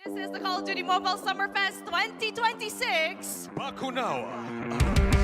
This is the Call of Duty Mobile Summerfest 2026. Bakunawa.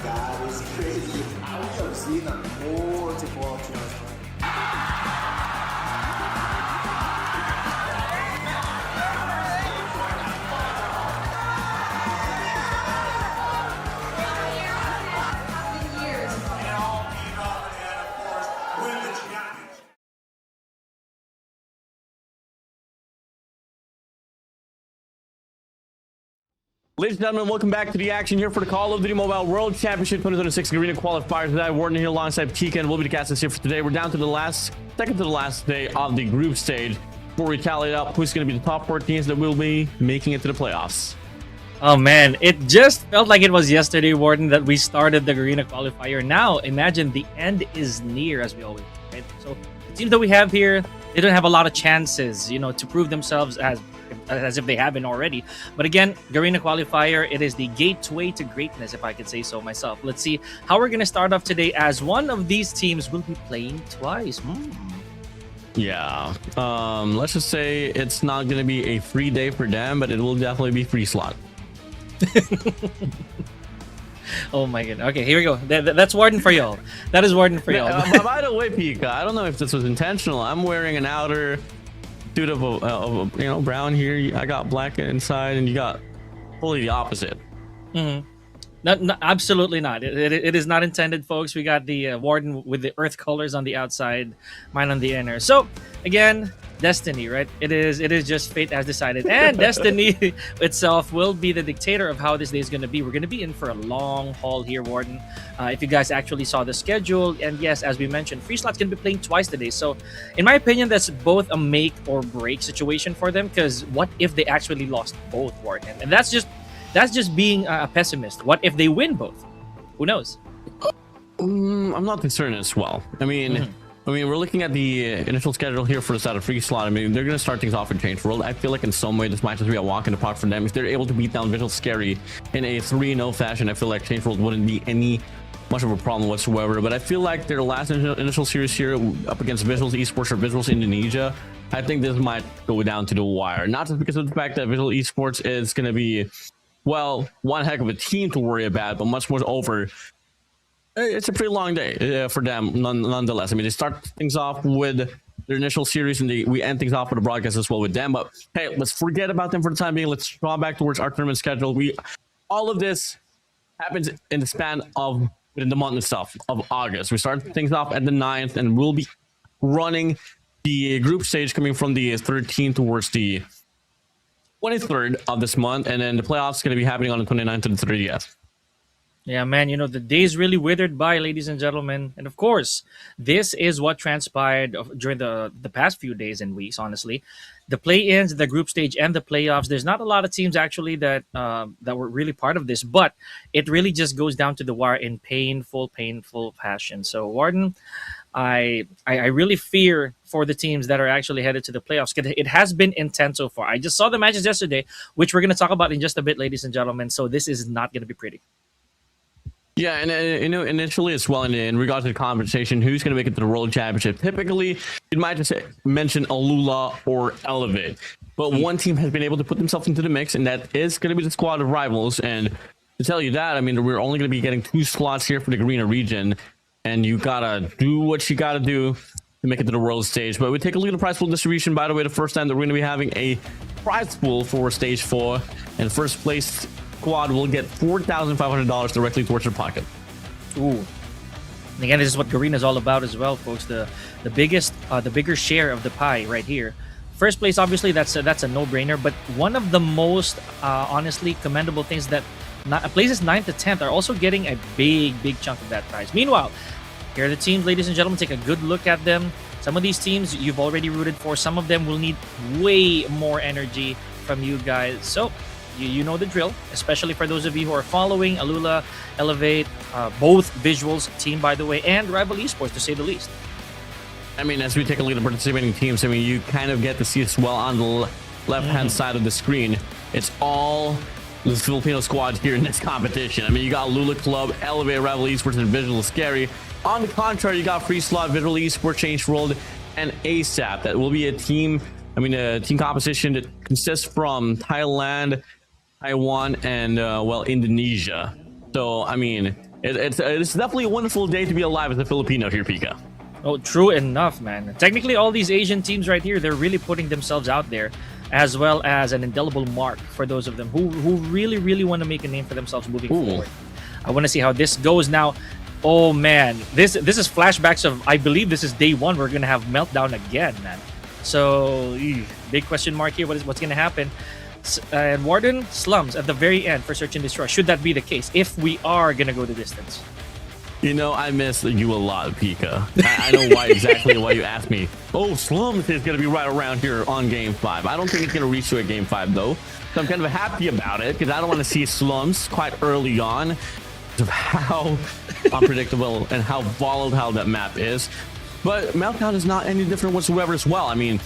That is crazy. I wish I've seen that multiple options. Ladies and gentlemen, welcome back to the action here for the Call of Duty Mobile World Championship 2026 Garena Qualifier. Today, Warden here alongside Tika, and we'll be the casters here for today. We're down to the second to the last day of the group stage before we tally up who's going to be the top 4 teams that will be making it to the playoffs. Oh man, it just felt like it was yesterday, Warden, that we started the Garena Qualifier. Now, imagine the end is near, as we always say, right? So the teams that we have here, they don't have a lot of chances, you know, to prove themselves as if they haven't already. But again, Garena Qualifier, it is the gateway to greatness, if I could say so myself. Let's see how we're going to start off today, as one of these teams will be playing twice. Yeah, let's just say it's not going to be a free day for them, but it will definitely be free slot. Oh my god. Okay, here we go. That's Warden for y'all. That is Warden for y'all. By the way, Pika, I don't know if this was intentional. I'm wearing an outer suit of a brown here. I got black inside, and you got fully the opposite. Mm-hmm. No, absolutely not. It is not intended, folks. We got the Warden with the earth colors on the outside, mine on the inner. So again, destiny, right? It is just fate as decided, and destiny itself will be the dictator of how this day is going to be. We're going to be in for a long haul here, Warden. If you guys actually saw the schedule, and yes, as we mentioned, FREESLOT's going to be playing twice today. So in my opinion, that's both a make or break situation for them, because what if they actually lost both, Warden? And that's just being a pessimist. What if they win both? Who knows? I'm not concerned as well. I mean, we're looking at the initial schedule here for the start of FREESLOT. I mean, they're going to start things off in Change World. I feel like in some way this might just be a walk in the park for them. If they're able to beat down VIZUALZ SKAERI in a 3-0 fashion, I feel like Change World wouldn't be any much of a problem whatsoever. But I feel like their last initial series here up against VIZUALZ Esports or VIZUALZ Indonesia, I think this might go down to the wire. Not just because of the fact that VIZUALZ Esports is going to be, well, one heck of a team to worry about, but much more over it's a pretty long day for them, nonetheless. I mean, they start things off with their initial series, and we end things off with a broadcast as well with them. But hey, let's forget about them for the time being. Let's draw back towards our tournament schedule. All of this happens in the span of within the month itself of August. We start things off at the 9th, and we'll be running the group stage coming from the 13th towards the 23rd of this month, and then the playoffs going to be happening on the 29th to the 30th. Yeah, man, you know, the days really withered by, ladies and gentlemen. And of course, this is what transpired during the past few days and weeks, honestly. The play-ins, the group stage, and the playoffs, there's not a lot of teams actually that were really part of this, but it really just goes down to the wire in painful fashion. So, Warden, I really fear for the teams that are actually headed to the playoffs. It has been intense so far. I just saw the matches yesterday, which we're going to talk about in just a bit, ladies and gentlemen. So this is not going to be pretty. Yeah, and you know, initially as well, in regards to the conversation, who's going to make it to the World Championship? Typically, you might just mention Alula or Elevate, but one team has been able to put themselves into the mix, and that is going to be the squad of rivals. And to tell you that, I mean, we're only going to be getting 2 slots here for the Garena region, and you gotta do what you gotta do to make it to the world stage. But we take a look at the prize pool distribution. By the way, the first time that we're going to be having a prize pool for stage 4, and first place squad will get $4,500 directly towards their pocket. Ooh. And again, this is what Garena is all about as well, folks. The bigger share of the pie right here. First place, obviously, that's a no-brainer. But one of the most honestly commendable things that places 9th to 10th are also getting a big chunk of that prize. Meanwhile, here are the teams, ladies and gentlemen. Take a good look at them. Some of these teams you've already rooted for. Some of them will need way more energy from you guys. So you know the drill, especially for those of you who are following Alula, Elevate, both VIZUALZ team, by the way, and Rival Esports, to say the least. I mean, as we take a look at the participating teams, I mean, you kind of get to see as well on the left-hand side of the screen. It's all the Filipino squads here in this competition. I mean, you got Lula Club, Elevate, Rival Esports, and VIZUALZ SKAERI. On the contrary, you got FREESLOT, Visual Esports, Change World, and ASAP. That will be a team composition that consists from Thailand, Taiwan, and well, Indonesia. So I mean, it's definitely a wonderful day to be alive as a Filipino here, Pika. Oh, true enough, man. Technically, all these Asian teams right here, they're really putting themselves out there, as well as an indelible mark for those of them who really want to make a name for themselves moving forward. I want to see how this goes now. Oh man, this is flashbacks of, I believe this is day 1. We're gonna have Meltdown again, man. So big question mark here. What's gonna happen? And Warden, slums at the very end for search and destroy. Should that be the case if we are gonna go the distance? You know, I miss you a lot, Pika. I know why you asked me. Oh, slums is gonna be right around here on game 5. I don't think it's gonna reach to a game 5 though. So I'm kind of happy about it because I don't want to see slums quite early on of how unpredictable and how volatile that map is. But Meltdown is not any different whatsoever as well. I mean,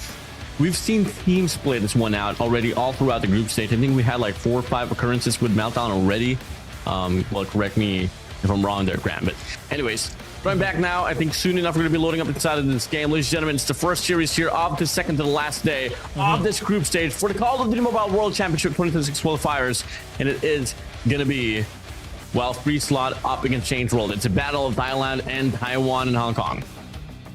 we've seen teams play this one out already all throughout the group stage. I think we had like 4 or 5 occurrences with Meltdown already. Well, correct me if I'm wrong there, Grant. But anyways, going back now, I think soon enough we're going to be loading up inside of this game. Ladies and gentlemen, it's the first series here of the second to the last day of this group stage for the Call of Duty Mobile World Championship 2026 qualifiers. And it is going to be, well, FREESLOT up against Change World. It's a battle of Thailand and Taiwan and Hong Kong.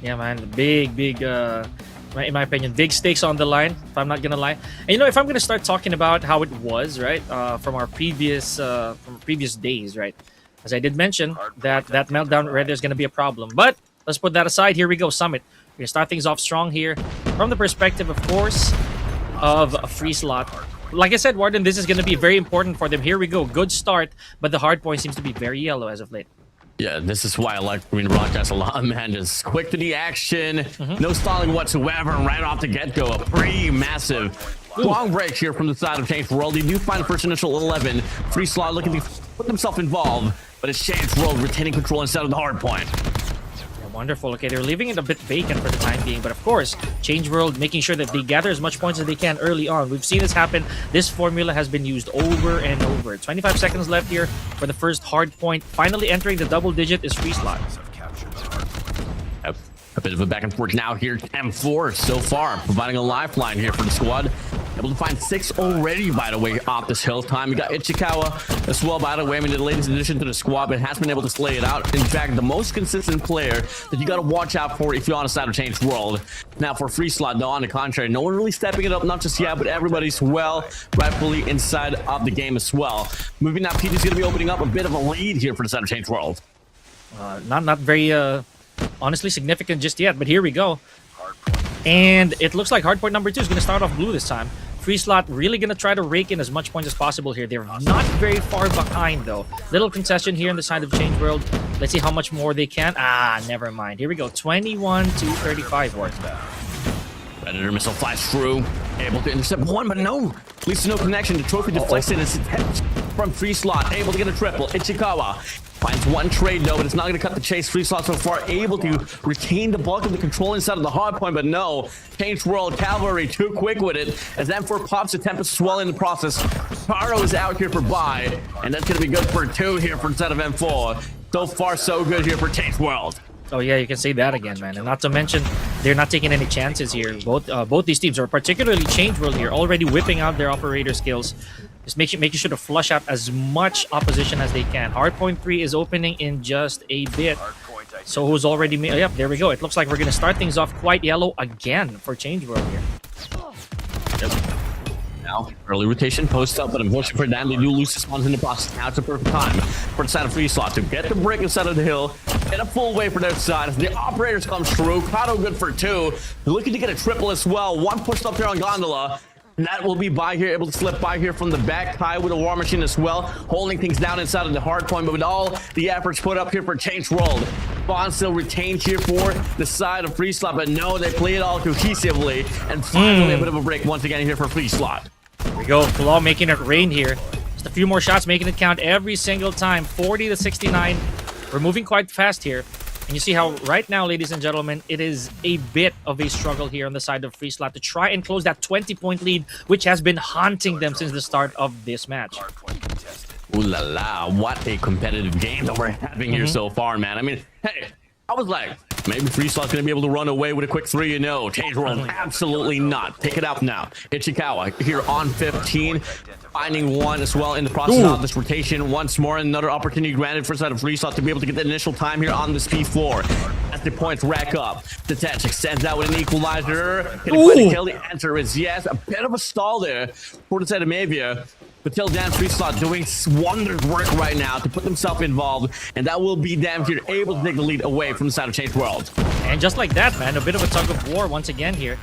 Yeah, man, big, in my opinion, big stakes on the line, if I'm not gonna lie. And you know, if I'm gonna start talking about how it was, right, from our previous days, right, as I did mention, that Meltdown right there is gonna be a problem. But let's put that aside. Here we go, Summit. We're gonna start things off strong here, from the perspective, of course, of FREESLOT. Like I said, Warden, this is going to be very important for them. Here we go. Good start, but the hard point seems to be very yellow as of late. Yeah, this is why I like Garena Broadcast a lot, man. Just quick to the action. No stalling whatsoever. Right off the get-go, a pretty massive long break here from the side of Change World. They do find the first initial 11. FREESLOT looking to put themselves involved, but it's Change World retaining control instead of the hard point. Wonderful. Okay, they're leaving it a bit vacant for the time being, but of course, Change World making sure that they gather as much points as they can early on. We've seen this happen. This formula has been used over and over. 25 seconds left here for the first hard point. Finally entering the double digit is FREESLOT. A bit of a back and forth now here. M4 so far providing a lifeline here for the squad. Able to find 6 already, by the way, off this hill time. You got Ichikawa as well, by the way. I mean, the latest addition to the squad, but has been able to slay it out. In fact, the most consistent player that you got to watch out for if you're on a side of Change World. Now, for FREESLOT, though, on the contrary, no one really stepping it up, not just yet, but everybody's well, rightfully inside of the game as well. Moving now, PG's going to be opening up a bit of a lead here for the side of Change World. Not very, honestly, significant just yet, but here we go. And it looks like hardpoint number 2 is going to start off blue this time. FREESLOT really going to try to rake in as much points as possible here. They're not very far behind, though. Little concession here on the side of Change World. Let's see how much more they can. Never mind. Here we go. 21 to 35 worth. Predator missile flies through. Able to intercept one, but no. At least no connection. The trophy deflected from FREESLOT. Able to get a triple. Ichikawa finds one trade, though, but it's not going to cut the chase. FREESLOT so far able to retain the bulk of the control inside of the hard point, but no. Change World Cavalry too quick with it as M4 pops. The Tempest as well in the process. Paro is out here for buy, and that's going to be good for 2 here for instead of M4. So far, so good here for Change World. Oh yeah, you can say that again, man. And not to mention, they're not taking any chances here. Both these teams, are particularly Change World here, already whipping out their operator skills. Just making sure to flush out as much opposition as they can. Hardpoint 3 is opening in just a bit. So who's already made? Yep, there we go. It looks like we're gonna start things off quite yellow again for Change World here. Now, early rotation post up, but unfortunately for them, they do lose the spawns in the process. Now it's a perfect time for the side of FREESLOT to get the break inside of the hill, get a full way for their side. As the operators come through, Kato good for 2. They're looking to get a triple as well. One pushed up here on Gondola. And that will be by here, able to slip by here from the back. Kai with a war machine as well, holding things down inside of the hard point. But with all the efforts put up here for Change World, Spawn still retained here for the side of FREESLOT. But no, they play it all cohesively. And finally a bit of a break once again here for FREESLOT. Here we go. Claw making it rain here. Just a few more shots, making it count every single time. 40 to 69. We're moving quite fast here. And you see how right now, ladies and gentlemen, it is a bit of a struggle here on the side of FREESLOT to try and close that 20-point lead, which has been haunting them since the start of this match. Ooh la la, what a competitive game that we're having here so far, man. I mean, hey, I was like, maybe FREESLOT's gonna be able to run away with a quick 3-0. Change World, absolutely not. Pick it up now. Ichikawa here on 15. Finding one as well in the process of this rotation. Once more, another opportunity granted for side of FREESLOT to be able to get the initial time here on this P4. As the points rack up, the Tetch extends out with an equalizer. Can he find a kill? The answer is yes. A bit of a stall there for the side of Mavia. But till then, FREESLOT doing wonders work right now to put themselves involved, and that will be them here able to take the lead away from the side of Change World. And just like that, man, a bit of a tug of war once again here.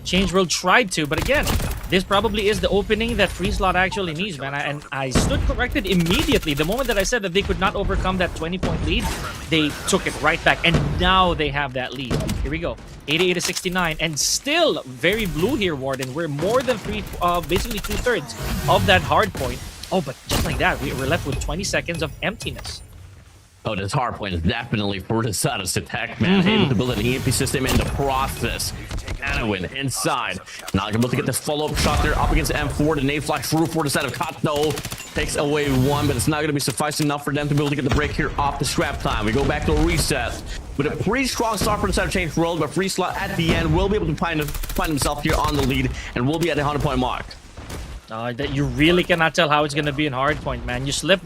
Change World tried to, but again, this probably is the opening that FREESLOT actually needs, man. And I stood corrected immediately. The moment that I said that they could not overcome that 20-point lead, they took it right back, and now they have that lead. Here we go, 88 to 69, and still very blue here, Warden. We're more than basically 2/3 of that hard point. Oh, but just like that, we're left with 20 seconds of emptiness. Oh, this hard point is definitely for the side of attack, man. Able to build an EMP system in the process. Anowin inside. Not able to get this follow-up shot there up against M4. The nade flash through for the side of Kato. Takes away one, but it's not going to be sufficient enough for them to be able to get the break here off the scrap time. We go back to a reset. With a pretty strong start for the side of Change World, but FREESLOT at the end will be able to find himself here on the lead, and will be at the 100-point mark. That you really cannot tell how it's going to be in hard point, man. You slip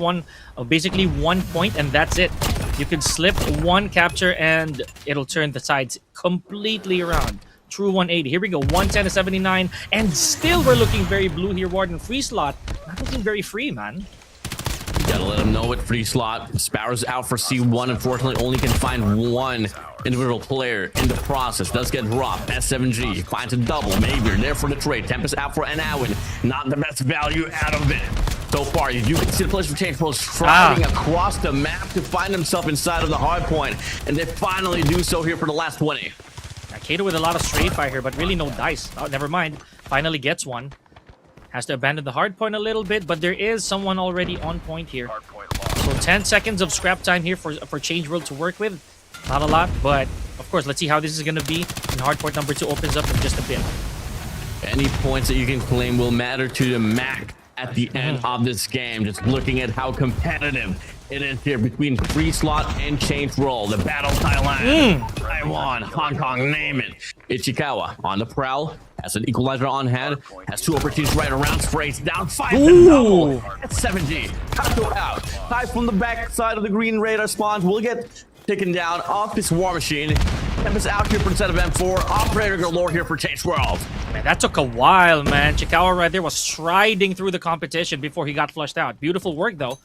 basically 1 point, and that's it. You can slip one capture, and it'll turn the sides completely around. True 180. Here we go, 110 to 79, and still we're looking very blue here, Warden. FREESLOT not looking very free, man. Gotta let him know it. FREESLOT. Sparrow's out for C1. Unfortunately, only can find one individual player in the process. Does get dropped. S7G finds a double. Maybe there for the trade. Tempest out for Anowin. Not the best value out of it so far. You can see the players for Change World striding across the map to find himself inside of the hard point, and they finally do so here for the last 20. Kato with a lot of straight fire here, but really no dice. Oh, never mind. Finally gets one. Has to abandon the hard point a little bit, but there is someone already on point here. So 10 seconds of scrap time here for Change World to work with. Not a lot, but of course, let's see how this is going to be when hard point number 2 opens up in just a bit. Any points that you can claim will matter to the Mac at the end of this game. Just looking at how competitive it is here between FREESLOT and Change World. The battle Thailand. Taiwan, Hong Kong, name it. Ichikawa on the prowl, has an equalizer on hand, has two opportunities right around, sprays down 5 and double. At 7G, Kato out. Ty from the back side of the green radar spawn will get taken down off his war machine. Tempest out here for the set of M4. Operator galore here for Change World. Man, that took a while, man. Chikawa right there was striding through the competition before he got flushed out. Beautiful work, though.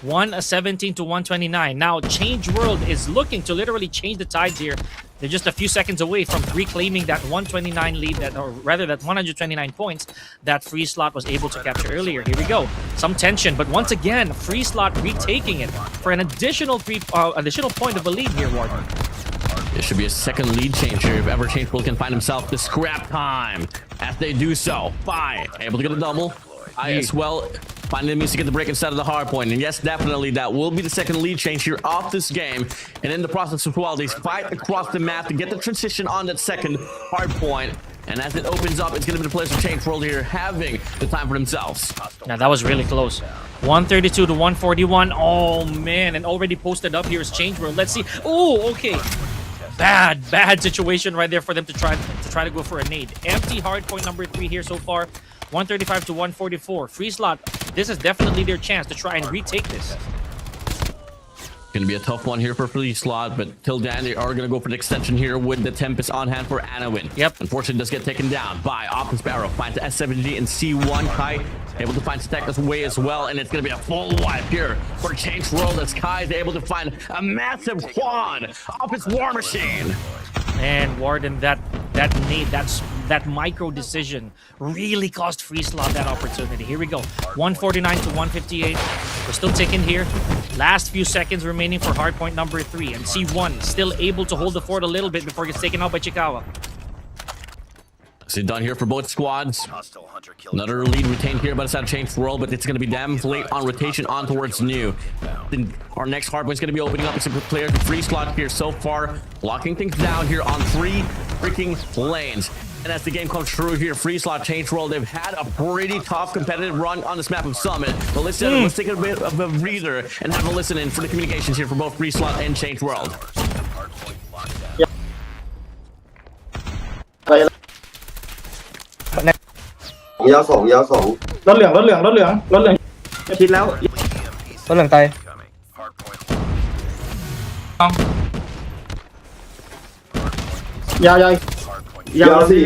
117 to 129. Now, Change World is looking to literally change the tides here. They're just a few seconds away from reclaiming that 129 lead, or rather that 129 points that FREESLOT was able to capture earlier. Here we go. Some tension, but once again, FREESLOT retaking it for an additional point of a lead here, Warden. This should be a second lead change here if ever Change World can find himself the scrap time. As they do so, Bai able to get a double. I as well finding the means to get the break inside of the hard point. And yes, definitely that will be the second lead change here off this game. And in the process as well, they fight across the map to get the transition on that second hard point. And as it opens up, it's going to be the players of Change World here having the time for themselves. Now that was really close. 132 to 141. Oh man, and already posted up here is Change World. Let's see. Oh, okay. Bad situation right there for them to try to go for a nade. Empty hard point number 3 here so far. 135 to 144. FREESLOT, this is definitely their chance to try and retake this. Gonna be a tough one here for FREESLOT, but till then they are gonna go for the extension here with the Tempest on hand for Anowin. Yep. Unfortunately, does get taken down by Optimus Barrow. Finds S7G and C1 Kai able to find Stack's way as well, and it's gonna be a full wipe here for Change World as Kai is able to find a massive quad off his war machine. And Warden, that nade, that micro decision really cost FREESLOT that opportunity. Here we go. 149 to 158. We're still ticking here. Last few seconds remaining for hardpoint number 3. And C1 still able to hold the fort a little bit before it gets taken out by Chikawa. So done here for both squads. Another lead retained here by the side of Change World, but it's going to be them late on rotation on towards new. Then our next hardpoint is going to be opening up. It's a good player to FREESLOT here so far, locking things down here on 3 freaking lanes. And as the game comes through here, FREESLOT, Change World, they've had a pretty tough competitive run on this map of Summit. But let's take a bit of a breather and have a listen in for the communications here for both FREESLOT and Change World.ยาวสองรถเหลืองคิดแล้ว รถเหลืองตาย ยาวสี่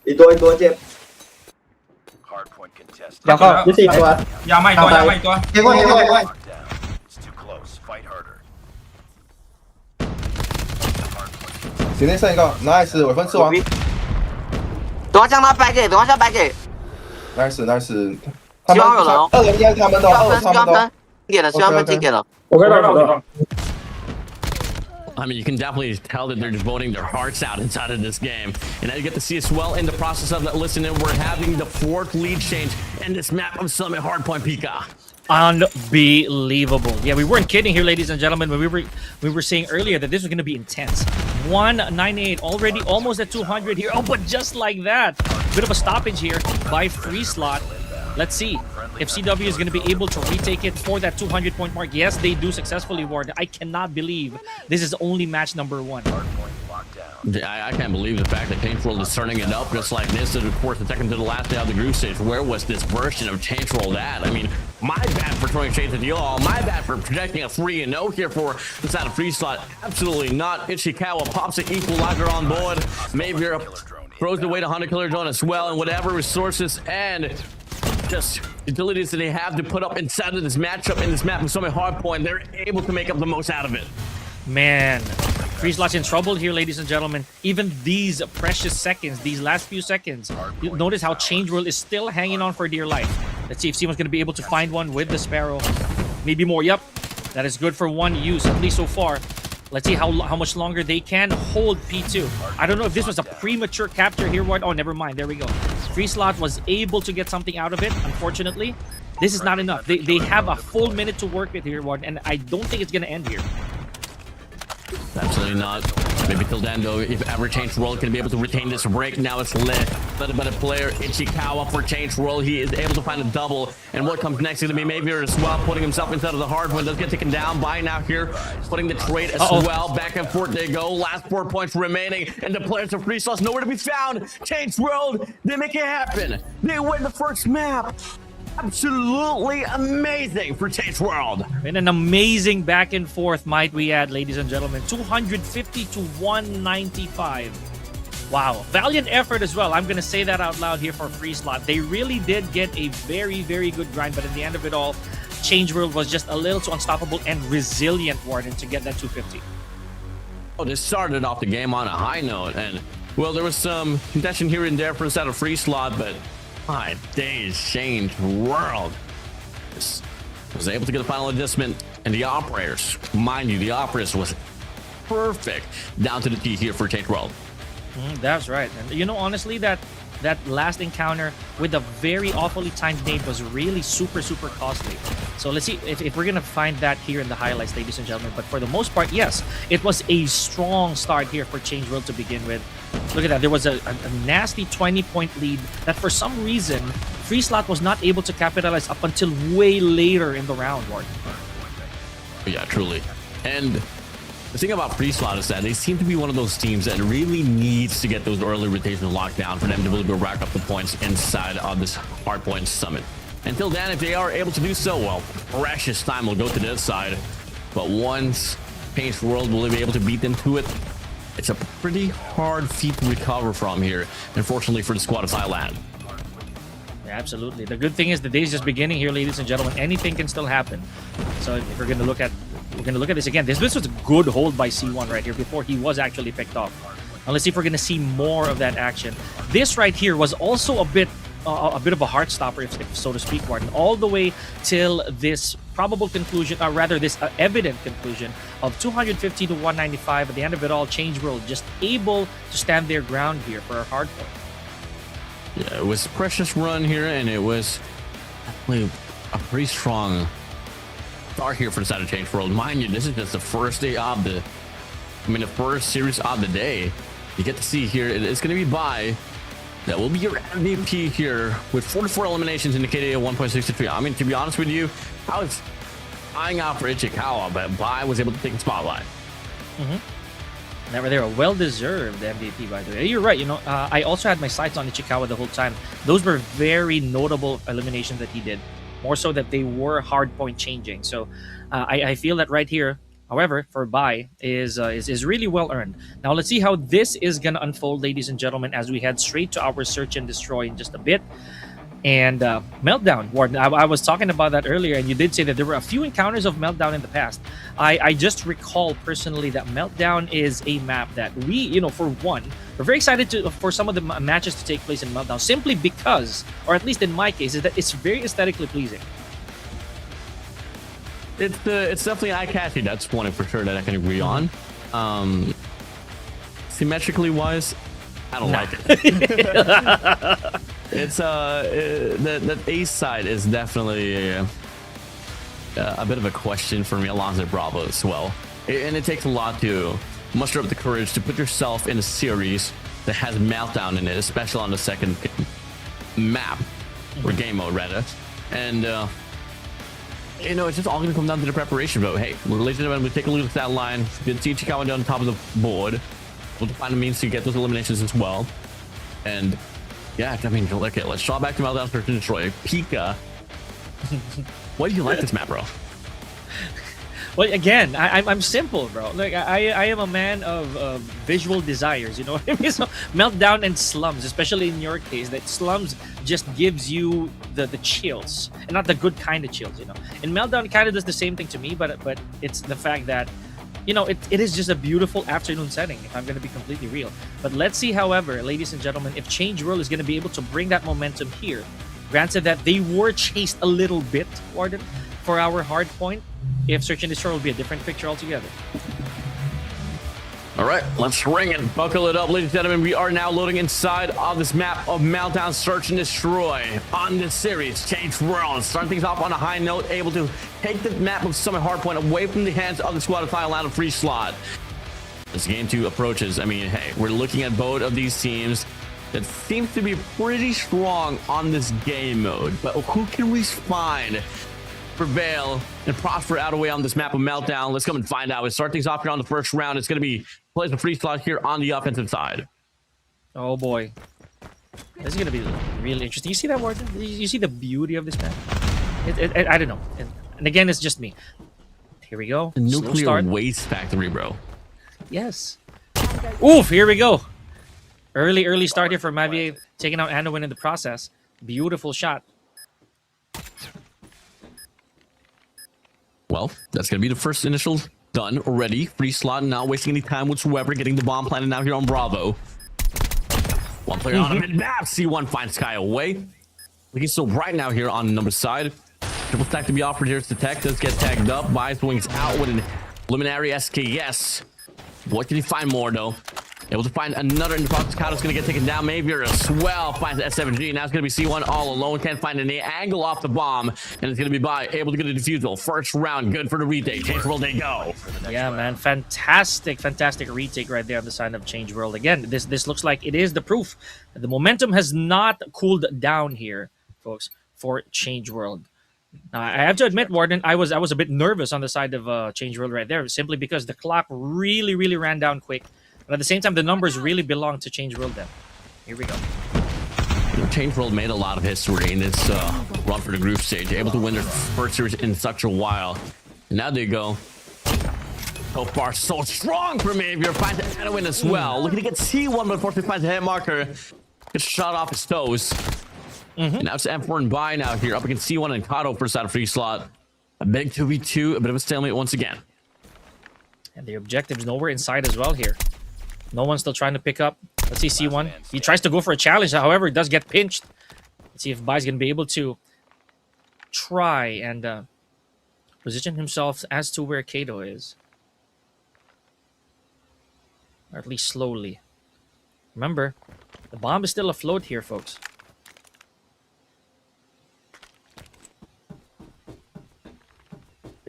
อีกตัวเจ็บ ยาวเข้า 4 ตัวย าวไม่ตัว เฮ้ย 今天剩一个 ，nice， 我分吃完等下将他掰给，nice，希望有人哦2人应该他们的，给了，希望分进给了。 I mean, you can definitely tell that they're devoting their hearts out inside of this game. And now you get to see as well in the process of that listening, we're having the 4th lead change in this map of Summit Hardpoint Pika. Unbelievable. Yeah, we weren't kidding here, ladies and gentlemen, when we were saying earlier that this was going to be intense. 198 already almost at 200 here. Oh, but just like that, bit of a stoppage here by FREESLOT. Let's see if CW is going to be able to retake it for that 200 point mark. Yes, they do successfully, Ward. I cannot believe this is only match number 1. I can't believe the fact that Change World is turning it up just like this. And of course, the second to the last day of the group stage. Where was this version of Change World at? I mean, my bad for throwing shades at you all. My bad for projecting a 3-0 here for the side of FREESLOT. Absolutely not. Ichikawa pops an equalizer on board. Maybe throws away the Hunter Killer Drone as well, and whatever resources and just utilities that they have to put up inside of this matchup in this map with so many hardpoint, they're able to make up the most out of it. Man, FREESLOT's in trouble here, ladies and gentlemen. Even these precious seconds, these last few seconds, you notice how Change World is still hanging on for dear life. Let's see if someone's going to be able to find one with the Sparrow. Maybe more. Yep, that is good for 1 use, at least so far. Let's see how much longer they can hold P2. I don't know if this was a premature capture here. What? Oh, never mind. There we go. FREESLOT was able to get something out of it. Unfortunately, this is not enough. They have a full minute to work with here, Ward, and I don't think it's going to end here. Absolutely not. Maybe till then, though, if ever Change World can be able to retain this break. Now it's lit. Little better player, Ichikawa for Change World. He is able to find a double. And what comes next is going to be Mavier as well, putting himself inside of the hard one. Does get taken down by now here, putting the trade as well. Back and forth they go. Last 4 points remaining. And the players of FREESLOT nowhere to be found. Change World, they make it happen. They win the first map. Absolutely amazing for Change World. And an amazing back and forth, might we add, ladies and gentlemen. 250 to 195. Wow. Valiant effort as well. I'm going to say that out loud here for FREESLOT. They really did get a very, very good grind. But at the end of it all, Change World was just a little too unstoppable and resilient, Warden, to get that 250. Oh, they started off the game on a high note. And, well, there was some contention here and there for the side of FREESLOT, but 5 days Change World was able to get a final adjustment, and the operators, mind you, the operators was perfect down to the T here for Change World. That's right. And you know, honestly, that last encounter with a very awfully timed nade was really super costly. So let's see if we're gonna find that here in the highlights, ladies and gentlemen. But for the most part, yes, it was a strong start here for Change World to begin with. Look at that. There was a nasty 20-point lead that for some reason FREESLOT was not able to capitalize up until way later in the round, Warden. Yeah, truly. And the thing about FREESLOT is that they seem to be one of those teams that really needs to get those early rotations locked down for them to be able to rack up the points inside of this Hardpoint Summit. Until then, if they are able to do so, well, precious time will go to this side. But once Change World will be able to beat them to it, it's a pretty hard feat to recover from here, unfortunately for the squad of Thailand. Yeah, absolutely. The good thing is the day's just beginning here, ladies and gentlemen. Anything can still happen. So if we're gonna look at this again. This was a good hold by C1 right here before he was actually picked off. Now let's see if we're gonna see more of that action. This right here was also a bit of a heart stopper, if so to speak, Martin, all the way till this probable conclusion, or rather this evident conclusion of 250 to 195. At the end of it all, Change World just able to stand their ground here for a hard point. Yeah, it was a precious run here, and it was definitely a pretty strong start here for the side of Change World. Mind you, this is just the first day of the first series of the day. You get to see here, it is going to be Bai that will be your MVP here with 44 eliminations indicated at 1.63. I mean, to be honest with you, I was eyeing out for Ichikawa, but Bai was able to take the spotlight. Never there, a well-deserved MVP, by the way. You're right. You know, I also had my sights on Ichikawa the whole time. Those were very notable eliminations that he did. More so that they were hard point changing. So I feel that right here, however, for Bai is really well earned. Now let's see how this is gonna unfold, ladies and gentlemen, as we head straight to our search and destroy in just a bit. And Meltdown, Warden, I was talking about that earlier, and you did say that there were a few encounters of Meltdown in the past. I just recall personally that Meltdown is a map that we, you know, for one, we're very excited for some of the matches to take place in Meltdown, simply because, or at least in my case, is that it's very aesthetically pleasing. It's definitely eye-catching. That's one for sure that I can agree on. Symmetrically wise, I don't like it. It's the ace side is definitely a bit of a question for me, Alonzo Bravo as well. And it takes a lot to muster up the courage to put yourself in a series that has Meltdown in it, especially on the second map or game mode rather. And you know, it's just all going to come down to the preparation. But hey, ladies and gentlemen, we take a look at that line. Did see Ichikawa down on top of the board. We'll find a means to get those eliminations as well. And yeah, I mean, look at, let's draw back to Meltdown, Search and Destroy. Pika. Why do you like this map, bro? Well, again, I'm simple, bro. Like I am a man of visual desires, you know what I mean? So Meltdown and Slums, especially in your case, that Slums just gives you the chills, and not the good kind of chills, you know. And Meltdown kind of does the same thing to me, but it's the fact that, you know, it is just a beautiful afternoon setting, if I'm going to be completely real. But let's see, however, ladies and gentlemen, if Change World is going to be able to bring that momentum here. Granted that they were chased a little bit, Warden, for our hard point. If Search and Destroy will be a different picture altogether. All right, let's ring it. Buckle it up, ladies and gentlemen. We are now loading inside of this map of Meltdown, Search and Destroy on this series. Change World, starting things off on a high note, able to take the map of Summit Hardpoint away from the hands of the squad of Thailand of FREESLOT. As game 2 approaches, I mean, hey, we're looking at both of these teams that seems to be pretty strong on this game mode. But who can we find prevail and prosper out away on this map of Meltdown? Let's come and find out. We start things off here on the first round. It's going to be plays a FREESLOT here on the offensive side. Oh boy, this is gonna be really interesting. You see that, Warden? You see the beauty of this map? I don't know. And again, it's just me. Here we go. The nuclear waste factory, bro. Yes. Oof, here we go. Early start here for Mavier, taking out Anowin in the process. Beautiful shot. Well, that's going to be the first initial done already. FREESLOT, not wasting any time whatsoever, getting the bomb planted out here on Bravo. One player on a mid-map. C1 finds Sky away. Looking so bright now here on the number side. Triple stack to be offered here. The tech does get tagged up. Bias wings out with an Luminary SKS. What can he find more, though? Able to find another in the process. Kato's going to get taken down. Maybe as well. Finds S7G. Now it's going to be C1 all alone. Can't find any angle off the bomb. And it's going to be able to get a defusal. First round. Good for the retake. Change World, they go. Yeah, man. Fantastic retake right there on the side of Change World. Again, this looks like it is the proof that the momentum has not cooled down here, folks, for Change World. I have to admit, Warden, I was a bit nervous on the side of Change World right there, simply because the clock really ran down quick. But at the same time, the numbers really belong to Change World then. Here we go. Change World made a lot of history in this run for the group stage. Able to win their first series in such a while. And now they go. So far, so strong for Mavier. Finds Anowin as well. Looking to get C1, but unfortunately finds a hit marker. Gets shot off his toes. And now it's M4 and Buy now here. Up against C1 and Kato first out of FREESLOT. A big 2v2. A bit of a stalemate once again. And the objective is nowhere inside as well here. No one's still trying to pick up. Let's see C1. He tries to go for a challenge. However, it does get pinched. Let's see if Bai's going to be able to try and position himself as to where Kato is. Or at least slowly. Remember, the bomb is still afloat here, folks.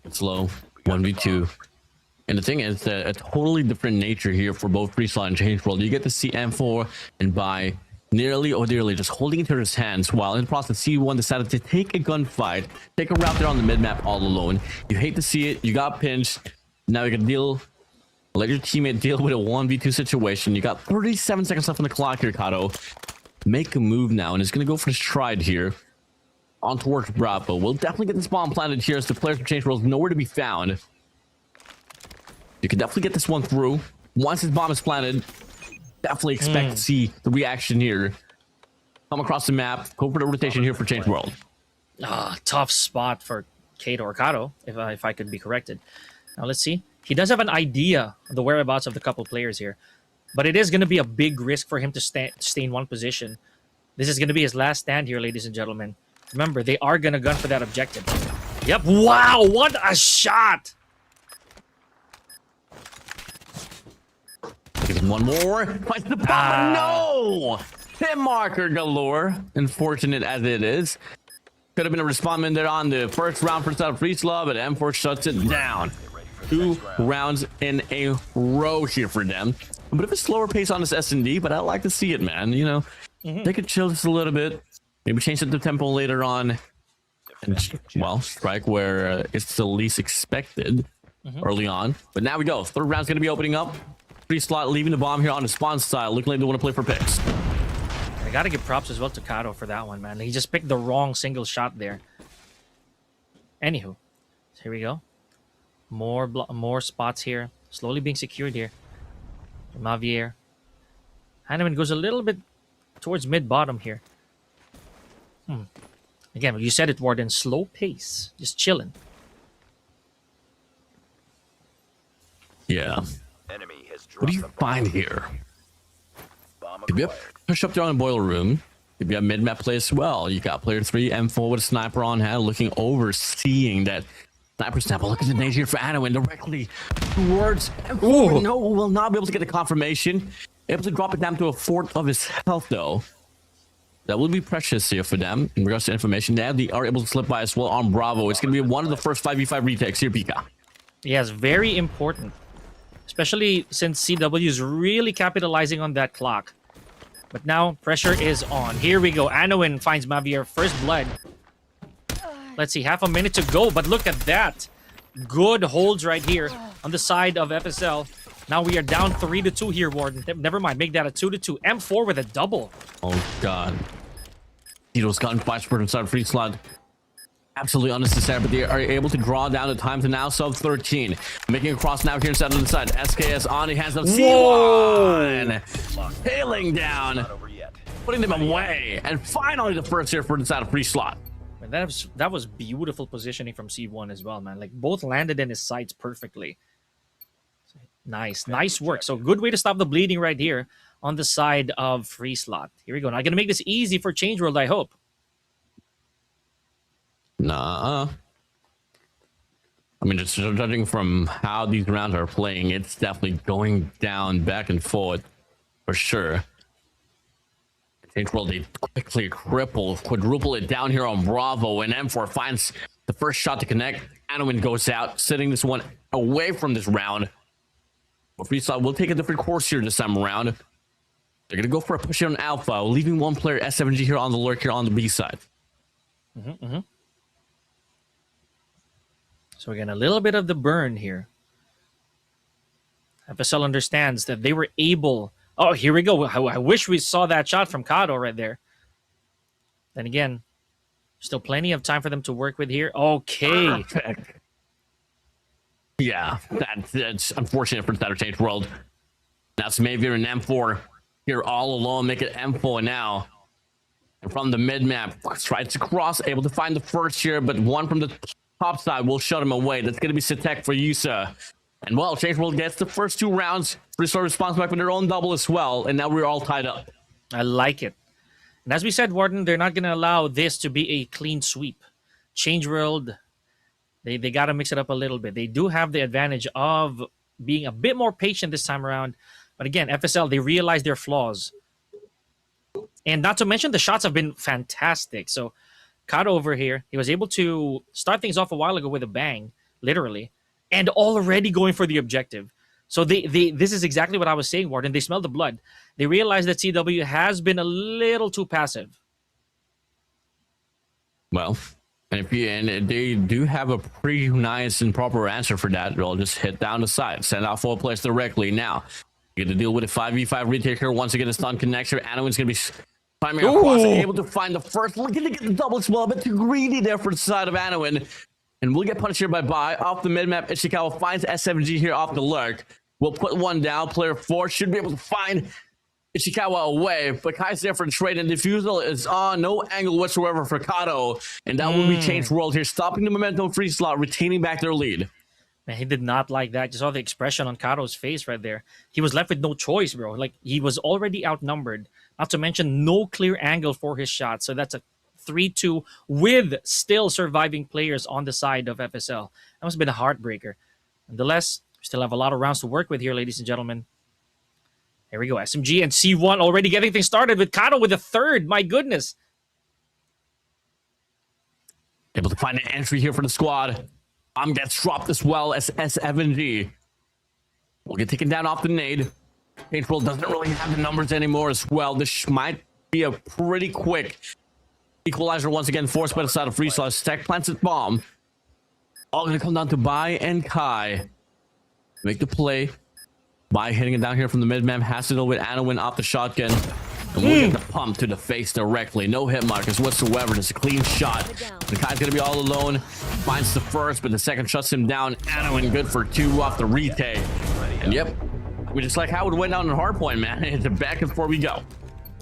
It's low. 1v2. And the thing is that a totally different nature here for both FREESLOT and Change World. You get to see M4 and Bai nearly or dearly just holding into his hands, while in the process C1 decided to take a gunfight, take a route there on the mid-map all alone. You hate to see it. You got pinched. Now you can let your teammate deal with a 1v2 situation. You got 37 seconds left on the clock here, Kato. Make a move now, and it's going to go for the stride here on towards Bravo. We'll definitely get this bomb planted here as the players from Change World is nowhere to be found. You can definitely get this one through. Once this bomb is planted, definitely expect to see the reaction here. Come across the map. Go for the rotation here for Change World. Tough spot for Kato or Kato, if I could be corrected. Now let's see. He does have an idea of the whereabouts of the couple players here. But it is going to be a big risk for him to stay in one position. This is going to be his last stand here, ladies and gentlemen. Remember, they are going to gun for that objective. Yep. Wow, what a shot! One more. Finds the bomb. No! Hit marker galore. Unfortunate as it is. Could have been a respondent there on the first round for South FREESLOT, but M4 shuts it down. 2 rounds in a row here for them. A bit of a slower pace on this S&D, but I like to see it, man. You know, they could chill just a little bit. Maybe change the tempo later on. And, well, strike where it's the least expected early on. But now we go. Third round's going to be opening up. FREESLOT leaving the bomb here on the spawn side. Looking like they want to play for picks. I got to give props as well to Kato for that one, man. He just picked the wrong single shot there. Anywho, here we go. More spots here. Slowly being secured here. Mavier. Hanneman goes a little bit towards mid-bottom here. Again, you said it, Warden. Slow pace. Just chilling. Yeah. What do you find here? If you push up there on the boiler room, if you have mid-map play as well, you got player 3, M4 with a sniper on hand, looking over, seeing that sniper snap. Look at the nade here for Anowin directly towards M4. No, will not be able to get the confirmation. Able to drop it down to a 1/4 of his health, though. That will be precious here for them in regards to information. Now they are able to slip by as well on Bravo. It's going to be one of the first 5v5 retakes here, Pika. Yes, very important. especially since CW is really capitalizing on that clock. But now pressure is on. Here we go. Anowin finds Mavier first blood. Let's see, half a minute to go, but look at that. Good holds right here on the side of FSL. Now we are down 3-2 here, Warden. Never mind, make that a 2-2. M4 with a double. Oh god. Tito's gotten 5 spurt inside FREESLOT. Absolutely unnecessary, but they are able to draw down the time to now sub 13. Making a cross now here inside on the side. SKS on the hands of C1. Hailing down. Putting them away. And finally the first here for inside of FREESLOT. And that was beautiful positioning from C1 as well, man. Like both landed in his sights perfectly. Nice work. So good way to stop the bleeding right here on the side of FREESLOT. Here we go. Now gonna make this easy for Change World, I hope. Nah. I mean, just judging from how these rounds are playing, it's definitely going down back and forth for sure. Change World, they quickly quadruple it down here on Bravo, and M4 finds the first shot to connect. Anowin goes out, sitting this one away from this round. But FREESLOT will take a different course here this time around. They're gonna go for a push on Alpha, leaving one player SMG here on the lurk here on the B side. So we're getting a little bit of the burn here. FSL understands that they were able... Oh, here we go. I wish we saw that shot from Kado right there. Then again, still plenty of time for them to work with here. Okay. Perfect. Yeah, that's unfortunate for the Change World. That's Mavier and M4 here all alone, make it M4 now. And from the mid map, tries to cross, able to find the first here, but one from the top side will shut him away. That's going to be Sitek for Yusa. And well, Change World gets the first 2 rounds. FREESLOT responds back with their own double as well. And now we're all tied up. I like it. And as we said, Warden, they're not going to allow this to be a clean sweep. Change World, they got to mix it up a little bit. They do have the advantage of being a bit more patient this time around. But again, FSL, they realize their flaws. And not to mention, the shots have been fantastic. So, Kato over here, he was able to start things off a while ago with a bang, literally, and already going for the objective. So this is exactly what I was saying, Warden. They smelled the blood. They realized that CW has been a little too passive. Well, and they do have a pretty nice and proper answer for that. They'll just hit down the side, send out 4 players directly. Now, you get to deal with a 5v5 retake here. Once again, a stun connection. Anowin's going to be climbing across, able to find the first. Looking to get the double as well, but too greedy there for the side of Anowin. And we'll get punished here by Bai. Off the mid-map, Ishikawa finds SMG here off the lurk. We'll put one down. Player 4 should be able to find Ishikawa away. But Kai's there for the trade, and Diffusal is on. No angle whatsoever for Kato. And that will be Change World here, stopping the momentum FREESLOT, retaining back their lead. Man, he did not like that. You saw the expression on Kato's face right there. He was left with no choice, bro. Like, he was already outnumbered. Not to mention, no clear angle for his shot. So that's a 3-2 with still surviving players on the side of FSL. That must have been a heartbreaker. Nonetheless, we still have a lot of rounds to work with here, ladies and gentlemen. Here we go. SMG and C1 already getting things started with Kato with a third. My goodness. Able to find an entry here for the squad. Gets dropped as well as SFNG. We'll get taken down off the nade. Change World doesn't really have the numbers anymore as well. This might be a pretty quick equalizer once again, forced by the side of FREESLOT. Stack plants its bomb. All going to come down to Bai and Kai. Make the play. Bai hitting it down here from the mid-map. Has to deal with Anowin off the shotgun. And we'll get the pump to the face directly. No hit markers whatsoever. Just a clean shot. And Kai's going to be all alone. Finds the first, but the second shuts him down. Anowin good for 2 off the retake. And yep, we just like how it went down in hardpoint, man. It's back and forth we go.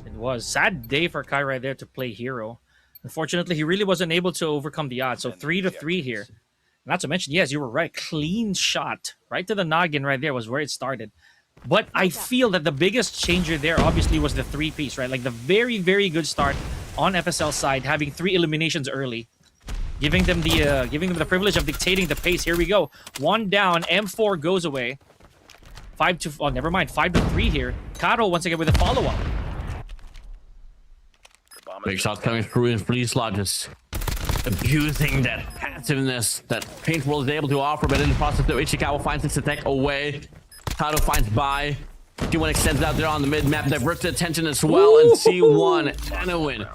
It was sad day for Kai right there to play hero. Unfortunately, he really wasn't able to overcome the odds. So 3-3 here. Not to mention, yes, you were right. Clean shot. Right to the noggin right there was where it started. But I feel that the biggest changer there obviously was the 3-piece, right? Like the very, very good start on FSL side, having 3 eliminations early. Giving them the privilege of dictating the pace. Here we go. 1 down. M4 goes away. 5-2. Oh, never mind. 5-3 here. Kato once again with a follow-up. Big shots coming through in FREESLOT, just abusing that passiveness that Change World is able to offer, but in the process, though, Ishikawa finds its attack away. Kato finds by. T1 extends out there on the mid-map, diverts the attention as well, and C1, Anowin,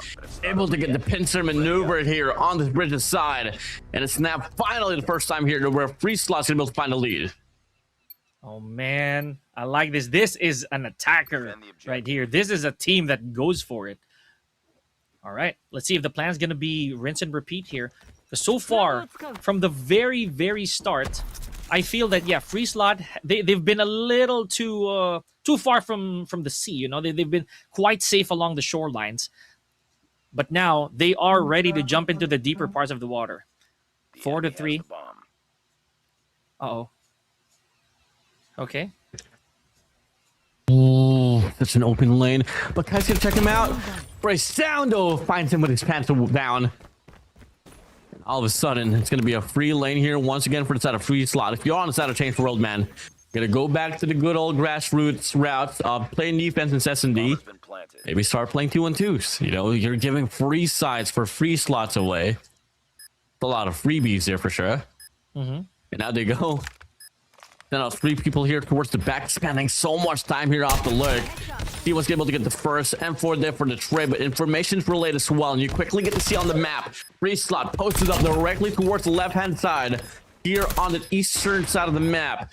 able to get the pincer maneuver here on this bridge's side. And it's now finally the first time here where FREESLOT's gonna be able to find a lead. Oh man, I like this. This is an attacker right here. This is a team that goes for it. All right, let's see if the plan's gonna be rinse and repeat here. Because so far, from the very, very start, I feel that yeah, FREESLOT they've been a little too far from the sea. You know, they've been quite safe along the shorelines, but now they are ready to jump into the deeper parts of the water. 4-3. Uh-oh. Okay. Oh, such an open lane. But guys, gonna check him out. Brasoundo finds him with his pants down. All of a sudden, it's going to be a free lane here once again for the side of FREESLOT. If you're on the side of Change World, man, going to go back to the good old grassroots routes of playing defense in S&D. Maybe start playing 2-on-2s. You know, you're giving free sides for FREESLOTs away. A lot of freebies there for sure. And now they go. Then out 3 people here towards the back, spending so much time here off the lurk. He was able to get the first M4 there for the trade, but information's relayed as well, and you quickly get to see on the map FREESLOT posted up directly towards the left-hand side here on the eastern side of the map.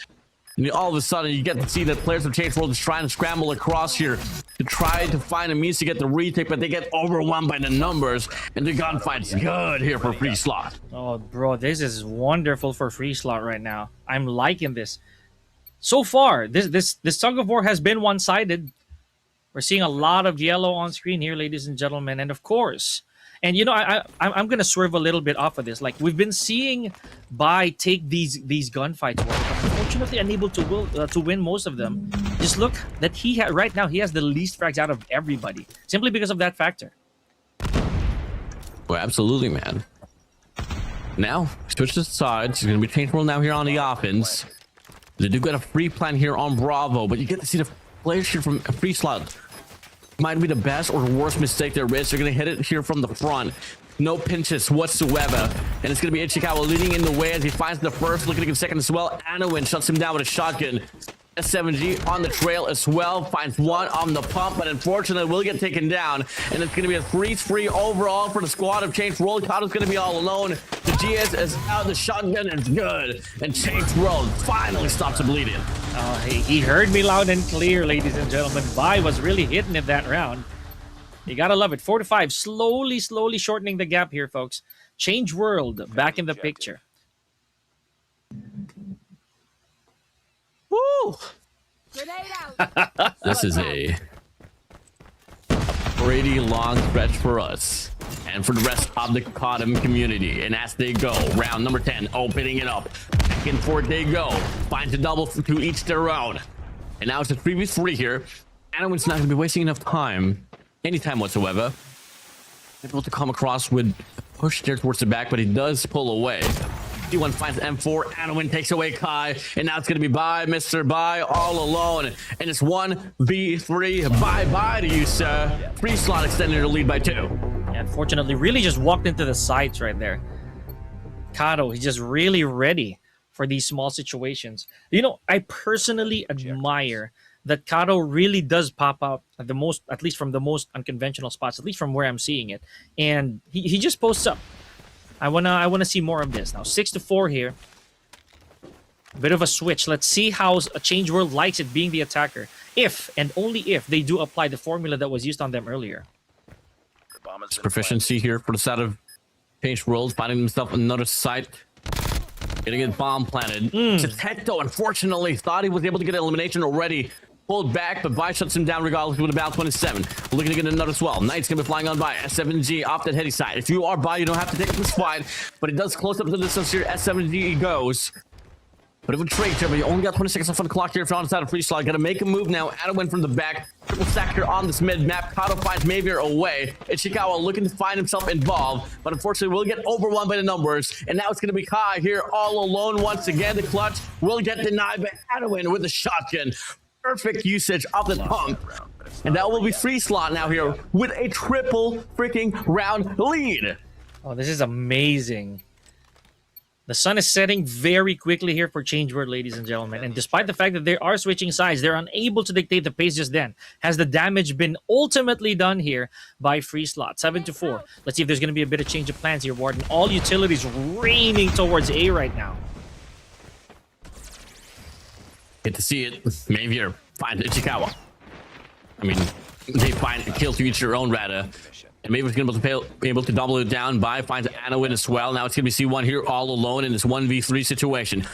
And all of a sudden, you get to see that players of Change World is trying to scramble across here to try to find a means to get the retake, but they get overwhelmed by the numbers, and the gunfight's good here for FREESLOT. Oh, bro, this is wonderful for FREESLOT right now. I'm liking this. So far, this tug of war has been one-sided. We're seeing a lot of yellow on screen here, ladies and gentlemen, and of course, and you know, I'm gonna swerve a little bit off of this. Like we've been seeing Bai take these gunfights, but unfortunately unable to win most of them. Just look that right now he has the least frags out of everybody, simply because of that factor. Well, absolutely, man. Now switch to sides. It's gonna be Change World now here on the offense. They do get a free plan here on Bravo, but you get to see the players here from FREESLOT. Might be the best or the worst mistake there is. They're going to hit it here from the front. No pinches whatsoever. And it's going to be Ichikawa leading in the way as he finds the first, looking to get second as well. Anowin shuts him down with a shotgun. S7G on the trail as well. Finds one on the pump, but unfortunately will get taken down. And it's going to be a freeze-free overall for the squad of Change World. Kato's going to be all alone. The GS is out. The shotgun is good. And Change World finally stops the bleeding. Oh, hey, he heard me loud and clear, ladies and gentlemen. Bai was really hitting it that round. You gotta love it. 4-5. Slowly shortening the gap here, folks. Change World back in the picture. Woo! This is a pretty long stretch for us and for the rest of the COD community. And as they go, round number 10, opening it up. Back and forth they go. Finds a double to each their own. And now it's a 3v3 here. Anowin's not going to be wasting enough time, any time whatsoever. Able to come across with push there towards the back, but he does pull away. T1 finds M4. Anowin takes away Kai, and now it's going to be Bai, Mr. Bai, all alone. And it's 1v3. Bye to you, sir. FREESLOT extended the lead by 2. Yeah, unfortunately, really just walked into the sights right there. Kato, he's just really ready for these small situations. You know, I personally admire that Kato really does pop out at least from the most unconventional spots, at least from where I'm seeing it. And he just posts up. I wanna see more of this now. 6-4 here. Bit of a switch. Let's see how a Change World likes it being the attacker. If and only if they do apply the formula that was used on them earlier. It's proficiency here for the side of Change World, finding himself another site. Gonna get bomb planted. Tetto, unfortunately, thought he was able to get elimination already. Pulled back, but Vi shuts him down regardless with about 27. Looking to get another as well. Knight's gonna be flying on by. S7G off that heady side. If you are by, you don't have to take this fight, but it does close up to the distance here. S7G goes. But it would trade here, but you only got 20 seconds left on the clock here if you're on the side of FREESLOT. Gotta make a move now. Anowin from the back. Triple stack here on this mid-map. Kato finds Mavier away. Ichikawa looking to find himself involved, but unfortunately will get overwhelmed by the numbers. And now it's gonna be Kai here all alone once again. The clutch will get denied by Anowin with the shotgun. Perfect usage of the pump. And that will be FREESLOT now here with a triple freaking round lead. Oh, this is amazing. The sun is setting very quickly here for Change World, ladies and gentlemen. And despite the fact that they are switching sides, they're unable to dictate the pace just then. Has the damage been ultimately done here by FREESLOT? 7-4. Let's see if there's going to be a bit of change of plans here, Warden. All utilities raining towards A right now. Get to see it. Mavier finds Ichikawa. I mean, they find a kill to each their own, rather. And maybe it's going to be able to double it down by finds Anowin as well. Now it's going to be C1 here all alone in this 1v3 situation.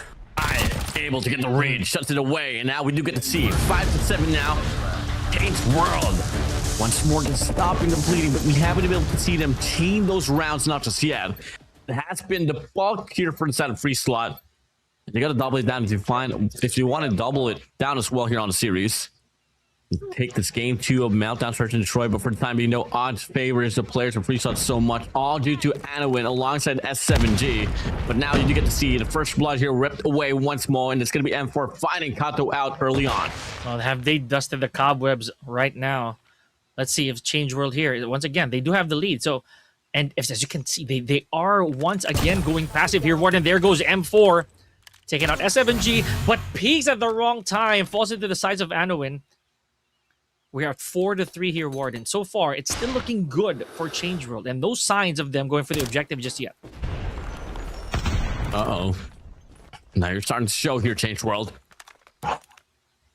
Able to get the read, shuts it away, and now we do get to see 5-7 now. Change World once more just stopping the bleeding, but we haven't been able to see them chain those rounds, not just yet. It has been the bulk here for the side of FREESLOT. You got to double it down if you want to double it down as well here on the series. Take this game to a meltdown search in Detroit, but for the time being, no odds favors the players of FREESLOT so much, all due to Anowin alongside S7G. But now you do get to see the first blood here ripped away once more, and it's going to be M4 finding Kato out early on. Well, have they dusted the cobwebs right now? Let's see if Change World here. Once again, they do have the lead. So, and if, as you can see, they are once again going passive here. Warden, there goes M4, taking out S7G, but peaks at the wrong time, falls into the sides of Anowin. We are 4-3 here, Warden. So far, it's still looking good for Change World, and no signs of them going for the objective just yet. Uh-oh. Now you're starting to show here, Change World.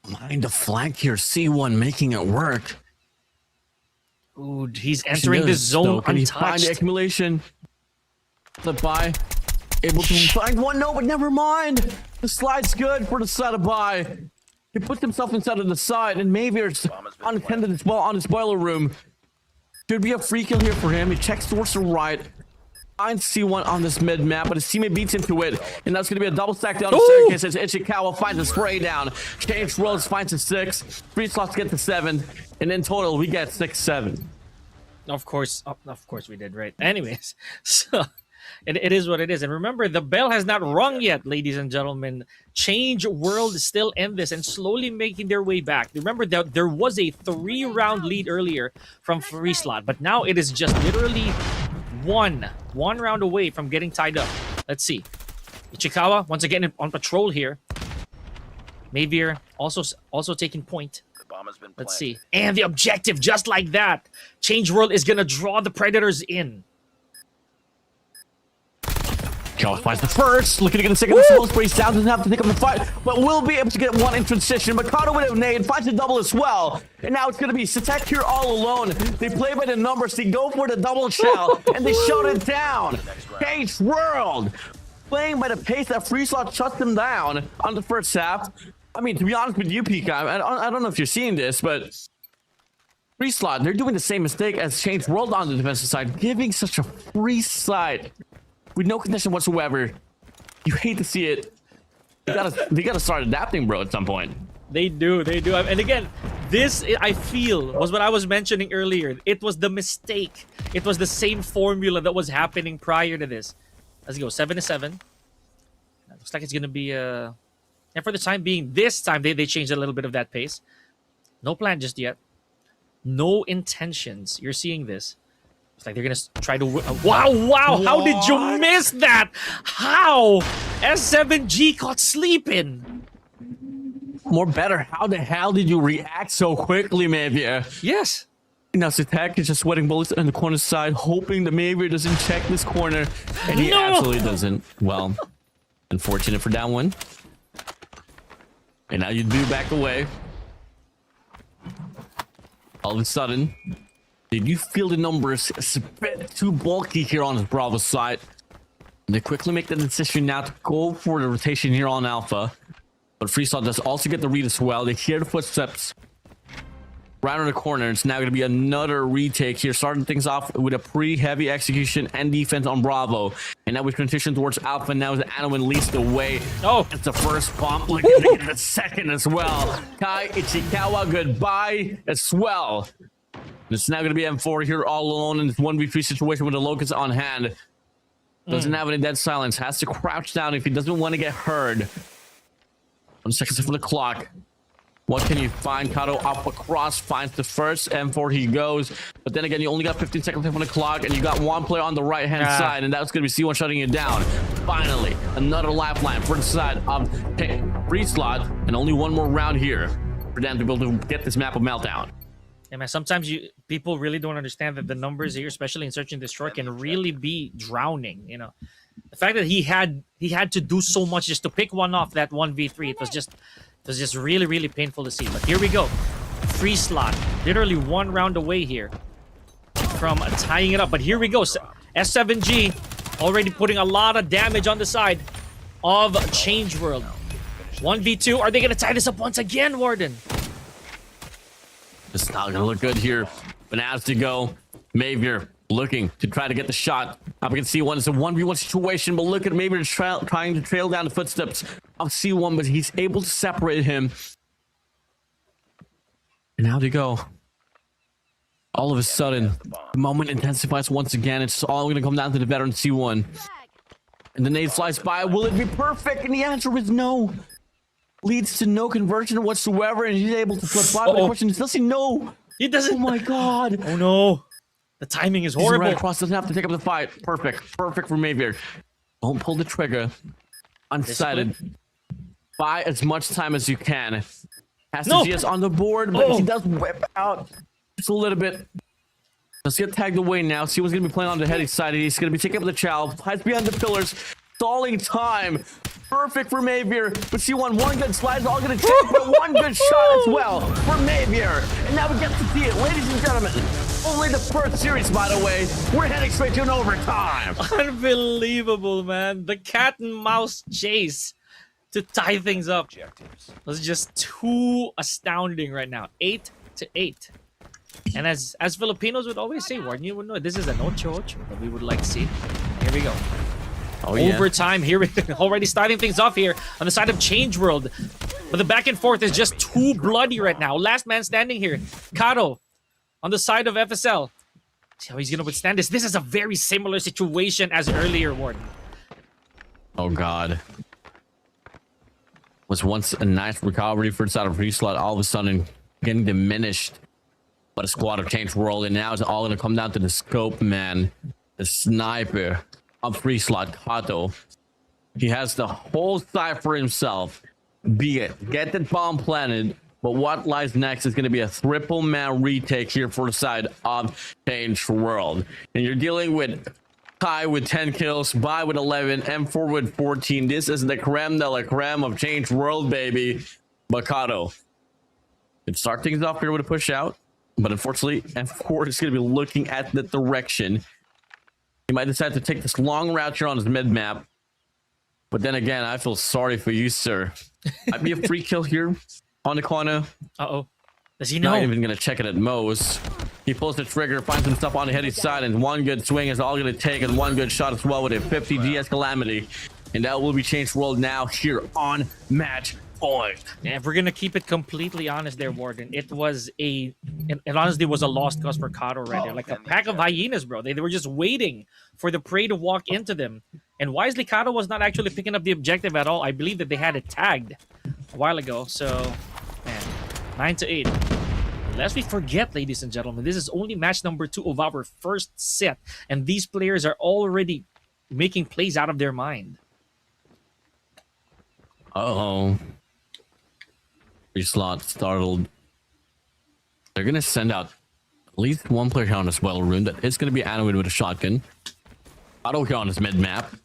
Mind the flank here, C1 making it work. Ooh, he's entering the zone Can he find untouched. the accumulation? Flip by. Able to find one, no, but never mind. The slide's good for the side of buy. He puts himself inside of the side, and Mavier's unattended as well on his boiler room. Should be a free kill here for him. He checks towards the right. Finds C1 on this mid map, but his teammate beats him to it. And that's going to be a double stack down the staircase as Ichikawa finds a spray down. Change Worlds finds a 6. FREESLOT get to 7. And in total, we get 6-7. Of course we did, right? Anyways, so it is what it is. And remember, the bell has not rung yet, ladies and gentlemen. Change World is still in this and slowly making their way back. Remember that there was a 3-round lead earlier from FREESLOT, but now it is just literally one round away from getting tied up. Let's see. Ichikawa once again on patrol here. Mavier also taking point. Let's see. And the objective, just like that. Change World is gonna draw the Predators in. Charles finds the first, looking to get a second. The sprays down, doesn't have to pick up the fight, but will be able to get one in transition. Mikado with a nade, finds a double as well. And now it's going to be Satek here all alone. They play by the numbers, they go for the double shell, and they shut it down. Change World, playing by the pace that FREESLOT shuts them down on the first half. I mean, to be honest with you, Pika, I don't know if you're seeing this, but FREESLOT, they're doing the same mistake as Change World on the defensive side, giving such a free side with no condition whatsoever. You hate to see it. They gotta start adapting, bro, at some point. They do. And again, this, I feel, was what I was mentioning earlier. It was the mistake. It was the same formula that was happening prior to this. Let's go, 7-7. Looks like it's gonna be and for the time being, this time they changed a little bit of that pace. No plan just yet. No intentions. You're seeing this. It's like they're gonna try to wow! How did you miss that? How? S7G caught sleeping. More better. How the hell did you react so quickly, Mavier? Yes. Now Satek is just sweating bullets on the corner side, hoping that Mavier doesn't check this corner, and he absolutely doesn't. Well, unfortunate for that one. And now you do back away. All of a sudden, did you feel the numbers? It's a bit too bulky here on the Bravo side. They quickly make the decision now to go for the rotation here on Alpha. But FREESLOT does also get the read as well. They hear the footsteps right on the corner. It's now going to be another retake here, starting things off with a pretty heavy execution and defense on Bravo. And now we transition towards Alpha. Now as Anowin leads the way. Oh, it's the first bump. Look at the second as well. Kai Ichikawa, goodbye as well. It's now going to be M4 here all alone in this 1v3 situation with the Locust on hand. Doesn't have any dead silence. Has to crouch down if he doesn't want to get heard. 1 second for the clock. What can you find? Kato up across, finds the first. M4 he goes. But then again, you only got 15 seconds left on the clock, and you got one player on the right-hand side, and that's going to be C1 shutting you down. finally, another lifeline for the side of FREESLOT, and only one more round here for them to be able to get this map of Meltdown. Yeah, man, sometimes people really don't understand that the numbers here, especially in Search and Destroy, can really be drowning. You know, the fact that he had to do so much just to pick one off that 1v3, it was just really, really painful to see. But here we go. FREESLOT, literally one round away here from tying it up. But here we go. S7G already putting a lot of damage on the side of Change World. 1v2. Are they going to tie this up once again, Warden? It's not gonna look good here. But as to go, Mavier looking to try to get the shot up against C1. It's a 1v1 situation, but look at Mavier trying to trail down the footsteps of C1, but he's able to separate him. And how to go? All of a sudden, the moment intensifies once again. It's all gonna come down to the veteran C1. And the nade flies by. Will it be perfect? And the answer is no. Leads to no conversion whatsoever, and he's able to flip by. But the question is, does he know? He doesn't. Oh my god. Oh no. The timing is He's horrible. right across, doesn't have to take up the fight. Perfect. Perfect for Mavier. Don't pull the trigger. Undecided. Buy as much time as you can. Has to GS on the board, but he does whip out just a little bit. Let's get tagged away now. See what's going to be playing on the heady side. He's going to be taking up the chow. Hides behind the pillars. Stalling time. Perfect for Mavier. But C1, one good slide is all going to take, but one good shot as well for Mavier. And now we get to see it, ladies and gentlemen. Only the first series, by the way. We're heading straight to an overtime. Unbelievable, man. The cat and mouse chase to tie things up was just too astounding right now. 8-8. And as Filipinos would always say, Warden, you would know this is an ocho that we would like to see. Here we go. Oh, yeah. Overtime here. Already starting things off here on the side of Change World. But the back and forth is just too bloody right now. Last man standing here. Kato on the side of FSL. See how he's going to withstand this. This is a very similar situation as earlier, Warden. Oh, God. Was once a nice recovery for the side of FREESLOT, all of a sudden getting diminished. But a squad of Change World, and now it's all going to come down to the scope, man. The sniper of FREESLOT, Kato. He has the whole side for himself. Be it. Get that bomb planted. But what lies next is going to be a triple man retake here for the side of Change World. And you're dealing with Kai with 10 kills, Bai with 11, M4 with 14. This is the creme de la creme of Change World, baby. But Kato could start things off here with a push out. But unfortunately, M4 is going to be looking at the direction. He might decide to take this long route here on his mid map. But then again, I feel sorry for you, sir. Might be a free kill here on the corner. Uh-oh. Does he know? Not even going to check it at most. He pulls the trigger, finds himself on the heady side, and one good swing is all going to take, and one good shot as well with a 50 GS Calamity. And that will be Changed World now here on Match Point. Yeah, if we're gonna keep it completely honest there, Warden, it honestly was a lost cause for Kato right there. Like a pack of hyenas, bro. They were just waiting for the prey to walk into them. And wisely, Kato was not actually picking up the objective at all. I believe that they had it tagged a while ago. So, man, 9-8. Lest we forget, ladies and gentlemen, this is only match number 2 of our first set. And these players are already making plays out of their mind. Uh-oh. FREESLOT startled. They're going to send out at least one player here on this well room. That is going to be animated with a shotgun. Auto here on his mid map.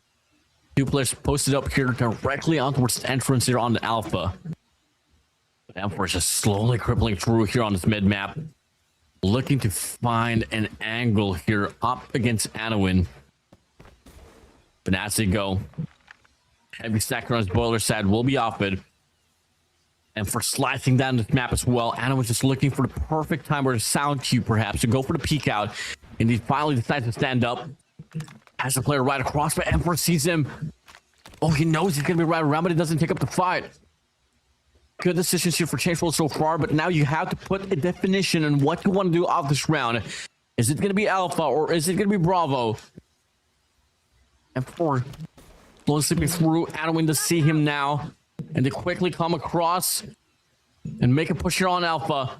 2 players posted up here directly on towards the entrance here on the Alpha. M4 is just slowly crippling through here on this mid map. Looking to find an angle here up against Anowin. But as they go, heavy stacker on his boiler side will be offered. And for slicing down this map as well, Anowin's just looking for the perfect time or a sound cue perhaps to go for the peek out. And he finally decides to stand up. Has the player right across, but M4 sees him. Oh, he knows he's going to be right around, but he doesn't take up the fight. Good decisions here for Change World so far, but now you have to put a definition on what you want to do off this round. Is it going to be Alpha or is it going to be Bravo? M4 slowly slipping through. Anowin to see him now. And they quickly come across and make a push here on Alpha.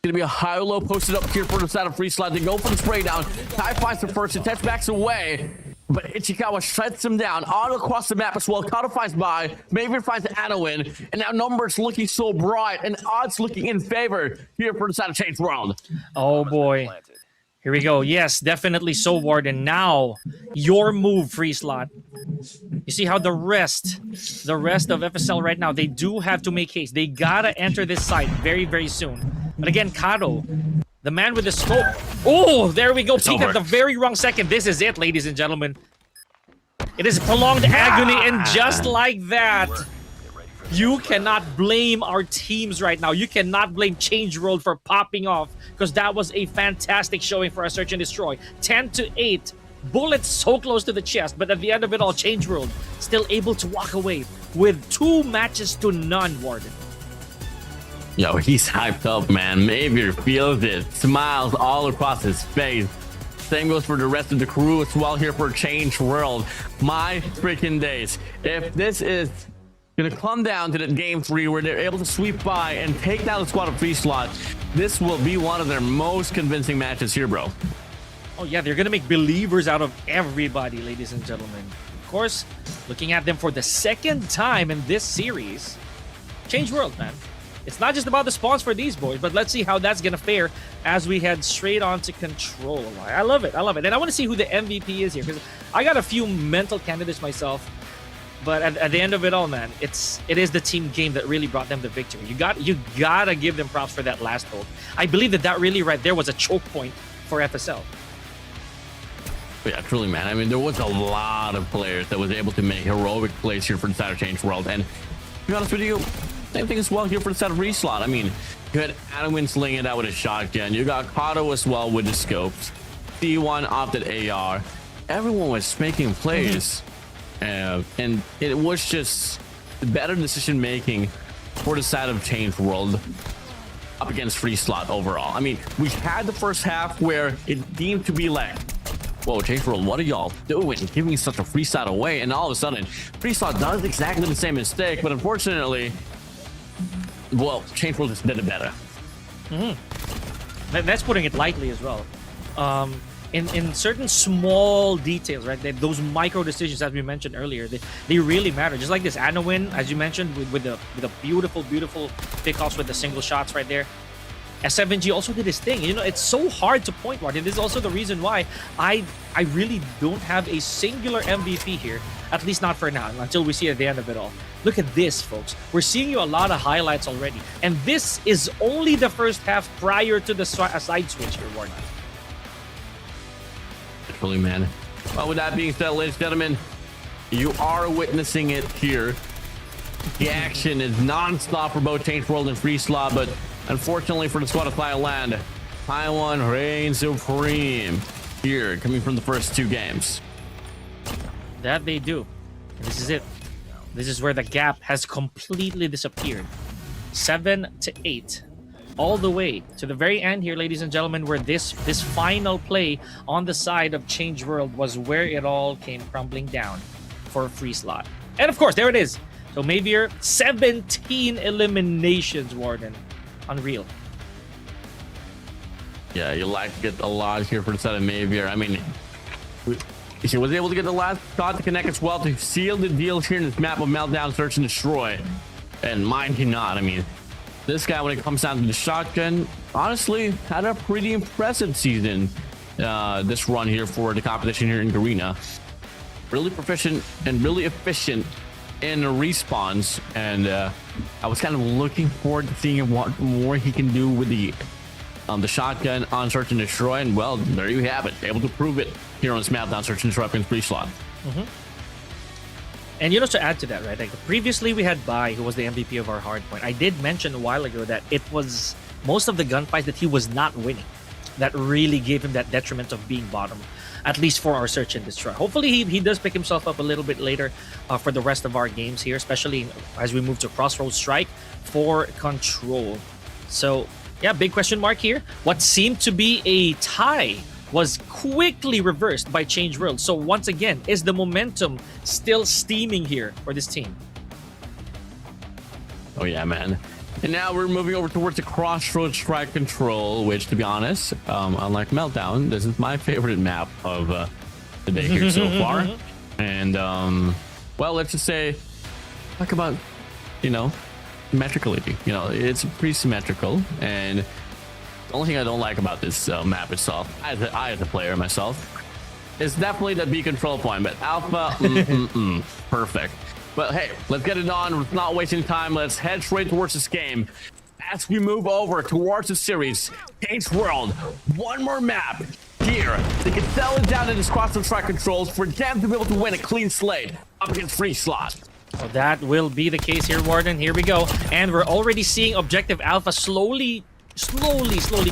Gonna be a high-low posted up here for the side of FREESLOT. They go for the spray down. Ty finds the first. It backs away. But Ichikawa shuts him down all across the map as well. Kato finds by, Maver finds Anowin, and now numbers looking so bright and odds looking in favor here for the side of Change World. Oh boy. Here we go. Yes, definitely so, Warden. Now, your move, FREESLOT. You see how the rest of FSL right now, they do have to make haste. They gotta enter this site very, very soon. But again, Kato, the man with the scope. Oh, there we go. Peek at the very wrong second. This is it, ladies and gentlemen. It is prolonged agony, and just like that, you cannot blame our teams right now. You cannot blame Change World for popping off, because that was a fantastic showing for our Search and Destroy. 10-8. Bullets so close to the chest, but at the end of it all, Change World still able to walk away with 2 matches to none, Warden. Yo, he's hyped up, man. Maver feels it. Smiles all across his face. Same goes for the rest of the crew as well here for Change World. My freaking days. If this is gonna come down to that game 3 where they're able to sweep by and take down the squad of FREESLOT, this will be one of their most convincing matches here, bro. Oh yeah, they're gonna make believers out of everybody, ladies and gentlemen. Of course, looking at them for the second time in this series, Change World, man. It's not just about the spawns for these boys, but let's see how that's gonna fare as we head straight on to Control. I love it, I love it. And I want to see who the MVP is here, because I got a few mental candidates myself. But at the end of it all, man, it is the team game that really brought them the victory. You gotta give them props for that last hold. I believe that really right there was a choke point for FSL. Yeah, truly, man. I mean, there was a lot of players that was able to make heroic plays here for the side of Change World. And to be honest with you, same thing as well here for the side of FREESLOT. I mean, you had Anowin slinging it out with a shotgun. You got Kato as well with the scopes. C1 opted AR. Everyone was making plays. And it was just better decision making for the side of Change World up against FREESLOT overall. I mean, we had the first half where it deemed to be like, whoa, Change World, what are y'all doing? Giving such a free side away, and all of a sudden, FREESLOT does exactly the same mistake, but unfortunately, well, Change World just did it better. That's putting it lightly as well. In certain small details, right? Those micro decisions, as we mentioned earlier, they really matter. Just like this Anowin, as you mentioned, with the beautiful pickoffs with the single shots right there. S7G also did his thing. You know, it's so hard to point, Martin. This is also the reason why I really don't have a singular MVP here, at least not for now, until we see at the end of it all. Look at this, folks. We're seeing you a lot of highlights already, and this is only the first half prior to the side switch here, Warden. Literally, man. Well, with that being said, ladies and gentlemen, you are witnessing it here. The action is non-stop for both Change World and FREESLOT, but unfortunately for the squad of Thailand, Taiwan reigns supreme here, coming from the first 2 games. That they do. And this is it. This is where the gap has completely disappeared. 7-8. All the way to the very end here, ladies and gentlemen, where this final play on the side of Change World was where it all came crumbling down for FREESLOT. And of course, there it is. So Maver, 17 eliminations, Warden. Unreal. Yeah, you like it a lot here for the side of Maver. I mean, he was able to get the last shot to connect as well to seal the deal here in this map of Meltdown, Search, and Destroy. And mind you not, I mean, this guy, when it comes down to the shotgun, honestly had a pretty impressive season this run here for the competition here in Garena. Really proficient and really efficient in respawns, and I was kind of looking forward to seeing what more he can do with the shotgun on Search and Destroy, and well, there you have it, able to prove it here on this map down Search and Destroy against FREESLOT. And you know, to add to that, right? Like previously we had Bai, who was the MVP of our hardpoint. I did mention a while ago that it was most of the gunfights that he was not winning that really gave him that detriment of being bottom, at least for our Search and Destroy. Hopefully he does pick himself up a little bit later for the rest of our games here, especially as we move to Crossroads Strike for Control. So yeah, big question mark here. What seemed to be a tie was quickly reversed by Change World. So once again, is the momentum still steaming here for this team? Oh yeah, man. And now we're moving over towards the Crossroads Strike Control, which, to be honest, unlike Meltdown, this is my favorite map of today here so far. And well, let's just say, talk about, you know, symmetrically. You know, it's pretty symmetrical. And the only thing I don't like about this map itself, I as a player myself, is definitely the B control point. But Alpha, perfect. But hey, let's get it on. Let's not wasting time. Let's head straight towards this game. As we move over towards the series, Change World, one more map here. They can settle it down into squads and track controls for them to be able to win a clean slate up against FREESLOT. Well, that will be the case here, Warden. Here we go. And we're already seeing Objective Alpha slowly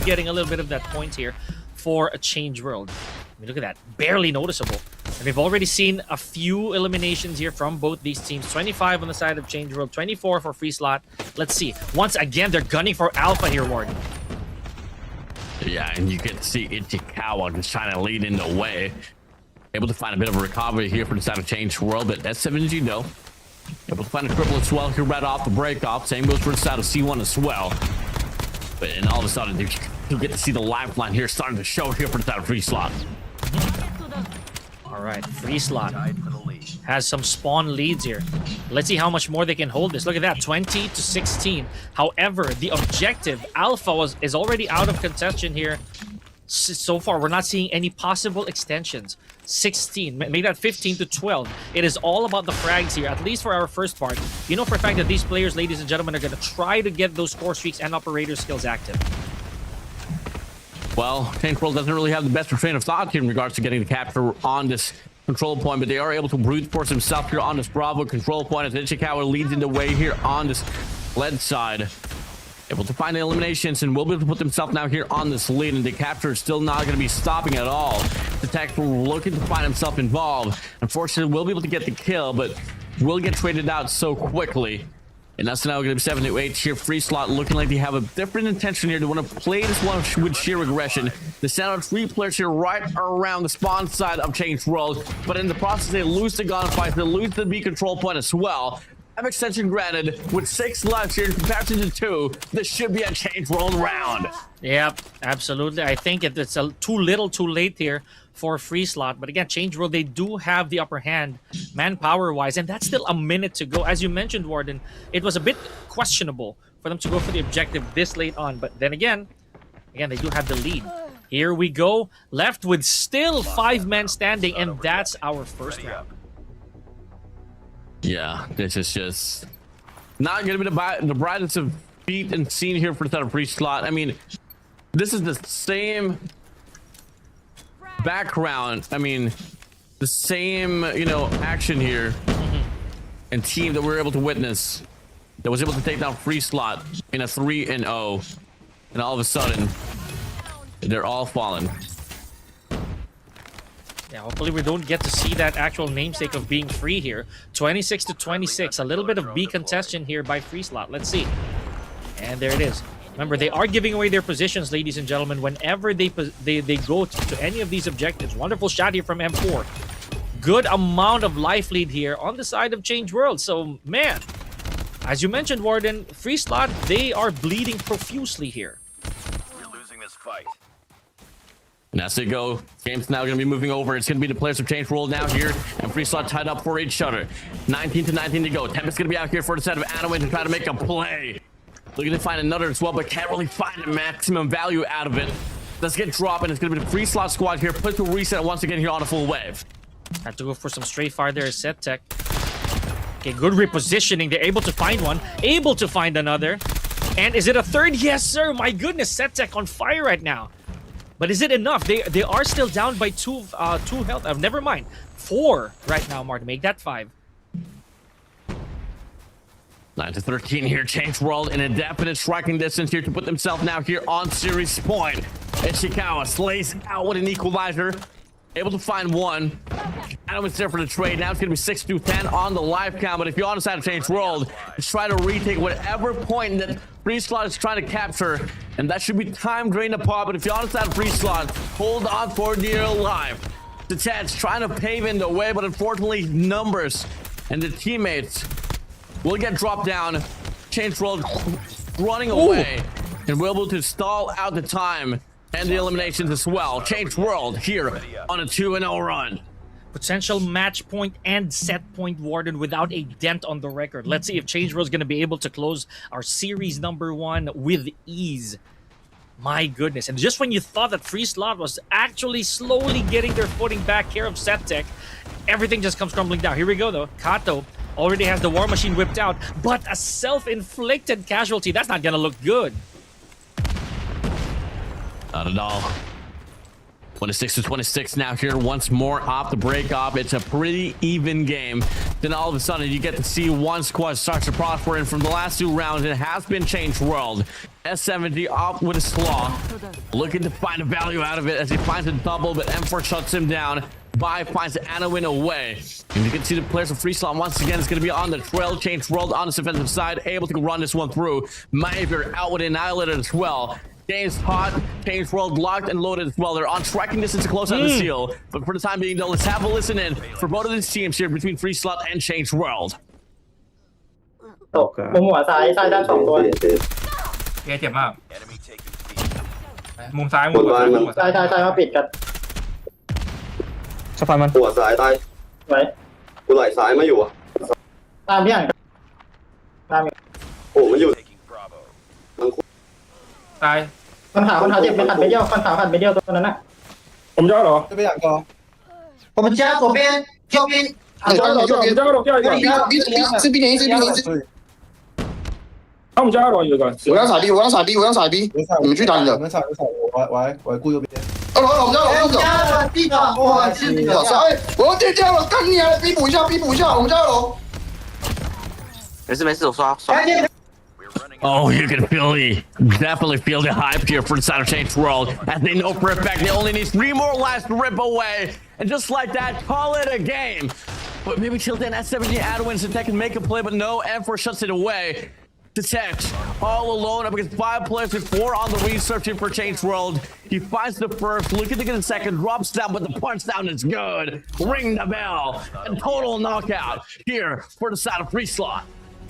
getting a little bit of that point here for a Change World. I mean, look at that. Barely noticeable. And we've already seen a few eliminations here from both these teams. 25 on the side of Change World, 24 for FREESLOT. Let's see. Once again, they're gunning for Alpha here, Warden. Yeah, and you get to see Ichikawa just trying to lead in the way. Able to find a bit of a recovery here for the side of Change World, but S7G though. Able to find a triple as well here right off the break off. Same goes for the side of C1 as well. But and all of a sudden, you get to see the lifeline here starting to show here for the side of FREESLOT. All right, FREESLOT has some spawn leads here. Let's see how much more they can hold this. Look at that, 20 to 16. However, the Objective Alpha is already out of contention here. So far, we're not seeing any possible extensions. 16, make that 15 to 12. It is all about the frags here, at least for our first part. You know for a fact that these players, ladies and gentlemen, are going to try to get those score streaks and operator skills active. Well, Change World doesn't really have the best train of thought here in regards to getting the capture on this control point, but they are able to brute force himself here on this Bravo control point as Ichikawa leads in the way here on this lead side. Able to find the eliminations and will be able to put themselves now here on this lead, and the capture is still not going to be stopping at all. The Tactical looking to find himself involved. Unfortunately, will be able to get the kill, but will get traded out so quickly. And that's now going to be 7 to 8 here. FREESLOT looking like they have a different intention here. They want to play this one with sheer aggression. They send out 3 players here right around the spawn side of Change World, but in the process, they lose the gunfight. They lose the B control point as well. Time extension granted with 6 lives here in comparison to 2. This should be a Change World round. Yep, absolutely. I think it's too little too late here for FREESLOT. But again, Change World, they do have the upper hand manpower-wise, and that's still a minute to go. As you mentioned, Warden, it was a bit questionable for them to go for the objective this late on. But then again, they do have the lead. Here we go, left with still 5 men standing, and that's our first round. Yeah, this is just not going to be the brightest of feet and scene here for the side of FREESLOT. I mean, this is the same background. I mean, the same, action here and team that we were able to witness that was able to take down FREESLOT in a 3-0, and all of a sudden, they're all fallen. Yeah, hopefully we don't get to see that actual namesake of being free here. 26 to 26, a little bit of B contention here by FREESLOT. Let's see. And there it is. Remember, they are giving away their positions, ladies and gentlemen, whenever they go to any of these objectives. Wonderful shot here from M4. Good amount of life lead here on the side of Change World. So, man, as you mentioned, Warden, FREESLOT, they are bleeding profusely here. We're losing this fight. And as they go, game's now going to be moving over. It's going to be the players of Change World now here, and FREESLOT tied up for each other. 19 to 19 to go. Tempest's going to be out here for the set of Anowin to try to make a play. Looking to find another as well, but can't really find the maximum value out of it. Let's get dropping. It's going to be the FREESLOT squad here. Put to reset once again here on a full wave. Have to go for some straight fire there, Set Tech. Okay, good repositioning. They're able to find one, able to find another. And is it a third? Yes, sir. My goodness, Set Tech on fire right now. But is it enough? They are still down by 2 health. Never mind. 4 right now, Mark. Make that 5. 9 to 13 here. Change World in a definite striking distance here to put themselves now here on series point. Ichikawa slays out with an equalizer. Able to find one. Adam is there for the trade. Now it's going to be 6 to 10 on the live count. But if you're on the side of Change World, just try to retake whatever point that FREESLOT is trying to capture. And that should be time drained apart. But if you're on the side of FREESLOT, hold on for dear life. The Ted's trying to pave in the way, but unfortunately, numbers and the teammates will get dropped down. Change World running away. And we're able to stall out the time and the eliminations as well. Change World here on a 2-0 run. Potential match point and set point Warden without a dent on the record. Let's see if Change World is going to be able to close our series #1 with ease. My goodness. And just when you thought that FREESLOT was actually slowly getting their footing back care of SetTech, everything just comes crumbling down. Here we go though. Kato already has the War Machine whipped out, but a self-inflicted casualty. That's not going to look good. Not at all. 26-26 now here once more off the break off. It's a pretty even game. Then all of a sudden you get to see one squad starts to prosper, and from the last 2 rounds it has been Change World. S70 off with a slaw, looking to find a value out of it as he finds a double, but M4 shuts him down. Bai finds Anowin away. And you can see the players of FREESLOT once again is going to be on the trail. Change World on the defensive side, able to run this one through. Maver out with Annihilated as well. Game's hot, Change World locked and loaded as well. They're on striking distance to close out the seal. But for the time being, though, let's have a listen in for both of these teams here between FREESLOT and Change World. ตกมุมหัวซ้ายด้าน2 ตัว เจ็บมาก Enemy taking B. มุมซ้าย บนบ้านมันซ้ายมาปิดกันสะพานมันหัวซ้ายตายไว้กูไหลซ้ายมาอยู่อ่ะตามพี่อ่างตามโอ้มันอยู่ Taking Bravo. ตาย คนขาวเจ็บไปตัดไปเดียวคนขาวตัดไปเดียวตัวนั้นน่ะผมย่อเหรอจะไปอย่างก่อน我们家左边右边这边他们家有一个，我要撒地，你们去打你的。你们撒，我顾右边。我们家地上，哇，是那个，哎，我要跌掉了，干你啊！逼补一下，我们家有楼。没事，我刷。 Oh, you can definitely feel the hype here for the side of Change World, as they know for a fact they only need 3 more lives to rip away, and just like that, call it a game. But maybe till then, S70 Adwin Tech can make a play, but no, M4 shuts it away. Detect all alone up against 5 players with 4 on the research team for Change World. He finds the first, looking to get the second, drops down, but the punch down is good. Ring the bell, and total knockout here for the side of FREESLOT.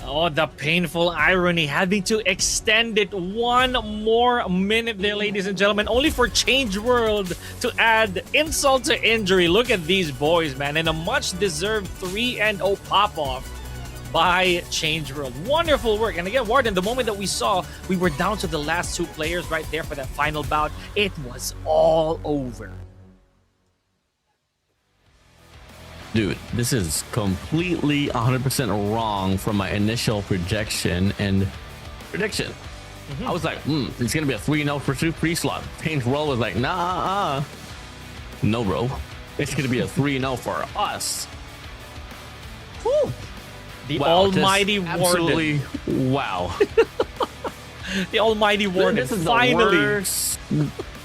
Oh, the painful irony, having to extend it 1 more minute there, ladies and gentlemen, only for Change World to add insult to injury. Look at these boys, man, and a much-deserved 3-0 pop-off by Change World. Wonderful work. And again, Warden, the moment that we saw, we were down to the last 2 players right there for that final bout. It was all over. Dude, this is completely 100% wrong from my initial projection and prediction. I was like, it's going to be a 3-0 for FREESLOT. Change World was like, nah, no, bro. It's going to be a 3-0 for us. Whew. The almighty Warden. Absolutely, wow. The almighty Warden. This is finally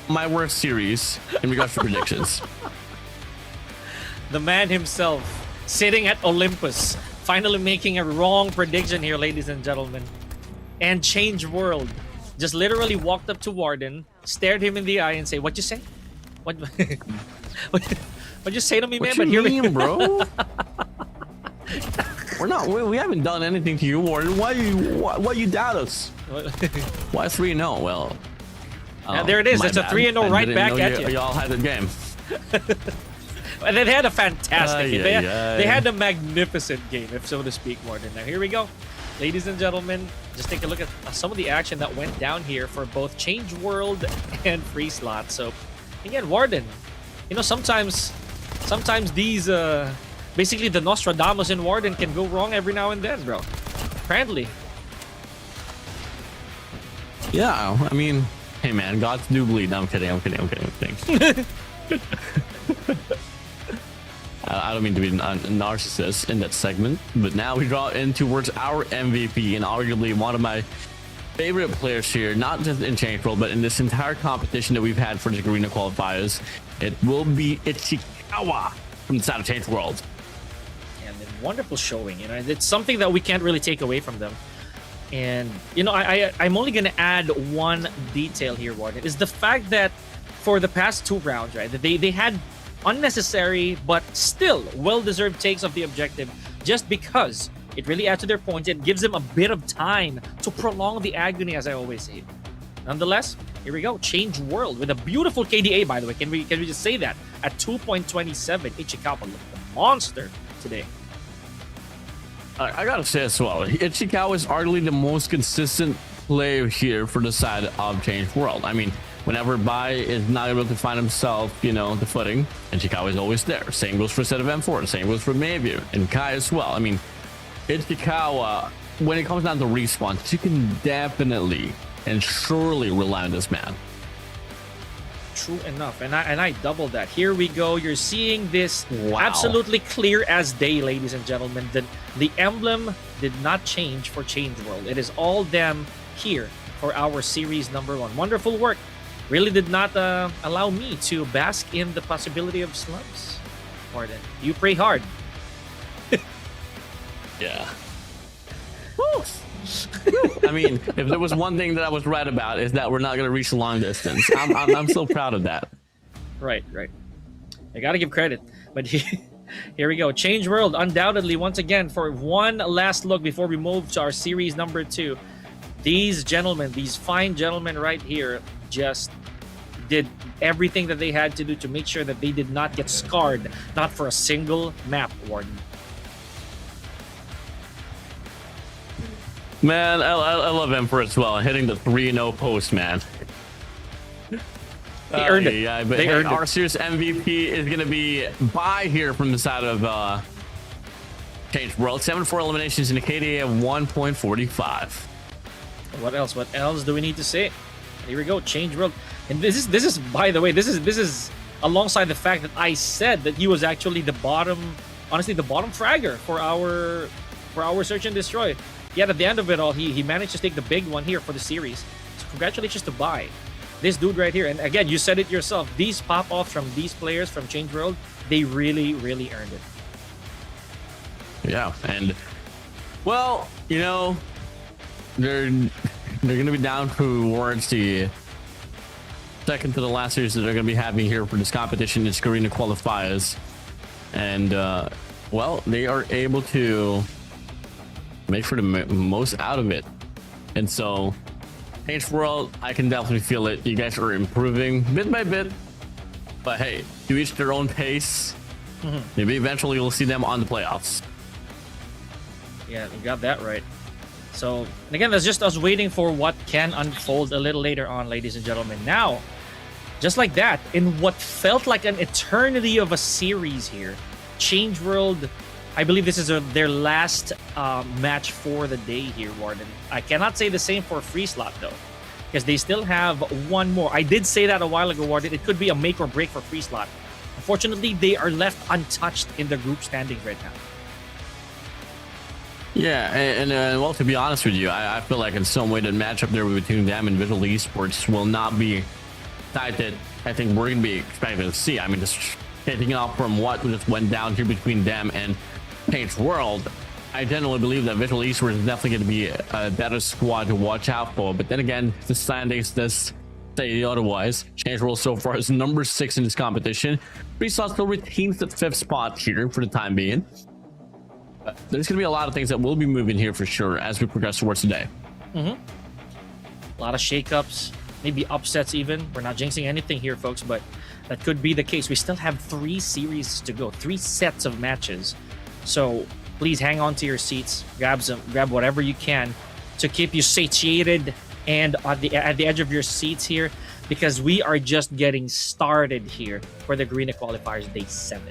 my worst series in regards to predictions. The man himself, sitting at Olympus, finally making a wrong prediction here, ladies and gentlemen. And Change World just literally walked up to Warden, stared him in the eye, and say, "What you say? What you say to me, man?" What you but mean, bro? We haven't done anything to you, Warden. Why you doubt us? Why 3-0? Well, there it is. It's a 3-0 right back at you. Y'all had the game. And they had a fantastic game. They had a magnificent game, if so to speak, Warden. Now, here we go. Ladies and gentlemen, just take a look at some of the action that went down here for both Change World and FREESLOT. So, again, Warden, you know, sometimes these, basically the Nostradamus in Warden can go wrong every now and then, bro. Apparently. Yeah, I mean, hey, man, gods do bleed. No, I'm kidding. I don't mean to be a narcissist in that segment, but now we draw in towards our MVP and arguably one of my favorite players here, not just in Change World, but in this entire competition that we've had for the Garena Qualifiers. It will be Ichikawa from the side of Change World. And a wonderful showing, you know, it's something that we can't really take away from them. And, you know, I'm only going to add one detail here, Warden, is the fact that for the past 2 rounds, right, that they had unnecessary but still well-deserved takes of the objective just because it really adds to their points. It gives them a bit of time to prolong the agony, as I always say. Nonetheless, Here we go. Change World with a beautiful KDA, by the way. Can we just say that? At 2.27, Ichikawa looked a monster today. I gotta say as well, Ichikawa is arguably the most consistent player here for the side of Change World. I mean, whenever Bai is not able to find himself, you know, the footing, Ichikawa is always there. Same goes for set of M4, same goes for Mayview and Kai as well. I mean, Ichikawa, when it comes down to respawns, you can definitely and surely rely on this man. True enough, and I doubled that. Here we go. You're seeing this absolutely clear as day, ladies and gentlemen. The emblem did not change for Change World. It is all them here for our series number 1. Wonderful work. Really did not allow me to bask in the possibility of slumps. Warden, you pray hard. Yeah. Woo. I mean, if there was one thing that I was right about, is that we're not going to reach the long distance. I'm so proud of that. Right. I got to give credit. But here we go. Change World, undoubtedly, once again, for one last look before we move to our series number 2. These gentlemen, these fine gentlemen right here, just did everything that they had to do to make sure that they did not get scarred, not for a single map, Warden. Man, I love Emperor as well. Hitting the 3-0 post, man. They earned it. Yeah, but they hey, earned our it. serious MVP is going to be Bai here from the side of Change World. 7-4 eliminations in a KDA of 1.45. What else? What else do we need to say? Here we go. Change World. And this is by the way, this is alongside the fact that I said that he was actually the bottom, honestly, the bottom fragger for our search and destroy. Yet at the end of it all, he managed to take the big one here for the series. So congratulations to Bai. This dude right here. And again, you said it yourself. These pop-offs from these players from Change World, they really, really earned it. Yeah, and well, you know, they're going to be down towards the second to the last series that they're going to be having here for this competition. It's Garena Qualifiers, and well, they are able to make for the most out of it. And so Change World, I can definitely feel it. You guys are improving bit by bit, but hey, to each their own pace. Maybe eventually you'll see them on the playoffs. Yeah, you got that right. So, and again, that's just us waiting for what can unfold a little later on, ladies and gentlemen. Now, just like that, in what felt like an eternity of a series here, Change World, I believe this is their last match for the day here, Warden. I cannot say the same for FREESLOT, though, because they still have one more. I did say that a while ago, Warden. It could be a make or break for FREESLOT. Unfortunately, they are left untouched in the group standings right now. Yeah, and well, to be honest with you, I feel like in some way the matchup there between them and Visual Esports will not be tight that I think we're going to be expecting to see. I mean, just taking off from what just went down here between them and Change World, I generally believe that Visual Esports is definitely going to be a better squad to watch out for. But then again, the standings does say otherwise. Change World so far is number 6 in this competition. FREESLOT still retains the 5th spot here for the time being. There's going to be a lot of things that will be moving here for sure as we progress towards today. A lot of shakeups, maybe upsets even. We're not jinxing anything here, folks, but that could be the case. We still have 3 series to go, 3 sets of matches. So please hang on to your seats, grab whatever you can to keep you satiated and at the edge of your seats here, because we are just getting started here for the Garena Qualifiers Day 7.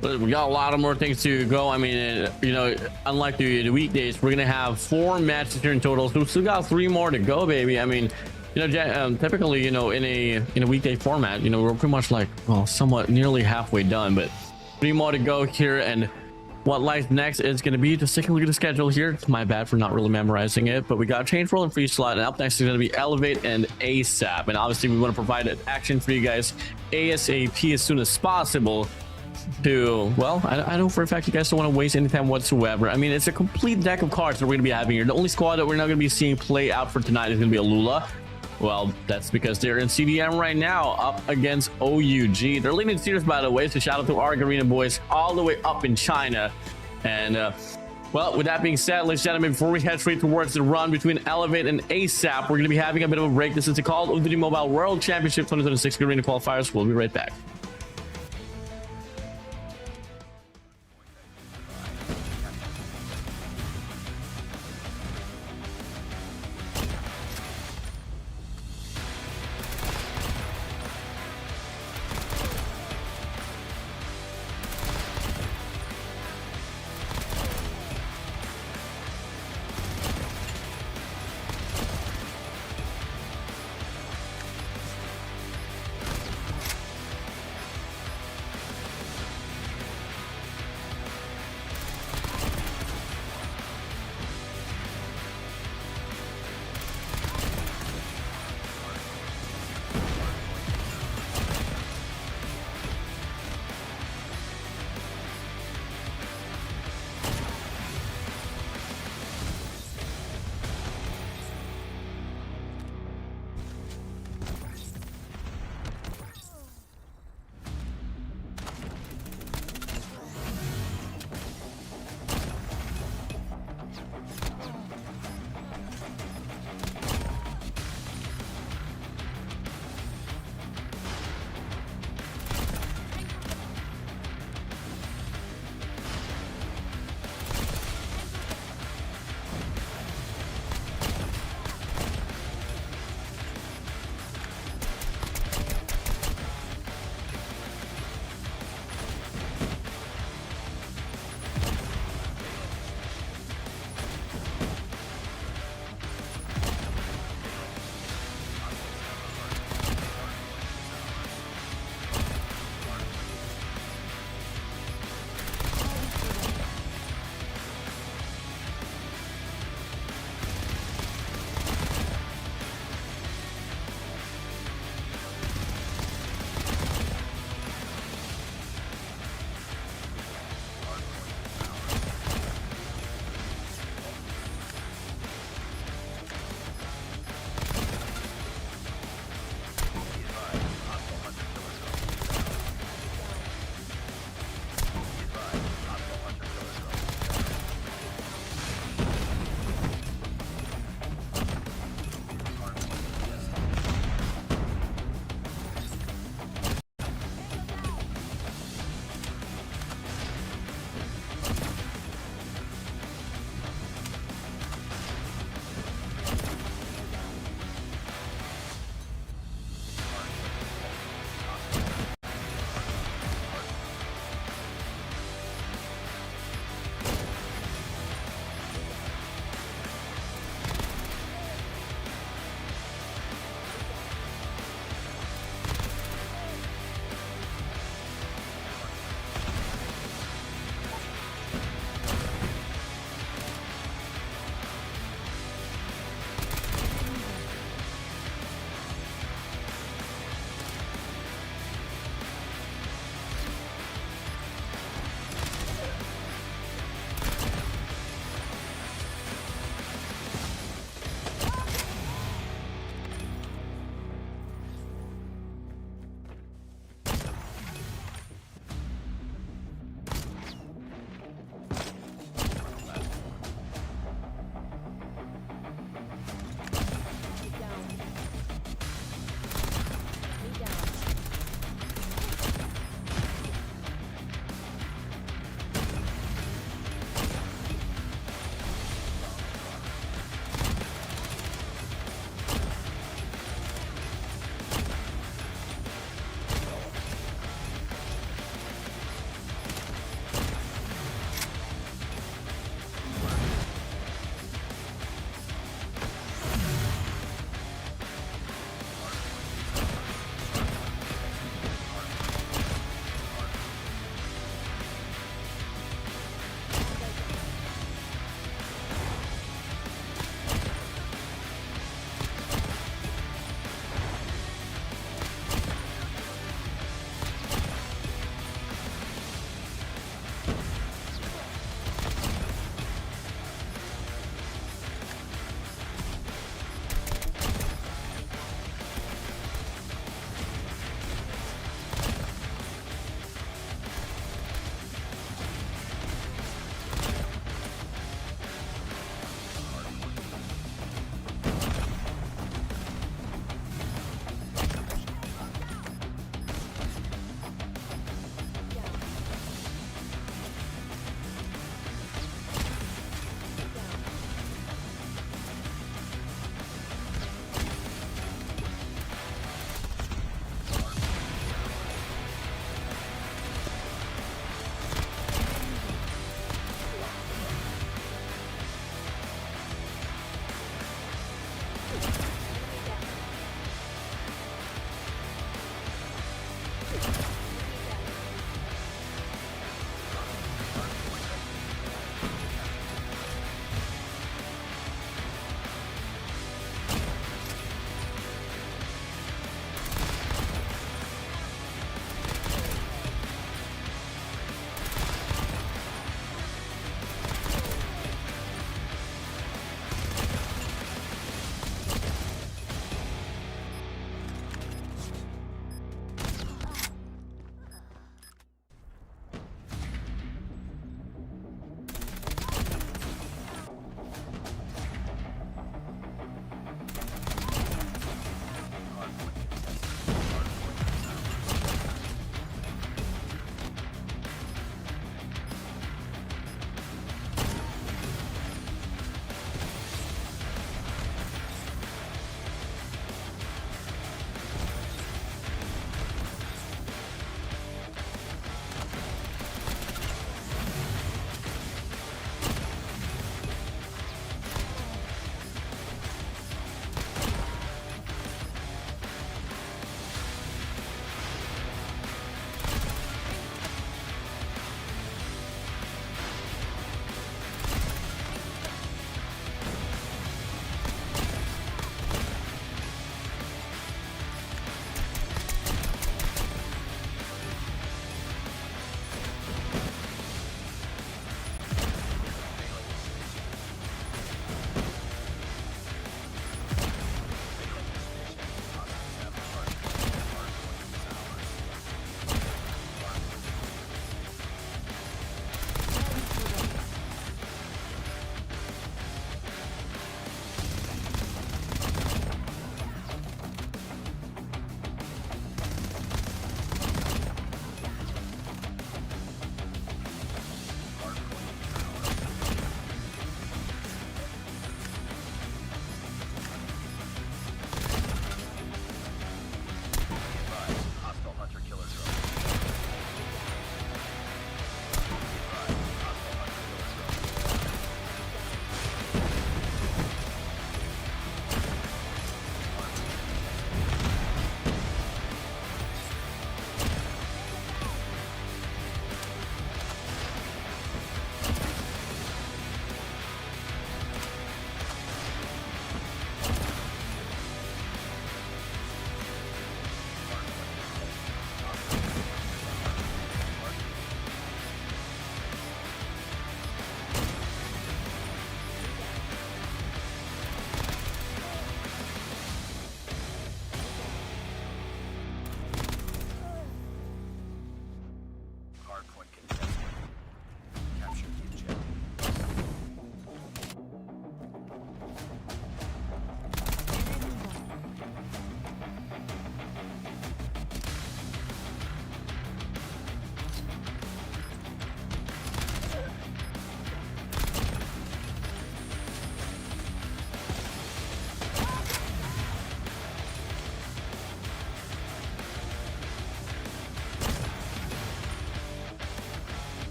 But we got a lot of more things to go. I mean, you know, unlike the weekdays, we're gonna have 4 matches here in total. So we still got 3 more to go, baby. I mean, you know, typically, you know, in a weekday format, you know, we're pretty much like, well, somewhat nearly halfway done, but 3 more to go here. And what lies next is going to be just taking a look at the schedule here. It's my bad for not really memorizing it, but we got Change World and FREESLOT, and up next is going to be Elevate and ASAP. And obviously, we want to provide action for you guys ASAP as soon as possible. To, well, I know for a fact you guys don't want to waste any time whatsoever. I mean, it's a complete deck of cards that we're going to be having here. The only squad that we're not going to be seeing play out for tonight is going to be Alula. Well, that's because they're in CDM right now up against OUG. They're leading series, by the way, so shout out to our Garena boys all the way up in China. And Well, with that being said, ladies and gentlemen, before we head straight towards the run between Elevate and ASAP, we're going to be having a bit of a break. This is the Call of Duty Mobile World Championship 2026 Garena Qualifiers. We'll be right back.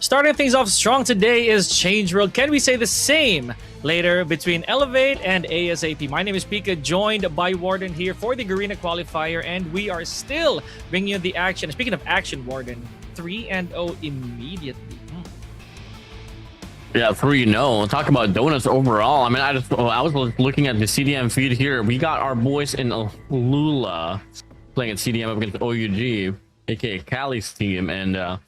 Starting things off strong today is Change World. Can we say the same later between Elevate and ASAP? My name is Pika, joined by Warden here for the Garena Qualifier, and we are still bringing you the action. Speaking of action, Warden, 3-0 immediately. Yeah, 3-0. Talk about donuts overall. I mean, I was looking at the CDM feed here. We got our boys in Lula playing at CDM up against OUG, aka Cali's team, and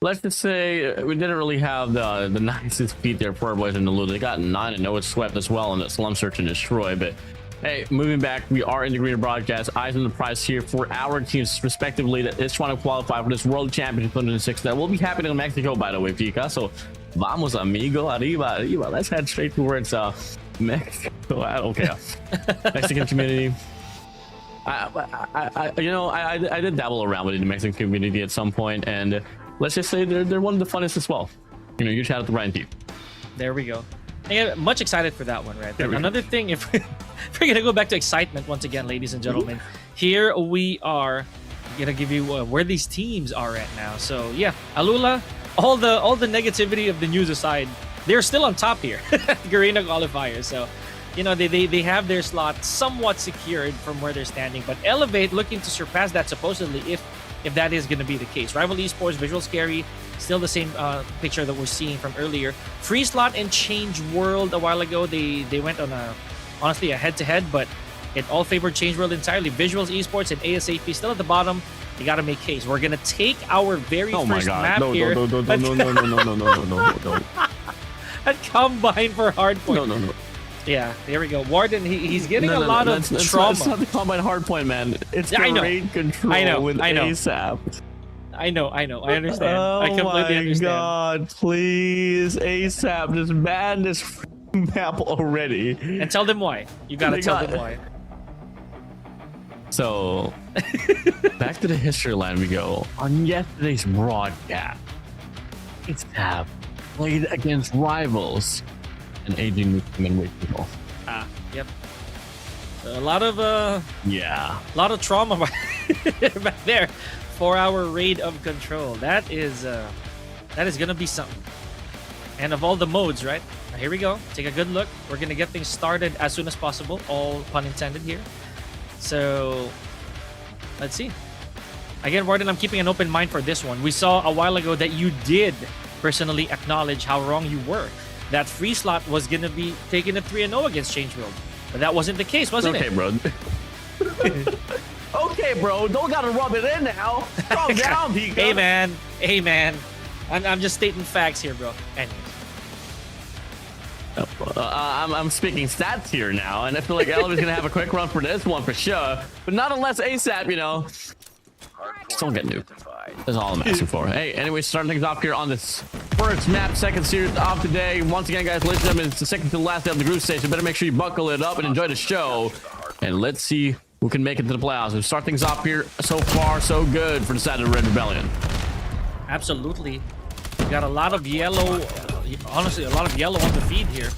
let's just say we didn't really have the nicest feed there for our boys in Lula. They got 9-0. It's swept as well in the slum search and destroy. But hey, moving back, we are in the Garena broadcast. Eyes on the prize here for our teams, respectively, that is trying to qualify for this World Championship 2006. That will be happening in Mexico, by the way, Pika. So, vamos, amigo, arriba, arriba. Let's head straight towards Mexico. I don't care. Mexican community. I did dabble around with the Mexican community at some point, and let's just say they're one of the funnest as well. You know, you shout out the Ryan team. There we go. Yeah, much excited for that one, right? Another thing, if we're gonna go back to excitement once again, ladies and gentlemen, here we are gonna give you where these teams are at now. So yeah, Alula, all the negativity of the news aside, they're still on top here, Garena Qualifier. So, you know, they have their slot somewhat secured from where they're standing, but Elevate looking to surpass that supposedly if that is going to be the case. Rival Esports, VIZUALZ, SKAERI, still the same picture that we're seeing from earlier. FREESLOT and Change World a while ago, they went on honestly a head-to-head, but it all favored Change World entirely. VIZUALZ, Esports, and ASAP still at the bottom. They got to make case. We're going to take our very first map here. No. At Combine for Hardpoint. No. Yeah, there we go. Warden, he's getting a lot of trauma. It's not the Combine Hardpoint, man. It's the raid control with ASAP. I know. I understand. I completely understand. Oh my god, please, ASAP, just ban this map already. And tell them why. You gotta tell them why. So, back to the history line we go. On yesterday's broadcast, ASAP played against rivals and aging human people. Yep. A lot of trauma back there. 4-hour raid of control. That is gonna be something. And of all the modes, right? Here we go. Take a good look. We're gonna get things started as soon as possible. All pun intended here. So let's see. Again, Warden, I'm keeping an open mind for this one. We saw a while ago that you did personally acknowledge how wrong you were. That FREESLOT was gonna be taking a 3-0 against Change World. But that wasn't the case, wasn't it? Okay, bro. Okay, bro. Don't gotta rub it in now. Calm down, Pika. Hey, man. I'm just stating facts here, bro. Anyways. I'm speaking stats here now, and I feel like Elevate's gonna have a quick run for this one for sure. But not unless ASAP, you know. Just don't get nuked. That's all I'm asking for. Hey, anyway, starting things off here on this first map, second series of today. Once again, guys, ladies and gentlemen, it's the second to the last day of the group stage. So better make sure you buckle it up and enjoy the show. And let's see who can make it to the playoffs. We'll start things off here. So far, so good for the side of the Red Rebellion. Absolutely. We got a lot of yellow, honestly, a lot of yellow on the feed here.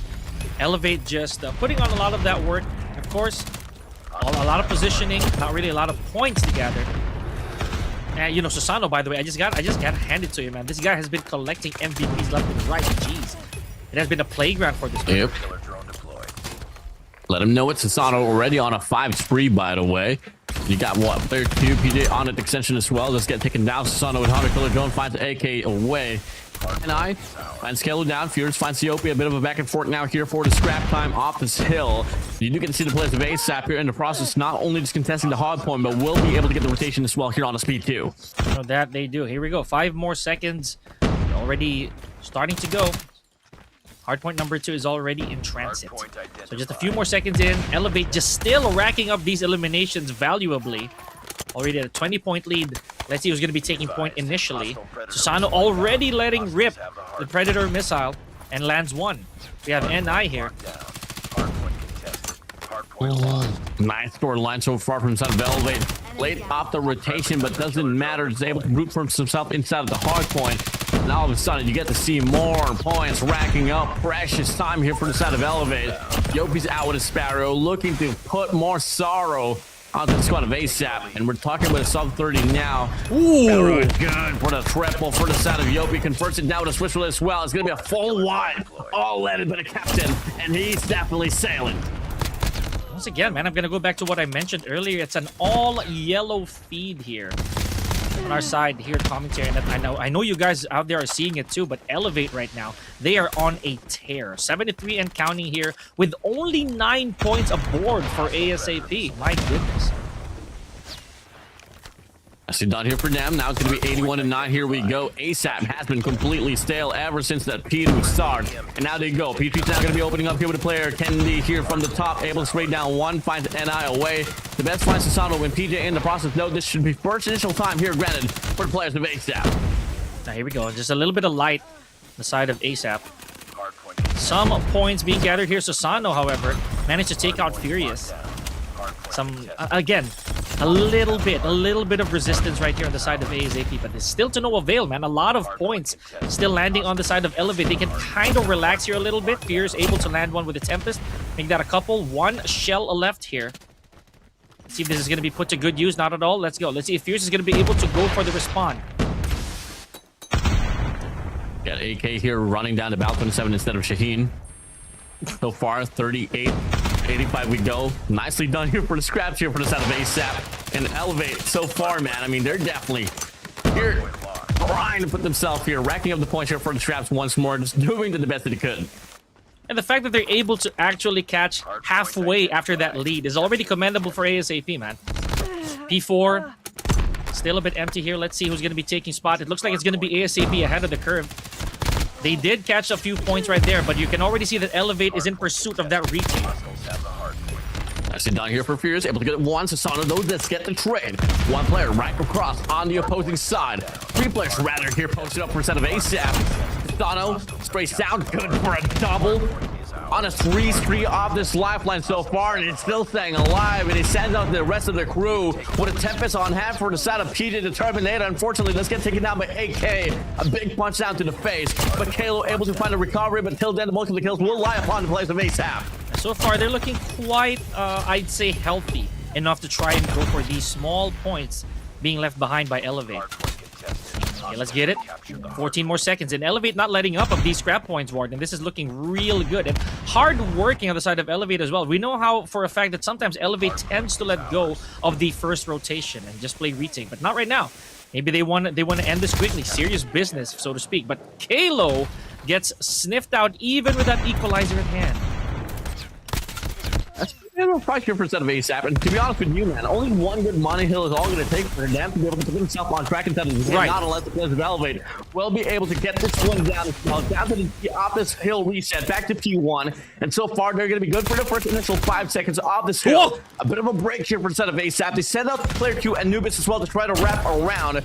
Elevate just putting on a lot of that work. Of course, a lot of positioning, not really a lot of points to gather. And you know, Susano, by the way, I just gotta hand it to you, man. This guy has been collecting MVPs left and right. Jeez, it has been a playground for this guy. Yep. Let him know it's Susano already on a 5 spree, by the way. You got what? Player 2, PJ on it extension as well. Just get taken down. Susano with 100 killer drone finds the AK away. And I find Scalo down. Furious finds Theopia. A bit of a back and forth now here for the scrap time off this hill. You do get to see the players of ASAP here in the process, not only just contesting the hard point, but will be able to get the rotation as well here on a speed 2. So that they do. Here we go. 5 more seconds. Already starting to go. Hardpoint number 2 is already in transit. So just a few more seconds in. Elevate just still racking up these eliminations valuably. Already at a 20-point lead. Let's see who's going to be taking point initially. Susano already letting rip the Predator missile and lands 1. We have NI here. Nice score line so far from inside of Elevate. Late off the rotation, but doesn't matter. He's able to root for himself inside of the hard point. And all of a sudden, you get to see more points racking up. Precious time here for the side of Elevate. Yopi's out with a Sparrow, looking to put more sorrow onto the squad of ASAP, and we're talking about a sub 30 now. Ooh, good for the triple for the side of Yopi. Converts it down with a switch as well. It's gonna be a full wide, all led by the captain, and he's definitely sailing. Once again, man, I'm gonna go back to what I mentioned earlier. It's an all yellow feed here on our side here, commentary. And I know you guys out there are seeing it too, but Elevate right now, they are on a tear. 73 and counting here with only 9 points aboard for ASAP. My goodness. Actually done here for them. Now it's going to be 81-9. Here we go. ASAP has been completely stale ever since that P2 start. And now they go. P3's now going to be opening up here with a player. Kennedy here from the top, able to spray down one, finds NI away. The best finds Sasano when PJ in the process. No, this should be first initial time here, granted, for the players of ASAP. Now here we go. Just a little bit of light on the side of ASAP. Some points being gathered here. Sasano, however, managed to take out Furious. Again, a little bit of resistance right here on the side of ASAP, but it's still to no avail, man. A lot of points still landing on the side of Elevate. They can kind of relax here a little bit. Fierce able to land one with the Tempest. Make that a couple. One shell left here. Let's see if this is going to be put to good use. Not at all. Let's go. Let's see if Fierce is going to be able to go for the respawn. Got AK here running down to Bal 27 instead of Shaheen. So far, 38. 85 we go. Nicely done here for the scraps here for the side of ASAP and Elevate so far, man. I mean, they're definitely here trying to put themselves here, racking up the points here for the scraps once more, just doing the best that they could. And the fact that they're able to actually catch halfway after that lead is already commendable for ASAP, man. P4 still a bit empty here. Let's see who's going to be taking spot. It looks like it's going to be ASAP ahead of the curve. They did catch a few points right there, but you can already see that Elevate is in pursuit of that retake. Nicely done here for Fierce, able to get one. Sasano, though, let's get the trade. One player right across on the opposing side. Three players rather here posted up for a set of ASAP. Sasano sprays down, good for a double. On a 3-3 off this lifeline so far, and it's still staying alive, and he sends out the rest of the crew with a Tempest on hand for the side of PJ to Terminator. Unfortunately, let's get taken down by AK. A big punch down to the face, but Kalo able to find a recovery, but till then, most of the kills will lie upon the players of ASAP. So far, they're looking quite, I'd say, healthy enough to try and go for these small points being left behind by Elevate. Okay, let's get it. 14 more seconds. And Elevate not letting up of these scrap points, Warden. This is looking real good. And hard working on the side of Elevate as well. We know how, for a fact, that sometimes Elevate tends to let go of the first rotation and just play retake. But not right now. Maybe they want to end this quickly. Serious business, so to speak. But Kalo gets sniffed out even with that equalizer at hand. That's probably here for a set of ASAP, and to be honest with you, man, only one good money hill is all going to take for them to be able to put himself on track instead of right. Not unless the players of Elevate will be able to get this one down as well, down to the opposite hill reset, back to P1, and so far they're going to be good for the first initial 5 seconds off this hill. Whoa. A bit of a break here for the set of ASAP. They send out player Q and Anubis as well to try to wrap around.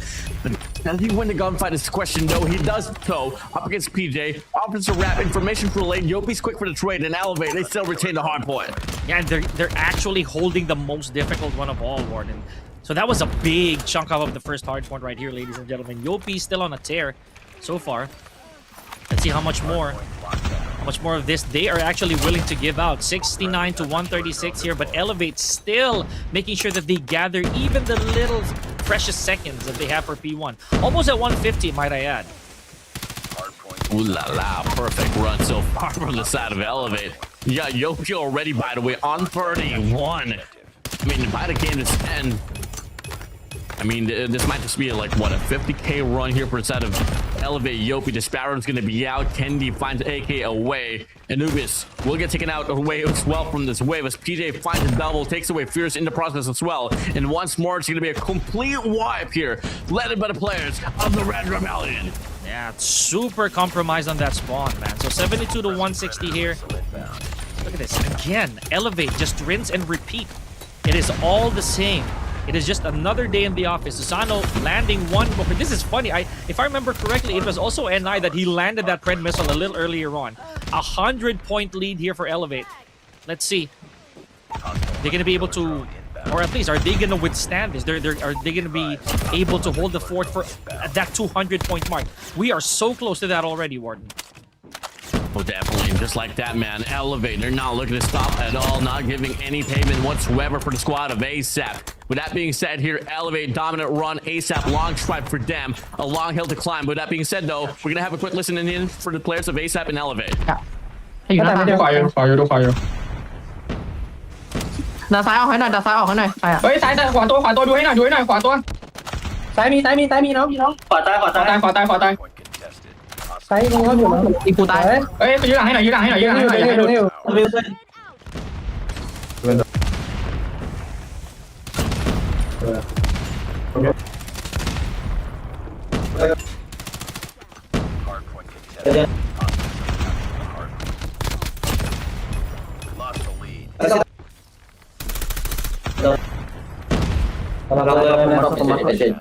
Does he win the gunfight is the question. No, he does so up against PJ. Offensive wrap, information for lane. Yopi's quick for the trade, and Elevate, they still retain the hard point. Yeah, and they're actually holding the most difficult one of all, Warden. So that was a big chunk of the first hard point right here, ladies and gentlemen. Yopi's still on a tear so far. Let's see how much more of this they are actually willing to give out. 69 to 136 here, but Elevate still making sure that they gather even the little precious seconds that they have for P1. Almost at 150, might I add. Ooh la la, perfect run so far from the side of Elevate. You got Yopi already, by the way, on 31. I mean, by the game to end, I mean, this might just be like, what, a 50k run here for the side of Elevate. Yopi, Disparrow's going to be out. Kendi finds AK away. Anubis will get taken out away as well from this wave as PJ finds a double, takes away Fierce in the process as well. And once more, it's going to be a complete wipe here, led by the players of the Red Rebellion. Yeah, super compromised on that spawn, man. So 72 to 160 here. Look at this. Again, Elevate, just rinse and repeat. It is all the same. It is just another day in the office. Susano landing one more. This is funny. If I remember correctly, it was also NI that he landed that Pred missile a little earlier on. 100-point lead here for Elevate. Let's see. They're going to be able to, or at least, are they going to withstand this? Are they going to be able to hold the fort for that 200-point mark? We are so close to that already, Warden. Oh, definitely. Just like that, man. Elevate. They're not looking to stop at all. Not giving any payment whatsoever for the squad of ASAP. With that being said, here, Elevate, dominant run. ASAP, long stride for them. A long hill to climb. With that being said, though, we're going to have a quick listen in for the players of ASAP and Elevate. อยู่หน้าต่าง ขวาอยู่ขวาอยู่ดูขวาอยู่ ดัดซ้ายออกให้หน่อยดัดซ้ายออกให้หน่อยไปอ่ะ เฮ้ยซ้ายขวาตัวดูให้หน่อยขวาตัว ซ้ายมีน้องพี่น้อง ขวาตาย Point contested. ซ้ายมีน้องอยู่อีกกูตาย เฮ้ยยืนหลังให้หน่อยยืนหลังให้หน่อย Hardpoint contested. Lost the lead. Hardpoint contested.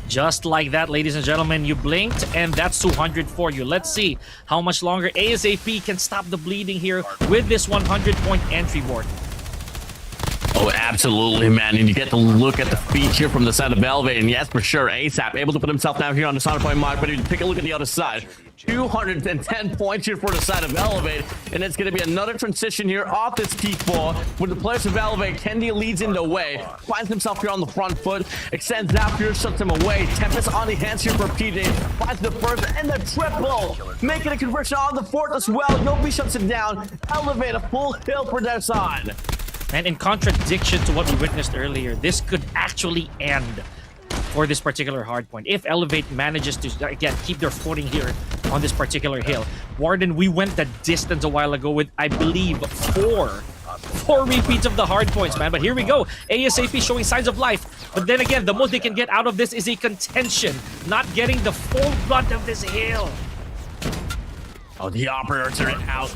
Just like that, ladies and gentlemen, you blinked and that's 200 for you. Let's see how much longer ASAP can stop the bleeding here with this 100-point entry board. Oh, absolutely, man. And you get to look at the feat here from the side of Elevate. And yes, for sure, ASAP able to put himself down here on the 100-point mark. But if you take a look at the other side, 210 points here for the side of Elevate. And it's going to be another transition here off this T4 with the players of Elevate. Kendi leads in the way, finds himself here on the front foot, extends out here, shuts him away. Tempest on the hands here for PJ, finds the first and the triple, making a conversion on the fourth as well. Yobi shuts it down. Elevate a full hill for their side. And in contradiction to what we witnessed earlier, this could actually end for this particular hardpoint. If Elevate manages to, again, keep their footing here on this particular hill. Warden, we went the distance a while ago with, I believe, four repeats of the hardpoints, man. But here we go. ASAP showing signs of life. But then again, the most they can get out of this is a contention, not getting the full brunt of this hill. Oh, the operators are out.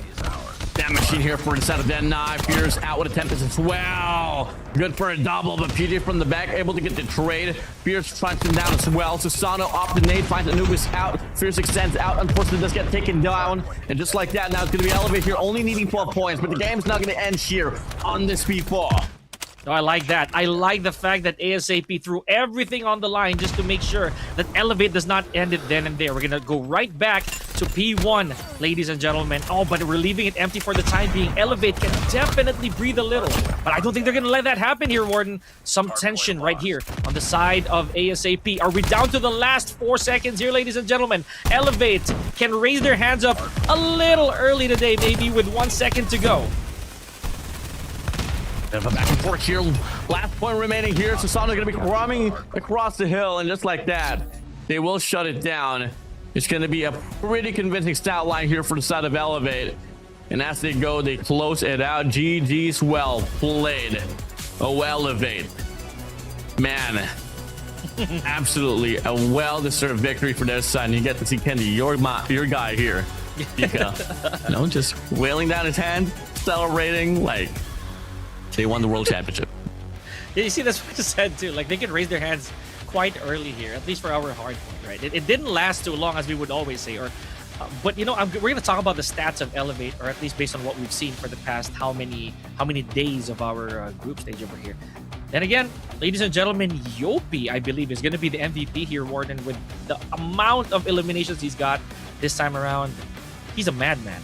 That machine here for the set of Den Knife. Fierce out with a Tempest as well. Good for a double, but PJ from the back able to get the trade. Fierce tries him down as well. Susano off the nade, finds Anubis out. Fierce extends out. Unfortunately, does get taken down. And just like that, now it's going to be Elevate here, only needing 12 points. But the game's not going to end here on this P4. Oh, I like that. I like the fact that ASAP threw everything on the line just to make sure that Elevate does not end it then and there. We're going to go right back to P1, ladies and gentlemen. Oh, but we're leaving it empty for the time being. Elevate can definitely breathe a little. But I don't think they're going to let that happen here, Warden. Some tension right here on the side of ASAP. Are we down to the last 4 seconds here, ladies and gentlemen? Elevate can raise their hands up a little early today, maybe with 1 second to go. Bit of a back and forth here. Last point remaining here. Susano going to be crumbing across the hill. And just like that, they will shut it down. It's going to be a pretty convincing stat line here for the side of Elevate. And as they go, they close it out. GG's well played. Oh, Elevate. Man, absolutely a well-deserved victory for their side. And you get to see Kendi, your guy here. Pika, you know, just wailing down his hand, celebrating like they won the world championship. Yeah, you see, that's what I said too. Like, they can raise their hands quite early here, at least for our hard point, right? It didn't last too long, as we would always say. But you know, we're going to talk about the stats of Elevate, or at least based on what we've seen for the past how many days of our group stage over here. Then again, ladies and gentlemen, Yopi, I believe, is going to be the MVP here, Warden, with the amount of eliminations he's got this time around. He's a madman.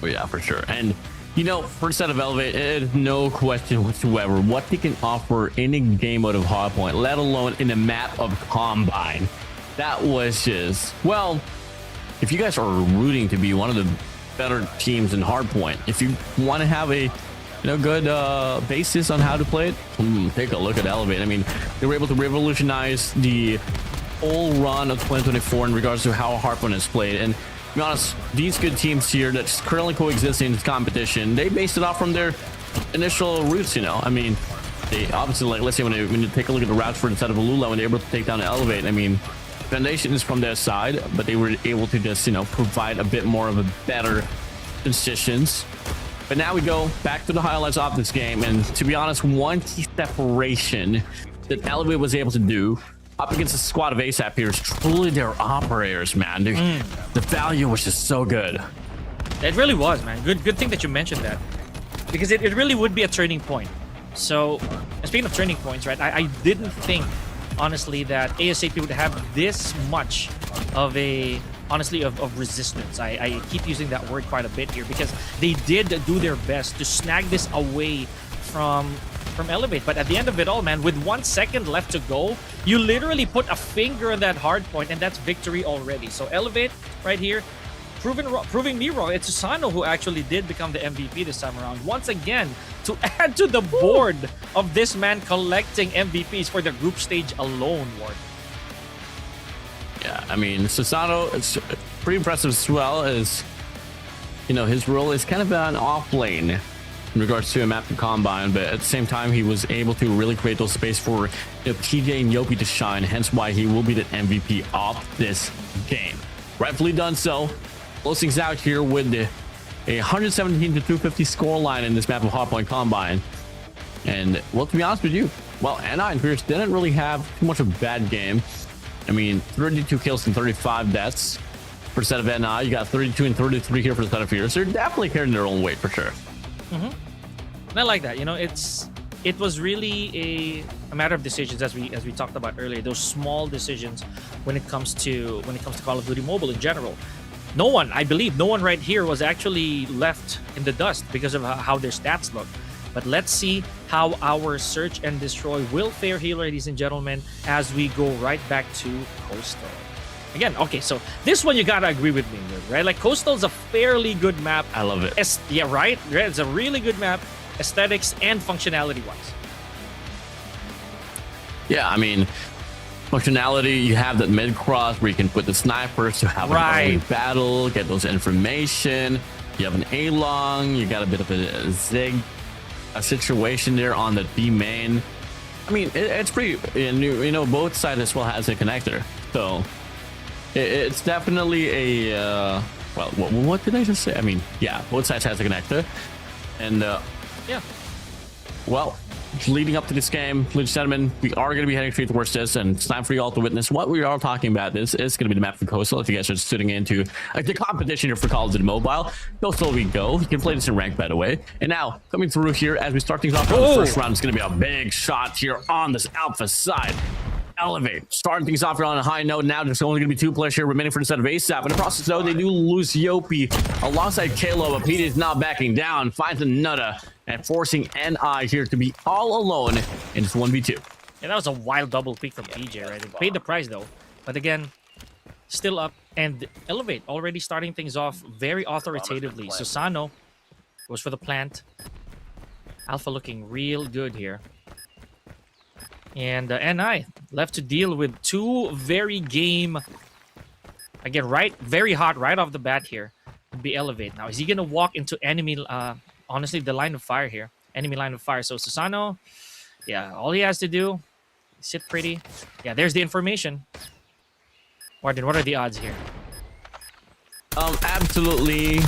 Oh yeah, for sure. And you know, first set of Elevate, it is no question whatsoever what they can offer in a game mode of Hardpoint, let alone in a map of Combine. That was just, well, if you guys are rooting to be one of the better teams in Hardpoint, if you want to have a good basis on how to play it, take a look at Elevate. I mean, they were able to revolutionize the whole run of 2024 in regards to how Hardpoint is played. And to be honest, these good teams here that's currently coexisting in this competition, they based it off from their initial roots, you know. I mean, they obviously, like, let's say when you take a look at the routes for instead of Alula, when they're able to take down the Elevate, I mean, foundation is from their side, but they were able to just, you know, provide a bit more of a better positions. But now we go back to the highlights of this game, and to be honest, one key separation that Elevate was able to do up against the squad of ASAP here is truly their operators, man. The value was just so good. It really was, man. Good thing that you mentioned that, because it really would be a turning point So, speaking of turning points, right? I didn't think, honestly, that ASAP would have this much of a, honestly, of resistance. I keep using that word quite a bit here because they did do their best to snag this away from Elevate. But at the end of it all, man, with 1 second left to go, you literally put a finger on that hard point, and that's victory already. So Elevate right here, proving me wrong. It's Susano who actually did become the MVP this time around. Once again, to add to the board of this man collecting MVPs for the group stage alone, Ward. Yeah, I mean, Susano is pretty impressive as well as, you know, his role is kind of an off lane in regards to a map to Combine, but at the same time, he was able to really create those space for, you know, TJ and Yopi to shine, hence why he will be the MVP of this game. Rightfully done so. Close things out here with a 117 to 250 scoreline in this map of Hardpoint Combine. And, well, to be honest with you, well, NI and Fierce didn't really have too much of a bad game. I mean, 32 kills and 35 deaths for the set of NI. You got 32 and 33 here for the set of Fierce. They're definitely carrying their own weight for sure. And I like that. You know, it was really a matter of decisions, as we talked about earlier. Those small decisions when it comes to Call of Duty Mobile in general. I believe no one right here was actually left in the dust because of how their stats look. But let's see how our search and destroy will fare here, ladies and gentlemen, as we go right back to Coastal. Again, okay, so this one you gotta agree with me with, right? Like, Coastal's a fairly good map. I love it. Yeah, right? It's a really good map, aesthetics and functionality-wise. Yeah, I mean, functionality, you have that mid-cross where you can put the snipers to have an early battle, get those information. You have an A-long, you got a bit of a zig situation there on the B main. I mean, it's pretty, you know, both sides as well has a connector. So, it's definitely a, well, what did I just say? I mean, yeah, both sides has a connector. And, yeah. Well, leading up to this game, ladies and gentlemen, we are going to be heading straight towards this, and it's time for you all to witness what we are talking about. This is going to be the map for Coastal. If you guys are sitting into the competition here for Call of Duty Mobile, Coastal we go. You can play this in rank, by the way. And now, coming through here as we start things off on the first round, it's going to be a big shot here on this Alpha side. Elevate, starting things off here on a high note. Now there's only going to be 2 players here remaining for the set of ASAP. In the process, though, they do lose Yopi alongside Kalo, but Pete is not backing down, finds another, and forcing NI here to be all alone in this 1v2. Yeah, that was a wild double pick from PJ, right? It paid the price, though. But again, still up. And Elevate already starting things off very authoritatively. Susano goes for the plant. Alpha looking real good here. And NI left to deal with 2 very game, again, very hot right off the bat here. Would be Elevate. Now, is he going to walk into enemy, honestly, the line of fire here? Enemy line of fire. So Susano, yeah, all he has to do, sit pretty. Yeah, there's the information. Martin, what are the odds here? Absolutely,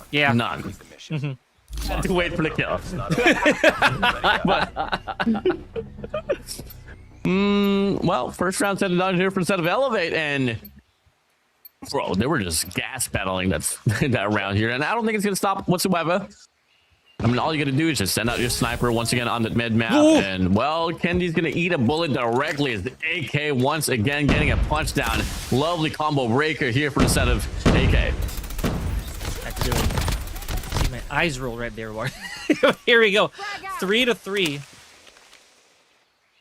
yeah, none. Had to wait for the kill. Well, first round set it down here for the set of Elevate, and bro, they were just gas battling that round here, and I don't think it's gonna stop whatsoever. I mean, all you gotta do is just send out your sniper once again on the mid map, and well, Kendi's gonna eat a bullet directly as the AK once again getting a punch down. Lovely combo breaker here for the set of AK. Had to do it. See my eyes roll right there, Ward. Here we go, 3-3.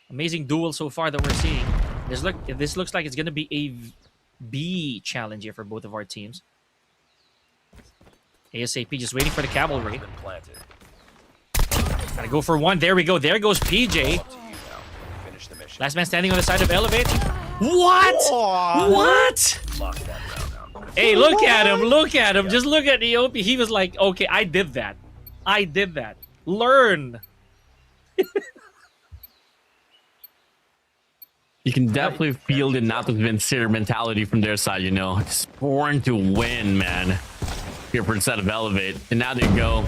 Amazing duel so far that we're seeing. This looks like it's gonna be a B challenge here for both of our teams. ASAP just waiting for the cavalry. Gotta go for one. There we go. There goes PJ. Last man standing on the side of Elevate. What? What? Hey, look at him. Look at him. Just look at the OP. He was like, okay, I did that. I did that. Learn. You can definitely feel the not sincere mentality from their side, you know. Just born to win, man. Here for the set of Elevate. And now they go.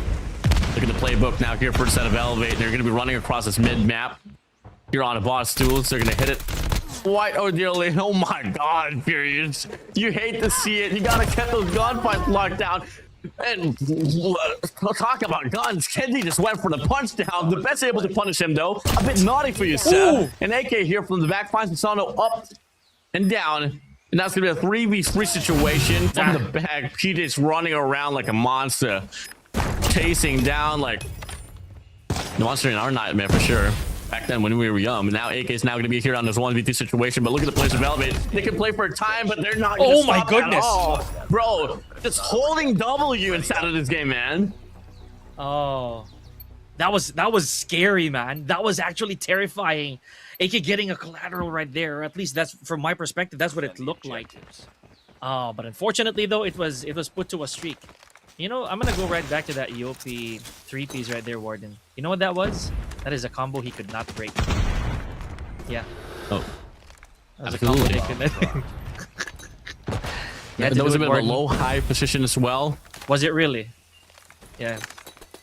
Look at the playbook now here for the set of Elevate. They're going to be running across this mid-map. Here on a boss stools. They're going to hit it. Quite ordeally. Oh my god, Furious. You hate to see it. You got to get those gunfights locked down. And talk about guns. Kendi just went for the punch down. The best able to punish him though. A bit naughty for you, Seth. And AK here from the back finds Insano up and down. And that's gonna be a 3v3 situation. From the back, PJ's running around like a monster, chasing down like the monster in our nightmare for sure. Back then when we were young, and now AK is now going to be here on this 1v2 situation. But look at the players of Elevate. They can play for a time, but they're not. Oh my goodness, bro! Just holding W inside of this game, man. Oh, that was scary, man. That was actually terrifying. AK getting a collateral right there, or at least that's from my perspective. That's what it looked like. Oh, but unfortunately though, it was put to a streak. You know, I'm gonna go right back to that EOP 3-piece right there, Warden. You know what that was? That is a combo he could not break. Yeah. Oh. That was a combo he could not. That was a bit of a low-high position as well. Was it really? Yeah.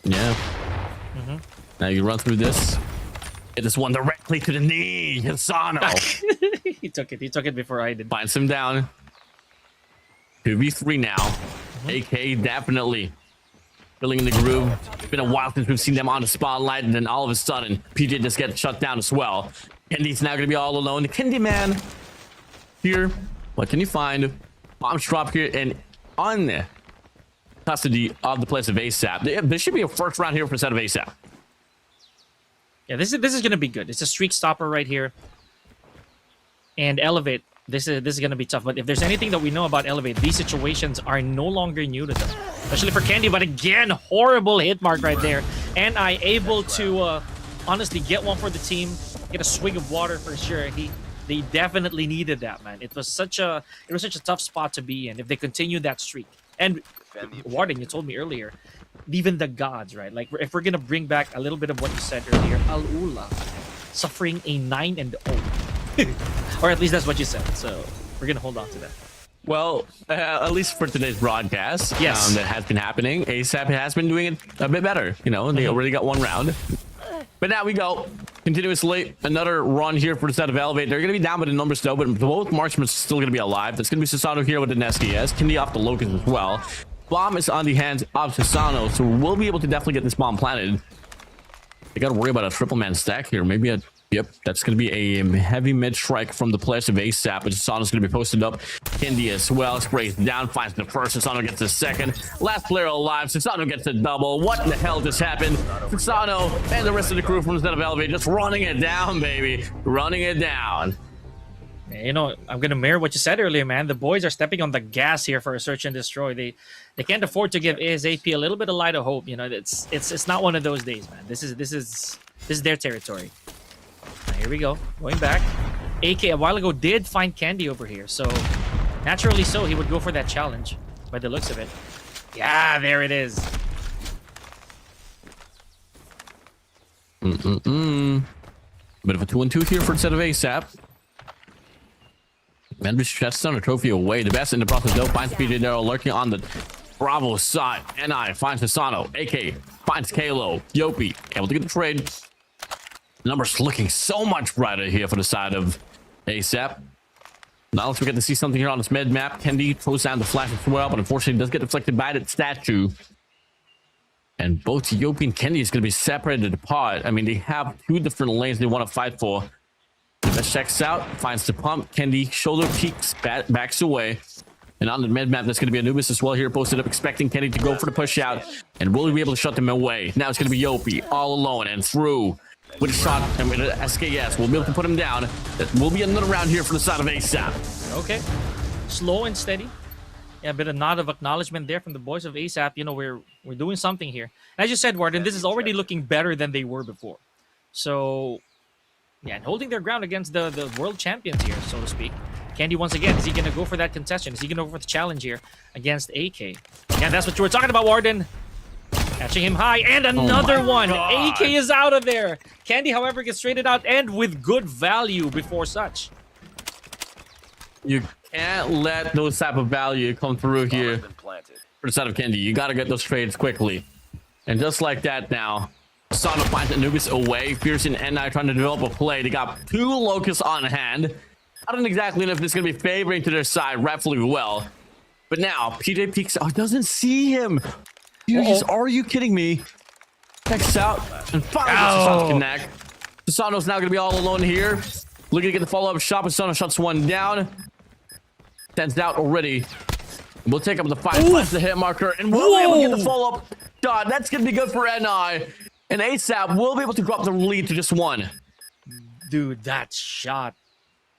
Yeah. Now you run through this. Hit this one directly to the knee. Insano. He took it. He took it before I did. Finds him down. 2v3 now. AK definitely filling in the groove. It's been a while since we've seen them on the spotlight, and then all of a sudden, PJ just gets shut down as well. Kendi's now going to be all alone. The Kendi man here. What can you find? Bombs drop here and on custody of the place of ASAP. There should be a first round here for a set of ASAP. Yeah, this is going to be good. It's a streak stopper right here. And Elevate. This is going to be tough, but if there's anything that we know about Elevate, these situations are no longer new to them, especially for Kendi. But again, horrible hit mark right there, and I able to honestly get one for the team, get a swig of water for sure. They definitely needed that, man. It was such a tough spot to be in if they continue that streak. And Warden, you told me earlier, even the gods, right? Like if we're gonna bring back a little bit of what you said earlier, Al-Ula suffering a 9-0. Or at least that's what you said, so we're gonna hold on to that. Well, at least for today's broadcast, yes, that has been happening. ASAP has been doing it a bit better. You know, they already got one round. But now we go continuously. Another run here for the set of Elevate. They're going to be down by the numbers though, but both marksmen are still going to be alive. That's going to be Sasano here with the SKS. Kendi off the Locust as well. Bomb is on the hands of Sasano, so we'll be able to definitely get this bomb planted. They got to worry about a triple man stack here. Maybe a... Yep, that's going to be a heavy mid-strike from the players of ASAP, but Sasano's going to be posted up. Kendi as well, sprays down, finds the first. Sasano gets the second. Last player alive, Sasano gets the double. What the hell just happened? Sasano and the rest of the crew from the set of Elevate just running it down, baby. Running it down. You know, I'm going to mirror what you said earlier, man. The boys are stepping on the gas here for a search and destroy. They can't afford to give ASAP a little bit of light of hope. You know, it's not one of those days, man. This is their territory. Here we go, going back. AK a while ago did find Kendi over here, so naturally so he would go for that challenge by the looks of it. Yeah, there it is. Bit of a 2-2 here for a set of ASAP. Members chests on a trophy away. The best in the process though finds PJ Darrow lurking on the Bravo side. NI finds Sasano. AK finds Kalo. Yopi able to get the trade. Numbers looking so much brighter here for the side of ASAP. Now let's get to see something here on this mid map. Kendi throws down the flash as well, but unfortunately does get deflected by that statue. And both Yopi and Kendi is going to be separated apart. I mean, they have two different lanes they want to fight for. The best checks out, finds the pump. Kendi shoulder peeks, backs away. And on the mid map, there's going to be Anubis as well here posted up, expecting Kendi to go for the push out. And will he be able to shut them away? Now it's going to be Yopi all alone and through. With a shot and with an SKS, we'll be able to put him down. That will be another round here for the side of ASAP. Okay, slow and steady. Yeah, a bit of nod of acknowledgement there from the boys of ASAP. You know, we're doing something here. And as you said, Warden, this is already looking better than they were before. So, yeah, and holding their ground against the world champions here, so to speak. Kendi once again, is he going to go for that contestation? Is he going to go for the challenge here against AK? Yeah, that's what you were talking about, Warden. Catching him high, and another one. AK is out of there. Kendi, however, gets traded out, and with good value before such. You can't let those type of value come through here for the side of Kendi. You got to get those trades quickly. And just like that now, Sasano finds Anubis away. Fierce and NI trying to develop a play. They got two Locusts on hand. I don't exactly know if this is going to be favoring to their side rightfully well. But now PJ peeks out, doesn't see him. Jeez, are you kidding me? Checks out and finally Susano's connect. Susano's now gonna be all alone here. Looking to get the follow-up shot, but Susano shuts one down. Stands out already. We'll take up the 5, finds the hit marker, and we'll be able to get the follow-up shot. That's gonna be good for NI. And ASAP will be able to drop the lead to just 1. Dude, that shot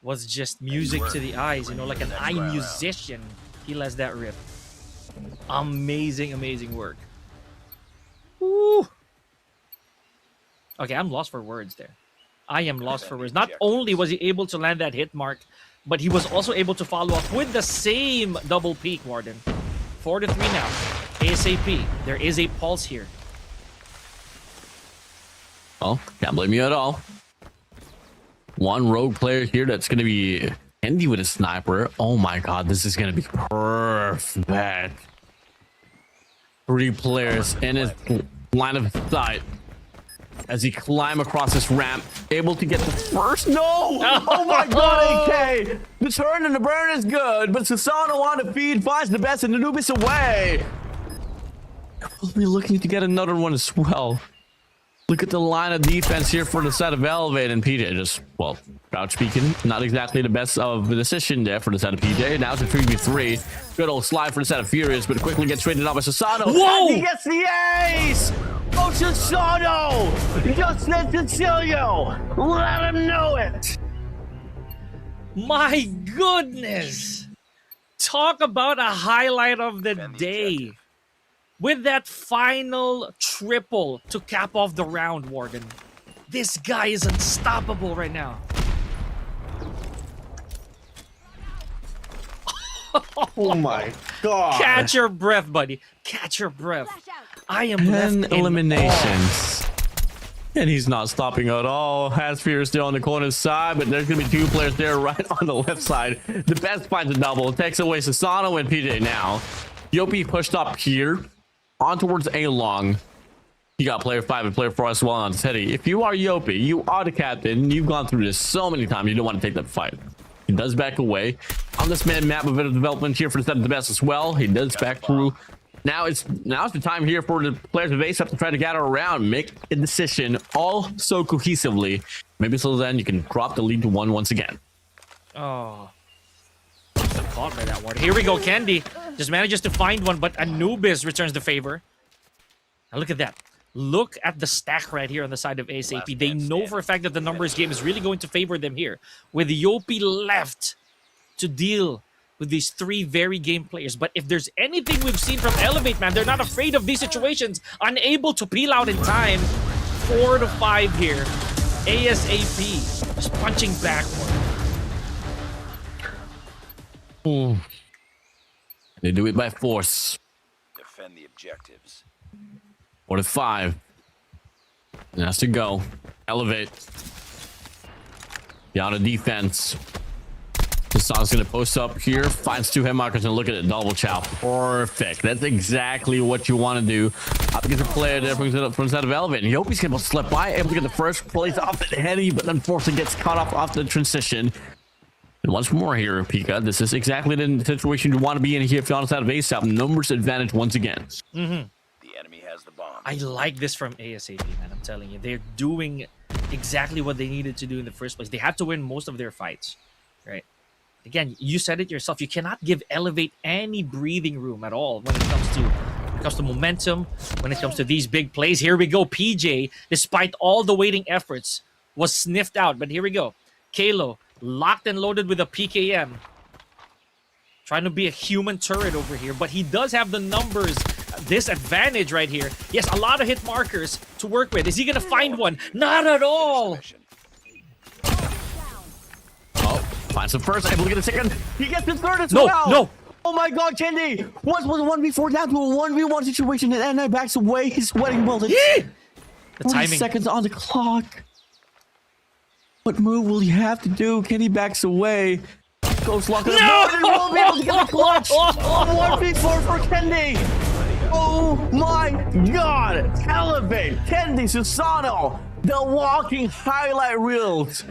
was just music to the eyes, you know, like an eye musician. He lets that rip. Amazing, amazing work. Woo. Okay, I'm lost for words there. I am lost for words. Not only was he able to land that hit mark, but he was also able to follow up with the same double peak, Warden. 4-3 now. ASAP. There is a pulse here. Oh, can't blame you at all. One rogue player here that's going to be Andy with a sniper. Oh my god, this is going to be perfect. 3 players in his line of sight as he climb across this ramp, able to get the first. No! Oh my god, AK! The turn and the burn is good, but Susano on the feed finds the best and Anubis away. We'll be looking to get another one as well. Look at the line of defense here for the side of Elevate, and PJ just, well, crouch speaking, not exactly the best of the decision there for the side of PJ. Now it's a 3v3. Good old slide for the side of Furious, but quickly gets traded off by Susano. Whoa! And he gets the ace! Oh, Susano! Just let Cecilio! Let him know it! My goodness! Talk about a highlight of the day. With that final triple to cap off the round, Warden. This guy is unstoppable right now. Oh my god. Catch your breath, buddy. Catch your breath. I am 10 left in eliminations. And he's not stopping at all. Hasphere is still on the corner side, but there's going to be 2 players there right on the left side. The best finds a double. Takes away Susano and PJ now. Yopi pushed up here. On towards A long. You got player 5 and player 4 as well on Teddy. If you are Yopi, you are the captain. You've gone through this so many times. You don't want to take that fight. He does back away. On this man map, a bit of development here for the set of the best as well. He does back through. Now's the time here for the players of ASAP to try to gather around, make a decision all so cohesively. Maybe so then you can drop the lead to 1 once again. Oh. Caught by that one. Here we go. Candy just manages to find one, but Anubis returns the favor. Now look at that. Look at the stack right here on the side of ASAP. They know for a fact that the numbers game is really going to favor them here. With Yopi left to deal with these 3 very game players. But if there's anything we've seen from Elevate, man, they're not afraid of these situations. Unable to peel out in time. 4-5 here. ASAP just punching backward. They do it by force. Defend the objectives. 4-5. And has to go. Elevate. Down to defense. Hassan's going to post up here. Finds 2 hit markers and look at it. Double chow. Perfect. That's exactly what you want to do. Up against a player there from the side of Elevate. And Yopi's going to slip by. Able to get the first place off the heady, but unfortunately gets caught off the transition. And once more here, Pika, this is exactly the situation you want to be in here if you're on the side of ASAP. Numbers advantage once again. The enemy has the bomb. I like this from ASAP, man. I'm telling you. They're doing exactly what they needed to do in the first place. They had to win most of their fights, right? Again, you said it yourself. You cannot give Elevate any breathing room at all when it comes to momentum, when it comes to these big plays. Here we go. PJ, despite all the waiting efforts, was sniffed out. But here we go. Kalo, locked and loaded with a PKM. Trying to be a human turret over here, but he does have the numbers, this advantage right here. Yes, a lot of hit markers to work with. Is he gonna find one? Not at all. Oh, finds the first, able to get a second. He gets the third as well. No. Oh my god, Candy! Once was a 1v4 down to a 1v1 situation, and then backs away. His sweating bullets. The 40 timing. seconds on the clock. What move will he have to do? Kenny backs away. Ghost lock. No! He will be able to get the clutch. 1v4 for Kendi. Oh my god! Elevate Kendi Susano, the walking highlight reels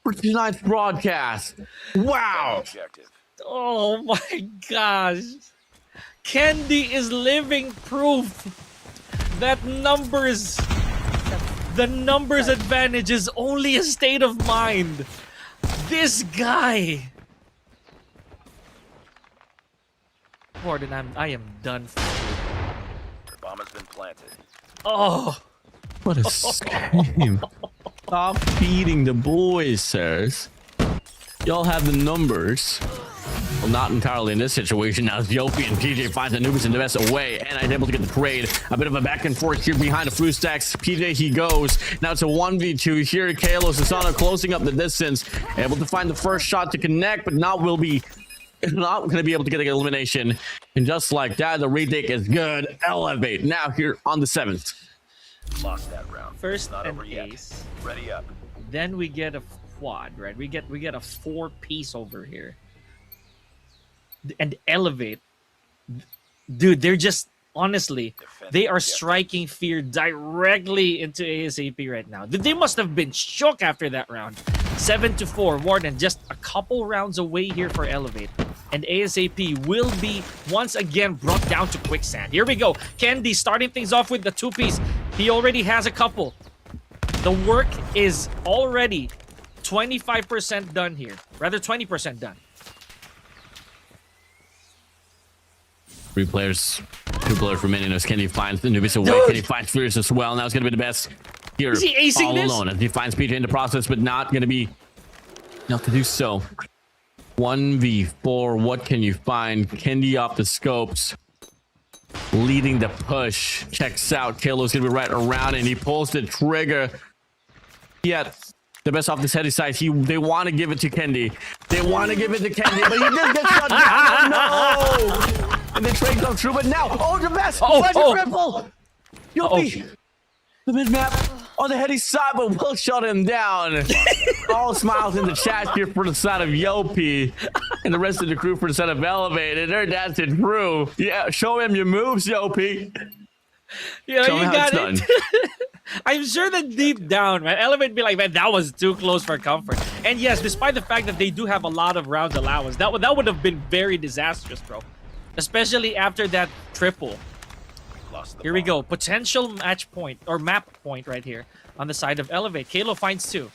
for tonight's broadcast. Wow! Oh my gosh. Candy is living proof that the numbers advantage is only a state of mind. This guy. Warden, I am done for you. The bomb has been planted. Oh. What a scam. Stop feeding the boys, sirs. Y'all have the numbers. Well, not entirely in this situation. Now Yopi and PJ finds Anubis and the best away, and I'm able to get the trade. A bit of a back and forth here behind the fruit stacks. PJ, he goes. Now it's a 1v2 here. Kalo Susano closing up the distance. Able to find the first shot to connect, but not going to be able to get the elimination. And just like that, the retake is good. Elevate now here on the 7th. Lost that round. First Not an over yet. ace. Ready up. Then we get a quad, right? We get a 4-piece over here. And elevate. Dude, they're just honestly, they are striking fear directly into ASAP right now. They must have been shook after that round. 7-4, Warden just a couple rounds away here for elevate. And ASAP will be once again brought down to quicksand. Here we go. Candy starting things off with the 2-piece. He already has a couple. The work is already 25% done here. Rather 20% done. 2 players remaining as Kenny finds the Anubis away. Kenny finds Furious as well. Now it's going to be the best here. Is he acing all this? alone as he finds PJ in the process, but not going to be enough to do so. 1v4. What can you find? Kendi off the scopes. Leading the push. Checks out. Kalo's going to be right around, and he pulls the trigger. Yeah. The best off this heady side. They want to give it to Kendi. They want to give it to Kendi, but he just gets shut down. No! And the trade comes through, but now, the best! Triple! Yopi! The mid-map on the heady side, but will shut him down. All smiles in the chat here for the side of Yopi. And the rest of the crew for the side of Elevated. They're dancing through. Yeah, show him your moves, Yopi. Yeah, Show you him how got it's it. done. I'm sure that deep down, man, Elevate be like, man, that was too close for comfort. And yes, despite the fact that they do have a lot of rounds allowance, that would have been very disastrous, bro. Especially after that triple. Here we go. Potential match point or map point right here on the side of Elevate. Kalo finds 2.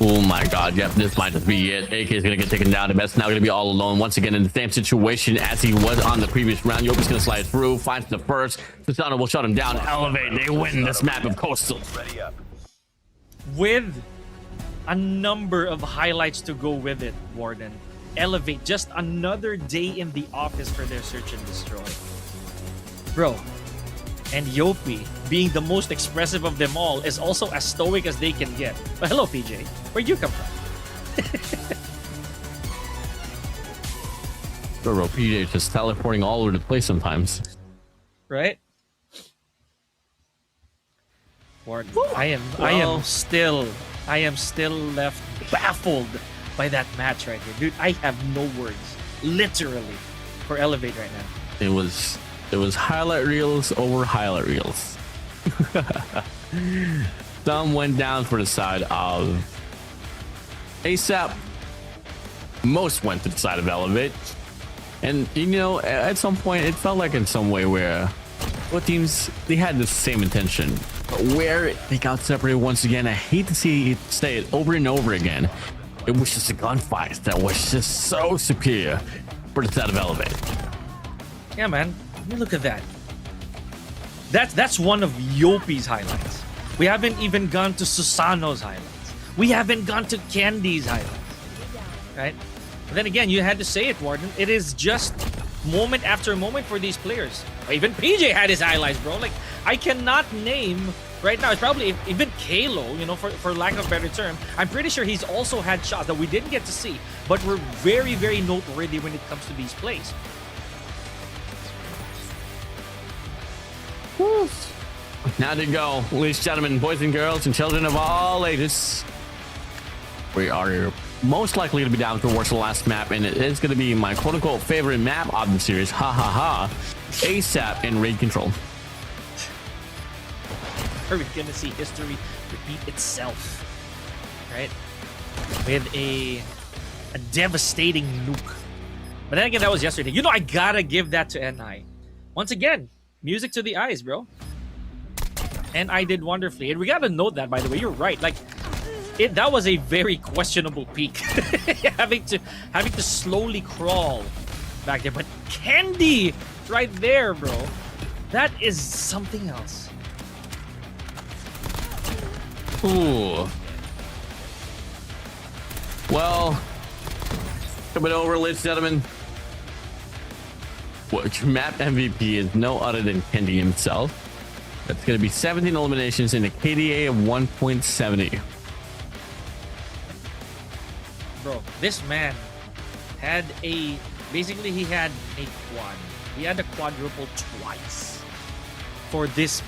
Oh my god, yep, this might just be it. AK is going to get taken down. The best now going to be all alone once again in the same situation as he was on the previous round. Yopi's going to slide through, finds the first. Susano will shut him down. Elevate, they win this map of Coastal. Ready up. With a number of highlights to go with it, Warden. Elevate, just another day in the office for their search and destroy. Bro, and Yopi, being the most expressive of them all, is also as stoic as they can get. But hello, PJ. Where'd you come from? Bro, PJ just teleporting all over the place sometimes. Right? Warden, I am still left baffled by that match right here. Dude, I have no words, literally, for Elevate right now. It was highlight reels over highlight reels. Some went down for the side of ASAP. Most went to the side of Elevate. And, you know, at some point, it felt like in some way where both teams, they had the same intention. But where they got separated once again, I hate to see it say it over and over again. It was just a gunfight that was just so superior for the side of Elevate. Yeah, man. I mean, look at that. That's one of Yopi's highlights. We haven't even gone to Susano's highlights. We haven't gone to Candy's highlights. Right? But then again, you had to say it, Warden. It is just moment after moment for these players. Even PJ had his highlights, bro. Like, I cannot name right now. It's probably even Kalo, you know, for lack of a better term. I'm pretty sure he's also had shots that we didn't get to see, but were very, very noteworthy when it comes to these plays. Woo. Now to go, ladies and gentlemen, boys and girls, and children of all ages. We are most likely to be down towards the last map, and it is going to be my quote-unquote favorite map of the series. Ha ha ha. ASAP in raid control. Are we gonna see history repeat itself? Right? with a devastating nuke. But then again, that was yesterday. You know, I gotta give that to NI. Once again, music to the eyes, bro. And I did wonderfully. And we gotta note that, by the way, you're right. Like, that was a very questionable peak. having to slowly crawl back there. But Candy right there, bro. That is something else. Ooh. Well, coming over, ladies and gentlemen. Which map MVP is no other than Kendi himself. That's going to be 17 eliminations in a KDA of 1.70. Bro, this man had basically he had a quad. He had a quadruple twice for this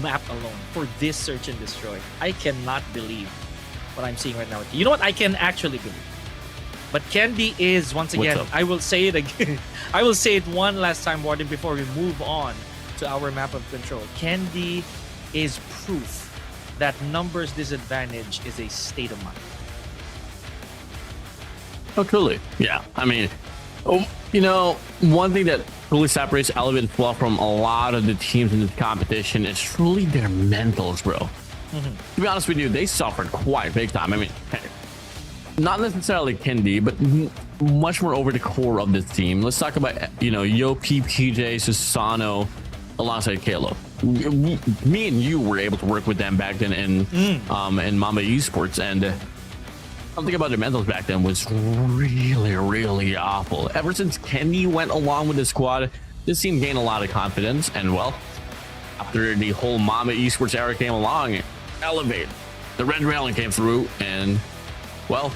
map alone, for this search and destroy. I cannot believe what I'm seeing right now. You know what? I can actually believe. But Kendi is, once again, I will say it again. I will say it one last time, Warden, before we move on to our map of control. Kendi is proof that numbers disadvantage is a state of mind. Oh, truly. Yeah. I mean, you know, one thing that really separates Elevate as well from a lot of the teams in this competition is truly their mentals, bro. To be honest with you, they suffered quite big time. I mean, not necessarily Kendi, but much more over the core of this team. Let's talk about, you know, Yopi, PJ, Susano, alongside Kalo. Me and you were able to work with them back then in Mamba Esports, and something about their mentals back then was really, really awful. Ever since Kendi went along with the squad, this team gained a lot of confidence, and well, after the whole Mamba Esports era came along, Elevate, the red railing came through, and well,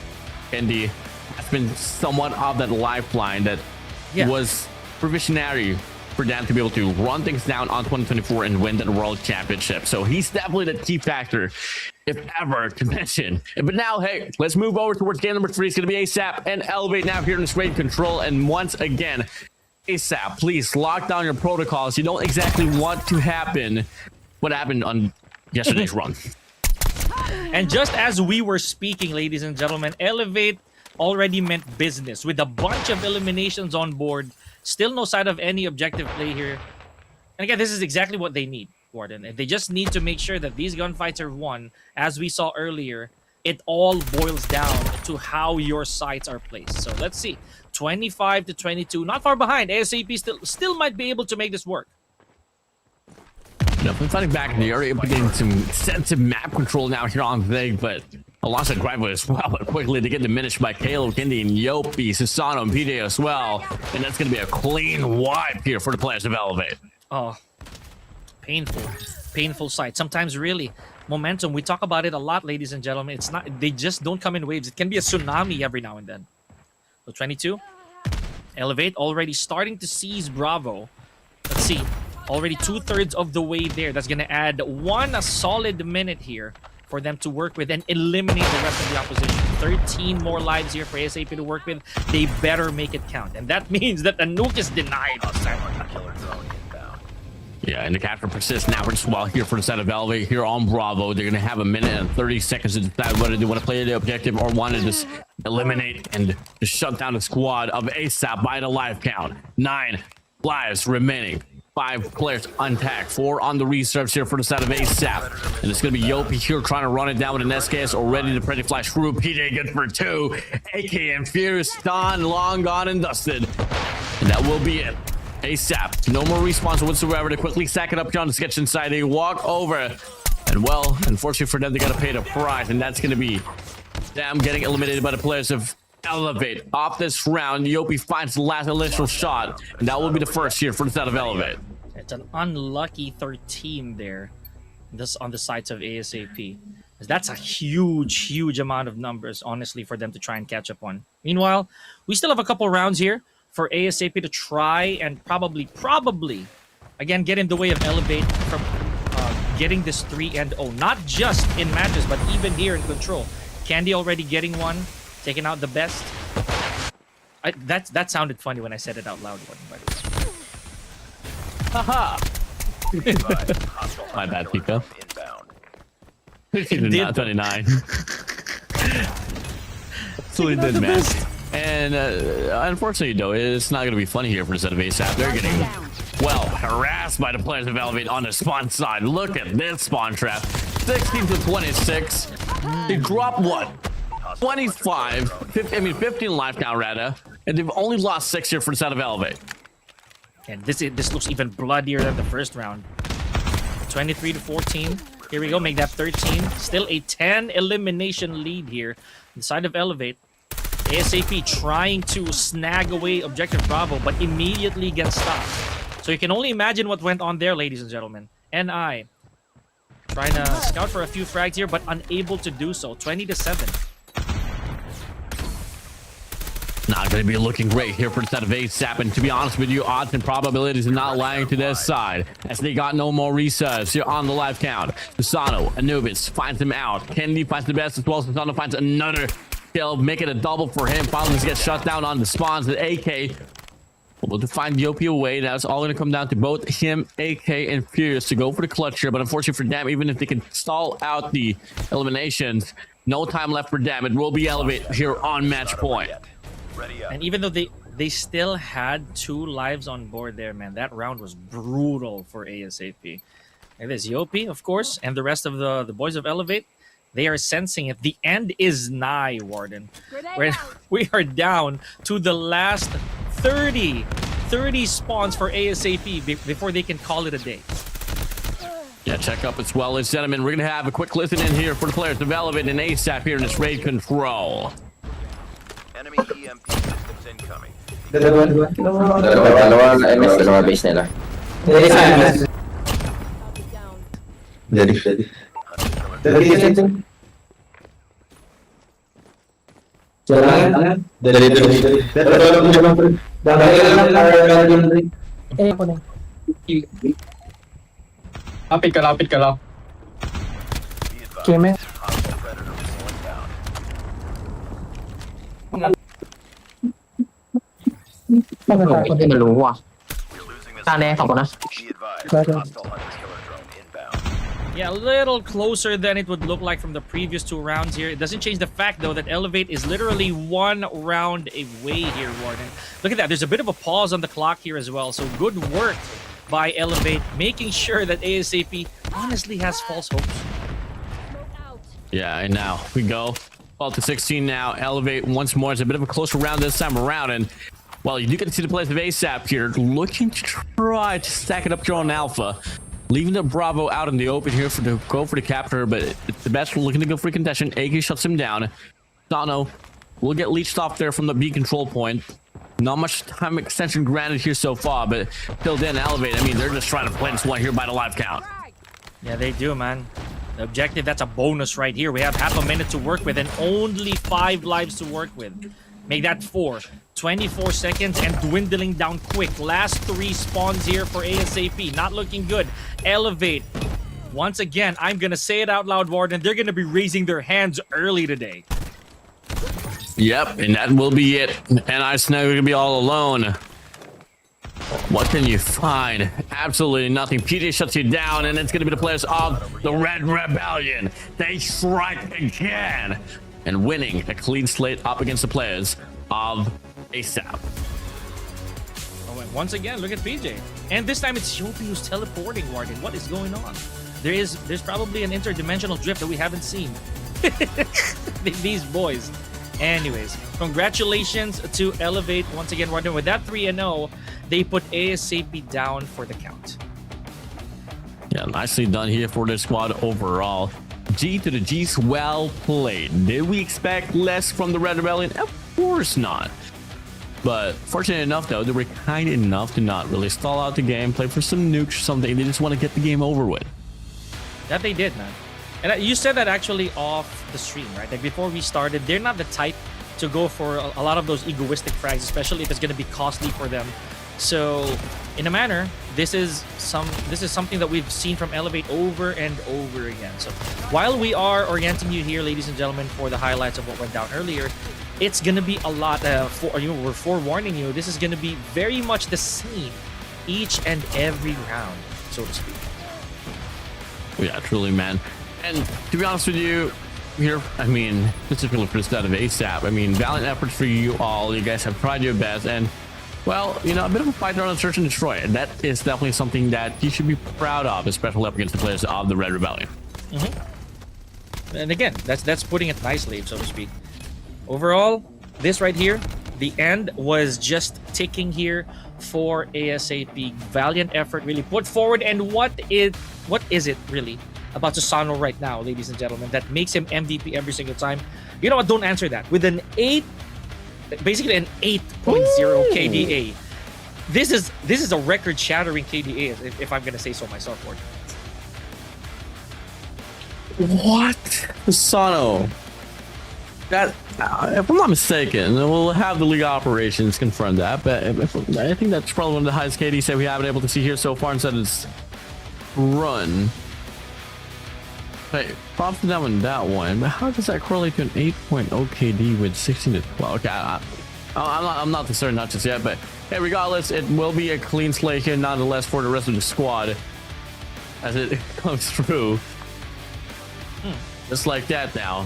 Kendi has been somewhat of that lifeline that was provisionary for them to be able to run things down on 2024 and win that world championship. So he's definitely the key factor, if ever, to mention. But now, hey, let's move over towards game number 3. It's going to be ASAP and Elevate now here in this great control. And once again, ASAP, please lock down your protocols. You don't exactly want to happen what happened on yesterday's run. And just as we were speaking, ladies and gentlemen, Elevate already meant business with a bunch of eliminations on board. Still no sign of any objective play here. And again, this is exactly what they need, Warden. And they just need to make sure that these gunfights are won. As we saw earlier, it all boils down to how your sights are placed. So let's see. 25 to 22, not far behind. ASAP still might be able to make this work. Definitely fighting back in the area, but getting some extensive map control now here on Vig, but alongside Grindwood as well, but quickly to get diminished by Kalo, Kendi, and Yopi, Susano, and PJ as well. And that's going to be a clean wipe here for the players of Elevate. Oh, painful sight. Sometimes really, momentum, we talk about it a lot, ladies and gentlemen. It's not, they just don't come in waves. It can be a tsunami every now and then. So 22, Elevate already starting to seize Bravo. Let's see. Already 2/3 of the way there. That's going to add a solid minute here for them to work with and eliminate the rest of the opposition. 13 more lives here for ASAP to work with. They better make it count. And that means that the nuke is denied. Yeah, and the capture persists now as well here for the side of Elevate here on Bravo. They're going to have a minute and 30 seconds to decide whether they want to play the objective or want to just eliminate and just shut down the squad of ASAP by the live count. 9 lives remaining. 5 players untagged, 4 on the reserves here for the side of ASAP. And it's going to be Yopi here trying to run it down with an SKS already to pretty flash through. PJ good for 2. AK and Fierce done, long gone and dusted. And that will be it. ASAP, no more respawns whatsoever. They quickly sack it up here on the sketch inside. They walk over. And well, unfortunately for them, they got to pay the price. And that's going to be them getting eliminated by the players of Elevate. Off this round, Yopi finds the last initial shot, and that will be the first here for the side of Elevate. It's an unlucky 13 there, this on the sides of ASAP. That's a huge amount of numbers, honestly, for them to try and catch up on. Meanwhile, we still have a couple rounds here for ASAP to try and probably, again, get in the way of Elevate from getting this 3-0. Not just in matches, but even here in control. Candy already getting one. Taking out the best. That sounded funny when I said it out loud. By the way. Haha. My bad, Pika. 29. absolutely did, man. And unfortunately, though, it's not going to be funny here for the set of ASAP. They're getting, well, harassed by the players of Elevate on the spawn side. Look at this spawn trap. 16 to 26. They drop what? 25, 15 life count rather, and they've only lost 6 here for the set of Elevate. And this looks even bloodier than the first round. 23 to 14. Here we go, make that 13. Still a 10 elimination lead here on the side of Elevate. ASAP trying to snag away Objective Bravo, but immediately gets stopped. So you can only imagine what went on there, ladies and gentlemen. NI trying to scout for a few frags here, but unable to do so. 20 to 7. Not going to be looking great here for the set of ASAP, and to be honest with you, odds and probabilities are not lying to their side, as they got no more reserves here on the live count. Susano, Anubis finds him out. Kennedy finds the best as well. Susano finds another kill, make it a double for him. Finally gets shut down on the spawns. The AK able to find the OP away. Now it's all going to come down to both him, AK, and Furious to go for the clutch here, but unfortunately for them, even if they can stall out the eliminations, no time left for them. It will be Elevate here on match point. And even though they still had 2 lives on board there, man, that round was brutal for ASAP. And there's Yopi, of course, and the rest of the boys of Elevate. They are sensing it. The end is nigh, Warden. We are down to the last 30 spawns for ASAP before they can call it a day. Yeah, check up as well as gentlemen. We're going to have a quick listen in here for the players of Elevate and ASAP here in this raid control. Enemy EMP systems incoming. Dalawa base nila. Jadi. Jalan. Dari. Ako na. Lapit ka lang. Keme. Hostile predator slowing down. Naluwa. You're losing this. Sana ako na. Be advised, hostile hunter killer drone inbound. Yeah, a little closer than it would look like from the previous 2 rounds here. It doesn't change the fact, though, that Elevate is literally 1 round away here, Warden. Look at that. There's a bit of a pause on the clock here as well. So good work by Elevate, making sure that ASAP honestly has false hopes. Yeah, and now we go 12 to 16 now. Elevate once more. It's a bit of a closer round this time around, and well, you do get to see the players of ASAP here looking to try to stack it up here on Alpha, leaving the Bravo out in the open here to go for the capture, but it's the best looking to go for the contention. AK shuts him down. Sano will get leached off there from the B control point. Not much time extension granted here so far, but till then, Elevate, I mean, they're just trying to play this one here by the live count. Yeah, they do, man. The objective, that's a bonus right here. We have half a minute to work with and only 5 lives to work with. Make that 4. 24 seconds and dwindling down quick. Last 3 spawns here for ASAP. Not looking good. Elevate. Once again, I'm going to say it out loud, Warden. They're going to be raising their hands early today. Yep, and that will be it. And I Snug are going to be all alone. What can you find? Absolutely nothing. PJ shuts you down, and it's going to be the players of the Red Rebellion. They strike again, and winning a clean slate up against the players of ASAP. Oh, and once again, look at PJ. And this time it's Yopi who's teleporting, Warden. What is going on? There's probably an interdimensional drift that we haven't seen. These boys. Anyways, congratulations to Elevate once again, Warden. With that 3-0, they put ASAP down for the count. Yeah, nicely done here for this squad overall. G to the G's, well played. Did we expect less from the Red Rebellion? Of course not. But fortunate enough, though, they were kind enough to not really stall out the game, play for some nukes or something. They just want to get the game over with. That they did, man. And you said that actually off the stream, right? Like before we started, they're not the type to go for a lot of those egoistic frags, especially if it's going to be costly for them. So, in a manner, this is something that we've seen from Elevate over and over again. So, while we are orienting you here, ladies and gentlemen, for the highlights of what went down earlier, it's going to be a lot. We're forewarning you. This is going to be very much the same each and every round, so to speak. Yeah, truly, man. And to be honest with you, here, I mean, specifically for the start of ASAP, I mean, valiant efforts for you all. You guys have tried your best, and well, you know, a bit of a fight on Search and Destroy, and that is definitely something that you should be proud of, especially up against the players of the Red Rebellion. And again, that's putting it nicely, so to speak. Overall, this right here, the end was just ticking here for ASAP. Valiant effort really put forward, and what is it really about Susano right now, ladies and gentlemen, that makes him MVP every single time? You know what? Don't answer that. With an 8, basically an 8.0 KDA. This is a record-shattering KDA, if I'm gonna say so myself, Gordon. What? Susano. That, if I'm not mistaken, we'll have the league operations confirm that, but I think that's probably one of the highest KDs that we haven't been able to see here so far inside this run. Hey, props to them on that one, but how does that correlate to an 8.0 KD with 16 to 12? Okay, I'm not certain, not just yet, but hey, regardless, it will be a clean slate here nonetheless for the rest of the squad as it comes through. Just like that now.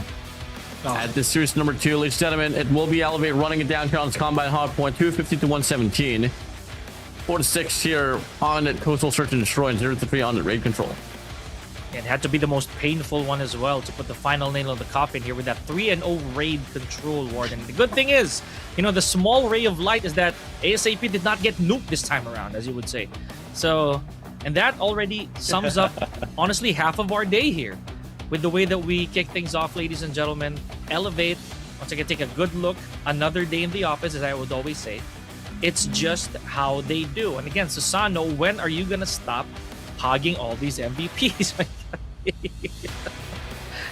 At this series number 2, ladies and gentlemen, it will be Elevate running it down here on its combine hard point, 250 to 117. 4 to 6 here on it, Coastal Search and Destroy, and 0 to 3 on the raid control. It had to be the most painful one as well to put the final nail on the coffin here with that 3-0 raid control, Warden. The good thing is, you know, the small ray of light is that ASAP did not get nuked this time around, as you would say. So, and that already sums up, honestly, half of our day here. With the way that we kick things off, ladies and gentlemen, Elevate, once again, take a good look. Another day in the office, as I would always say. It's just how they do. And again, Susano, when are you going to stop hogging all these MVPs?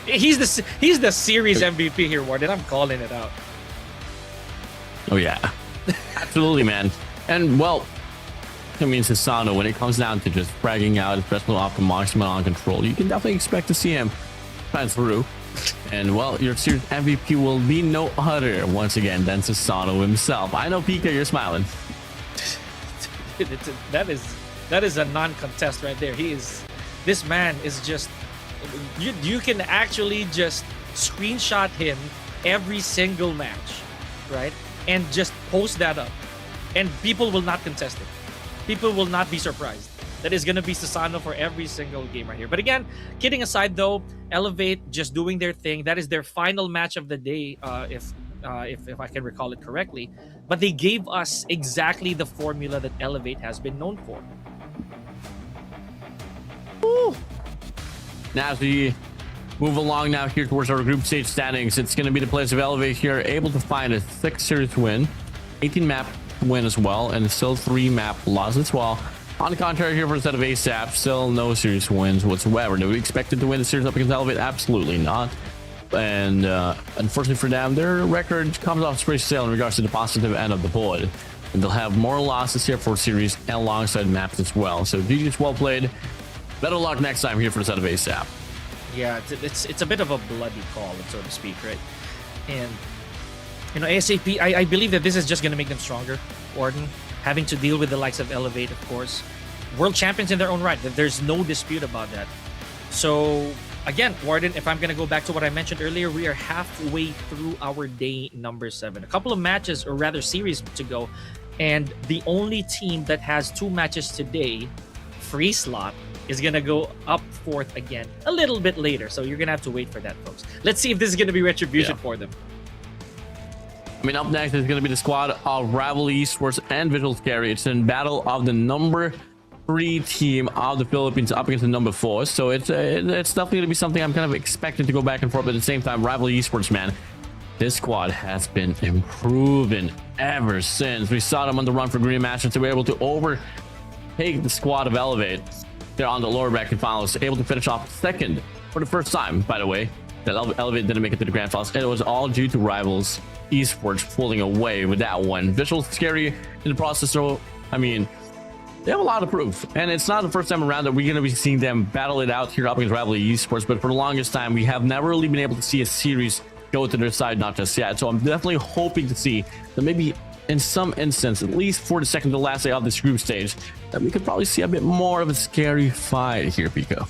He's the series MVP here, Warden. I'm calling it out. Oh, yeah. Absolutely, man. And, well, I mean, Susano, when it comes down to just fragging out, especially off the marksman on control, you can definitely expect to see him shine through. And, well, your series MVP will be no other, once again, than Susano himself. I know, Pika, you're smiling. That is a non-contest right there. This man is just, you can actually just screenshot him every single match, right? And just post that up. And people will not contest it. People will not be surprised. That is going to be Susano for every single game right here. But again, kidding aside though, Elevate just doing their thing. That is their final match of the day, if I can recall it correctly. But they gave us exactly the formula that Elevate has been known for. Woo. Now as we move along now here towards our group stage standings, it's going to be the players of Elevate here able to find a 6 series win, 18 map win as well, and still 3 map loss as well. On the contrary here for the set of ASAP, still no series wins whatsoever. Do we expect it to win the series up against Elevate? Absolutely not. And unfortunately for them, their record comes off pretty stale in regards to the positive end of the board. And they'll have more losses here for series and alongside maps as well. So GG's well played. Better luck next time here for the set of ASAP. Yeah, it's a bit of a bloody call, so to speak, right? And you know, ASAP, I believe that this is just going to make them stronger, Warden, having to deal with the likes of Elevate, of course. World champions in their own right. There's no dispute about that. So, again, Warden, if I'm going to go back to what I mentioned earlier, we are halfway through our day number 7. A couple of matches, or rather series to go. And the only team that has 2 matches today, FREESLOT, is going to go up forth again a little bit later. So you're going to have to wait for that, folks. Let's see if this is going to be retribution for them. I mean, up next is going to be the squad of Rival Esports and VIZUALZ SKAERI. It's in battle of the number 3 team of the Philippines up against the number 4. So it's definitely going to be something I'm kind of expecting to go back and forth. But at the same time, Rival Esports, man, this squad has been improving ever since we saw them on the run for Green Masters. They were able to overtake the squad of Elevate. They're on the lower bracket finals, able to finish off second for the first time, by the way. That Elevate didn't make it to the grand finals, and it was all due to Rivals Esports pulling away with that one. VIZUALZ SKAERI in the process, so I mean, they have a lot of proof, and it's not the first time around that we're going to be seeing them battle it out here up against Rival Esports. But for the longest time, we have never really been able to see a series go to their side, not just yet. So I'm definitely hoping to see that maybe in some instance, at least for the second to last day of this group stage, that we could probably see a bit more of a scary fight here, Pico.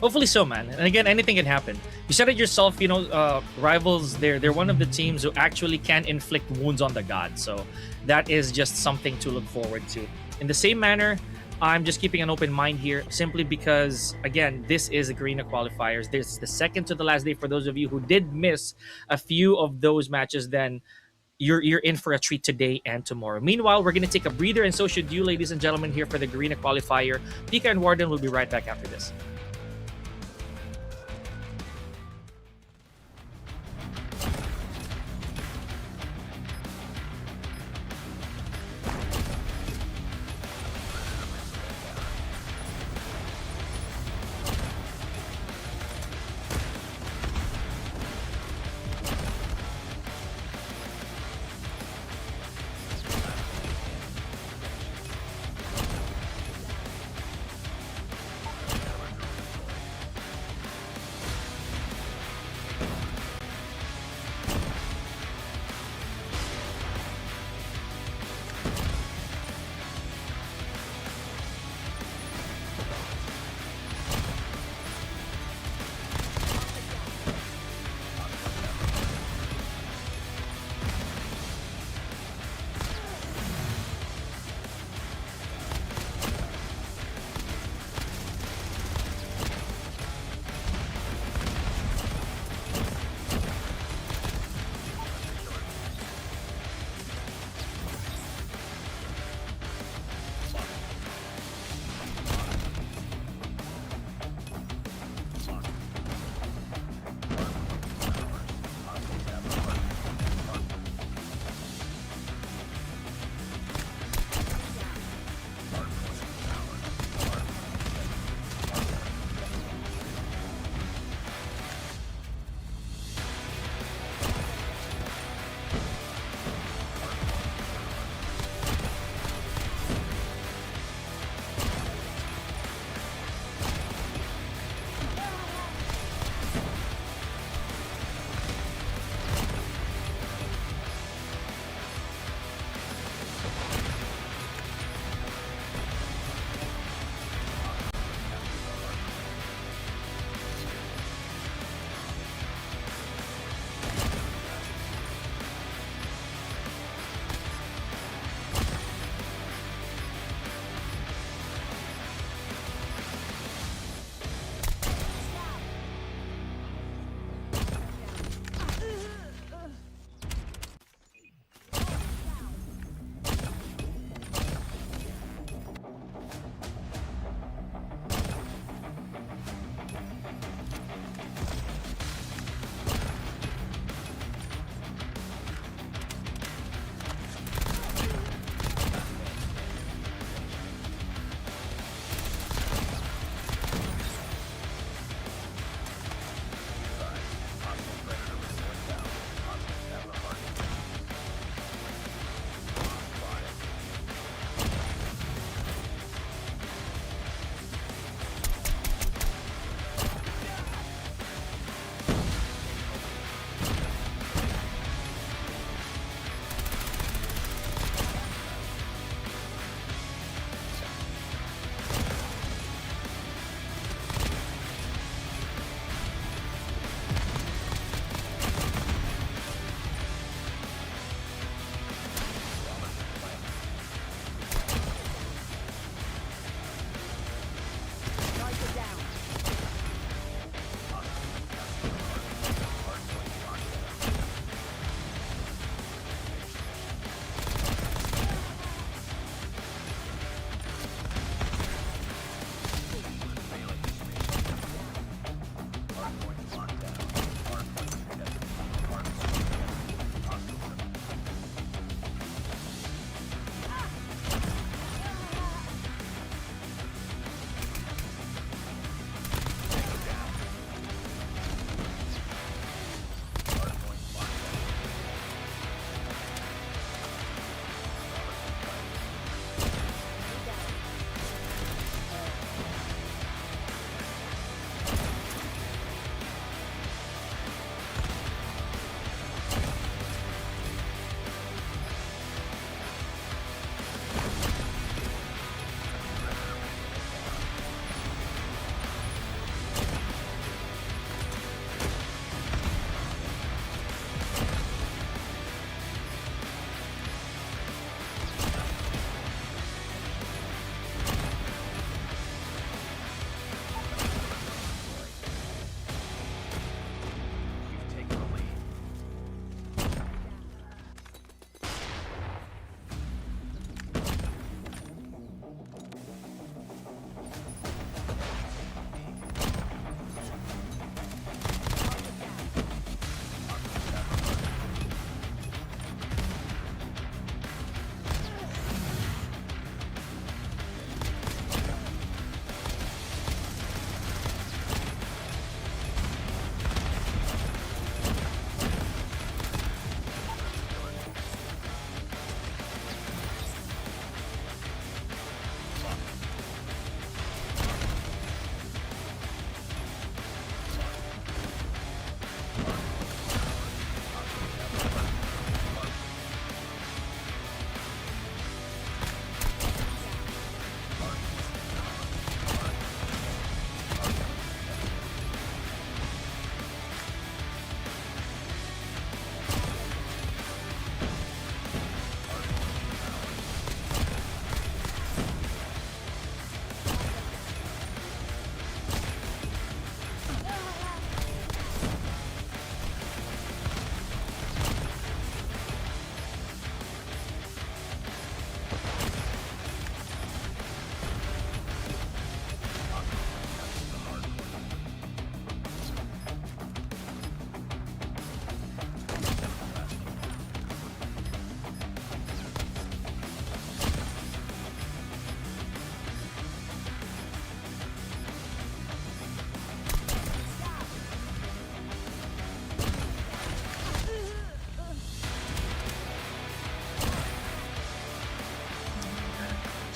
Hopefully so, man. And again, anything can happen. You said it yourself, you know, Rivals, they're one of the teams who actually can inflict wounds on the gods. So that is just something to look forward to. In the same manner, I'm just keeping an open mind here simply because, again, this is the Garena Qualifiers. This is the second to the last day. For those of you who did miss a few of those matches, then you're in for a treat today and tomorrow. Meanwhile, we're going to take a breather, and so should you, ladies and gentlemen, here for the Garena Qualifier. Pika and Warden will be right back after this.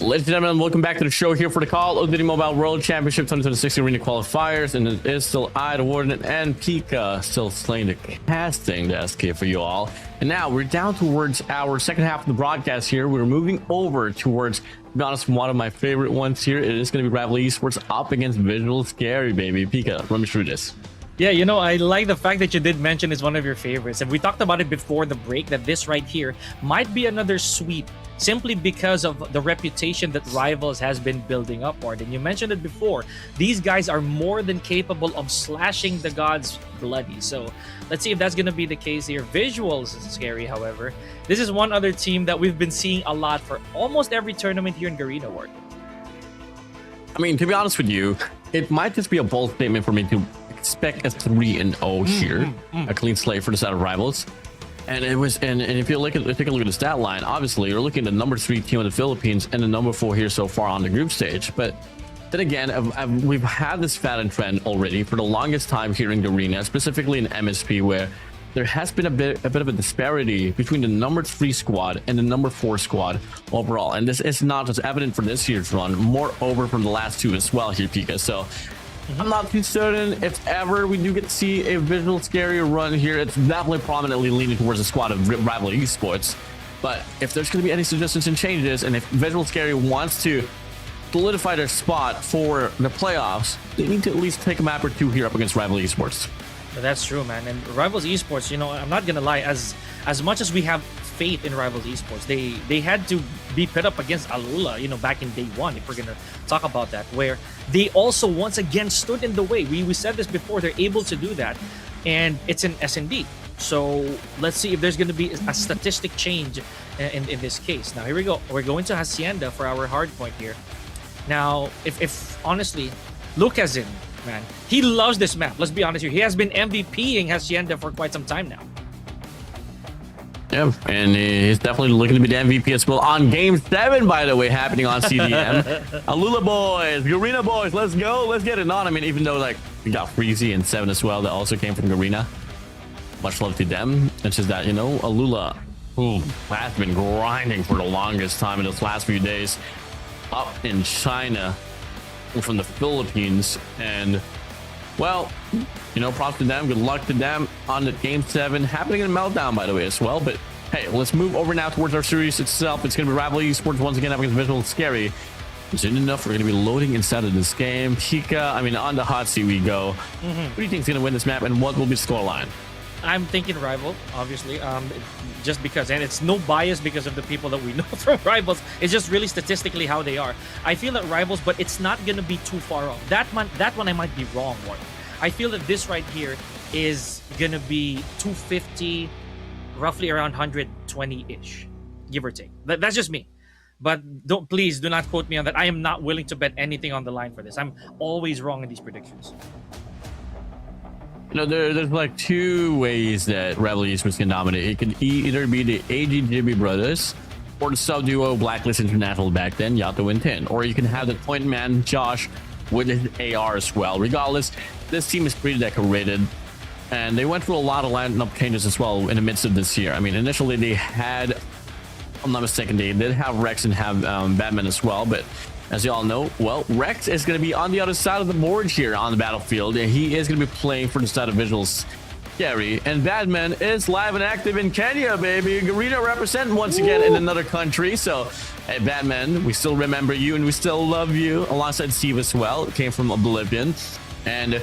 Ladies and gentlemen, welcome back to the show here for the Call of Duty Mobile World Championship 2026 Arena Qualifiers, and it is still I, the Warden, and Pika still slaying the casting the SK for you all. And now we're down towards our second half of the broadcast here. We're moving over towards, to be honest, one of my favorite ones here. It is going to be Rival Esports up against VIZUALZ SKAERI, baby. Pika, run me through this. Yeah, you know, I like the fact that you did mention it's one of your favorites. And we talked about it before the break that this right here might be another sweep simply because of the reputation that VIZUALZ has been building upward. And you mentioned it before. These guys are more than capable of slashing the gods bloody. So let's see if that's going to be the case here. VIZUALZ is SKAERI, however. This is one other team that we've been seeing a lot for almost every tournament here in Garena World. I mean, to be honest with you, it might just be a bold statement for me to expect a 3-0 here, a clean slate for the side of VIZUALZ. And it was, and if you take a look at the stat line, obviously you're looking at the number 3 team in the Philippines and the number 4 here so far on the group stage. But then again, we've had this pattern trend already for the longest time here in Garena, specifically in MSP, where there has been a bit of a disparity between the number 3 squad and the number 4 squad overall. And this is not just evident for this year's run, moreover from the last 2 as well here, Pika. So I'm not too certain if ever we do get to see a VIZUALZ SKAERI run here. It's definitely prominently leaning towards the squad of Rival Esports. But if there's going to be any suggestions and changes, and if VIZUALZ SKAERI wants to solidify their spot for the playoffs, they need to at least take a map or 2 here up against Rival Esports. That's true, man. And Rivals Esports, you know, I'm not gonna lie, as much as we have faith in Rivals Esports, they had to be pit up against Alula, you know, back in day 1, if we're gonna talk about that, where they also once again stood in the way. We said this before, they're able to do that, and it's an SND. So let's see if there's gonna be a statistic change in this case. Now here we go. We're going to Hacienda for our hard point here. Now, if honestly, Lucazin, man, he loves this map. Let's be honest here. He has been MVPing Hacienda for quite some time now. Yeah, and he's definitely looking to be the MVP as well on Game 7, by the way, happening on CDM. Alula boys, Garena boys, let's go. Let's get it on. I mean, even though, like, we got Freezy and 7 as well that also came from Garena. Much love to them. It's just that, you know, Alula, who has been grinding for the longest time in those last few days up in China from the Philippines, and well, you know, props to them, good luck to them on the Game 7 happening in Meltdown, by the way, as well. But hey, let's move over now towards our series itself. It's going to be Rival Esports once again up against VIZUALZ SKAERI. Soon enough, we're going to be loading inside of this game. Pika, I mean, on the hot seat we go. Who do you think is going to win this map, and what will be the scoreline? I'm thinking Rival, obviously, just because, and it's no bias because of the people that we know from Rivals. It's just really statistically how they are. I feel that Rivals, but it's not going to be too far off. That one I might be wrong, Warren. I feel that this right here is going to be 250, roughly around 120-ish, give or take. That's just me. But please do not quote me on that. I am not willing to bet anything on the line for this. I'm always wrong in these predictions. You know, there's like 2 ways that Rival Esports can dominate. It can either be the AGGB brothers or the sub-duo Blacklist International back then, Yato and Tin. Or you can have the point man, Josh, with his AR as well. Regardless, this team is pretty decorated, and they went through a lot of lineup changes as well in the midst of this year. I mean, initially they had, if I'm not mistaken, they did have Rex and have Batman as well, but as you all know, well, Rex is going to be on the other side of the board here on the battlefield, and he is going to be playing for the side of VIZUALZ SKAERI. And Batman is live and active in Kenya, baby. Garena representing once again in another country. So, hey, Batman, we still remember you and we still love you. Alongside Steve as well. It came from Oblivion. And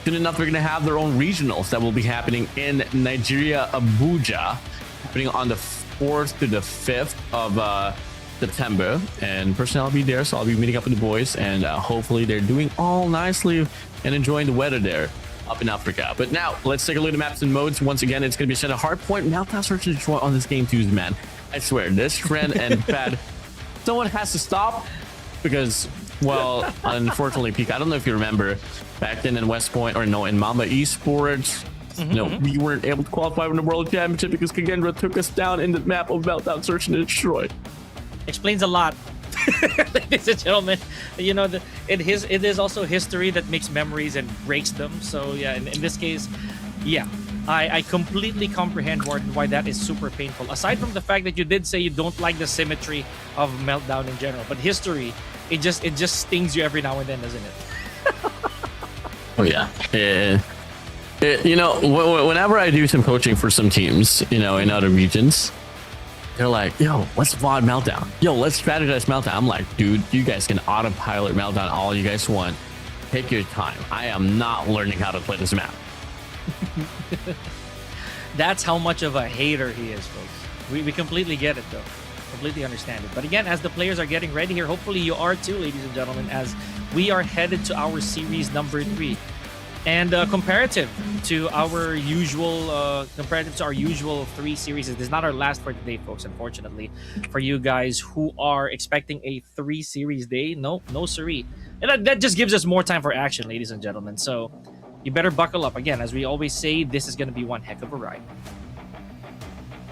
soon enough, we're going to have their own regionals that will be happening in Nigeria, Abuja, happening on the 4th to the 5th of September, and personally I'll be there, so I'll be meeting up with the boys, and hopefully they're doing all nicely and enjoying the weather there up in Africa. But now let's take a look at the maps and modes. Once again, it's going to be set a hard point. Meltdown Search and Destroy on this game too, man. I swear, this trend and fad, someone has to stop, because, well, unfortunately, Peak, I don't know if you remember back then in West Point, or no, in Mamba Esports, you know, we weren't able to qualify for the World Championship because Kagendra took us down in the map of Meltdown Search and Destroy. Explains a lot. Ladies and gentlemen, you know, it is also history that makes memories and breaks them. So yeah, in this case, yeah, I completely comprehend why that is super painful. Aside from the fact that you did say you don't like the symmetry of Meltdown in general, but history, it just stings you every now and then, doesn't it? Oh yeah. You know, whenever I do some coaching for some teams, you know, in other regions, they're like, yo, let's VOD Meltdown. Yo, let's strategize Meltdown. I'm like, dude, you guys can autopilot Meltdown all you guys want. Take your time. I am not learning how to play this map. That's how much of a hater he is, folks. We completely get it, though. Completely understand it. But again, as the players are getting ready here, hopefully you are too, ladies and gentlemen, as we are headed to our series number 3. And comparative to our usual 3 series, this is not our last for today, folks, unfortunately. For you guys who are expecting a 3 series day, no siree. And that just gives us more time for action, ladies and gentlemen. So you better buckle up. Again, as we always say, this is going to be one heck of a ride.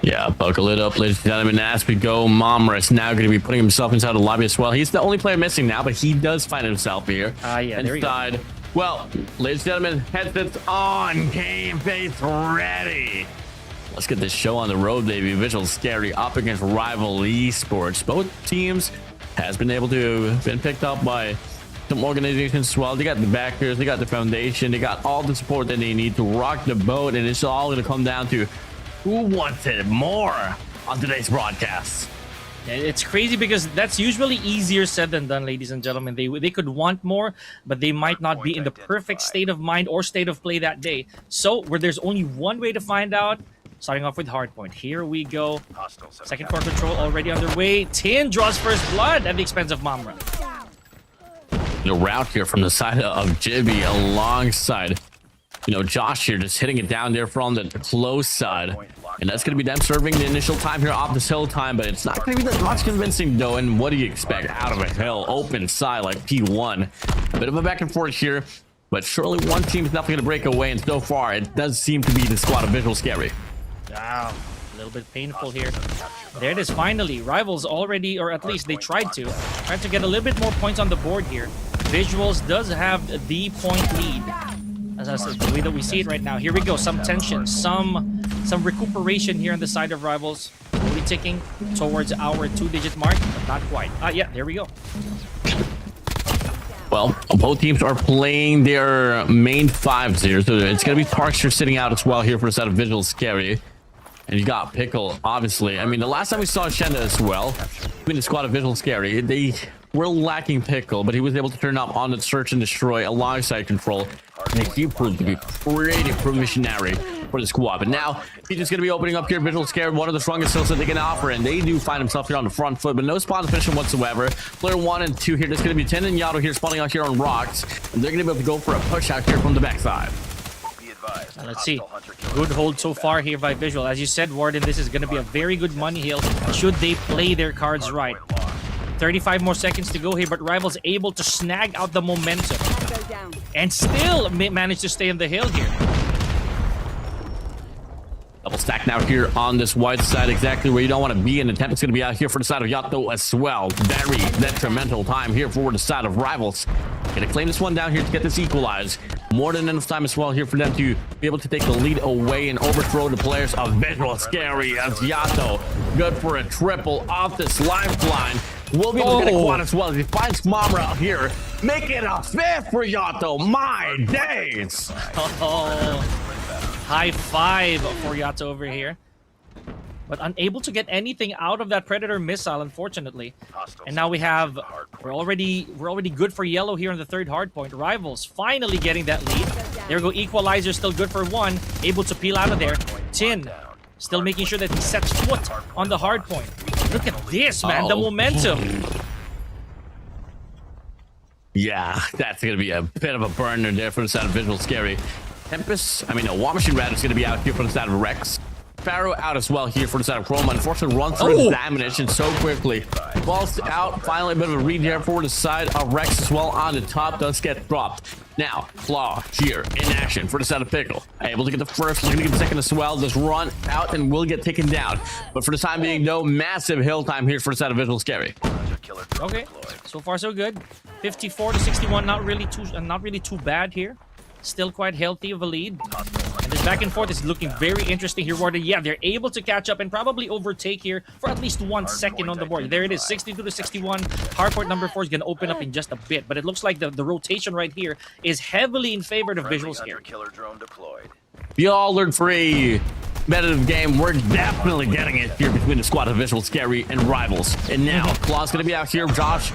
Yeah, buckle it up, ladies and gentlemen. As we go, Momra is now going to be putting himself inside the lobby as well. He's the only player missing now, but he does find himself here. Yeah, there inside. you go. Well, ladies and gentlemen, headsets on, game face ready. Let's get this show on the road, baby. VIZUALZ SKAERI up against rival Esports. Both teams has been able to been picked up by some organizations as well. They got the backers, they got the foundation, they got all the support that they need to rock the boat, and it's all going to come down to who wants it more on today's broadcast. It's crazy because that's usually easier said than done, ladies and gentlemen. They could want more, but they might not be in the perfect state of mind or state of play that day. So where there's only one way to find out, starting off with hardpoint. Here we go. Second core control already underway. Tin draws first blood at the expense of Momra. The route here from the side of Jibby alongside, you know, Josh here, just hitting it down there from the close side. And that's going to be them serving the initial time here off this hill time, but it's not going to be that much convincing, though. And what do you expect out of a hill? Open side like P1. A bit of a back and forth here, but surely one team is not going to break away. And so far, it does seem to be the squad of VIZUALZ SKAERI. Wow, a little bit painful here. There it is, finally. Rivals already, or at least they tried to get a little bit more points on the board here. VIZUALZ does have the point lead. As the way that we see it right now. Here we go. Some tension, some recuperation here on the side of Rivals. Slowly ticking towards our 2-digit mark, but not quite. Yeah, there we go. Well, both teams are playing their main 5s here, so it's going to be Parkster sitting out as well here for the side of VIZUALZ SKAERI. And you got Pickle, obviously. I mean, the last time we saw Shenda as well, between the squad of VIZUALZ SKAERI, they were lacking Pickle, but he was able to turn up on the search and destroy alongside Control. And he proved to be pretty provisionary for the squad. But now, he's just going to be opening up here. VIZUALZ SKAERI, one of the strongest skills that they can offer, and they do find himself here on the front foot, but no spawn position whatsoever. Player 1 and 2 here, just going to be Tin and Yato here spawning out here on rocks, and they're going to be able to go for a push out here from the backside. Let's see. Good hold so far here by VIZUALZ. As you said, Warden, this is going to be a very good money hill should they play their cards right. 35 more seconds to go here, but Rivals able to snag out the momentum and still manage to stay in the hill here. Double stack now here on this wide side, exactly where you don't want to be. An attempt is going to be out here for the side of Yato as well. Very detrimental time here for the side of Rivals. Going to claim this one down here to get this equalized. More than enough time as well here for them to be able to take the lead away and overthrow the players of VIZUALZ SKAERI as Yato. Good for a triple off this lifeline. We'll be able to get a quad as well as he finds Momra out here. Make it a 5th for Yato. My days. High five for Yato over here. But unable to get anything out of that Predator missile, unfortunately. And now we're already good for yellow here on the 3rd hardpoint. Rivals finally getting that lead. There we go, equalizer still good for 1. Able to peel out of there. Tin still making sure that he sets foot on the hardpoint. Look at this, man, the momentum. Yeah, that's going to be a bit of a burner there for the side of VIZUALZ SKAERI. Tempest, War Machine Rat is going to be out here for the side of Rex. Pharaoh out as well here for the side of Chroma. Unfortunately, run through his ammunition so quickly. Falls out. Finally, a bit of a read here for the side of Rex as well. On the top, does get dropped. Now, Claw here in action for the side of Pickle. Able to get the first, looking to get the second as well. Just run out and will get taken down. But for the time being, no massive hill time here for the side of VIZUALZ SKAERI. Okay, so far so good. 54 to 61, not really too bad here. Still quite healthy of a lead. And This back and forth is looking very interesting here, Warden. Yeah, they're able to catch up and probably overtake here for at least 1 second on the board. There it is, 62 to 61. Hardpoint number 4 is going to open up in just a bit, but it looks like the rotation right here is heavily in favor of Visual Scary. Killer drone deployed. You all learned for a competitive game. We're definitely getting it here between the squad of Visual Scary and Rivals. And now, Claw's going to be out here. Josh,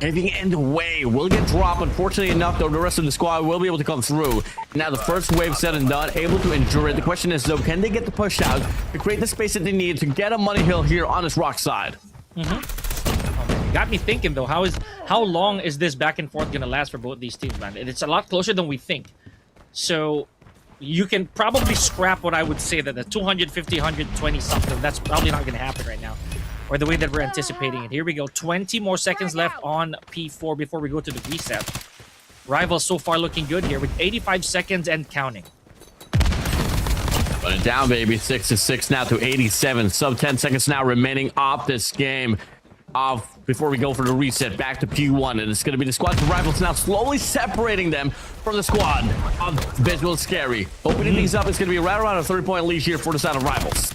anything in the way will get dropped. Unfortunately enough, though, the rest of the squad will be able to come through. Now, the first wave said and done, able to endure it. The question is, though, can they get the push out to create the space that they need to get a money hill here on this rock side? Got me thinking, though, how long is this back and forth going to last for both these teams, man? It's a lot closer than we think. So you can probably scrap what I would say that the 250, 120 something. That's probably not going to happen right now, or the way that we're anticipating it. Here we go. 20 more seconds left on P4 before we go to the reset. Rivals so far looking good here with 85 seconds and counting. Put it down, baby. 6-6 now to 87. Sub 10 seconds now remaining off this game. Off before we go for the reset back to P1, and it's going to be the squad of Rivals now slowly separating them from the squad of Visual Scary. Opening these up, it's going to be right around a 30-point lead here for the side of Rivals.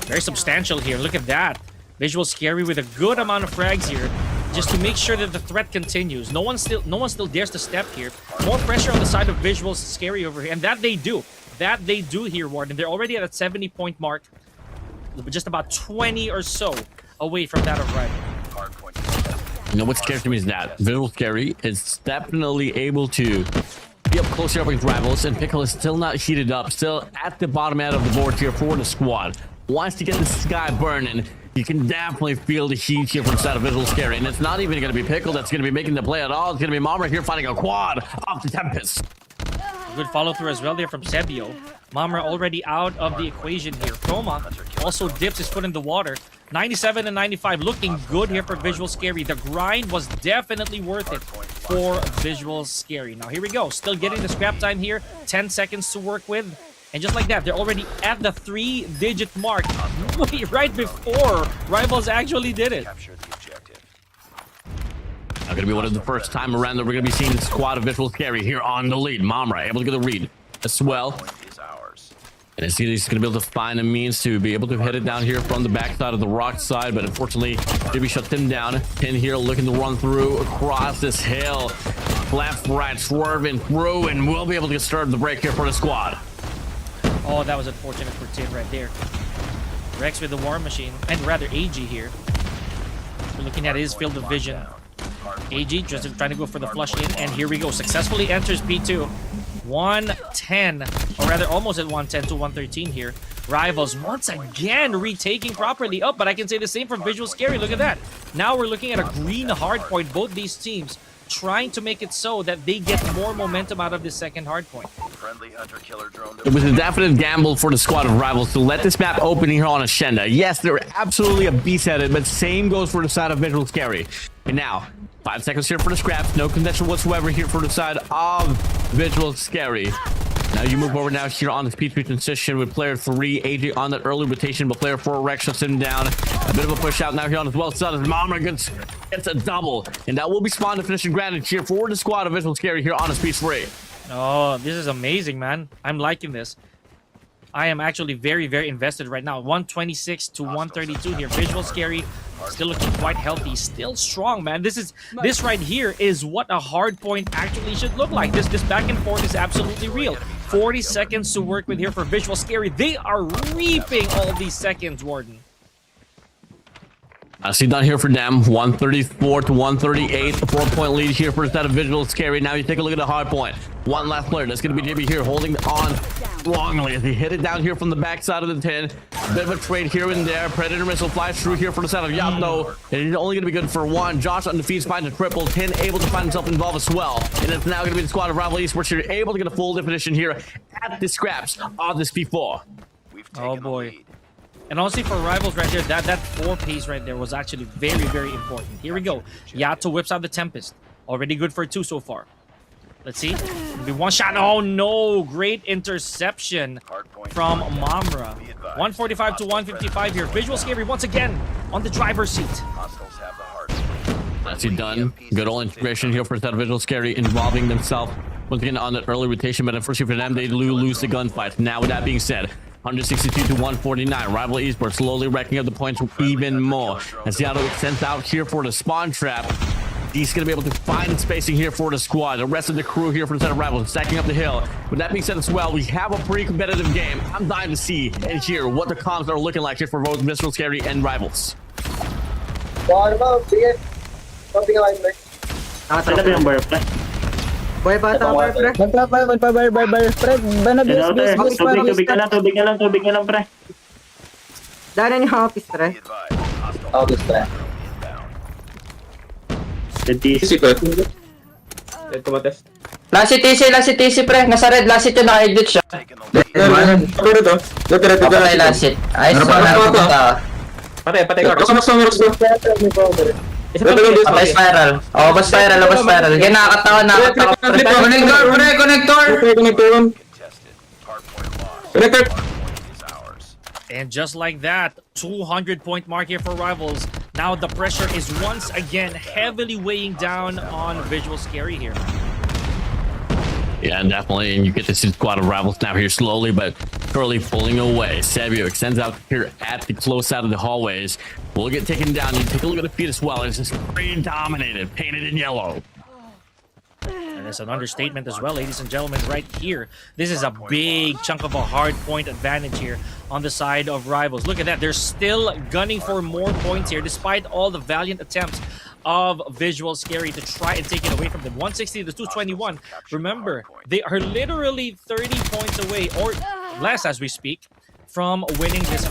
Very substantial here. Look at that. Visual Scary with a good amount of frags here, just to make sure that the threat continues. No one still dares to step here. More pressure on the side of Visual Scary over here, and that they do. That they do here, Warden. They're already at a 70-point mark, just about 20 or so away from that of Rival. You know what scares me is that Visual Scary is definitely able to be up closer up against Rivals, and Pickle is still not heated up, still at the bottom end of the board here for the squad. Wants to get the sky burning. You can definitely feel the heat here from the side of Visual Scary, and it's not even going to be Pickle that's going to be making the play at all. It's going to be Mamra here finding a quad off the Tempest. Good follow through as well there from Sebio. Mamra already out of the equation here. Chroma also dips his foot in the water. 97 and 95 looking good here for Visual Scary. The grind was definitely worth it for Visual Scary. Now here we go. Still getting the scrap time here. 10 seconds to work with. And just like that, they're already at the 3-digit mark right before Rivals actually did it. Not going to be one of the first time around that we're going to be seeing the squad of Visual Scary here on the lead. Mamra able to get the read as well. And I see he's going to be able to find a means to be able to hit it down here from the backside of the rock side, but unfortunately, Jimmy shut him down. Pin here looking to run through across this hill. Left, right, swerving through, and we'll be able to get started the break here for the squad. Oh, that was unfortunate for Tin right there. Rex with the War Machine, and rather AG here. We're looking at his field of vision. AG just trying to go for the flush in, and here we go. Successfully enters P2. 110, or rather almost at 110 to 113 here. Rivals once again retaking properly up, but I can say the same for Visual Scary. Look at that. Now we're looking at a green hardpoint. Both these teams trying to make it so that they get more momentum out of this second hardpoint. It was a definite gamble for the squad of Rivals to let this map open here on Ashenda. Yes, they're absolutely a beast at it, but same goes for the side of Visual Scary. And now, 5 seconds here for the scraps. No contention whatsoever here for the side of Visual Scary. Now you move over now here on the speed transition with player 3, AJ on that early rotation, but player 4, Rex shuts him down. A bit of a push out now here on his well side as Mamra gets a double. And that will be spawned to finishing granted here for the squad of Visual Scary here on the speed 3. Oh, this is amazing, man. I'm liking this. I am actually very, very invested right now. 126 to 132 here. Visual Scary still looking quite healthy, still strong, man. This right here is what a hard point actually should look like. This back and forth is absolutely real. 40 seconds to work with here for Visual Scary. They are reaping all these seconds, Warden. I see down here for them, 134 to 138, a 4-point lead here for the side of Visual Scary. Now you take a look at the hard point. One last player, that's going to be JB here, holding on strongly as he hit it down here from the backside of the 10. Bit of a trade here and there. Predator missile flies through here for the side of Yapno. And it's only going to be good for one. Josh on the feeds finds a triple. 10 able to find himself involved as well. And it's now going to be the squad of Rival Esports here, able to get a full definition here at the scraps of this P4. Oh boy. And honestly, for Rivals right there, that 4 piece right there was actually very, very important. Here we go. Yato whips out the Tempest. Already good for 2 so far. Let's see. It'll be one shot. Oh no! Great interception from Mamra. 145 to 155 here. Visual Scary once again on the driver's seat. That's it done. Good old integration here for that Visual Scary involving themselves once again on the early rotation, but unfortunately for them, they lose the gunfight. Now, with that being said, 162 to 149. Rival Esports slowly racking up the points even more. As Seattle extends out here for the spawn trap. He's going to be able to find spacing here for the squad. The rest of the crew here for the set of Rivals stacking up the hill. With that being said as well, we have a pretty competitive game. I'm dying to see and hear what the comms are looking like here for both Mr. Scary and Rivals. Boy, bata, pre. Tubig na lang, pre. Daanan yung office, pre. Be advised, hostile inbound. Last TC, pre. Nasa red, last hit yun, naka-edit siya. Taking the lead. Patay last hit. Ayos, na Patay ka. Patay spiral. Oo, ba spiral. Kaya nakakatawa. Connector! Contested. Hardpoint lost. Is ours. And just like that, 200-point mark here for Rivals. Now the pressure is once again heavily weighing down on Visual Scary here. Yeah, definitely. And you get to see the squad of Rivals now here slowly, but surely pulling away. Savio extends out here at the close side of the hallways. Will get taken down. You take a look at the feet as well. It's just pretty dominated, painted in yellow. And it's an understatement as well, ladies and gentlemen, right here. This is a big chunk of a hard point advantage here on the side of Rivals. Look at that. They're still gunning for more points here, despite all the valiant attempts of Visual Scary to try and take it away from them. 160 to 221. Remember, they are literally 30 points away, or less as we speak, from winning this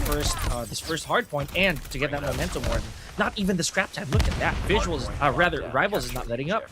first hard point and to get that momentum more. Not even the scrap time. Look at that. Rivals is not letting up.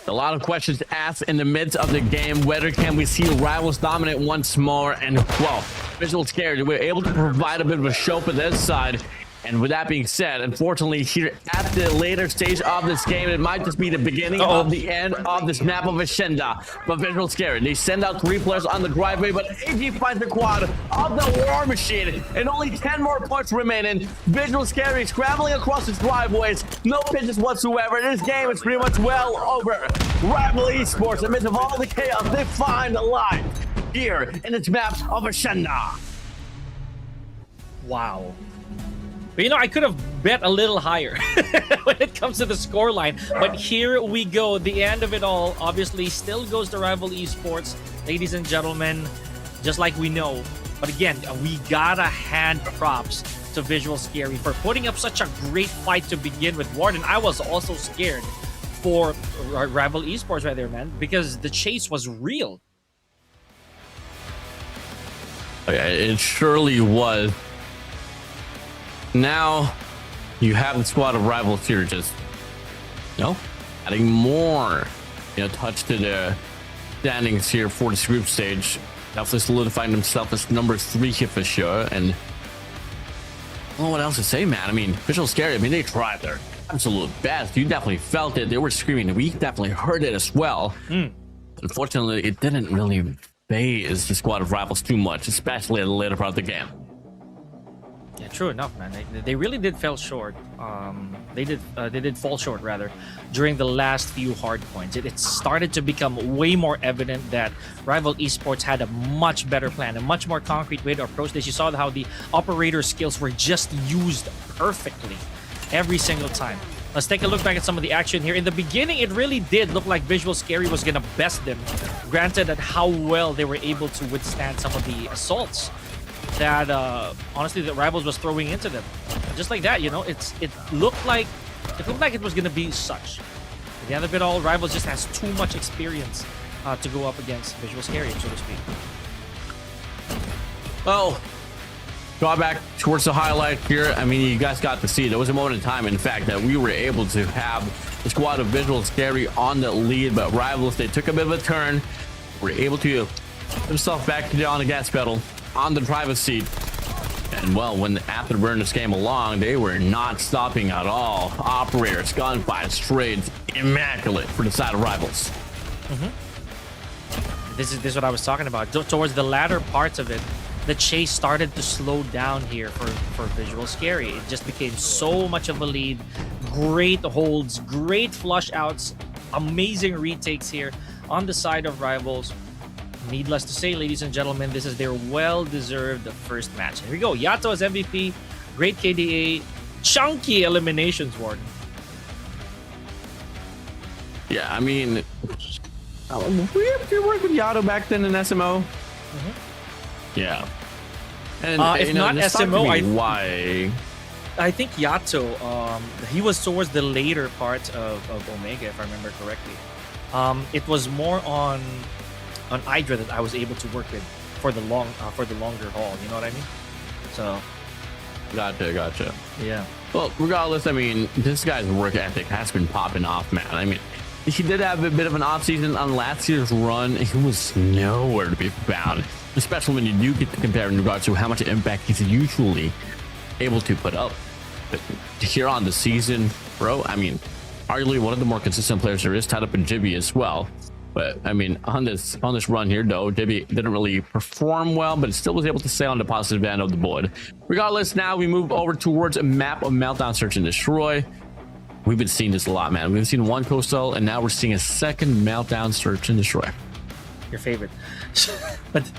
A lot of questions asked in the midst of the game. Whether can we see Rivals dominate once more? And well, Visual Scary, we're able to provide a bit of a show for this side. And with that being said, unfortunately, here at the later stage of this game, it might just be the beginning of the end of this map of Ashenda. But Visual Scary, they send out 3 players on the driveway, but AG finds the quad of the War Machine, and only 10 more points remaining. Visual Scary scrambling across his driveways, no pitches whatsoever. This game is pretty much well over. Rival Esports, amidst of all the chaos, they find the light here in this map of Ashenda. Wow. But I could have bet a little higher when it comes to the scoreline. But here we go. The end of it all obviously still goes to Rival Esports, ladies and gentlemen, just like we know. But again, we gotta hand props to Visual Scary for putting up such a great fight to begin with. Warden, I was also scared for Rival Esports right there, man, because the chase was real. Yeah, it surely was. Now you have the squad of Rivals here, just adding more touch to the standings here for this group stage. Definitely solidifying themselves as number 3 here for sure. And well, what else to say, man? I mean, Visual Scary, they tried their absolute best. You definitely felt it. They were screaming. We definitely heard it as well. Unfortunately, it didn't really faze the squad of Rivals too much, especially at the later part of the game. Yeah, true enough, man. They really did fall short. They did fall short rather during the last few hard points. It started to become way more evident that Rival Esports had a much better plan, a much more concrete way to approach this. You saw how the operator skills were just used perfectly every single time. Let's take a look back at some of the action here. In the beginning, it really did look like Visual Scary was gonna best them. Granted that how well they were able to withstand some of the assaults that honestly the Rivals was throwing into them. Just like that, it looked like it was gonna be such. At the end of it all, Rivals just has too much experience to go up against Visual Scary, so to speak. Well, go back towards the highlight here. You guys got to see there was a moment in time, in fact, that we were able to have the squad of Visual Scary on the lead, but Rivals, they took a bit of a turn, were able to put themselves back on the gas pedal on the driver's seat. And well, when the afterburners came along, they were not stopping at all. Operators, gunfights, trades, immaculate for the side of Rivals. This is what I was talking about. Towards the latter parts of it, the chase started to slow down here for Visual Scary. It just became so much of a lead. Great holds, great flush outs, amazing retakes here on the side of Rivals. Needless to say, ladies and gentlemen, this is their well-deserved first match. Here we go. Yato as MVP, great KDA, chunky eliminations, Warden. Yeah, I mean, we have to work with Yato back then in SMO. Yeah. And if not SMO, why? I think Yato, he was towards the later part of Omega, if I remember correctly. It was more on Hydra that I was able to work with for the longer haul. You know what I mean? So, gotcha. Yeah. Well, regardless, I mean, this guy's work ethic has been popping off, man. I mean, he did have a bit of an off season on last year's run. He was nowhere to be found, especially when you do get to compare in regards to how much impact he's usually able to put up. But here on the season, bro, I mean, arguably one of the more consistent players there is, tied up in Jibby as well. But I mean, on this run here, though, Jibby didn't really perform well, but still was able to stay on the positive end of the board. Regardless, now we move over towards a map of Meltdown, Search, and Destroy. We've been seeing this a lot, man. We've seen one coastal, and now we're seeing a second Meltdown, Search, and Destroy. Your favorite. But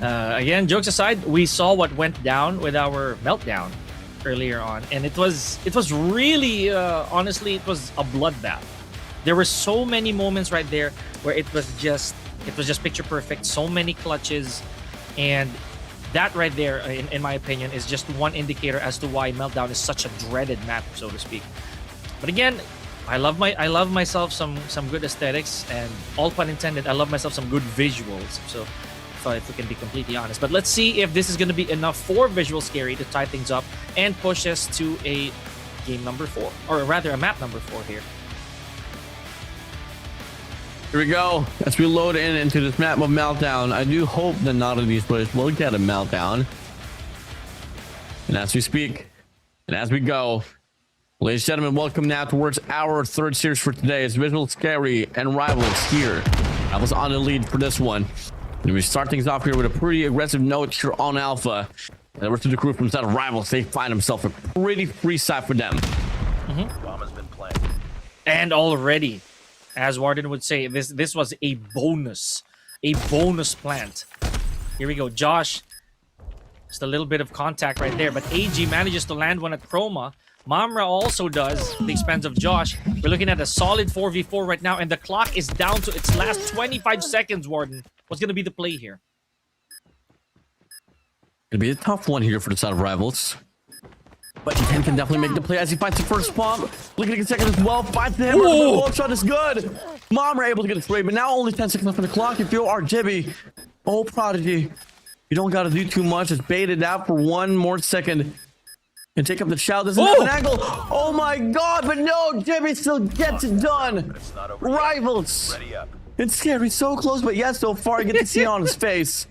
again, jokes aside, we saw what went down with our Meltdown earlier on, and it was really honestly, it was a bloodbath. There were so many moments right there where it was just picture perfect, so many clutches, and that right there, in my opinion, is just one indicator as to why Meltdown is such a dreaded map, so to speak. But again, I love myself some good aesthetics, and all pun intended, I love myself some good visuals. So if we can be completely honest, but let's see if this is going to be enough for Visual Scary to tie things up and push us to a game number 4, or rather a map number 4 here. Here we go. As we load into this map of Meltdown, I do hope that none of these players will get a Meltdown. And as we speak, and as we go, ladies and gentlemen, welcome now towards our third series for today. It's Visual Scary and Rivals here. I was on the lead for this one. And we start things off here with a pretty aggressive note here on Alpha. And the rest of the crew from inside of Rivals, they find themselves a pretty free side for them. Bomb has been planted. And already, as Warden would say, this was a bonus plant. Here we go, Josh. Just a little bit of contact right there, but AG manages to land one at Chroma. Mamra also does, at the expense of Josh. We're looking at a solid 4v4 right now, and the clock is down to its last 25 seconds, Warden. What's going to be the play here? It'll be a tough one here for the side of Rivals. But Ken can definitely make the play as he finds the first bomb. Looking at the second as well. Finds the hammer. The wall shot is good. Mom are able to get it straight, but now only 10 seconds left on the clock. If you are Jibby, oh Prodigy, you don't got to do too much. Just bait it out for one more second and take up the shout. There's an angle. Oh my God! But no, Jibby still gets it done. Rivals. Ready up. It's scary, so close, but yet so far. You get to see it on his face.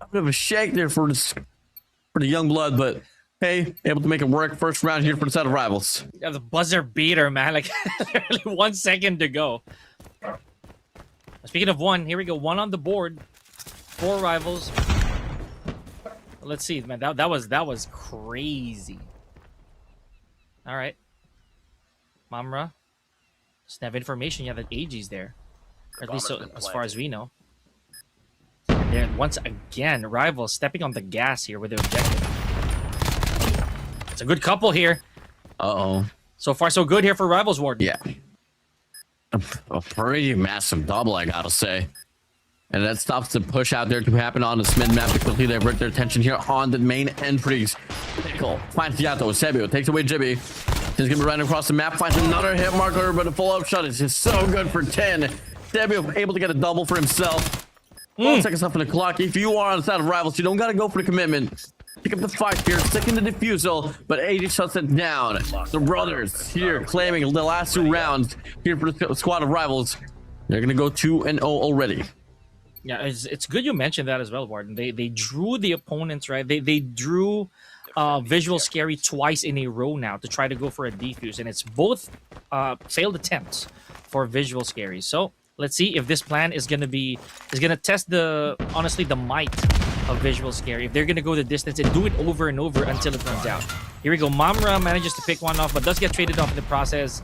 A bit of a shake there for the young blood, but hey, able to make it work. First round here for the set of Rivals. Yeah, the buzzer beater, man. Like, literally 1 second to go. Speaking of one, here we go. One on the board for Rivals. Let's see, man. That was crazy. All right. Mamra. Just have information. Yeah, that AG's there. Or at least so, as far as we know. And then once again, Rivals stepping on the gas here with their objective. It's a good couple here. Uh-oh. So far, so good here for Rivals, Warden. Yeah. A pretty massive double, I gotta say. And that stops the push out there to happen on the mid map to quickly divert their attention here on the main entries. Pickle finds Yato. Sebio takes away Jibby. He's gonna be running across the map, finds another hit marker, but a full-up shot is just so good for 10. Sebio able to get a double for himself. 1 second left on the clock. If you are on the side of Rivals, you don't gotta go for the commitment. Pick up the fight here, sticking the defusal, but AD shuts it down. The brothers here claiming the last 2 rounds here for the squad of Rivals. They're gonna go 2-0 already. Yeah, it's good you mentioned that as well, Warden. They drew the opponents, right? They drew Visual Scary twice in a row now to try to go for a defuse, and it's both failed attempts for Visual Scary. So let's see if this plan is gonna test the might of Visual Scary. If they're gonna go the distance and do it over and over until it runs out. Here we go. Mamra manages to pick one off, but does get traded off in the process.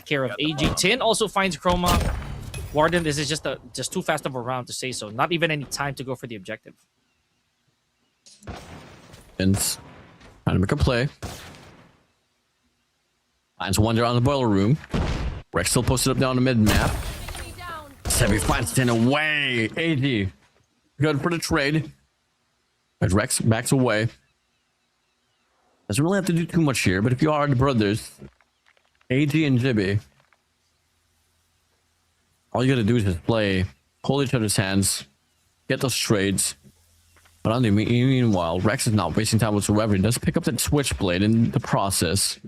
Care of AG. Tin also finds Chroma. Warden, this is just too fast of a round to say so. Not even any time to go for the objective. And trying to make a play. Finds Wonder on the boiler room. Rex still posted up down the mid map. Sebi finds 10 away. AG. Good for the trade. As Rex backs away. Doesn't really have to do too much here, but if you are the brothers, AG and Jibby, all you gotta do is just play, hold each other's hands, get those trades. But on the meanwhile, Rex is not wasting time whatsoever. He does pick up that switchblade in the process.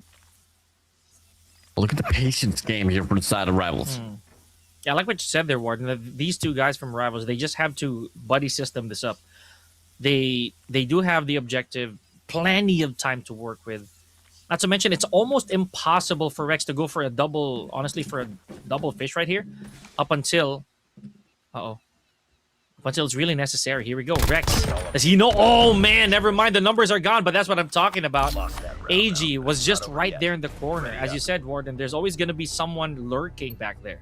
Look at the patience game here for the side of Rivals. Yeah, I like what you said there, Warden. That these two guys from Rivals, they just have to buddy system this up. They do have the objective, plenty of time to work with. Not to mention, it's almost impossible for Rex to go for a double, honestly, for a double fish right here. Up until, up until it's really necessary. Here we go, Rex. Does he know? Oh man, never mind. The numbers are gone, but that's what I'm talking about. AG was just right there in the corner. As you said, Warden, there's always going to be someone lurking back there.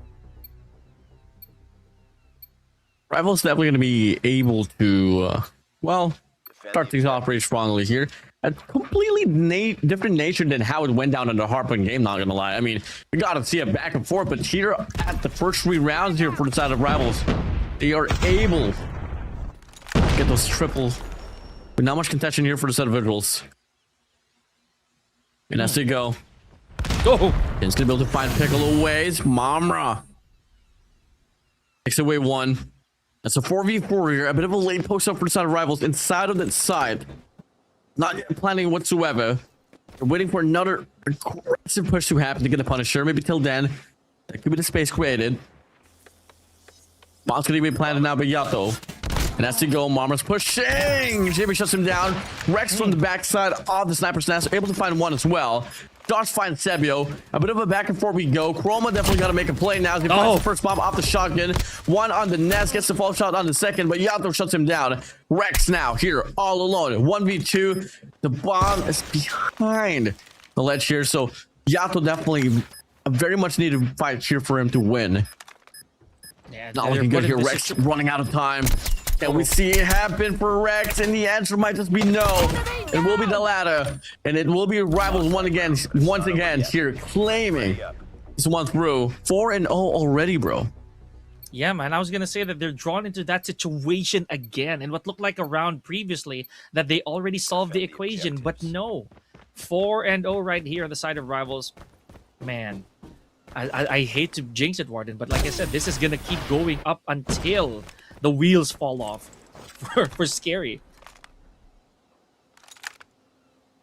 Rivals definitely going to be able to, well, start things off pretty strongly here. A completely different nature than how it went down in the Harpoon game, not gonna lie. I mean, we gotta see it back and forth, but here at the first 3 rounds here for the side of Rivals, they are able to get those triples. But not much contention here for the set of VIZUALZ. And as they go, it's gonna be able to find Piccolo ways. Mamra takes away 1. That's a 4v4 here. A bit of a late post up for the side of Rivals inside of that side. Not planning whatsoever. They're waiting for another aggressive push to happen to get a Punisher. Maybe till then, that could be the space created. Bomb's gonna be planted now by Yato. And as they go, Marmor's pushing. Jimmy shuts him down. Rex from the backside of the sniper's nest, able to find 1 as well. Josh finds Sebio. A bit of a back and forth we go. Chroma definitely got to make a play now as he finds the first bomb off the shotgun. 1 on the nest, gets the fall shot on the second, but Yato shuts him down. Rex now here all alone. 1v2. The bomb is behind the ledge here, so Yato definitely a very much needed fight here for him to win. Yeah, not looking good here. Rex running out of time. And we see it happen for Rex, and the answer might just be no. It will be the latter, and it will be Rivals once again here claiming this one through. 4-0 already, bro. Yeah, man. I was gonna say that they're drawn into that situation again, and what looked like a round previously that they already solved the equation, but no. 4-0 right here on the side of Rivals. Man, I hate to jinx it, Warden, but like I said, this is gonna keep going up until the wheels fall off for SKAERI.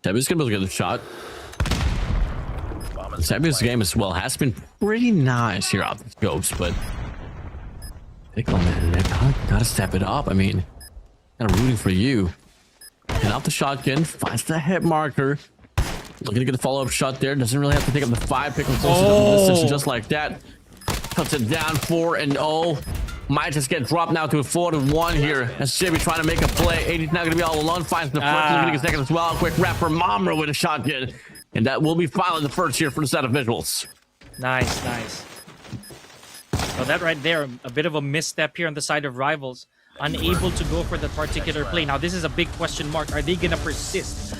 Sebi's gonna be able to get a shot. Sebi's game as well has been pretty nice here off the scopes, but Pickle, man, they gotta step it up. I mean, kind of rooting for you. And off the shotgun, finds the hit marker. Looking to get a follow-up shot there. Doesn't really have to take up the 5. Pickle close to the distance just like that. Cuts it down. 4-0. Might just get dropped now to a 4-1 here. As Jimmy trying to make a play. 80's not going to be all alone. Finds the first. Looking to get second as well. Quick wrap for Mamra with a shotgun. And that will be finally the first here for the set of VIZUALZ. Nice, nice. So that right there, a bit of a misstep here on the side of Rivals. Unable to go for that particular play. Now, this is a big question mark. Are they going to persist?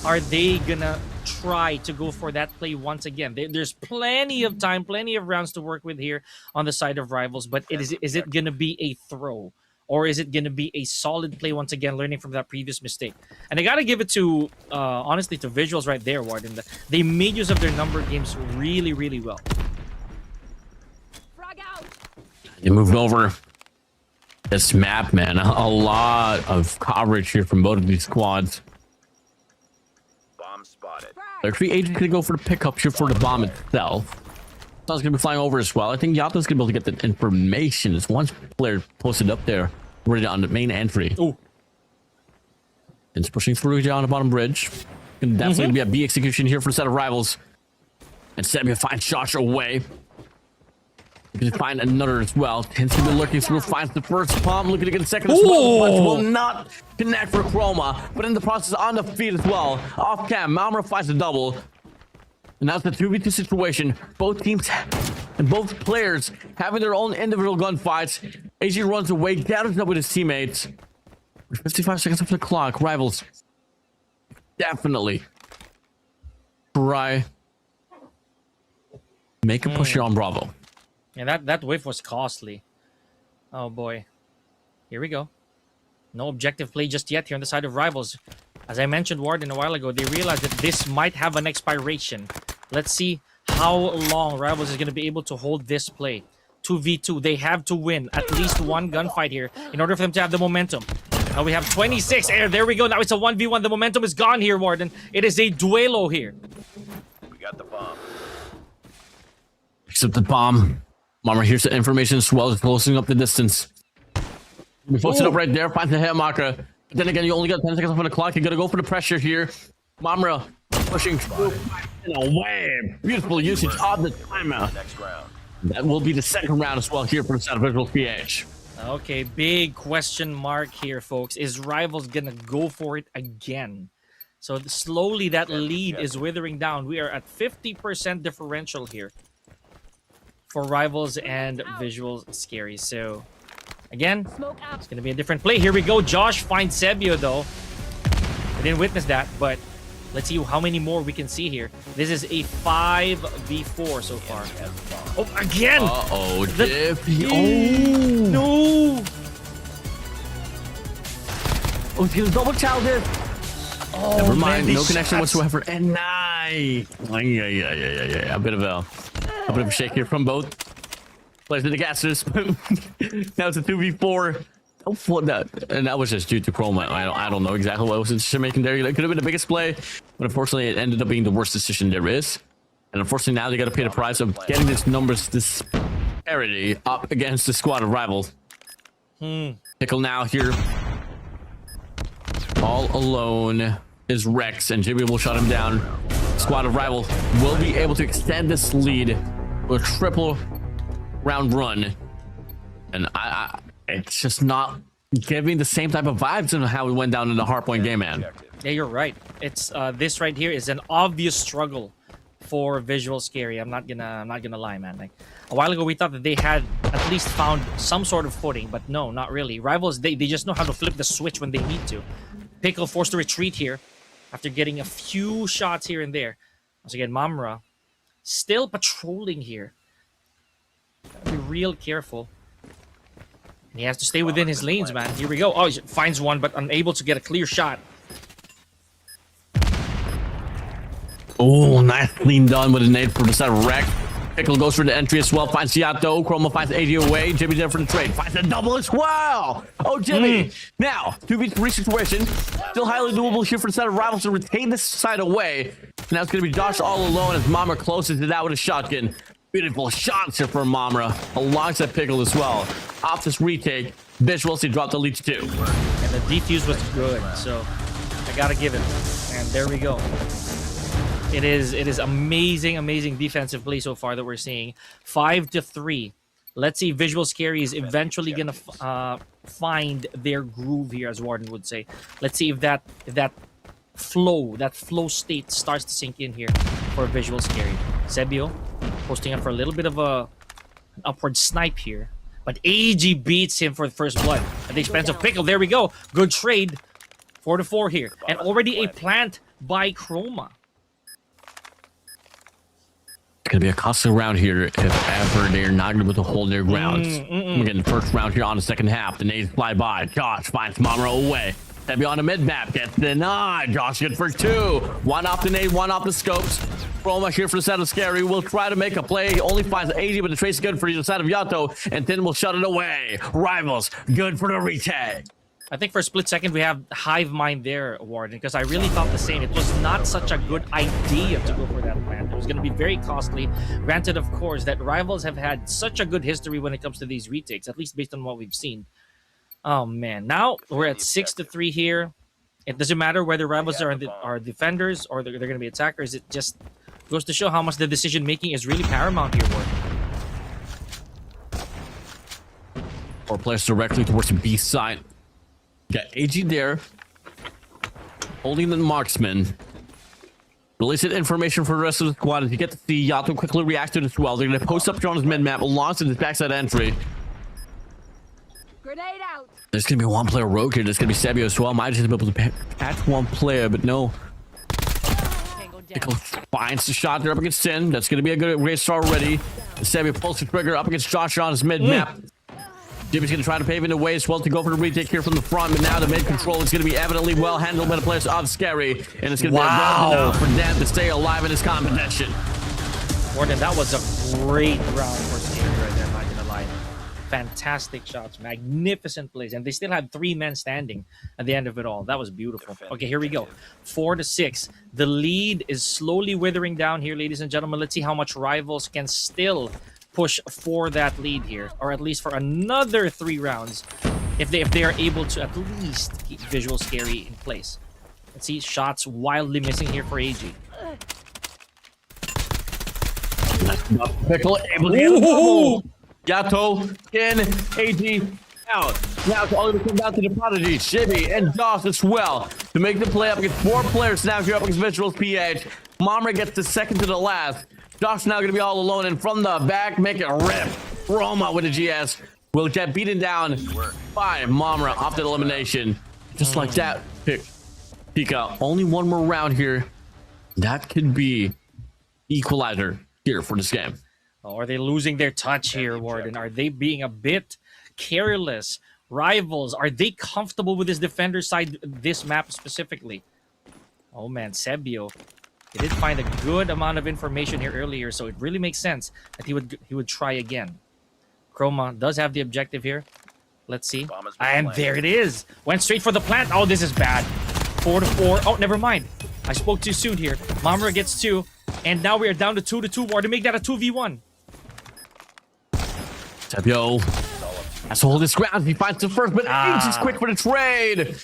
Are they going to try to go for that play once again? There's plenty of time, plenty of rounds to work with here on the side of Rivals. But is it going to be a throw? Or is it going to be a solid play once again, learning from that previous mistake? And I got to give it to, honestly, to VIZUALZ right there, Warden. They made use of their number games really, really well. They moved over this map, man. A lot of coverage here from both of these squads. Bomb spotted. Their 3 agents gonna go for the pickup here for the bomb itself. Sun's gonna be flying over as well. I think Yato's gonna be able to get the information. There's one player posted up there, ready on the main entry. Oh, it's pushing through down the bottom bridge. And definitely gonna be a B execution here for the set of Rivals. And Sebia finds Josh away. You can find another as well. Tends to be lurking through, finds the first bomb, looking to get the second as well. But will not connect for Chroma, but in the process on the feet as well. Off cam, Malmer finds the double. And now it's a 2v2 situation. Both teams and both players having their own individual gunfights. AG runs away, gathers up with his teammates. 55 seconds off the clock. Rivals definitely try make a push here on Bravo. Yeah, that whiff was costly. Oh boy. Here we go. No objective play just yet here on the side of Rivals. As I mentioned, Warden, a while ago, they realized that this might have an expiration. Let's see how long Rivals is going to be able to hold this play. 2v2. They have to win at least one gunfight here in order for them to have the momentum. Now we have 26. There we go. Now it's a 1v1. The momentum is gone here, Warden. It is a duelo here. We got the bomb. Picks up the bomb. Mama here's the information. Swell is closing up the distance. We posted up right there. Finds the hit marker. But then again, you only got 10 seconds on the clock. You got to go for the pressure here. Mamra pushing through in a way. Beautiful usage of the timer. Next round. That will be the second round as well here for the side of VIZUALZ. Okay, big question mark here, folks. Is Rivals gonna go for it again? So slowly that lead is withering down. We are at 50% differential here for Rivals and VIZUALZ SKAERI. So again, it's gonna be a different play. Here we go. Josh finds Sebio though. I didn't witness that, but let's see how many more we can see here. This is a 5v4 so far. Oh, again! Uh-oh, No! Oh, he's gonna double child it. Oh, never mind, man, no these connection shots. whatsoever. And nice. Yeah. A bit of a shake here from both players in the casters. Now it's a 2v4. Oh, for that, and that was just due to Chroma. I don't know exactly what was the decision making there. It could have been the biggest play, but unfortunately, it ended up being the worst decision there is. And unfortunately, now they got to pay the price of getting this numbers disparity up against the squad of Rivals. Pickle now here, all alone is Rex, and Jimmy will shut him down. Squad of Rivals will be able to extend this lead with a triple round run, and it's just not giving the same type of vibes in how we went down in the hardpoint game, man. Yeah, you're right. It's this right here is an obvious struggle for VIZUALZ SKAERI. I'm not gonna lie, man. Like a while ago, we thought that they had at least found some sort of footing, but no, not really. Rivals, they just know how to flip the switch when they need to. Pickle forced to retreat here after getting a few shots here and there. Once again, Mamra still patrolling here. Gotta be real careful. He has to stay within his lanes, man. Here we go. Oh, he finds one, but unable to get a clear shot. Oh, nice clean done with a nade for the side of Rex. Pickle goes for the entry as well. Finds Yato. Chroma finds 80 away. Jimmy there for the trade. Finds a double as well. Oh, Jimmy. Now, 2v3 situation. Still highly doable here for the side of Rivals to retain this side away. Now it's going to be Josh all alone as Mamra closes it out with a shotgun. Beautiful shots here for Mamra alongside Pickle as well. Off this retake, VIZUALZ, he dropped the lead to 2. And the defuse was good, so I gotta give it. And there we go. It is amazing defensive play so far that we're seeing. 5-3. Let's see if VIZUALZ SKAERI is eventually gonna find their groove here, as Warden would say. Let's see if that flow state starts to sink in here for VIZUALZ SKAERI. Sebio posting up for a little bit of an upward snipe here. But AG beats him for the first blood at the expense of Pickle. There we go. Good trade. 4-4 here. And already a plant by Chroma. It's going to be a costly round here if ever they're not able to hold their grounds. We're getting the first round here on the second half. The nades fly by. Josh finds Mamra away. That'd be on the mid map. Gets denied. Josh good for 2. One off the nade, one off the scopes. Chroma here for the side of SKAERI. Will try to make a play. He only finds 80, but the trace is good for the side of Yato. And then we'll shut it away. Rivals, good for the retake. I think for a split second we have hive mind there, Warden, because I really thought the same. It was not such a good idea to go for that plant. It was going to be very costly. Granted, of course, that Rivals have had such a good history when it comes to these retakes, at least based on what we've seen. Oh man, now we're at 6-3 here. It doesn't matter whether Rivals are defenders or they're going to be attackers. It just goes to show how much the decision making is really paramount here, Warden. 4 players directly towards the B side. Got AG there, holding the marksman. Releasing information for the rest of the squad as you get to see Yato quickly react to it as well. They're going to post up on his mid-map, launch his backside entry. Grenade out. There's going to be one player rogue here. There's going to be Sebio as well. Might just be able to catch one player, but no. Pickle finds the shot there up against Sin. That's going to be a great start already. Sebio pulls the trigger up against Josh on his mid-map. Jimmy's going to try to pave in the way as well to go for the retake here from the front, but now the mid control is going to be evidently well handled by the players of SKAERI, and it's going to be enough for them to stay alive in this competition. Warden, that was a great round for SKAERI right there, I'm not going to lie. Fantastic shots, magnificent plays, and they still had 3 men standing at the end of it all. That was beautiful. Okay, here we go. 4-6. The lead is slowly withering down here, ladies and gentlemen. Let's see how much Rivals can still push for that lead here, or at least for another 3 rounds, if they are able to at least keep Visual SKAERI in place. Let's see, shots wildly missing here for AG. Pickle able to get the Yato in, AG out. Now it's all going to come down to the Prodigy, Shibby, and Joss as well to make the play up against 4 players now here up against VIZUALZ. Mommer gets the second to the last. Josh now going to be all alone, and from the back, make it rip. Roma with a GS will get beaten down by Momra after elimination. Just like that. Pika, only one more round here. That could be equalizer here for this game. Oh, are they losing their touch here, Warden? Are they being a bit careless? Rivals, are they comfortable with this defender side, this map specifically? Oh man, Sebio. He did find a good amount of information here earlier, so it really makes sense that he would try again. Chroma does have the objective here. Let's see. And there it is. Went straight for the plant. Oh, this is bad. 4-4. Oh, never mind. I spoke too soon here. Mamra gets 2. And now we are down to 2-2 war to make that a 2v1. Sebio has to hold his ground. He finds the first, but AG is quick for the trade.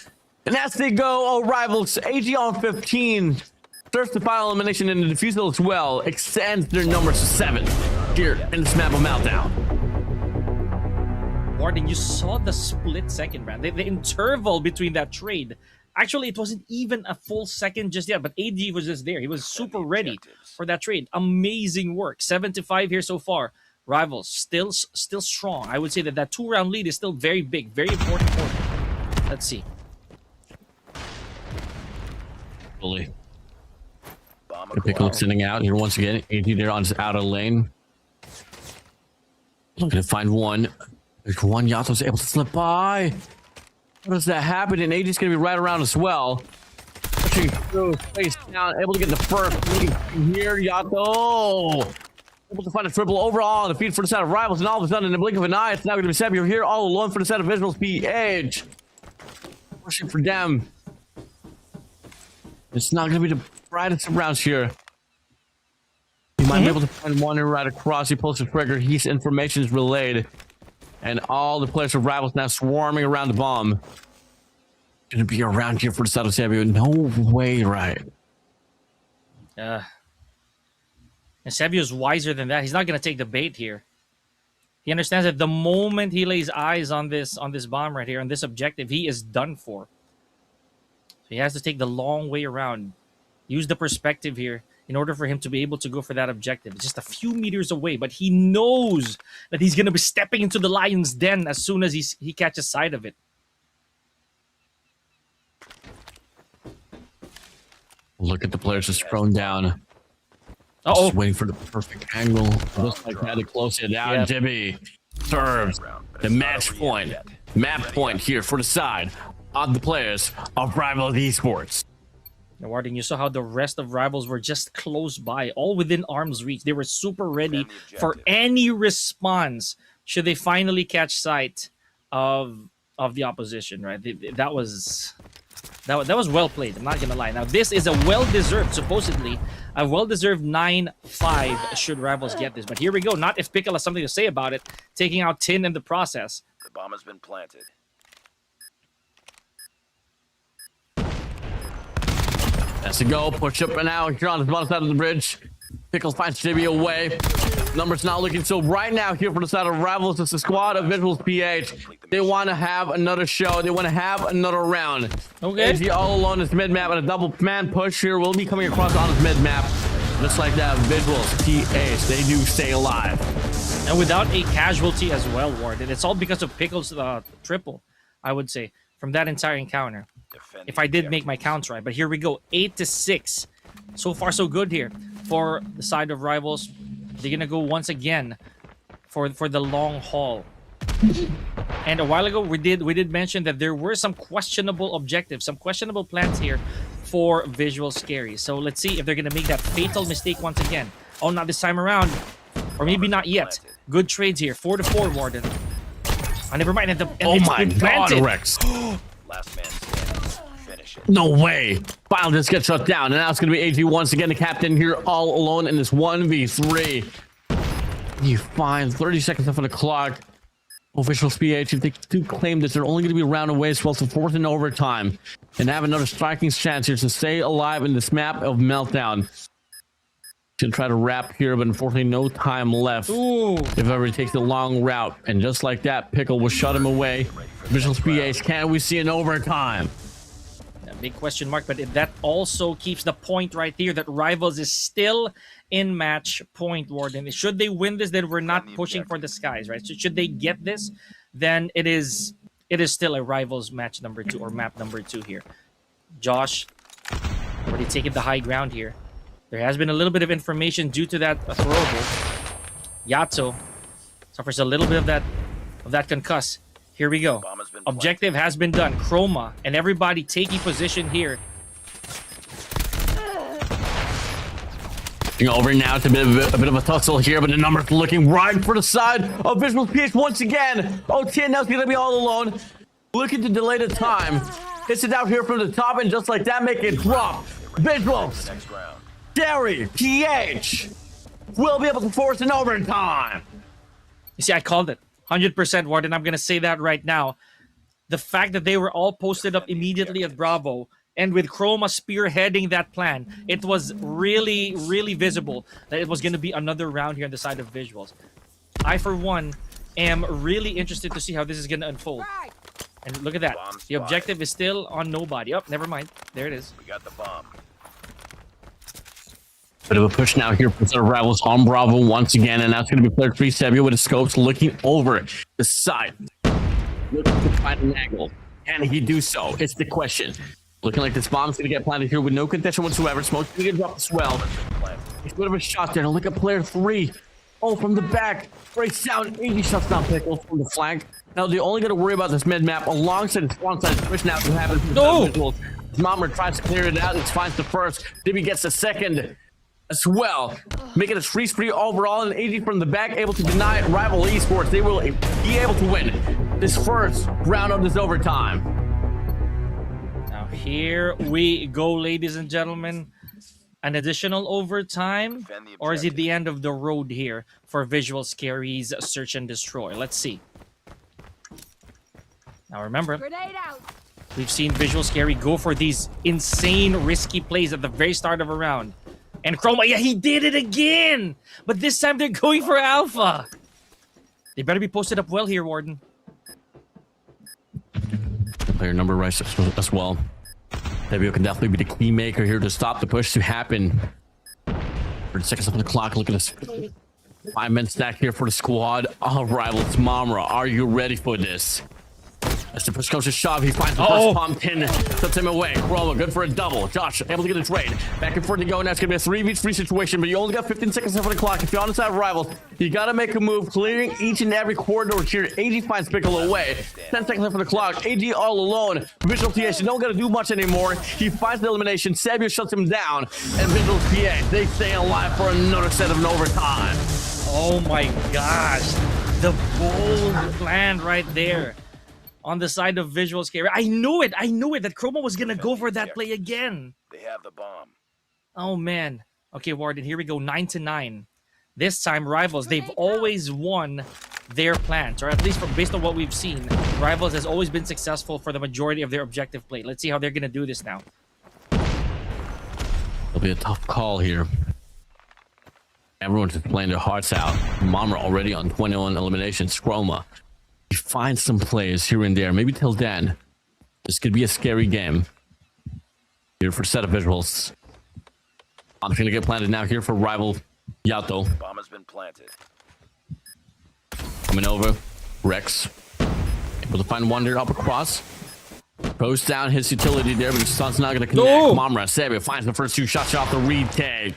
And as they go, Rivals, AG on 15. Starts the final elimination in the defusal as well. Extends their numbers to 7 here in this map of Meltdown. Warden, you saw the split second round. The interval between that trade. Actually, it wasn't even a full second just yet, but AG was just there. He was super ready for that trade. Amazing work. 7-5 here so far. Rivals still strong. I would say that 2-round lead is still very big, very important for them. Let's see. Fully. Pickle sitting out here once again. AG there on his outer lane. I'm gonna find one. There's one. Yato's able to slip by. How does that happen? And AG's gonna be right around as well. Pushing through, face down, able to get the first lead here. Yato able to find a triple overall on the feed for the side of Rivals, and all of a sudden, in the blink of an eye, it's now gonna be Sebio here all alone for the side of VIZUALZ. Pushing for them. It's not gonna be the brightest of rounds here. He might be able to find one right across. He pulls the trigger. His information is relayed. And all the players of Rivals now swarming around the bomb. Gonna be around here for the side of Sebio. No way, right? And Sebio's wiser than that. He's not gonna take the bait here. He understands that the moment he lays eyes on this bomb right here, on this objective, he is done for. So he has to take the long way around. Use the perspective here in order for him to be able to go for that objective. It's just a few meters away, but he knows that he's going to be stepping into the lion's den as soon as he catches sight of it. Look at the players just thrown down. Uh-oh. Just waiting for the perfect angle. Looks like they had to close it out. Yep. Jimmy serves the match point. Map point here for the side of the players of Rival Esports. Now, Warden, you saw how the rest of Rivals were just close by, all within arm's reach. They were super ready for any response should they finally catch sight of the opposition, right? That was well played. I'm not gonna lie. Now this is a well-deserved, supposedly a well-deserved 9-5 should Rivals get this. But here we go. Not if Pickle has something to say about it, taking out Tin in the process. The bomb has been planted. That's a go. Push up and out here on the bottom side of the bridge. Pickles finds Jimmy away. Numbers not looking so right now here for the side of Rivals. It's the squad of VIZUALZ PH. They want to have another show. They want to have another round. Okay. AG all alone is mid-map, and a double man push here will be coming across on his mid-map. Just like that, VIZUALZ PH, they do stay alive. And without a casualty as well, Warden. It's all because of Pickle's triple, I would say, from that entire encounter. If I did make my counts right. But here we go, 8-6. So far, so good here for the side of Rivals. They're gonna go once again for the long haul. And a while ago, we did mention that there were some questionable objectives, some questionable plans here for VIZUALZ SKAERI. So let's see if they're gonna make that fatal mistake once again. Oh, not this time around, or maybe not yet. Good trades here, 4-4, Warden. Oh, never mind. Oh my God, Rex! Last man standing. Finish it. No way! Final just gets shut down, and now it's gonna be AG once again, the captain here, all alone in this 1v3. You find 30 seconds left on the clock. VIZUALZ PH, if they do claim this, they're only going to be a round away, so it's the fourth in overtime, and have another striking chance here to stay alive in this map of Meltdown. Should try to wrap here, but unfortunately no time left. Ooh. If ever he takes the long route, and just like that, Pickle will shut him away. VIZUALZ PH, can we see an overtime? Big question mark, but that also keeps the point right here that Rivals is still in match point, Warden. Should they win this, then we're not pushing for the skies, right? So should they get this, then it is still a Rivals match number 2 or map number 2 here. Josh already taking the high ground here. There has been a little bit of information due to that throwable. Yatso suffers a little bit of that concuss. Here we go. Objective has been done. Chroma and everybody taking position here. Over now, it's a bit of a tussle here, but the numbers looking right for the side of VIZUALZ PH once again. OTN now is going to be all alone. Looking to delay the time. Hits it out here from the top, and just like that, make it drop. VIZUALZ SKAERI PH will be able to force an overtime. You see, I called it. 100%, Warden. I'm going to say that right now. The fact that they were all posted up immediately at Bravo, and with Chroma spearheading that plan, it was really, really visible that it was going to be another round here on the side of VIZUALZ. I, for one, am really interested to see how this is going to unfold. And look at that. The objective is still on nobody. Oh, never mind. There it is. We got the bomb. Bit of a push now here for the Rivals on Bravo once again, and now it's going to be player 3 Sebio with the scopes looking over the side. Looking to find an angle. Can he do so? It's the question. Looking like this bomb's going to get planted here with no contention whatsoever. Smoke's going to get dropped as well. It's a bit of a shot there. Look at player 3. Oh, from the back. Breaks down. 80 shots down Pickle from the flank. Now they're only going to worry about this mid-map alongside the spawn side push now to happen. No! Mommer tries to clear it out and finds the first. Dibby gets the second as well, making a 3-3 overall, and AG from the back able to deny rival Esports. They will be able to win this first round of this overtime. Now here we go, ladies and gentlemen. An additional overtime, or is it the end of the road here for VIZUALZ SKAERI's Search and Destroy? Let's see. Now remember, we've seen VIZUALZ SKAERI go for these insane risky plays at the very start of a round. And Chroma, yeah, he did it again! But this time they're going for Alpha. They better be posted up well here, Warden. Player number right as well. Sebio can definitely be the key maker here to stop the push to happen. 30 seconds on the clock. Look at this 5-minute stack here for the squad. All Rivals. Mamra, are you ready for this? As the push comes to shove, he finds the first palm pin, sets him away. Chroma, good for a double. Josh, able to get a trade. Back and forth to go, and that's going to be a 3v3 situation, but you only got 15 seconds left on the clock. If you're on the side of Rivals, you got to make a move, clearing each and every corridor here. AG finds Pickle away. 10 seconds left on the clock. AG all alone. VIZUALZ PH don't got to do much anymore. He finds the elimination. Sebio shuts him down, and VIZUALZ PH, they stay alive for another set of an overtime. Oh my gosh. The bold plan right there. On the side of VIZUALZ SKAERI. I knew it that Chroma was gonna go for that play again. They have the bomb. Oh man. Okay, Warden, here we go. 9-9. This time, Rivals, they've always won their plans, or at least from based on what we've seen, Rivals has always been successful for the majority of their objective play. Let's see how they're gonna do this now. It'll be a tough call here. Everyone's just playing their hearts out. Mama already on 21 eliminations. Chroma. You find some plays here and there. Maybe till then. This could be a scary game. Here for set of visuals. I'm gonna get planted now here for rival Yato. Bomb has been planted. Coming over. Rex. Able to find one there up across. Goes down his utility there, but the stun's not gonna connect. No. Mamra Sebio finds the first 2 shots off the retake.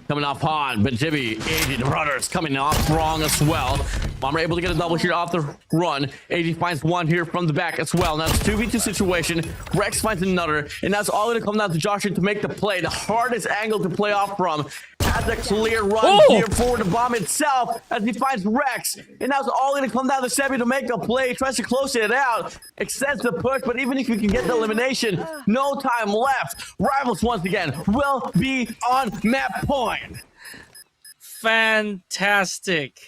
Coming off hard, but Jibby, 80, the runners coming off strong as well. Mamra able to get a double here off the run. 80 finds one here from the back as well. Now it's 2v2 situation. Rex finds another, and that's all gonna come down to Joshua to make the play. The hardest angle to play off from. Has a clear run here for the bomb itself as he finds Rex. And that's all gonna come down to Sebby to make the play. Tries to close it out. Extends the push, but even if you can get the elimination, no time left. Rivals once again will be on map point. Fantastic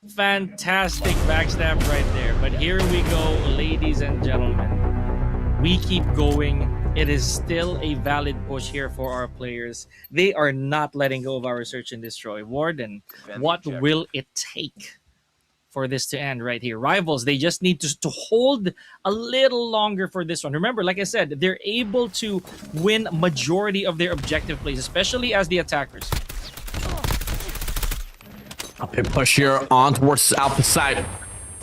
backstab right there. But here we go, ladies and gentlemen. We keep going. It is still a valid push here for our players. They are not letting go of our search and destroy. Warden, what will it take for this to end right here? Rivals, they just need to hold a little longer for this one. Remember, like I said, they're able to win majority of their objective plays, especially as the attackers. A big push here on towards the alpha side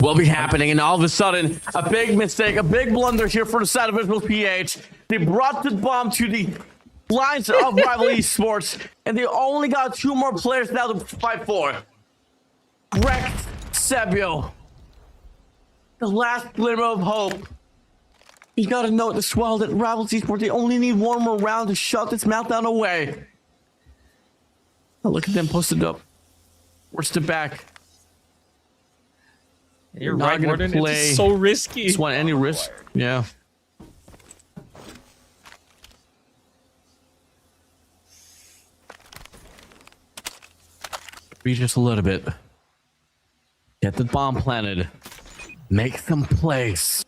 will be happening, and all of a sudden, a big mistake, a big blunder here for the side of VIZUALZ PH. They brought the bomb to the lines of rival Esports, and they only got 2 more players now to fight for. Greg Sebio, the last glimmer of hope. You gotta note as well that rival Esports, they only need 1 more round to shut this meltdown away. Oh, look at them posted up. Where's the back? You're right, Warden. It's so risky. Just want any risk. Yeah. Be just a little bit. Get the bomb planted. Make some plays.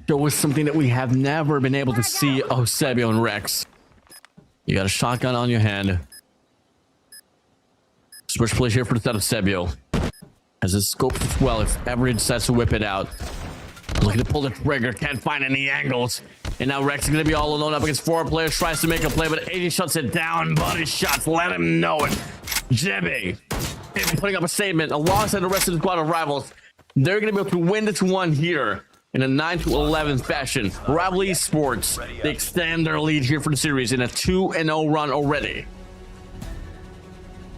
Show us something that we have never been able to see. Oh, Sebio and Rex. You got a shotgun on your hand. Switch plays here for the set of Sebio. Has his scope as well if ever he decides to whip it out. Looking to pull the trigger, can't find any angles. And now Rex is going to be all alone up against 4 players, tries to make a play, but 80 shuts it down. Body shots, let him know it. Jimmy, putting up a statement alongside the rest of the squad of rivals. They're going to be able to win this one here in a 9-11 fashion. Rival Esports, they extend their lead here for the series in a 2-0 run already.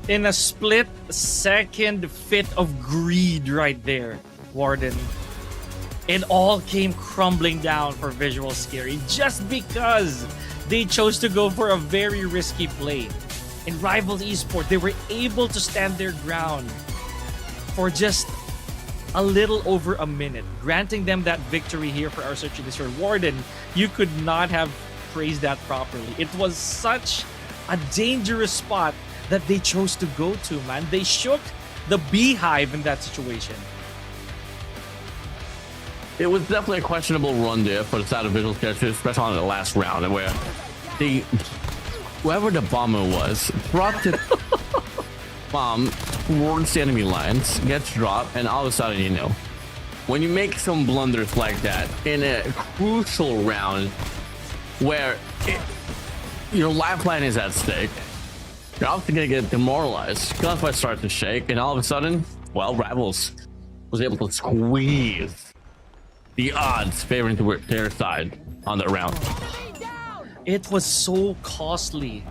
In a split-second fit of greed right there, Warden. It all came crumbling down for VIZUALZ SKAERI just because they chose to go for a very risky play. In Rival Esports, they were able to stand their ground for just a little over a minute, granting them that victory here for our search and destroy. Warden, you could not have phrased that properly. It was such a dangerous spot that they chose to go to, man. They shook the beehive in that situation. It was definitely a questionable run there for the side of VIZUALZ SKAERI, especially on the last round, where whoever the bomber was brought the bomb towards the enemy lines, gets dropped, and all of a sudden, you know, when you make some blunders like that in a crucial round where your lifeline is at stake, you're obviously gonna get demoralized. Gunfight starts to shake, and all of a sudden, well, Rivals was able to squeeze the odds favoring to their side on that round. It was so costly.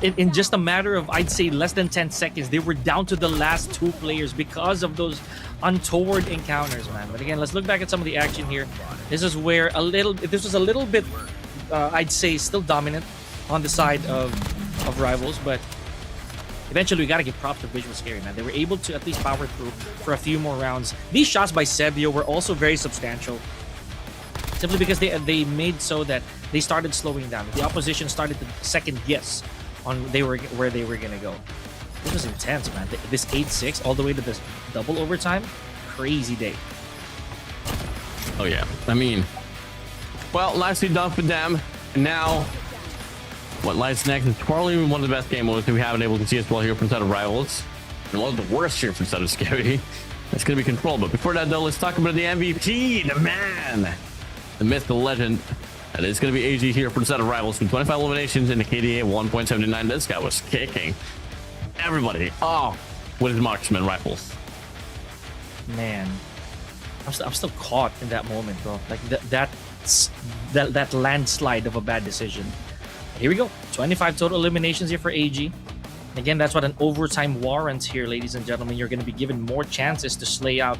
And in just a matter of, I'd say, less than 10 seconds, they were down to the last 2 players because of those untoward encounters, man. But again, let's look back at some of the action here. This was a little bit, I'd say, still dominant on the side of Rivals, but eventually we gotta give props to VIZUALZ SKAERI, man. They were able to at least power through for a few more rounds. These shots by Sebio were also very substantial, simply because they made so that they started slowing down. The opposition started to second guess on where they were gonna go. This was intense, man. This 8-6 all the way to this double overtime, crazy day. Oh yeah, I mean, well, nicely done for them. Now what lies next is probably one of the best game modes that we haven't been able to see as well here from the side of Rivals. And one of the worst here from the side of SKAERI. That's going to be Control. But before that, though, let's talk about the MVP, the man, the myth, the legend. That is going to be AG here for the side of Rivals with 25 eliminations in the KDA 1.79. This guy was kicking everybody off with his marksman rifles. Man, I'm still caught in that moment, bro. Like that landslide of a bad decision. Here we go. 25 total eliminations here for AG. Again, that's what an overtime warrants here, ladies and gentlemen. You're going to be given more chances to slay out.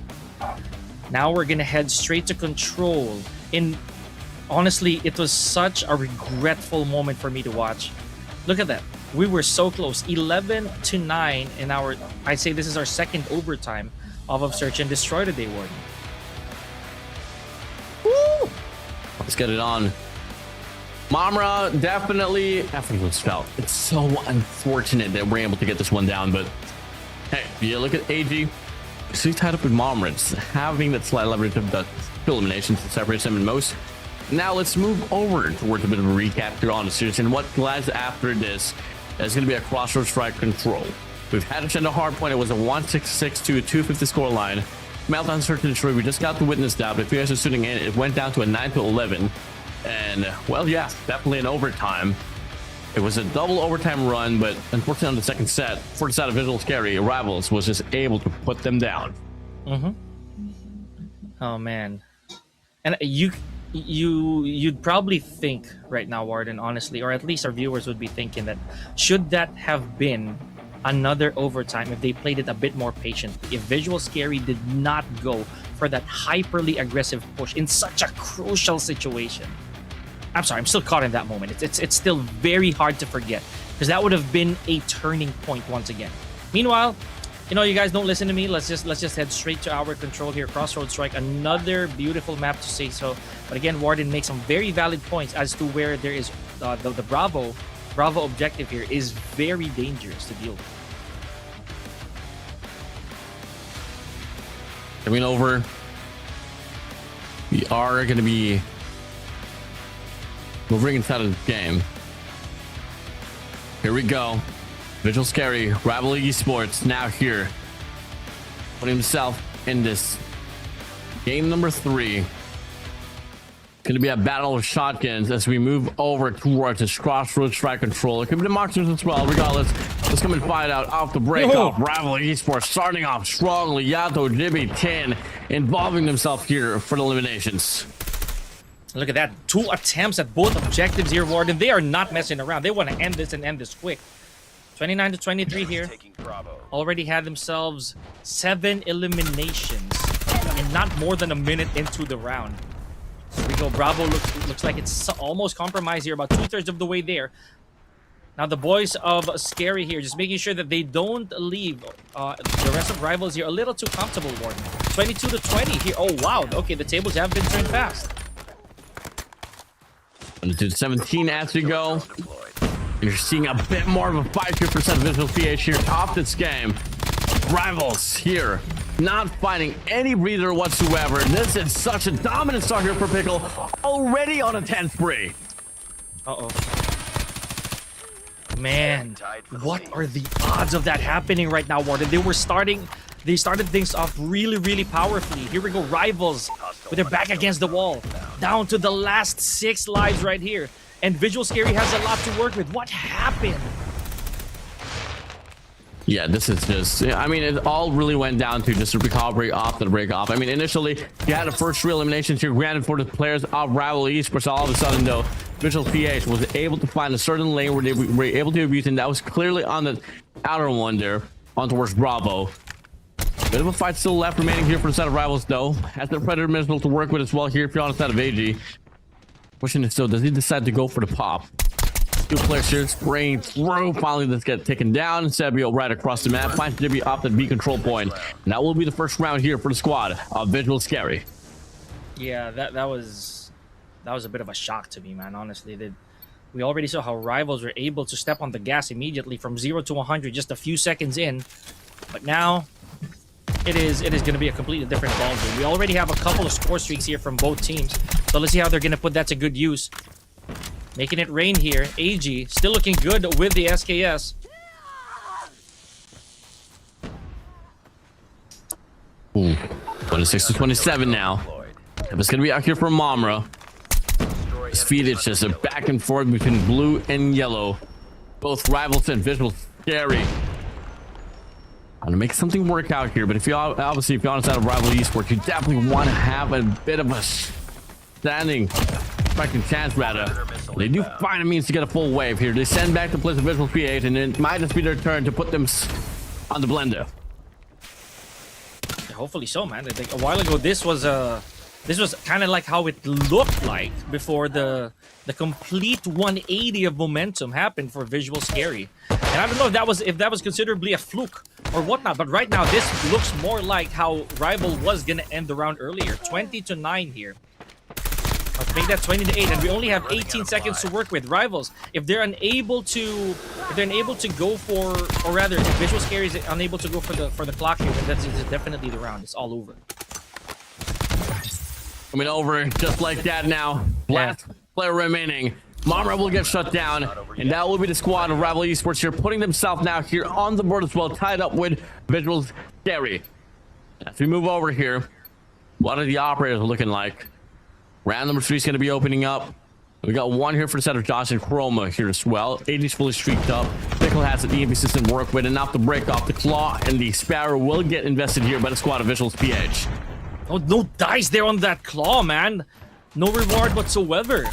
Now we're going to head straight to Control. Honestly, it was such a regretful moment for me to watch. Look at that. We were so close. 11-9 in our, I'd say this is our second overtime of Search and Destroy today, Warden. Woo! Let's get it on. Mamra, definitely effortless felt. It's so unfortunate that we're able to get this one down, but hey, you look at AG, so he's tied up with Mamra. It's having that slight leverage of the eliminations that separates him and most. Now let's move over towards a bit of a recap here on the series, and what lies after this is going to be a crossroads strike Control. We've had to send a hard point. It was a 166 to a 250 score line. Meltdown Search and Destroy, we just got to witness that, but if you guys are tuning in, it went down to a 9-11. And, well, yeah, definitely an overtime. It was a double overtime run, but unfortunately on the second set, for the side of Visual SKAERI, Rivals was just able to put them down. Oh, man. And you'd probably think right now, Warden, honestly, or at least our viewers would be thinking that should that have been another overtime if they played it a bit more patiently, if Visual SKAERI did not go for that hyperly aggressive push in such a crucial situation. I'm sorry, I'm still caught in that moment. It's still very hard to forget because that would have been a turning point once again. Meanwhile, you know, you guys don't listen to me. Let's just head straight to our Control here. Crossroads Strike, another beautiful map to say so. But again, Warden makes some very valid points as to where there is the Bravo objective here is very dangerous to deal with. Coming over, we are going to be moving inside of the game. Here we go. Visual SKAERI, Rival Esports, now here, putting himself in this game number 3. Going to be a battle of shotguns as we move over towards this crossroads strike Control. It could be the marksmen as well. Regardless, let's come and find out off the break off. Rival Esports starting off strongly. Yato, Jibby, Tin involving themselves here for the eliminations. Look at that. 2 attempts at both objectives here, Warden. They are not messing around. They want to end this and end this quick. 29-23 here. Already had themselves 7 eliminations and not more than a minute into the round. Here we go. Bravo looks like it's almost compromised here, about 2/3 of the way there. Now the boys of SKAERI here, just making sure that they don't leave the rest of Rivals here a little too comfortable, Warden. 22-20 here. Oh, wow. Okay, the tables have been turned fast. 17 as we go. You're seeing a bit more of a fight here for Visual PH here off this game. Rivals here, not finding any breather whatsoever. This is such a dominant start here for Pickle, already on a 10 spree. Uh-oh. Man, what are the odds of that happening right now, Warden? They started things off really, really powerfully. Here we go, Rivals with their back against the wall. Down to the last 6 lives right here. And Visual SKAERI has a lot to work with. What happened? Yeah, this is just, I mean, it all really went down to just a recovery off the break off. I mean, initially, you had the first 3 eliminations here granted for the players of Rival Esports. All of a sudden, though, Visual PH was able to find a certain lane where they were able to abuse, and that was clearly on the outer one there, on towards Bravo. Bit of a fight still left remaining here for the side of Rivals, though. Has the Predator missile to work with as well here if you're on the side of AG. Question is still, does he decide to go for the pop? 2 players here spraying through. Finally, let's get taken down. Sebio right across the map. Finds Jibby off the B control point. And that will be the first round here for the squad of Visual SKAERI. Yeah, that was a bit of a shock to me, man. Honestly, we already saw how Rivals were able to step on the gas immediately from 0 to 100 just a few seconds in. But now it is going to be a completely different ball game. We already have a couple of score streaks here from both teams. So let's see how they're going to put that to good use. Making it rain here. AG still looking good with the SKS. Ooh, 26 to 27 now. It's gonna be out here for Momra. This feed is just a back and forth between blue and yellow. Both rivals and visual scary. I'm gonna make something work out here, but if you obviously if you're on the side of rival esports, you definitely want to have a bit of a standing fighting chance rather. They do find a means to get a full wave here. They send back the place of VIZUALZ, and it might just be their turn to put them on the blender. Yeah, hopefully so, man. I think a while ago this was kind of like how it looked like before the complete 180 of momentum happened for Visual Scary. And I don't know if that was considerably a fluke or whatnot, but right now this looks more like how Rival was gonna end the round earlier. 20 to 9 here. Let's make that 20 to 8, and we only have 18 seconds to work with. Rivals, if they're unable to go for, or rather, if Visual Scary is unable to go for the clock here, then that's definitely the round. It's all over. Coming over just like that now. Last player remaining. Momra will get shut down, and that will be the squad of Rival Esports here, putting themselves now here on the board as well, tied up with Visual Scary. As we move over here, what are the operators looking like? Round number 3 is going to be opening up. We got one here for the set of Josh and Chroma here as well. 80's fully streaked up. Pickle has an EMP system to work with, and now to break off the Claw and the Sparrow will get invested here by the squad of VIZUALZ. Oh, no dice there on that Claw, man. No reward whatsoever.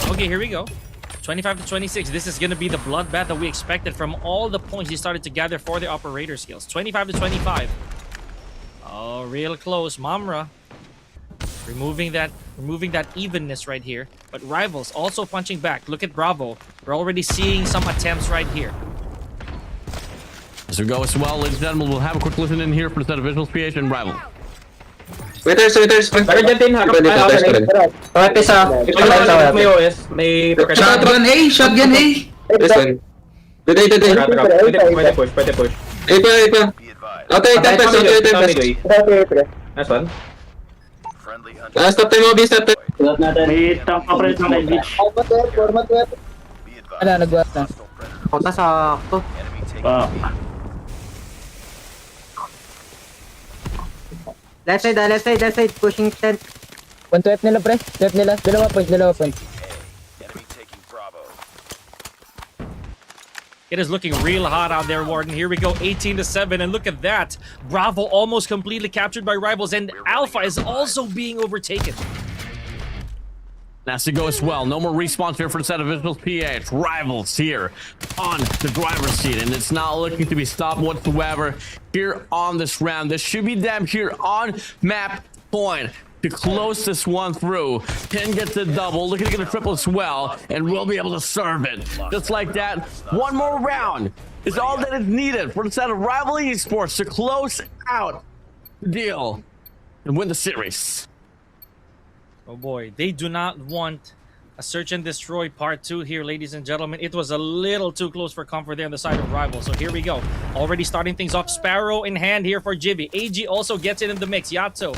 Okay, here we go. 25 to 26. This is going to be the bloodbath that we expected from all the points he started to gather for the operator skills. 25 to 25. Oh, real close. Momra removing that evenness right here. But Rivals also punching back. Look at Bravo. We're already seeing some attempts right here. As we go as well, ladies and gentlemen, we'll have a quick listen in here for the set of VIZUALZ and Rival. Waiters. Pero dyan din, harap tayo. Okay, pisa. May OS, may... Shotgun A, shotgun A. Listen. Pwede push. Ipa. Okay, tempest. Nice one. Stop time, Obi, stop time. May tank pa rin ng beach. Ano, nagbuhat na. Punta sa to. Left side, pushing tent. 112 nila, pre. 12 nila. Dalawa point. Enemy taking Bravo. It is looking real hot out there, Warden. Here we go, 18 to 7, and look at that. Bravo almost completely captured by Rivals, and Alpha is also being overtaken. That's to go as well. No more respawns here for the set of VIZUALZ. Rivals here on the driver's seat, and it's not looking to be stopped whatsoever here on this round. This should be them here on map point to close this one through. 10 gets a double, looking to get a triple as well, and we'll be able to serve it. Just like that, one more round is all that is needed for the set of Rival Esports to close out the deal and win the series. Oh boy, they do not want a search and destroy part 2 here, ladies and gentlemen. It was a little too close for comfort there on the side of Rival. So here we go. Already starting things off. Sparrow in hand here for Jibby. AG also gets it in the mix. Yato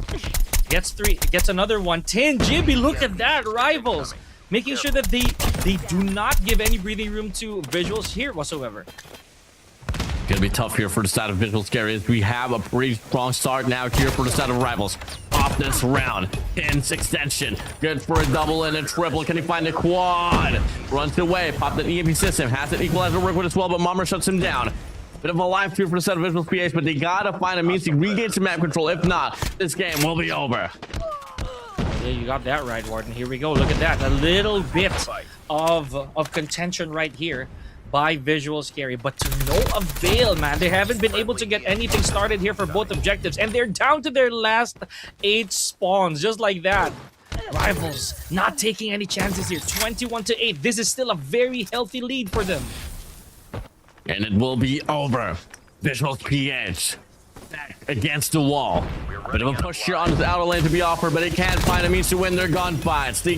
gets 3, gets another one. 10, Jibby, look at that. Rivals making sure that they do not give any breathing room to Visuals here whatsoever. Gonna be tough here for the side of VIZUALZ as we have a pretty strong start now here for the side of Rivals. Off this round, 10's extension, good for a double and a triple. Can he find a quad? Runs away, popped an EMP system, has an equalizer to work with as well, but Momra shuts him down. Bit of a life here for the set of VIZUALZ, but they gotta find a means to regain some map control. If not, this game will be over. Yeah, you got that right, Warden. Here we go. Look at that. A little bit of contention right here by Visual Scary, but to no avail, man. They haven't been able to get anything started here for both objectives, and they're down to their last 8 spawns, just like that. Rivals not taking any chances here. 21 to 8. This is still a very healthy lead for them. And it will be over. VIZUALZ back against the wall. Bit of a push here on the outer lane to be offered, but they can't find a means to win their gunfights. They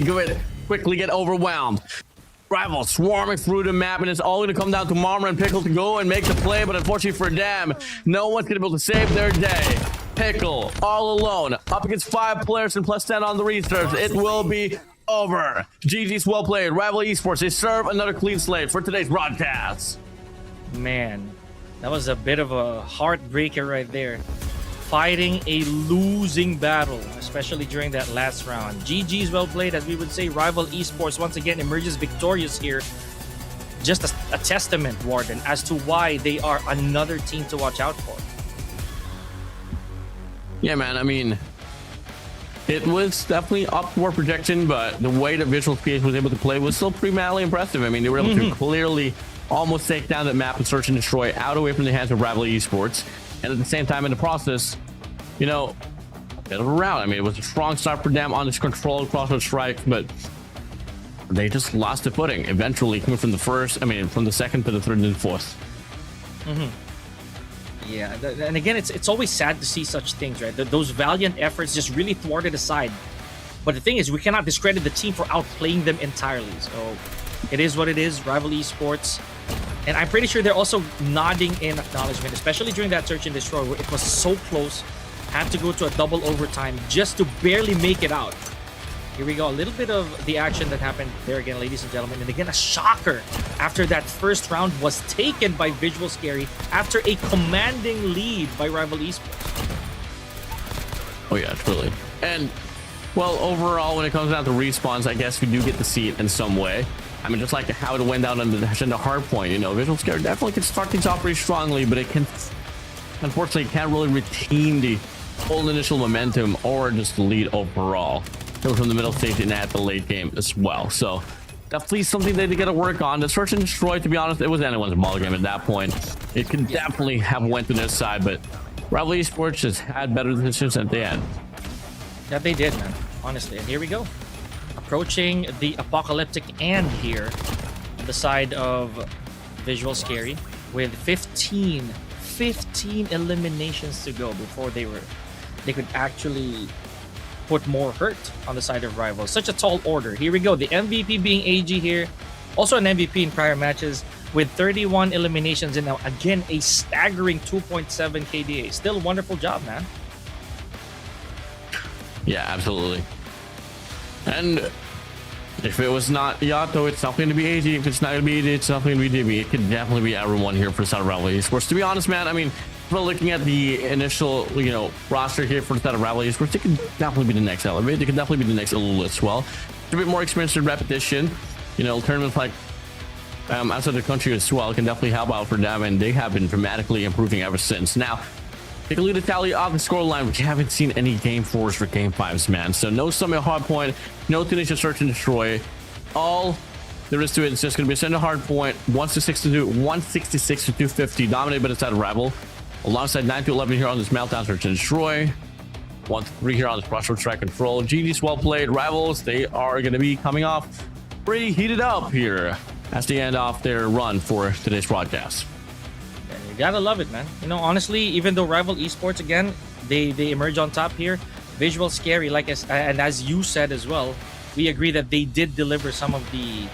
quickly get overwhelmed. Rivals swarming through the map, and it's all going to come down to Momra and Pickle to go and make the play, but unfortunately for them, no one's going to be able to save their day. Pickle all alone up against 5 players and plus 10 on the reserves. It will be over. GG's well played. Rival Esports, they serve another clean slate for today's broadcast. Man, that was a bit of a heartbreaker right there. Fighting a losing battle, especially during that last round. GG's well played, as we would say. Rival Esports once again emerges victorious here. Just a testament, Warden, as to why they are another team to watch out for. Yeah, man, I mean, it was definitely up for projection, but the way that VIZUALZ was able to play was still pretty madly impressive. I mean, they were able to clearly almost take down that map and search and destroy out away from the hands of Rival Esports. And at the same time, in the process, you know, bit of a rout. I mean, it was a strong start for them on this control crossroad strike, but they just lost the footing eventually, coming from from the second to the third and the fourth. Yeah, and again, it's always sad to see such things, right? Those valiant efforts just really thwarted aside. But the thing is, we cannot discredit the team for outplaying them entirely. So it is what it is. Rival Esports. And I'm pretty sure they're also nodding in acknowledgement, especially during that search and destroy where it was so close, had to go to a double overtime just to barely make it out. Here we go, a little bit of the action that happened there again, ladies and gentlemen. And again, a shocker after that first round was taken by VIZUALZ SKAERI after a commanding lead by Rival Esports. Oh yeah, truly. And, well, overall, when it comes down to respawns, I guess we do get to see it in some way. I mean, just like how it went down on the hard point, you know, VIZUALZ SKAERI definitely can start things off pretty strongly, but it can, unfortunately, can't really retain the whole initial momentum or just the lead overall. Coming from the middle stage and at the late game as well. So definitely something they got to work on. The search and destroy, to be honest, it was anyone's ball game at that point. It could definitely have went to their side, but Rival Esports just had better decisions at the end. Yeah, they did, man. Honestly. And here we go. Approaching the apocalyptic end here on the side of VIZUALZ SKAERI with 15 eliminations to go before they could actually put more hurt on the side of Rivals. Such a tall order. Here we go. The MVP being AG here. Also an MVP in prior matches with 31 eliminations and now again a staggering 2.7 KDA. Still a wonderful job, man. Yeah, absolutely. And if it was not Yato, it's not going to be AG. If it's not going to be AG, it's not going to be DB. It could definitely be everyone here for South Rival Esports. To be honest, man, I mean, for looking at the initial, you know, roster here for the South Rival Esports, it could definitely be the next Elevate. It could definitely be the next Elul as well. It's a bit more experience in repetition. You know, tournaments like outside the country as well can definitely help out for them, and they have been dramatically improving ever since. Now, take a look at the tally of the scoreline, which you haven't seen any game 4s for game 5s, man. So no summit hard point, no Tunisia search and destroy. All there is to it is just going to be a center hard point, 166 to 250, dominated by the side of Rival. Alongside 9 to 11 here on this meltdown search and destroy. 1 to 3 here on this crossroad track control. GG's well played. Rivals, they are going to be coming off pretty heated up here as they end off their run for today's broadcast. You gotta love it, man. You know, honestly, even though Rival Esports again, they emerge on top here, VIZUALZ SKAERI, and as you said as well, we agree that they did deliver some of the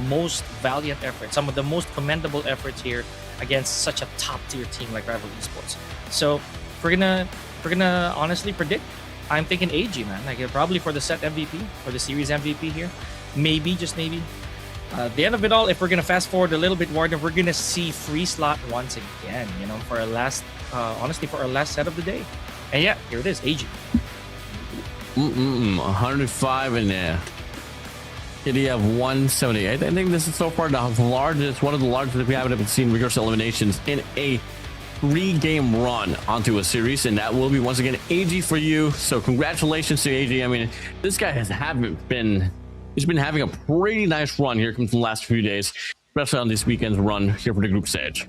most valiant efforts, some of the most commendable efforts here against such a top tier team like Rival Esports. So we're gonna honestly predict, I'm thinking AG, man. Like probably for the set MVP, for the series MVP here, maybe, just maybe. At the end of it all, if we're gonna fast forward a little bit, Warden, we're gonna see FREESLOT once again, you know, for our last, honestly, for our last set of the day. And yeah, here it is, AG. 105 in there. Did he have 178? I think this is so far the largest, one of the largest that we haven't ever seen reverse eliminations in a 3-game run onto a series, and that will be once again AG for you. So congratulations to AG. I mean, this guy he's been having a pretty nice run here from the last few days, especially on this weekend's run here for the group stage.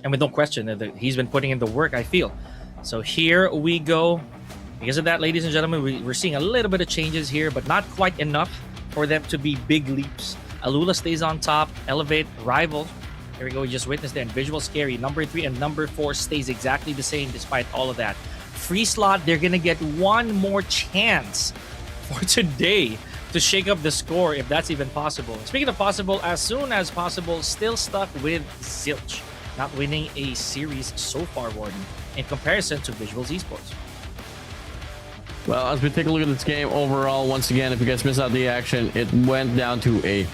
And with no question that he's been putting in the work, I feel. So here we go. Because of that, ladies and gentlemen, we're seeing a little bit of changes here, but not quite enough for them to be big leaps. Alula stays on top. Elevate, Rival. Here we go. We just witnessed that. VIZUALZ SKAERI, number 3 and number 4 stays exactly the same despite all of that. FREESLOT, they're going to get one more chance for today to shake up the score, if that's even possible. Speaking of possible, as soon as possible, still stuck with zilch, not winning a series so far, Warden, in comparison to VIZUALZ Esports. Well, as we take a look at this game overall, once again, if you guys miss out the action, it went down to a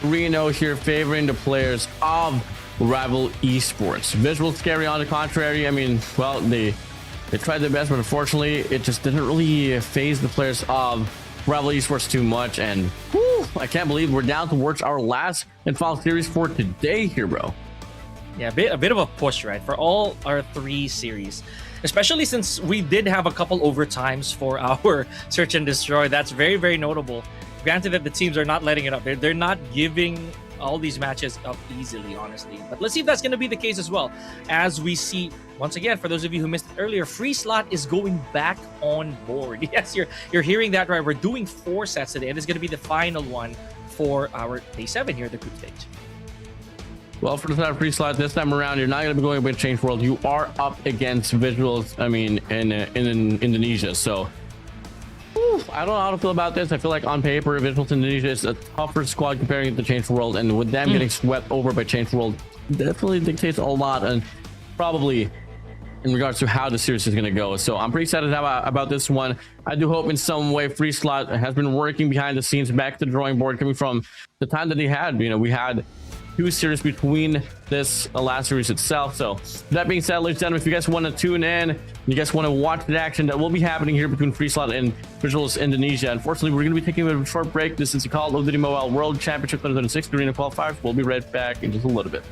3-0 here, favoring the players of Rival Esports. VIZUALZ SKAERI, on the contrary, I mean, well, they tried their best, but unfortunately, it just didn't really phase the players of Rival Esports too much. And whew, I can't believe we're down towards our last and final series for today here, bro. Yeah, a bit of a push, right, for all our 3 series. Especially since we did have a couple overtimes for our Search and Destroy. That's very, very notable. Granted that the teams are not letting it up. They're not giving all these matches up easily, honestly. But let's see if that's going to be the case as well. As we see, once again, for those of you who missed it earlier, FREESLOT is going back on board. Yes, you're hearing that right. We're doing 4 sets today, and it's going to be the final one for our Day 7 here at the group stage. Well, for the start of FREESLOT this time around, you're not going to be going with Change World. You are up against VIZUALZ, I mean, in Indonesia. So, whew, I don't know how to feel about this. I feel like on paper, VIZUALZ Indonesia is a tougher squad comparing it to Change World. And with them getting swept over by Change World, definitely dictates a lot. And probably in regards to how the series is going to go. So I'm pretty excited about this one. I do hope in some way FREESLOT has been working behind the scenes, back to the drawing board, coming from the time that they had. You know, we had 2 series between this last series itself. So that being said, ladies and gentlemen, if you guys want to tune in, you guys want to watch the action that will be happening here between FREESLOT and VIZUALZ Indonesia, unfortunately, we're going to be taking a short break. This is the Call of Duty Mobile World Championship 2026 Garena Qualifier. We'll be right back in just a little bit.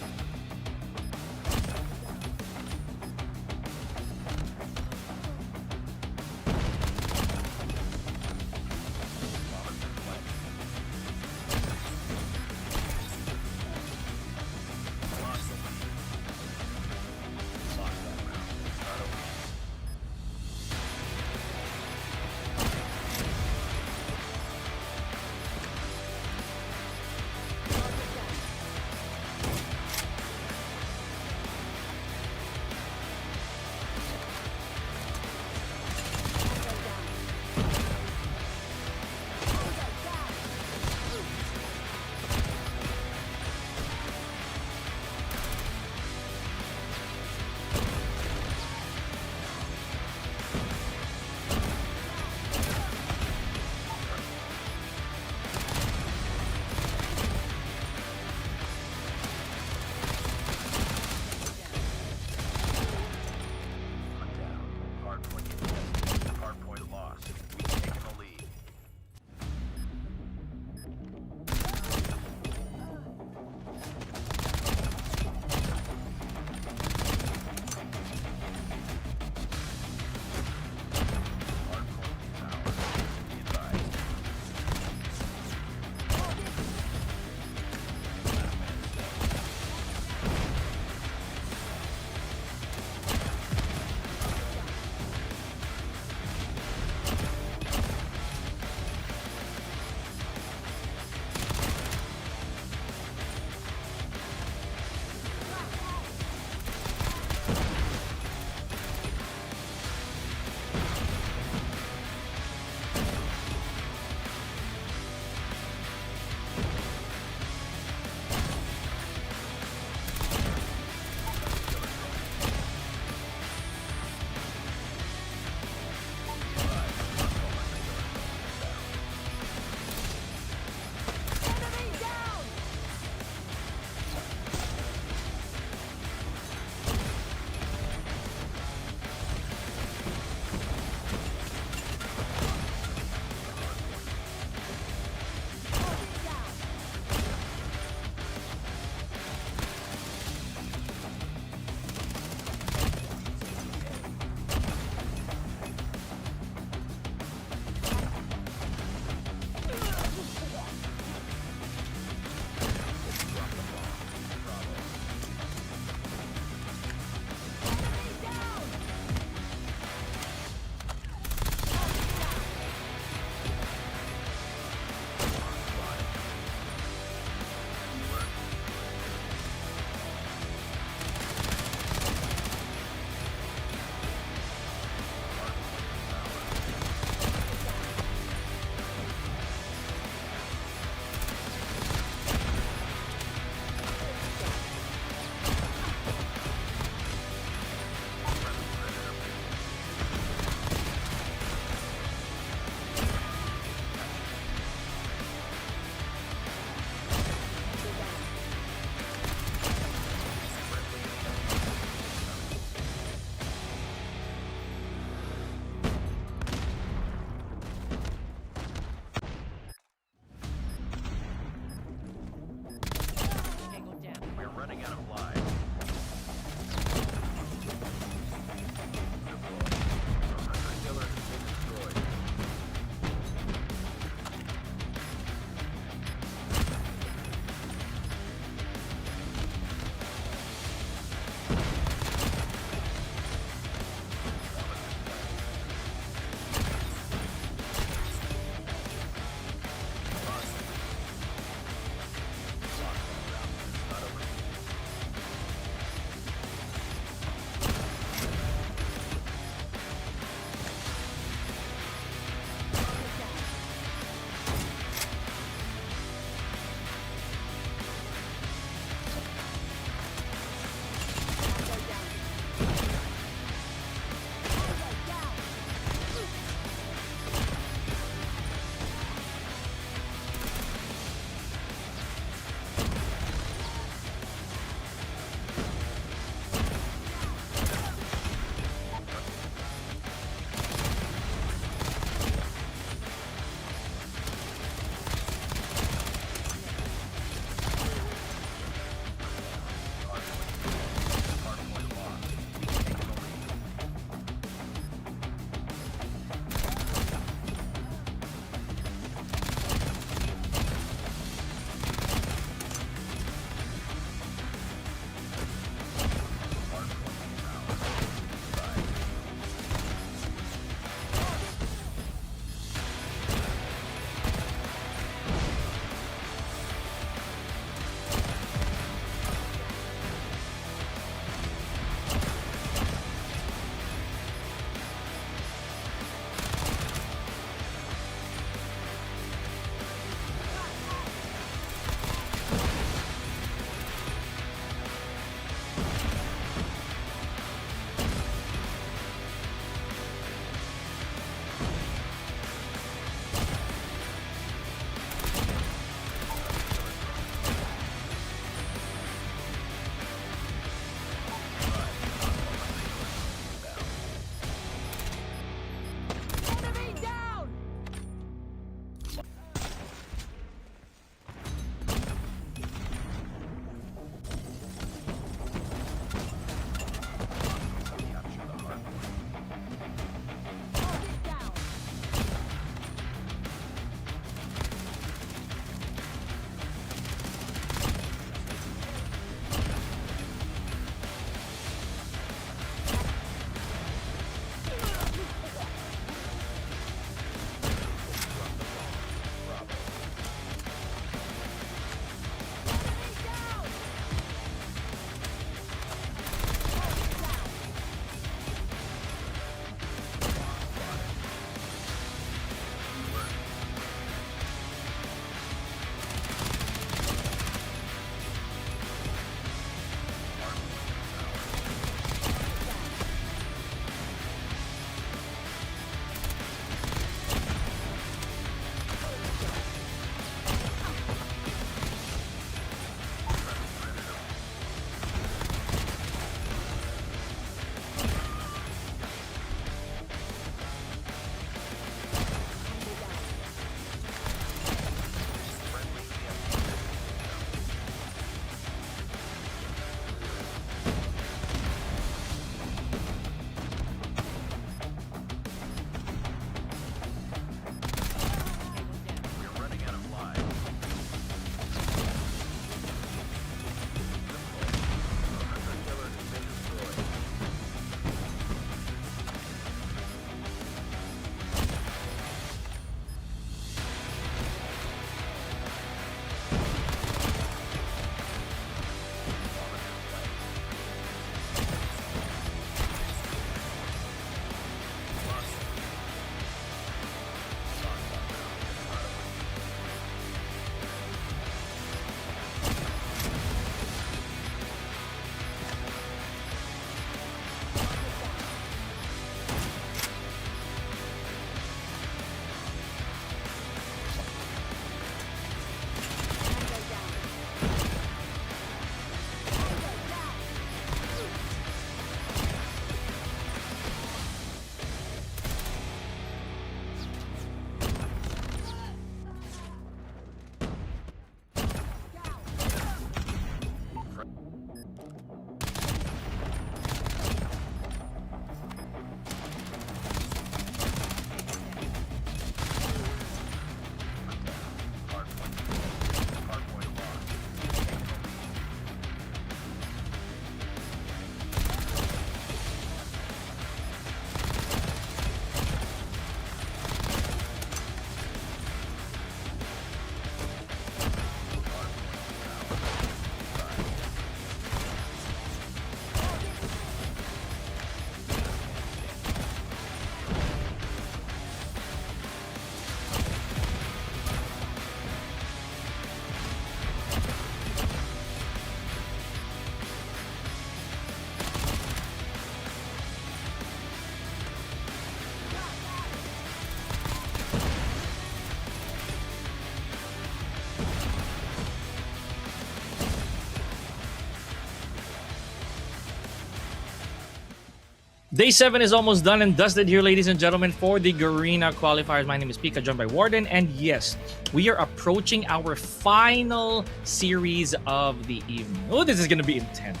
Day 7 is almost done and dusted here, ladies and gentlemen, for the Garena Qualifiers. My name is Pika, joined by Warden, and yes, we are approaching our final series of the evening. Oh, this is going to be intense.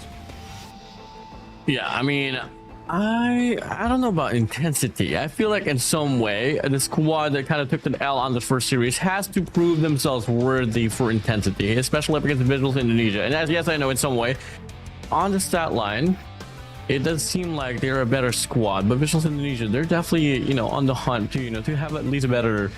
Yeah, I mean, I don't know about intensity. I feel like in some way, the squad that kind of took the L on the first series has to prove themselves worthy for intensity, especially up against VIZUALZ Indonesia. And as yes, I know in some way, on the stat line, it does seem like they're a better squad, but VIZUALZ Indonesia, they're definitely, you know, on the hunt to, you know, to have at least a better,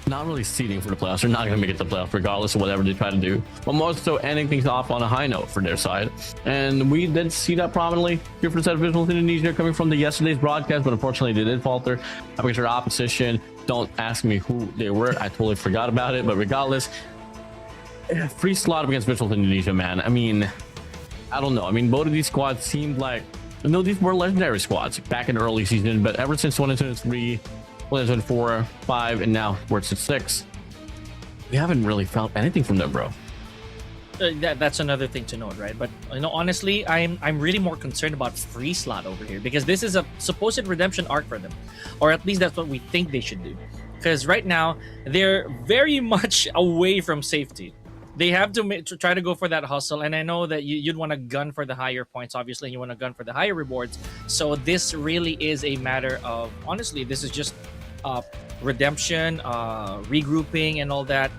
not really seeding for the playoffs. They're not going to make it to the playoffs regardless of whatever they try to do, but more so ending things off on a high note for their side. And we did see that prominently here for the side of VIZUALZ Indonesia coming from the yesterday's broadcast, but unfortunately they did falter up against their opposition. Don't ask me who they were. I totally forgot about it, but regardless, FREESLOT against VIZUALZ Indonesia, man. I mean, I don't know. I mean, both of these squads seemed like, no, these were legendary squads back in the early season, but ever since 2023, 2024, 5, and now we're at 6, we haven't really felt anything from them, bro. That's another thing to note, right? But you know, honestly, I'm really more concerned about FREESLOT over here, because this is a supposed redemption arc for them, or at least that's what we think they should do. Because right now they're very much away from safety. They have to try to go for that hustle, and I know that you'd want to gun for the higher points. Obviously, you want to gun for the higher rewards. So this really is a matter of, honestly, this is just redemption, regrouping, and all that.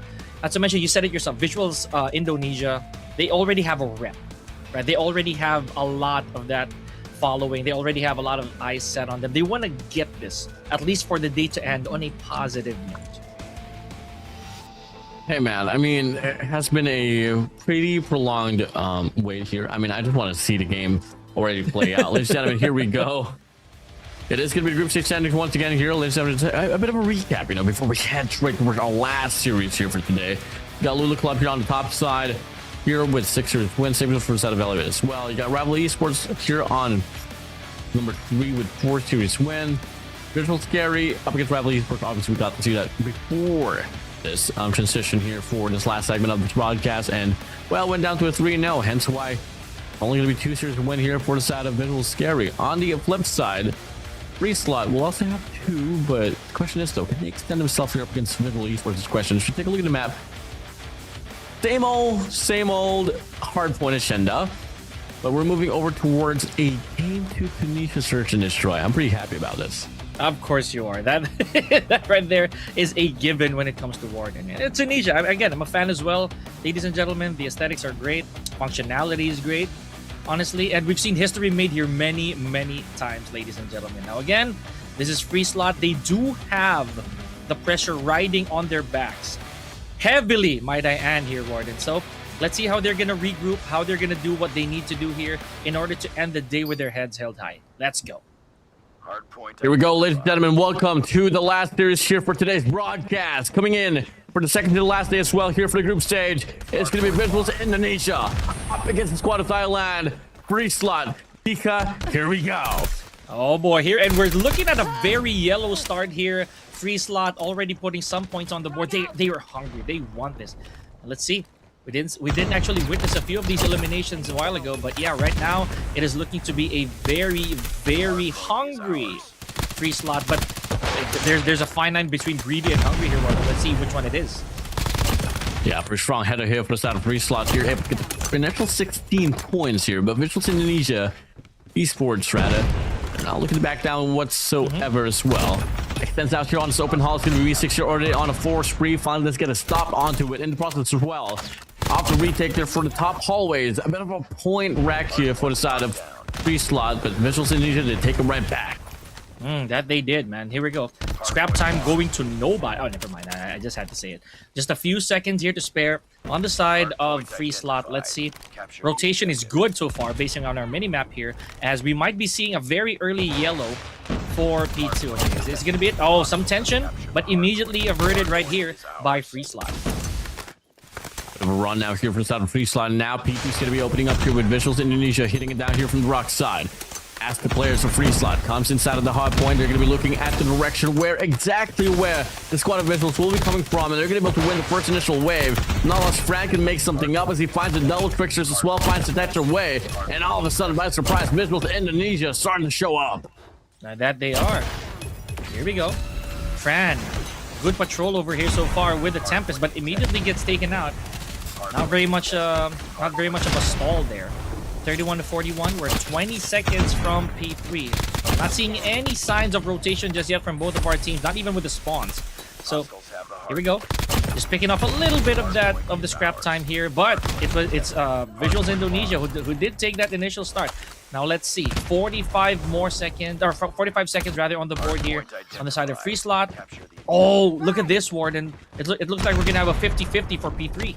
Not to mention, you said it yourself, VIZUALZ Indonesia, they already have a rep, right? They already have a lot of that following. They already have a lot of eyes set on them. They want to get this, at least for the day to end, on a positive note. Hey man, I mean, it has been a pretty prolonged wait here. I mean, I just want to see the game already play out. Ladies and gentlemen, here we go. It is going to be group stage standings once again here. Ladies and gentlemen, a bit of a recap, you know, before we head straight towards our last series here for today. We got Lulu Club here on the top side here with 6 series wins, same as for the side of Elevate as well. You got Rival Esports here on number 3 with 4 series win. VIZUALZ SKAERI up against Rival Esports. Obviously, we got to see that before this transition here for this last segment of this broadcast, and well, went down to a 3-0, hence why only going to be 2 series to win here for the side of VIZUALZ SKAERI. On the flip side, FREESLOT will also have 2, but the question is though, can they extend themselves here up against VIZUALZ Esports? Question. Should take a look at the map. Same old hardpoint agenda, but we're moving over towards a game to Tunisia search and destroy. I'm pretty happy about this. Of course you are. That that right there is a given when it comes to Warden. And it's Tunisia. Again, I'm a fan as well. Ladies and gentlemen, the aesthetics are great. Functionality is great, honestly. And we've seen history made here many, many times, ladies and gentlemen. Now, again, this is FREESLOT. They do have the pressure riding on their backs. Heavily, might I add here, Warden. So let's see how they're going to regroup, how they're going to do what they need to do here in order to end the day with their heads held high. Let's go. Here we go, ladies and gentlemen. Welcome to the last series here for today's broadcast. Coming in for the second to the last day as well here for the group stage. It's going to be VIZUALZ Indonesia up against the squad of Thailand. FREESLOT. Pika, here we go. Oh boy, here, and we're looking at a very yellow start here. FREESLOT already putting some points on the board. They are hungry. They want this. Let's see. We didn't actually witness a few of these eliminations a while ago, but yeah, right now it is looking to be a very, very hungry FREESLOT. But there's a fine line between greedy and hungry here. Let's see which one it is. Yeah, pretty strong header here for the side of FREESLOT here. Able to get the initial 16 points here, but VIZUALZ Indonesia Esports rather not looking to back down whatsoever as well. Extends out here on this open hall. It's going to be V6 here already on a 4 spree. Finally, let's get a stop onto it in the process as well. Off the retake there for the top hallways. A bit of a point wreck here for the side of FREESLOT, but VIZUALZ Indonesia, they take them right back. That they did, man. Here we go. Scrap time going to nobody. Oh, never mind. I just had to say it. Just a few seconds here to spare on the side of FREESLOT. Let's see. Rotation is good so far, basing on our mini-map here, as we might be seeing a very early yellow for P2. Okay, it's going to be it. Oh, some tension, but immediately averted right here by FREESLOT. Bit of a run now here for the side of FREESLOT. Now P2's going to be opening up here with VIZUALZ Indonesia, hitting it down here from the rock side. As the players of FREESLOT comes inside of the hard point, they're going to be looking at the direction where the squad of VIZUALZ will be coming from, and they're going to be able to win the first initial wave. Nalas Frank can make something up as he finds the double tricksters as well, finds the extra way, and all of a sudden, by surprise, VIZUALZ Indonesia starting to show up. Now that they are. Here we go. Fran, good patrol over here so far with the Tempest, but immediately gets taken out. Not very much of a stall there. 31 to 41. We're 20 seconds from P3. Not seeing any signs of rotation just yet from both of our teams, not even with the spawns. So here we go. Just picking up a little bit of the scrap time here, but it's VIZUALZ Indonesia who did take that initial start. Now let's see, 45 seconds rather on the board here on the side of FREESLOT. Oh, look at this, Warden. It looks like we're gonna have a 50-50 for P3.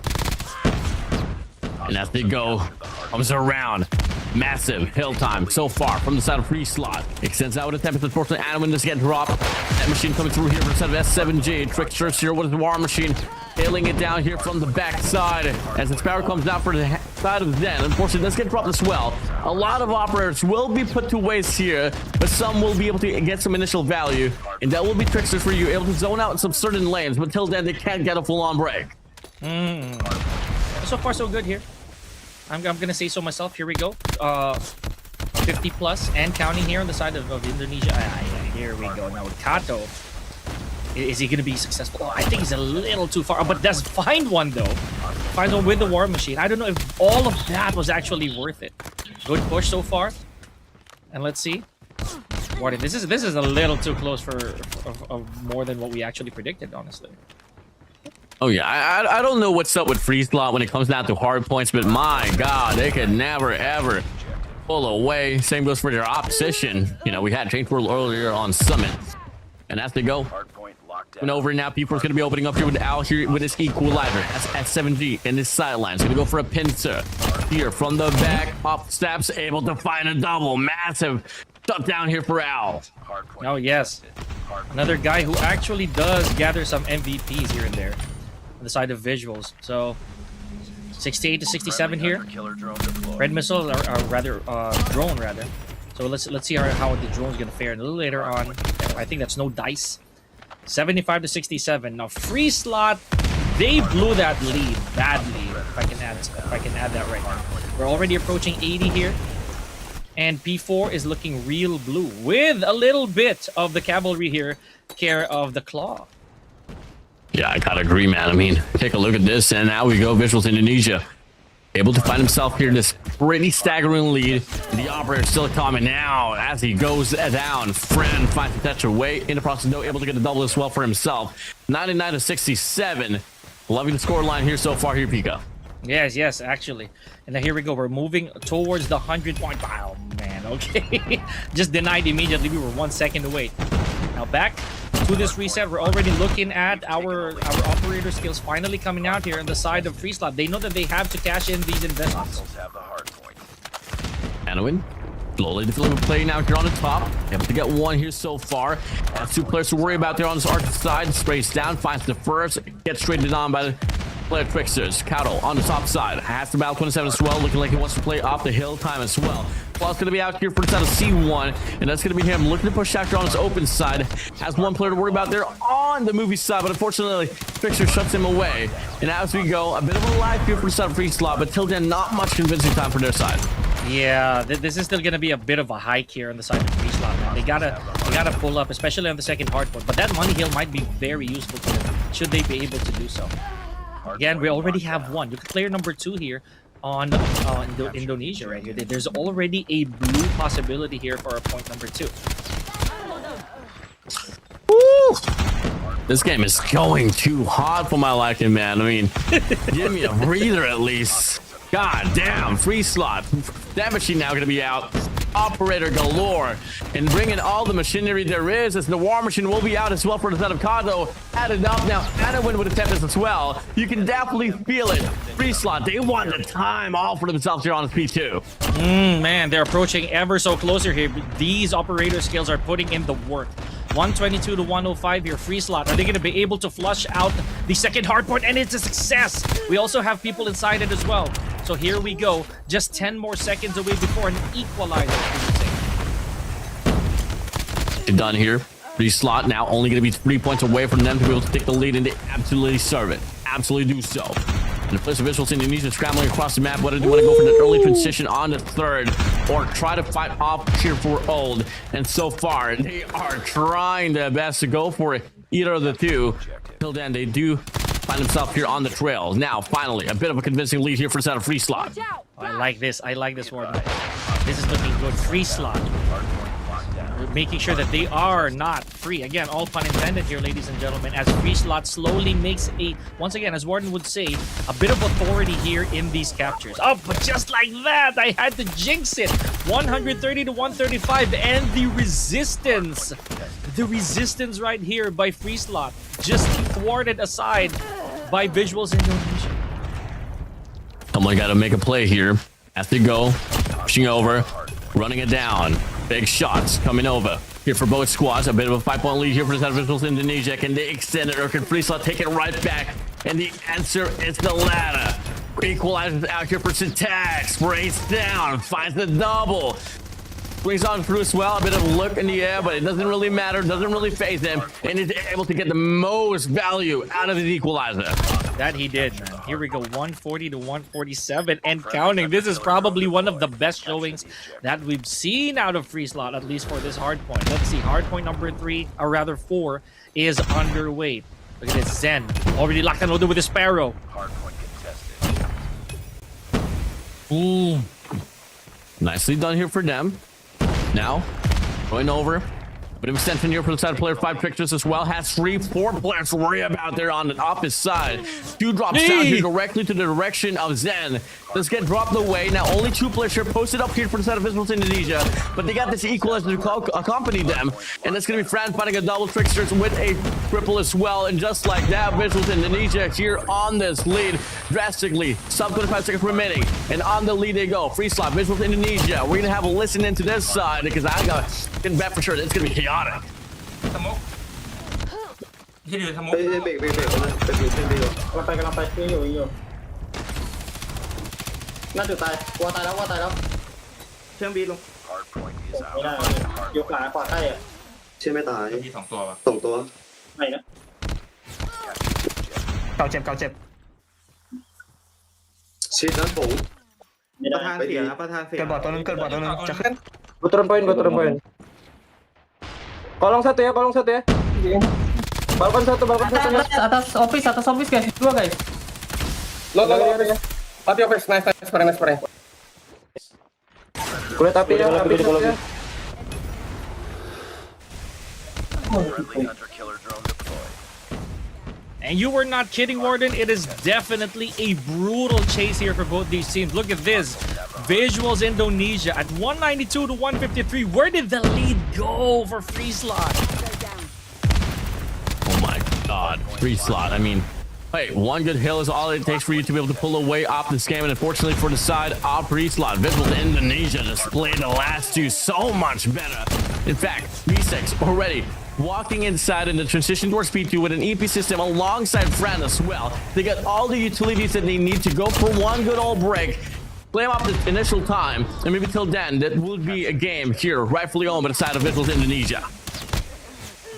And as they go, comes around. Massive hill time so far from the side of FREESLOT. Extends out with a Tempest. Unfortunately, Anowin does get dropped. That machine coming through here from the side of S7J. Tricksters here with the War Machine. Hailing it down here from the backside. As the Sparrow comes down for the side of Zen. Unfortunately, does get dropped as well. A lot of operators will be put to waste here, but some will be able to get some initial value. And that will be Tricksters for you, able to zone out in some certain lanes. But until then, they can't get a full-on break. So far, so good here. I'm gonna say so myself. Here we go. 50 plus and counting here on the side of Indonesia. Here we go. Now with Kato, is he gonna be successful? Oh, I think he's a little too far, but does find one though. Finds one with the War Machine. I don't know if all of that was actually worth it. Good push so far. And let's see. Warden, this is a little too close for more than what we actually predicted, honestly. Oh yeah, I don't know what's up with FREESLOT when it comes down to hard points, but my God, they could never ever pull away. Same goes for their opposition. You know, we had Change World earlier on Summit, and as they go, and over now, people are going to be opening up here with Al here with his equalizer. That's S7G in his sidelines. Going to go for a pincer here from the back. Off steps, able to find a double. Massive shutdown here for Al. Oh yes, another guy who actually does gather some MVPs here and there on the side of VIZUALZ. So 68 to 67 here. Red missile, or rather drone rather. So let's see how the drone's gonna fare a little later on. I think that's no dice. 75 to 67. Now FREESLOT, they blew that lead badly. If I can add that right now. We're already approaching 80 here. And P4 is looking real blue with a little bit of the cavalry here, care of the claw. Yeah, I gotta agree, man. I mean, take a look at this, and now we go. VIZUALZ Indonesia able to find himself here in this pretty staggering lead. The operator still coming now as he goes down. Fran finds the touch away in the process, though, able to get a double as well for himself. 99 to 67. Loving the score line here so far here, Pika. Yes, actually. And now here we go. We're moving towards the 100-point. Oh, man, okay. Just denied immediately. We were 1 second away. Now back to this reset. We're already looking at our operator skills finally coming out here on the side of FREESLOT. They know that they have to cash in these investments. Anowin, slowly developing play now here on the top. Able to get one here so far. Has two players to worry about there on this arc side. Sprays down, finds the first, gets traded on by the player Tricksters. Kato on the top side. Has to battle 27 as well. Looking like he wants to play off the hill time as well. Claw's going to be out here for the side of C1. And that's going to be him looking to push Chapter on his open side. Has one player to worry about there on the movie side. But unfortunately, Trickster shuts him away. And as we go, a bit of a lag here for the side of FREESLOT. But till then, not much convincing time for their side. Yeah, this is still going to be a bit of a hike here on the side of FREESLOT, man. They gotta pull up, especially on the second hardpoint. But that money hill might be very useful to them, should they be able to do so. Again, we already have one. You can player number 2 here on Indonesia right here. There's already a blue possibility here for our point number 2. Woo! This game is going too hot for my liking, man. I mean, give me a breather at least. God damn, FREESLOT. That machine now going to be out. Operator galore. And bringing all the machinery there is, as the War Machine will be out as well for the side of Kato. Added up now. Anowin with a Tempest as well. You can definitely feel it. FREESLOT, they want the time all for themselves here on P2. Man, they're approaching ever so closer here. These operator skills are putting in the work. 122 to 105 here. FREESLOT, are they going to be able to flush out the second hardpoint? And it's a success. We also have people inside it as well. So here we go. Just 10 more seconds away before an equalizer. Done here. FREESLOT now only going to be 3 points away from them to be able to take the lead, and they absolutely serve it. Absolutely do so. And the place of VIZUALZ Indonesia scrambling across the map. Whether they want to go for the early transition on the third or try to fight off here for old. And so far, they are trying their best to go for either of the two. Till then, they do find themselves here on the trail. Now, finally, a bit of a convincing lead here for the side of FREESLOT. I like this. I like this one. This is looking good. FREESLOT. We're making sure that they are not free. Again, all pun intended here, ladies and gentlemen, as FREESLOT slowly makes once again, as Warden would say, a bit of authority here in these captures. Oh, but just like that, I had to jinx it. 130 to 135, and the resistance right here by FREESLOT just thwarted aside by VIZUALZ Indonesia. Someone got to make a play here as they go, pushing over, running it down. Big shots coming over here for both squads. A bit of a 5-point lead here for the side of VIZUALZ Indonesia. Can they extend it or can FREESLOT take it right back? And the answer is the latter. Equalizers out here for Syntax. Sprays down, finds the double. Swings on through as well. A bit of a look in the air, but it doesn't really matter. Doesn't really phase him. And he's able to get the most value out of his equalizer. That he did, man. Here we go, 140 to 147 and counting. This is probably one of the best showings that we've seen out of FREESLOT, at least for this hard point. Let's see, hard point number 3, or rather 4, is underway. Look at this, Zen already locked and loaded with a Sparrow. Ooh. Nicely done here for them. Now, going over. Bit of extension here for the side of player 5 pictures as well. Has 3-4 players to worry about there on the opposite side. 2 drops down here directly to the direction of Zen. Let's get dropped away. Now only 2 players here posted up here for the side of VIZUALZ Indonesia. But they got this equalizer to accompany them. And that's going to be Fran finding a double tricksters with a triple as well. And just like that, VIZUALZ Indonesia here on this lead drastically. Sub 25 seconds remaining. And on the lead they go. FREESLOT, VIZUALZ Indonesia. We're going to have a listen into this side because I can bet for sure that it's going to be chaotic. สมกที่อยู่สมก เบรกกำลังไปอยู่น่าจะตายกลัวตายแล้วเชื่อมบีลงไม่ได้ยกหลาขวาใกล้อ่ะเชื่อไม่ตาย มี2 ตัวป่ะ 2 ตัวไม่นะเก่าเจ็บชีดนั้นผมประธานเสียเกิดบอดตัวนึงจะขึ้น Gue turun poin. Kolong satu ya. Balkon satu. Atas office guys, 2 guys. Lo tapi office nice spray. Kulit api ya. And you were not kidding, Warden. It is definitely a brutal chase here for both these teams. Look at this. VIZUALZ Indonesia at 192 to 153. Where did the lead go for FREESLOT? Oh my god. FREESLOT. I mean, hey, 1 good hill is all it takes for you to be able to pull away off this game. And unfortunately for the side of FREESLOT, VIZUALZ Indonesia displayed the last 2 so much better. In fact, V6 already walking inside in the transition towards P2 with an EP system alongside Fran as well. They got all the utilities that they need to go for 1 good old break. Claim up the initial time, and maybe till then, that will be a game here, rightfully owned by the side of VIZUALZ Indonesia.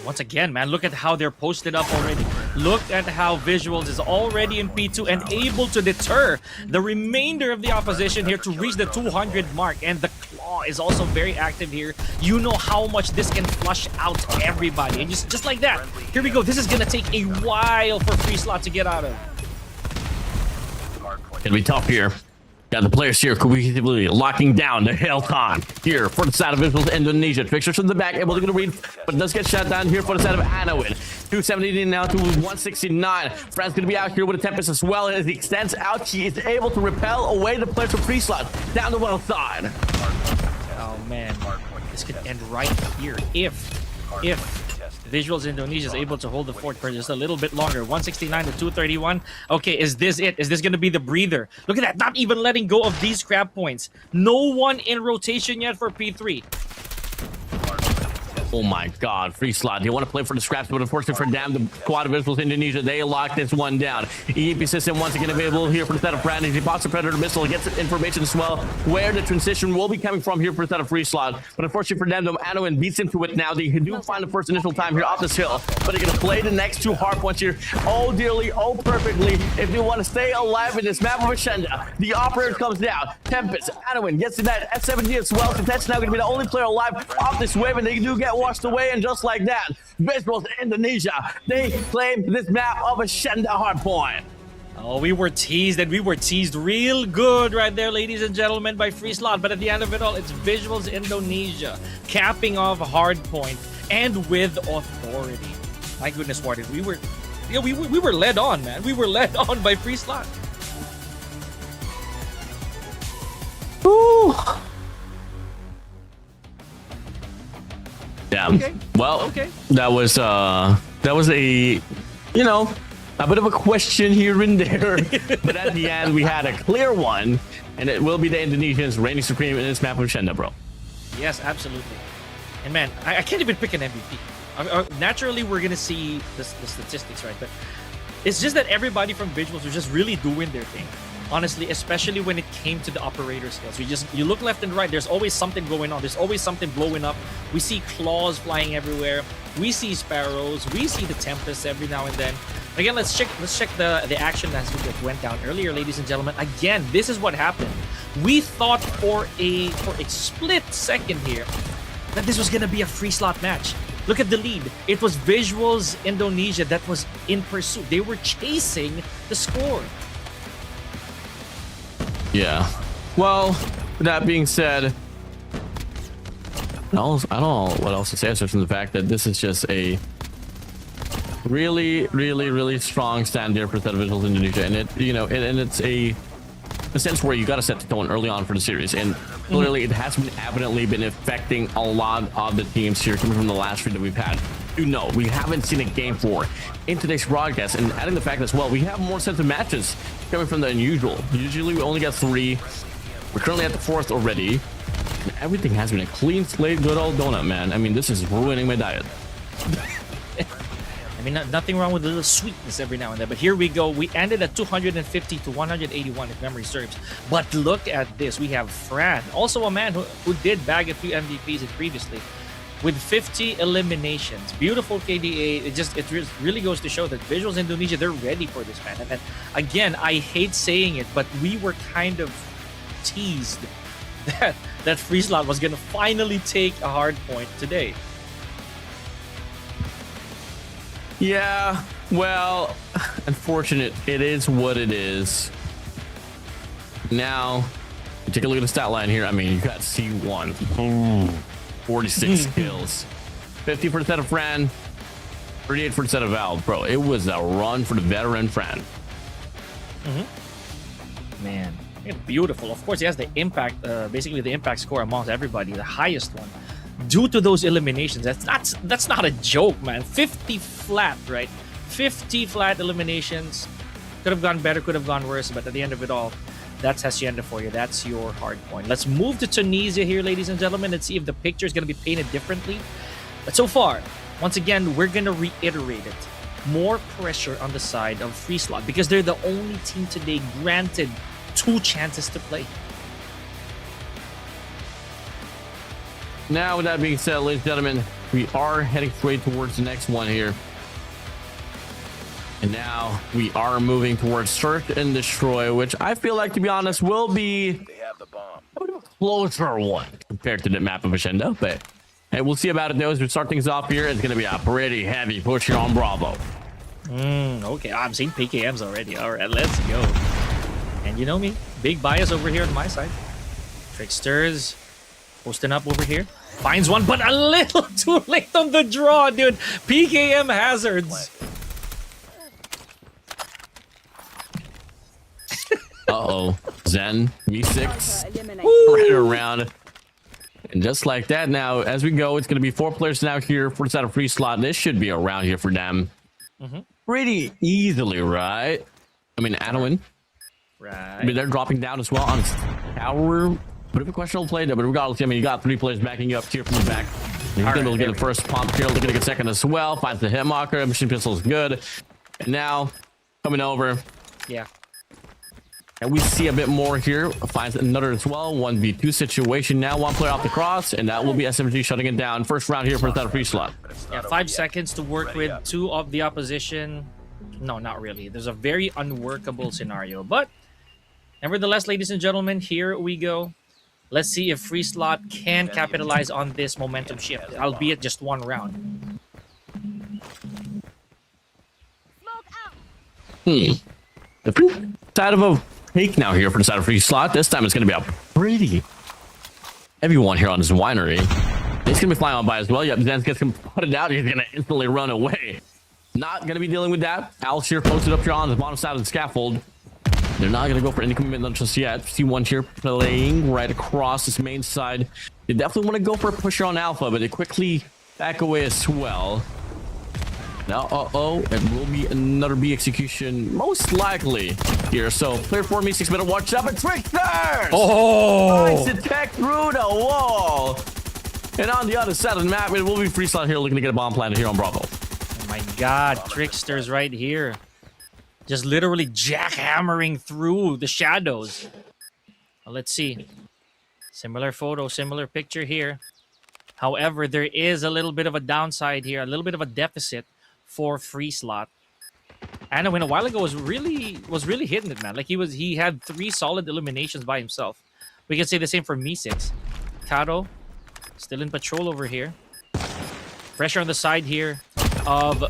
Once again, man, look at how they're posted up already. Look at how VIZUALZ is already in P2 and able to deter the remainder of the opposition here to reach the 200 mark. And the Claw is also very active here. You know how much this can flush out everybody. And just like that, here we go. This is going to take a while for FREESLOT to get out of. Gonna be tough here. Got the players here cohesively locking down the hill time here for the side of VIZUALZ Indonesia. Pictures from the back, able to get a read, but does get shot down here for the side of Anowin. 270 now to 169. Fran's going to be out here with a Tempest as well. As he extends out, he is able to repel away the players from FREESLOT down the well side. Oh man, this could end right here if VIZUALZ Indonesia is able to hold the fort for just a little bit longer. 169 to 231. Okay, is this it? Is this going to be the breather? Look at that, not even letting go of these scrap points. No one in rotation yet for P3. Oh my god, FREESLOT. They want to play for the scraps, but unfortunately for them, the squad of VIZUALZ Indonesia, they lock this one down. EEP system once again available here for the set of Brand. He pops the Predator missile, gets information as well where the transition will be coming from here for the set of FREESLOT. But unfortunately for them, Anowin beats him to it now. They do find the first initial time here off this hill, but they're going to play the next 2 hard points here. Oh dearly, oh perfectly. If they want to stay alive in this map of Ashenda, the operator comes down. Tempest, Anowin gets to that S70 as well, so that's now going to be the only player alive off this wave, and they do get washed away, and just like that, VIZUALZ Indonesia, they claim this map of Ashenda hardpoint. Oh, we were teased, and we were teased real good right there, ladies and gentlemen, by FREESLOT. But at the end of it all, it's VIZUALZ Indonesia capping off a hardpoint and with authority. My goodness, Martin, we were led on, man. We were led on by FREESLOT. Ooh. Damn. Okay. Well, Okay. that was a, you know, a bit of a question here and there, but at the end we had a clear one, and it will be the Indonesians reigning supreme in this map of Ashenda, bro. Yes, absolutely. And man, I can't even pick an MVP. Naturally, we're gonna see the statistics, right? But it's just that everybody from VIZUALZ was just really doing their thing. Honestly, especially when it came to the operator skills. You look left and right, there's always something going on. There's always something blowing up. We see claws flying everywhere. We see sparrows. We see the Tempest every now and then. Again, let's check the action that went down earlier, ladies and gentlemen. Again, this is what happened. We thought for a split second here that this was gonna be a FREESLOT match. Look at the lead. It was VIZUALZ Indonesia that was in pursuit. They were chasing the score. Yeah. Well, that being said, I don't know what else to say aside from the fact that this is just a really strong stand there for the VIZUALZ Indonesia, and it, you know, and it's a sense where you got to set the tone early on for the series, and clearly it has been evidently been affecting a lot of the teams here coming from the last 3 that we've had. You know, we haven't seen a game 4 in today's broadcast, and adding the fact as well, we have more sets of matches coming from the unusual. Usually we only got 3. We're currently at the 4th already, and everything has been a clean slate, good old donut, man. I mean, this is ruining my diet. I mean, nothing wrong with a little sweetness every now and then, but here we go. We ended at 250 to 181 if memory serves. But look at this. We have Fran, also a man who did bag a few MVPs previously, with 50 eliminations. Beautiful KDA. It really goes to show that VIZUALZ Indonesia, they're ready for this, man. And again, I hate saying it, but we were kind of teased that FREESLOT was going to finally take a hard point today. Yeah, well, unfortunate. It is what it is. Now, take a look at the stat line here. I mean, you got C1. 46 kills. 50 for the set of Fran. 38 for the set of Val. Bro, it was a run for the veteran Fran. Man, beautiful. Of course, he has the impact, basically the impact score amongst everybody, the highest one. Due to those eliminations, that's not a joke, man. 50 flat, right? 50 flat eliminations. Could have gone better, could have gone worse, but at the end of it all, that's Hacienda for you. That's your hard point. Let's move to Tunisia here, ladies and gentlemen, and see if the picture is going to be painted differently. But so far, once again, we're going to reiterate it. More pressure on the side of FREESLOT because they're the only team today granted 2 chances to play. Now, with that being said, ladies and gentlemen, we are heading straight towards the next one here. And now we are moving towards Search and Destroy, which I feel like, to be honest, will be a bit of a closer one compared to the map of Ashenda. But hey, we'll see about it, though. As we start things off here, it's going to be a pretty heavy push here on Bravo. Okay, I'm seeing PKMs already. All right, let's go. And you know me, big bias over here on my side. Tricksters posting up over here. Finds one, but a little too late on the draw, dude. PKM hazards. Uh-oh. Zen, V6, right around. And just like that now, as we go, it's going to be 4 players now here for the side of FREESLOT. This should be a round here for them. Pretty easily, right? I mean, Anowin. Right. I mean, they're dropping down as well on tower. Bit of a questionable play there, but regardless, I mean, you got 3 players backing you up here from the back. He's All gonna right, get there the first pump here, looking to get second as well. Finds the hit marker. Machine pistol is good. And now coming over. Yeah. And we see a bit more here. Finds another as well. 1v2 situation now. One player off the cross, and that will be SMG shutting it down. First round here for that FREESLOT. Yeah, 5 seconds to work with 2 of the opposition. No, not really. There's a very unworkable scenario. But nevertheless, ladies and gentlemen, here we go. Let's see if FREESLOT can capitalize on this momentum shift, albeit just 1 round. The side of a take now here for the side of FREESLOT. This time it's going to be a pretty heavy one here on this winery. He's going to be flying on by as well. Yep, Zen's gets him put it out. He's going to instantly run away. Not going to be dealing with that. Al's here posted up here on the bottom side of the scaffold. They're not going to go for any commitment just yet. C1 here playing right across this main side. They definitely want to go for a pusher on Alpha, but they quickly back away as well. Now, it will be another B execution, most likely here. So, player 4 me6 better watch out, but Tricksters! Oh! Nice attack through the wall. And on the other side of the map, it will be FREESLOT here looking to get a bomb planted here on Bravo. Oh my God, Tricksters right here. Just literally jackhammering through the shadows. Well, let's see. Similar photo, similar picture here. However, there is a little bit of a downside here, a little bit of a deficit for FREESLOT. Anowin a while ago was really hitting it, man. Like he had 3 solid eliminations by himself. We can say the same for me6. Kato still in patrol over here. Pressure on the side here of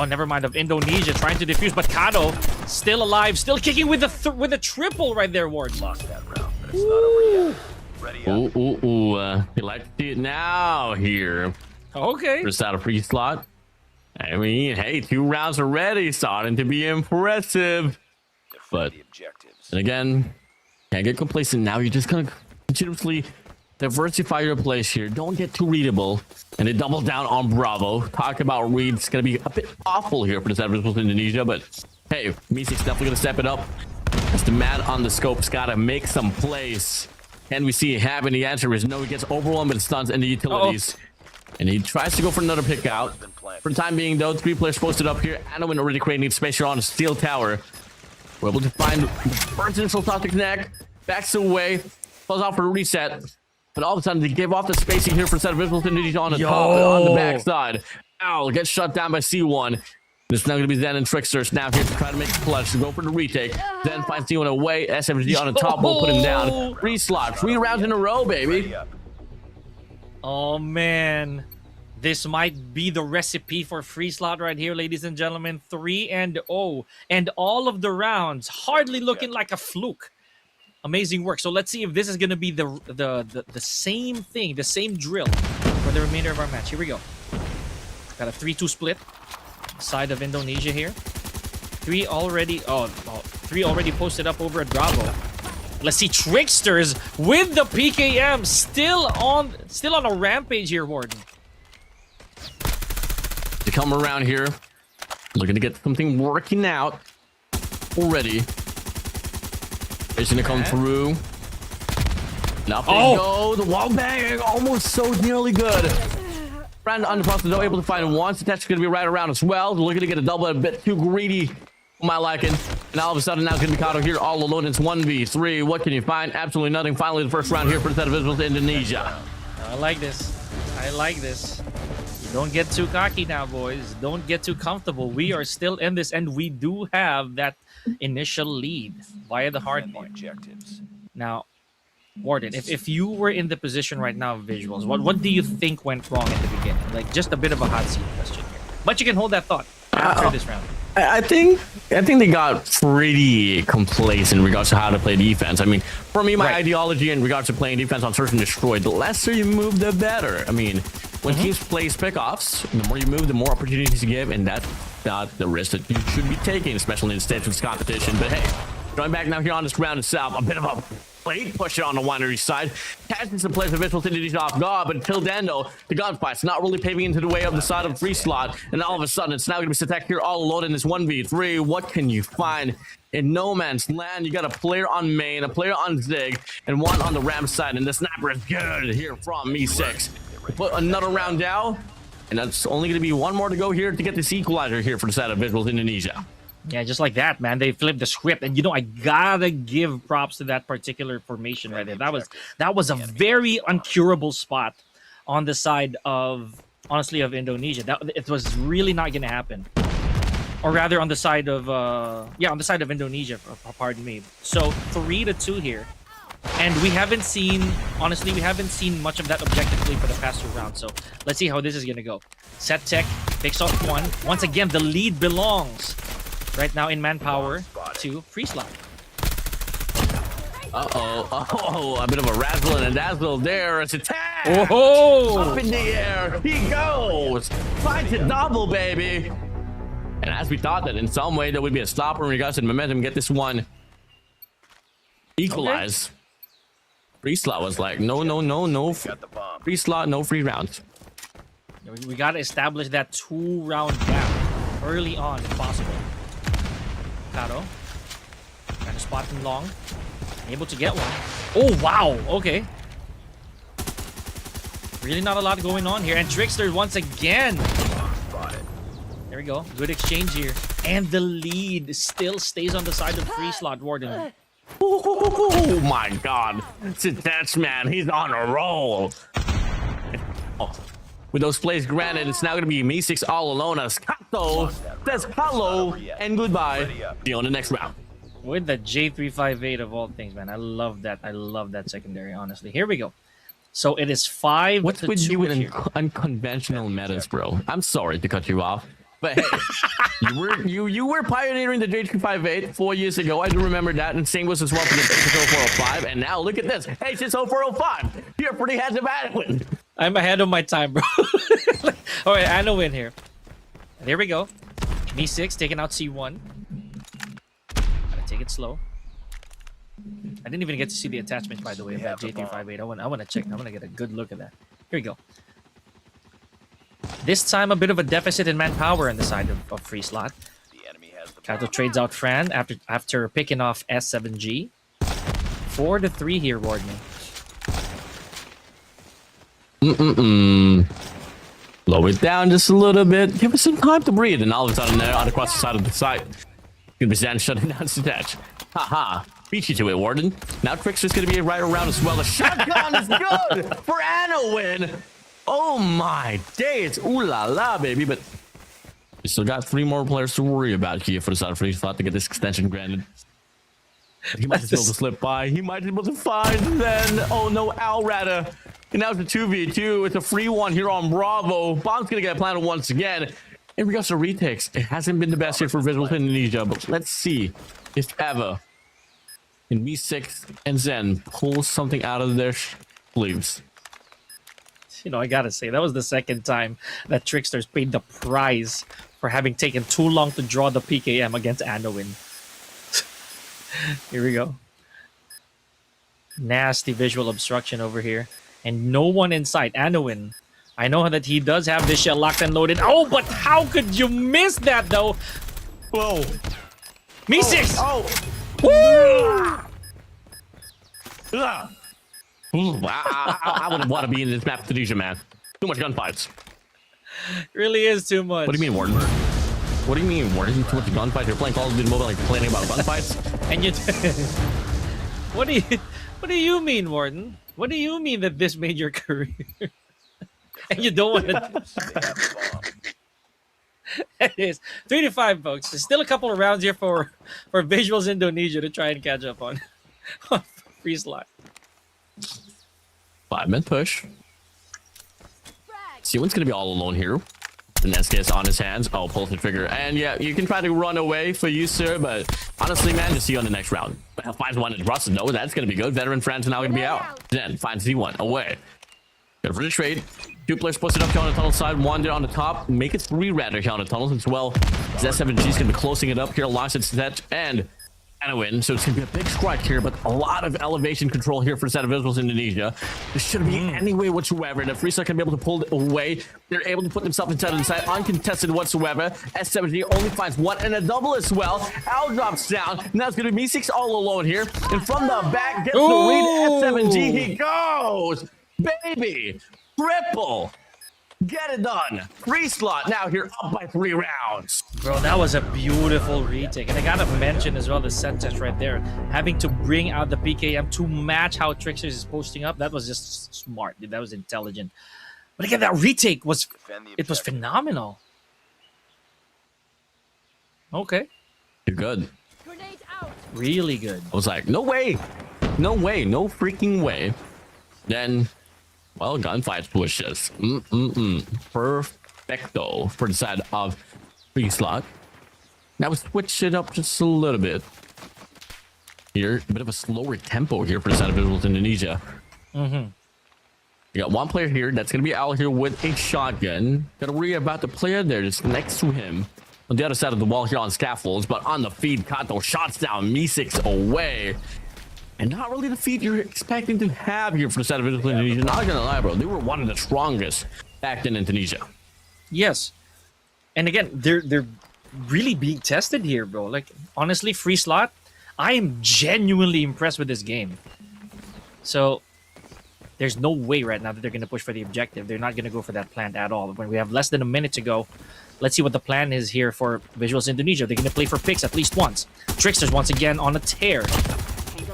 never mind, of Indonesia trying to defuse, but Kato still alive, still kicking with the triple right there, Ward. Lost that round, but it's not over yet. Ready up. You like to see it now here. Okay. Just out of FREESLOT. I mean, hey, 2 rounds already, starting to be impressive. But, and again, can't get complacent now. You're just gonna continuously diversify your plays here. Don't get too readable. And they double down on Bravo. Talk about reads. It's gonna be a bit awful here for the Severs with Indonesia, but hey, me6 definitely gonna step it up. As the man on the scope's gotta make some plays. Can we see it happen? The answer is no. He gets overwhelmed with stuns and the utilities. And he tries to go for another pick out. For the time being, though, 3 players posted up here. Anowin already creating space here on the steel tower. We're able to find the first initial shot to connect. Backs away. Falls out for a reset. But all of a sudden, they gave off the spacing here for a set of visuals Indonesia on the top, on the backside. Owl gets shut down by C1. This is now going to be Zen and Tricksters now here to try to make a clutch to go for the retake. Zen finds C1 away. SMG on the top will put him down. FREESLOT. 3 rounds in a row, baby. Oh, man. This might be the recipe for FREESLOT right here, ladies and gentlemen. 3-0. And all of the rounds hardly looking like a fluke. Amazing work. So let's see if this is going to be the same thing, the same drill for the remainder of our match. Here we go. Got a 3-2 split. Side of Indonesia here. 3 already posted up over at Bravo. Let's see Tricksters with the PKM still on a rampage here, Warden. To come around here, looking to get something working out already. It's gonna come through. Now they go. The wall bang almost so nearly good. Brand on the process, though, able to find one. So that's gonna be right around as well. Looking to get a double, a bit too greedy for my liking. And all of a sudden, now it's gonna be Kato here all alone. It's 1v3. What can you find? Absolutely nothing. Finally, the first round here for the set of visuals to Indonesia. I like this. I like this. You don't get too cocky now, boys. Don't get too comfortable. We are still in this, and we do have that initial lead via the hard point. Now, Warden, if you were in the position right now of VIZUALZ, what do you think went wrong at the beginning? Like, just a bit of a hot seat question here. But you can hold that thought after this round. I think they got pretty complacent in regards to how to play defense. I mean, for me, my ideology in regards to playing defense on Search and Destroy, the lesser you move, the better. I mean, when teams play pickoffs, the more you move, the more opportunities you give, and that's not the risk that you should be taking, especially in the stage of this competition. But hey, going back now here on this round itself, a bit of a plate push on the winery side. Catching some players of visual Indonesia off guard, but until then, though, the gunfight's not really paving into the way of the side of FREESLOT, and all of a sudden, it's now going to be Satek here all alone in this 1v3. What can you find? In no man's land, you got a player on main, a player on Zig, and one on the Ram side, and the sniper is good here from me6. put another round down. And that's only going to be one more to go here to get this equalizer here for the side of VIZUALZ Indonesia. Yeah, just like that, man. They flipped the script, and I gotta give props to that particular formation right there. That was a very uncurable spot on the side of, honestly, of Indonesia. It was really not gonna happen, or rather, on the side of on the side of Indonesia. Pardon me. So 3-2 here, and we haven't seen much of that objective play for the past 2 rounds. So let's see how this is gonna go. Set Tech picks off one. Once again, the lead belongs right now in manpower to FREESLOT. A bit of a razzle and a dazzle there. It's attack. Oh, up in the air he goes. Finds a double, baby. And as we thought that in some way there would be a stopper in regards to the momentum, get this one equalize. Okay. FREESLOT was like, no. FREESLOT, no free rounds. We got to establish that 2-round gap early on if possible. Caro trying to spot him long, able to get one. Oh wow, okay. Really not a lot going on here, and Trickster once again. There we go, good exchange here, and the lead still stays on the side of FREESLOT. Warden. Oh my god, That's man, he's on a roll. With those plays granted, it's now going to be Me6 all alone as Kato says hello and goodbye. See you on the next round. With the J358 of all things, man. I love that. I love that secondary, honestly. Here we go. So it is 5-2. What's with you in unconventional metas, bro? I'm sorry to cut you off, but hey, you were pioneering the J358 4 years ago. I do remember that, and same was as well for the HSO405. And now look at this, HSO405. You're pretty handsome at it. I'm ahead of my time, bro. All right, I know win here. There we go. Me6 taking out C1. Gotta take it slow. I didn't even get to see the attachment, by the way, of that J358. I want to check. I want to get a good look at that. Here we go. This time, a bit of a deficit in manpower on the side of FREESLOT. Kato trades out Fran after picking off S7G. 4-3 here, Warden. Lower it down just a little bit. Give us some time to breathe. And all of a sudden, there, on across the side of the site, gonna be Zan shutting down Detach. Haha. Beat you to it, Warden. Now Trickster's gonna be right around as well. The shotgun is good for Anowin. Oh my days. Ooh la la, baby. But we still got 3 more players to worry about here for the side of FREESLOT to get this extension granted. He might just be able to slip by. He might be able to find then. Oh no, Alrata. And now it's a 2v2. It's a free one here on Bravo. Bomb's gonna get planted once again. In regards to retakes, it hasn't been the best here for VIZUALZ Indonesia, but let's see if ever in Me6 and Zen pull something out of their sleeves. I gotta say, that was the second time that Tricksters paid the price for having taken too long to draw the PKM against Anowin. Here we go. Nasty visual obstruction over here. And no one in sight. Anowin, I know that he does have this shell locked and loaded. Oh, but how could you miss that, though? Whoa. Me6! Oh! Woo! I wouldn't want to be in this map, Tunisia, man. Too much gunfights. Really is too much. What do you mean, Warden? What do you mean, Warden? Too much gunfights? You're playing Call of Duty Mobile and complaining about gunfights? And you... What do you mean, Warden? What do you mean that this made your career? And you don't want to... It is 3-5, folks. There's still a couple of rounds here for VIZUALZ Indonesia to try and catch up on FREESLOT. 5-man push. C1's gonna be all alone here. And SKS on his hands. Oh, pulls the trigger. And yeah, you can try to run away for you, sir, but honestly, man, just see you on the next round. Finds one in Russell. No, that's gonna be good. Veteran France are now gonna be out. Then finds Z1 away. Good for the trade. 2 players posted up here on the tunnel side. 1 there on the top. Make it 3 rather here on the tunnels as well. Z7G is gonna be closing it up here alongside Set and Anowin. So it's gonna be a big strike here, but a lot of elevation control here for the set of VIZUALZ Indonesia. There shouldn't be any way whatsoever that FREESLOT can be able to pull it away. They're able to put themselves inside of the side uncontested whatsoever. S7G only finds 1 and a double as well. Al drops down. Now it's gonna be Me6 all alone here. And from the back, gets the read. S7G, he goes! Baby! triple. Get it done. FREESLOT now here up by 3 rounds. Bro, that was a beautiful retake. And I gotta mention as well the set test right there. Having to bring out the PKM to match how Tricksters is posting up. That was just smart, dude. That was intelligent. But again, that retake was phenomenal. Okay. You're good. Really good. I was like, no way. No way. No freaking way. Then, well, gunfight pushes. Perfecto for the side of FREESLOT. Now we switch it up just a little bit. Here, a bit of a slower tempo here for the side of VIZUALZ Indonesia. You got one player here that's going to be out here with a shotgun. Gotta worry about the player there just next to him. On the other side of the wall here on scaffolds, but on the feed, Kato shots down Me6 away. And not really the feed you're expecting to have here for the side of VIZUALZ Indonesia. Not gonna lie, bro. They were one of the strongest back in Indonesia. Yes. And again, they're really being tested here, bro. Like, honestly, FREESLOT, I am genuinely impressed with this game. So, there's no way right now that they're going to push for the objective. They're not going to go for that plant at all. When we have less than a minute to go, let's see what the plan is here for VIZUALZ Indonesia. They're going to play for picks at least once. Tricksters once again on a tear.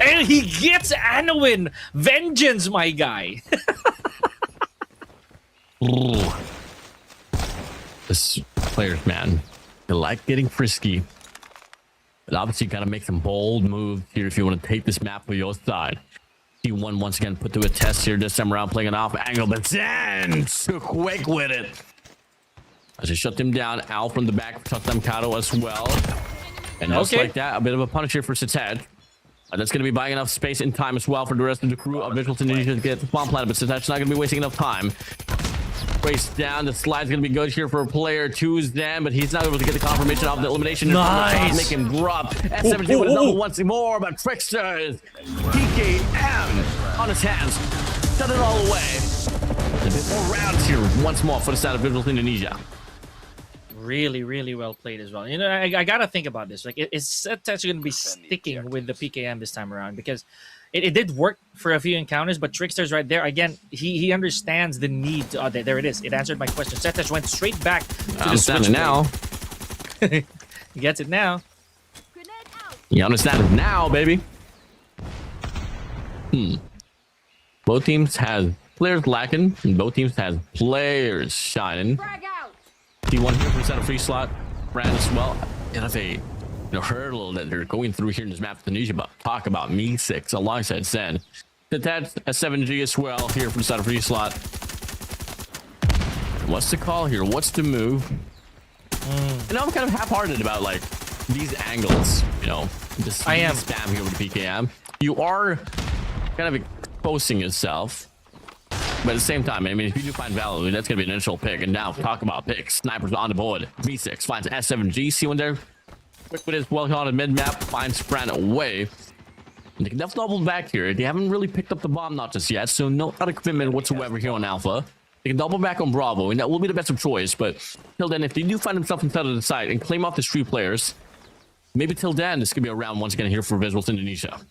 And he gets Anowin! Vengeance, my guy! This players, man, they like getting frisky. But obviously, you got to make some bold moves here if you want to take this map for your side. T1 once again put to a test here this time around, playing an off angle, but Zen too quick with it. As he shut him down, Al from the back, touched them Kato as well. And just like that, a bit of a punish here for Sitet. That's going to be buying enough space and time as well for the rest of the crew of VIZUALZ Indonesia to get the spawn planet, but Sitet's not going to be wasting enough time. Race down, the slide's going to be good here for player 2's Zen, but he's not able to get the confirmation of the elimination. Nice! Make him drop. S17 with another once more, but Tricksters, PKM on his hands, shut it all away. A bit more rounds here once more for the side of VIZUALZ Indonesia. Really, really well played as well. You know, I gotta think about this. Like, it's actually gonna be sticking with the PKM this time around because it did work for a few encounters, but Tricksters right there again. He understands the need. To, there it is. It answered my question. Setech went straight back to the switch now. He gets it now. You understand it now, baby. Both teams has players lacking, and both teams has players shining. T1 here for the set of FREESLOT. Brand as well. And that's a hurdle that they're going through here in this map of Indonesia. But talk about Me6 alongside Zen. That's a 7G as well here for the set of FREESLOT. What's the call here? What's the move? And I'm kind of half-hearted about like these angles. You know, just spam here with the PKM. You are kind of exposing yourself. But at the same time, I mean, if you do find value, that's going to be an initial pick. And now, talk about picks. Snipers on the board. V6 finds S7G. See one there? Quick with his well on the mid-map. Finds Fran away. And they can definitely double back here. They haven't really picked up the bomb not just yet. So no other commitment whatsoever here on Alpha. They can double back on Bravo. And that will be the best of choice. But till then, if they do find themselves inside of the site and claim off the 3 players, maybe till then, this could be a round once again here for VIZUALZ Indonesia.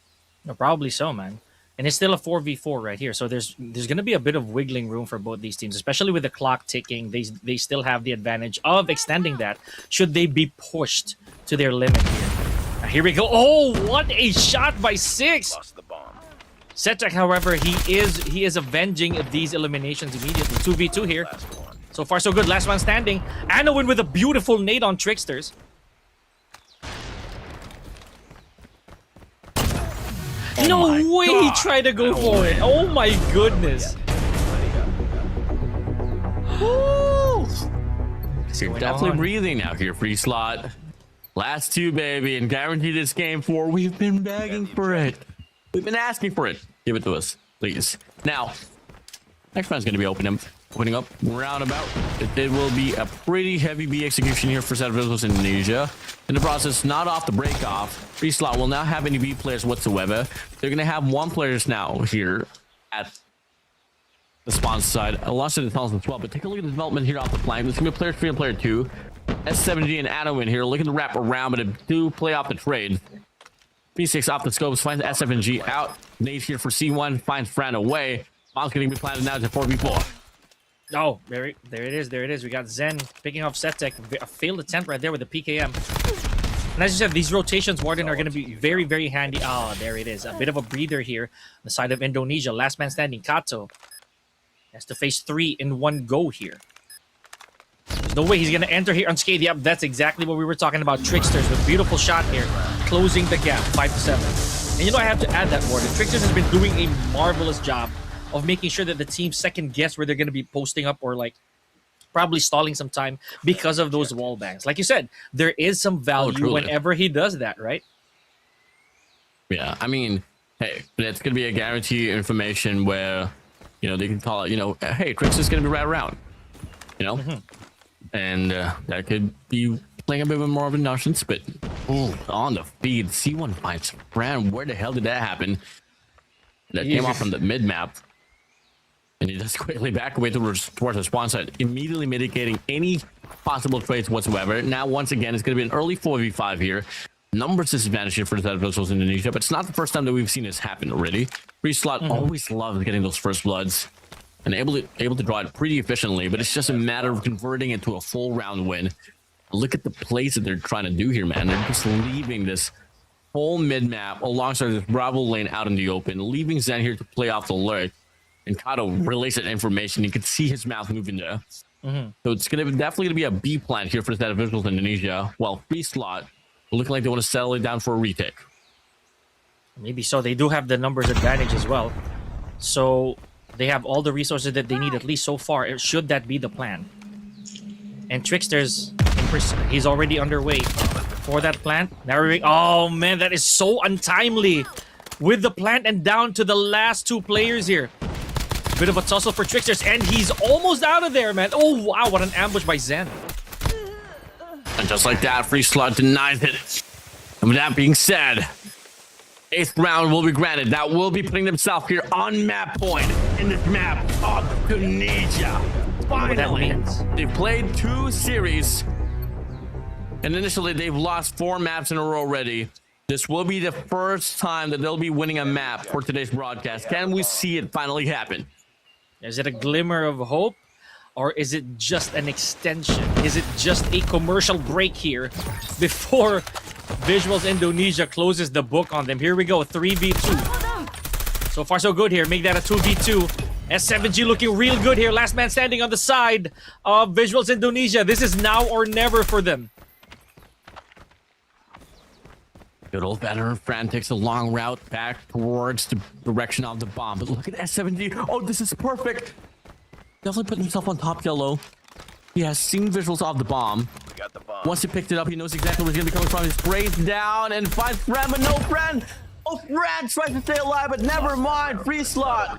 No, probably so, man. And it's still a 4v4 right here. So there's going to be a bit of wiggling room for both these teams, especially with the clock ticking. They still have the advantage of extending that should they be pushed to their limit here. Now, here we go. Oh, what a shot by 6. Setek, however, he is avenging these eliminations immediately. 2v2 here. So far, so good. Last one standing. Anowin with a beautiful nade on Tricksters. No way he tried to go for it. Oh my goodness. You're definitely breathing now here, FREESLOT. Last 2, baby, and guarantee this game 4. We've been begging for it. We've been asking for it. Give it to us, please. Now, next round's going to be opening up roundabout. It will be a pretty heavy B execution here for set of VIZUALZ Indonesia. In the process, not off the break off, FREESLOT will not have any B players whatsoever. They're going to have 1 players now here at the spawn side. I lost it in tunnels as well, but take a look at the development here off the flank. There's going to be player 3 and player 2. S7G and Anowin here looking to wrap around, but it do play off the trade. B6 off the scopes, finds S7G out. Nate here for C1, finds Fran away. Bomb's going to be planted now to 4v4. Oh, there it is. There it is. We got Zen picking off Setek. A failed attempt right there with the PKM. And as you said, these rotations, Warden, are going to be very, very handy. Oh, there it is. A bit of a breather here on the side of Indonesia. Last man standing, Kato. Has to face 3 in one go here. There's no way he's going to enter here unscathed. Yep, that's exactly what we were talking about. Tricksters with beautiful shot here. Closing the gap, 5-7. And you know, I have to add that, Warden. Tricksters has been doing a marvelous job of making sure that the team second guess where they're going to be posting up or like probably stalling some time because of those wall bangs. Like you said, there is some value whenever he does that, right? Yeah, I mean, hey, it's going to be a guarantee information where, you know, they can call it, you know, hey, Trix is going to be right around, you know? And that could be playing a bit more of a nuisance, but on the feed, C1 finds Fran. Where the hell did that happen? That came off from the mid map. And he just quickly back away towards the spawn side, immediately mitigating any possible trades whatsoever. Now, once again, it's going to be an early 4v5 here. Numbers disadvantage here for the side of VIZUALZ Indonesia, but it's not the first time that we've seen this happen already. FREESLOT always loves getting those first bloods and able to draw it pretty efficiently, but it's just a matter of converting it to a full round win. Look at the plays that they're trying to do here, man. They're just leaving this whole mid-map alongside this Bravo lane out in the open, leaving Zen here to play off the lurk. And Kato relays that information. You can see his mouth moving there. So it's definitely gonna be a B plan here for the side of VIZUALZ Indonesia, while FREESLOT looking like they want to settle it down for a retake. Maybe so. They do have the numbers advantage as well. So they have all the resources that they need, at least so far. Should that be the plan? And Tricksters, he's already underway for that plant. Oh man, that is so untimely. With the plant and down to the last 2 players here. Bit of a tussle for Tricksters, and he's almost out of there, man. Oh wow, what an ambush by Zen. And just like that, FREESLOT denies it. And with that being said, 8th round will be granted. That will be putting themselves here on map point in this map of Tunisia. Finally, they've played 2 series. And initially, they've lost 4 maps in a row already. This will be the first time that they'll be winning a map for today's broadcast. Can we see it finally happen? Is it a glimmer of hope? Or is it just an extension? Is it just a commercial break here before VIZUALZ Indonesia closes the book on them? Here we go, 3v2. So far so good here. Make that a 2v2. S7G looking real good here. Last man standing on the side of VIZUALZ Indonesia. This is now or never for them. Good old veteran Fran takes a long route back towards the direction of the bomb. But look at S7G. Oh, this is perfect. Definitely putting himself on top yellow. He has seen visuals of the bomb. Once he picked it up, he knows exactly where he's going to be coming from. He sprays down and finds Fran, but no Fran. Oh, Fran tries to stay alive, but never mind. FREESLOT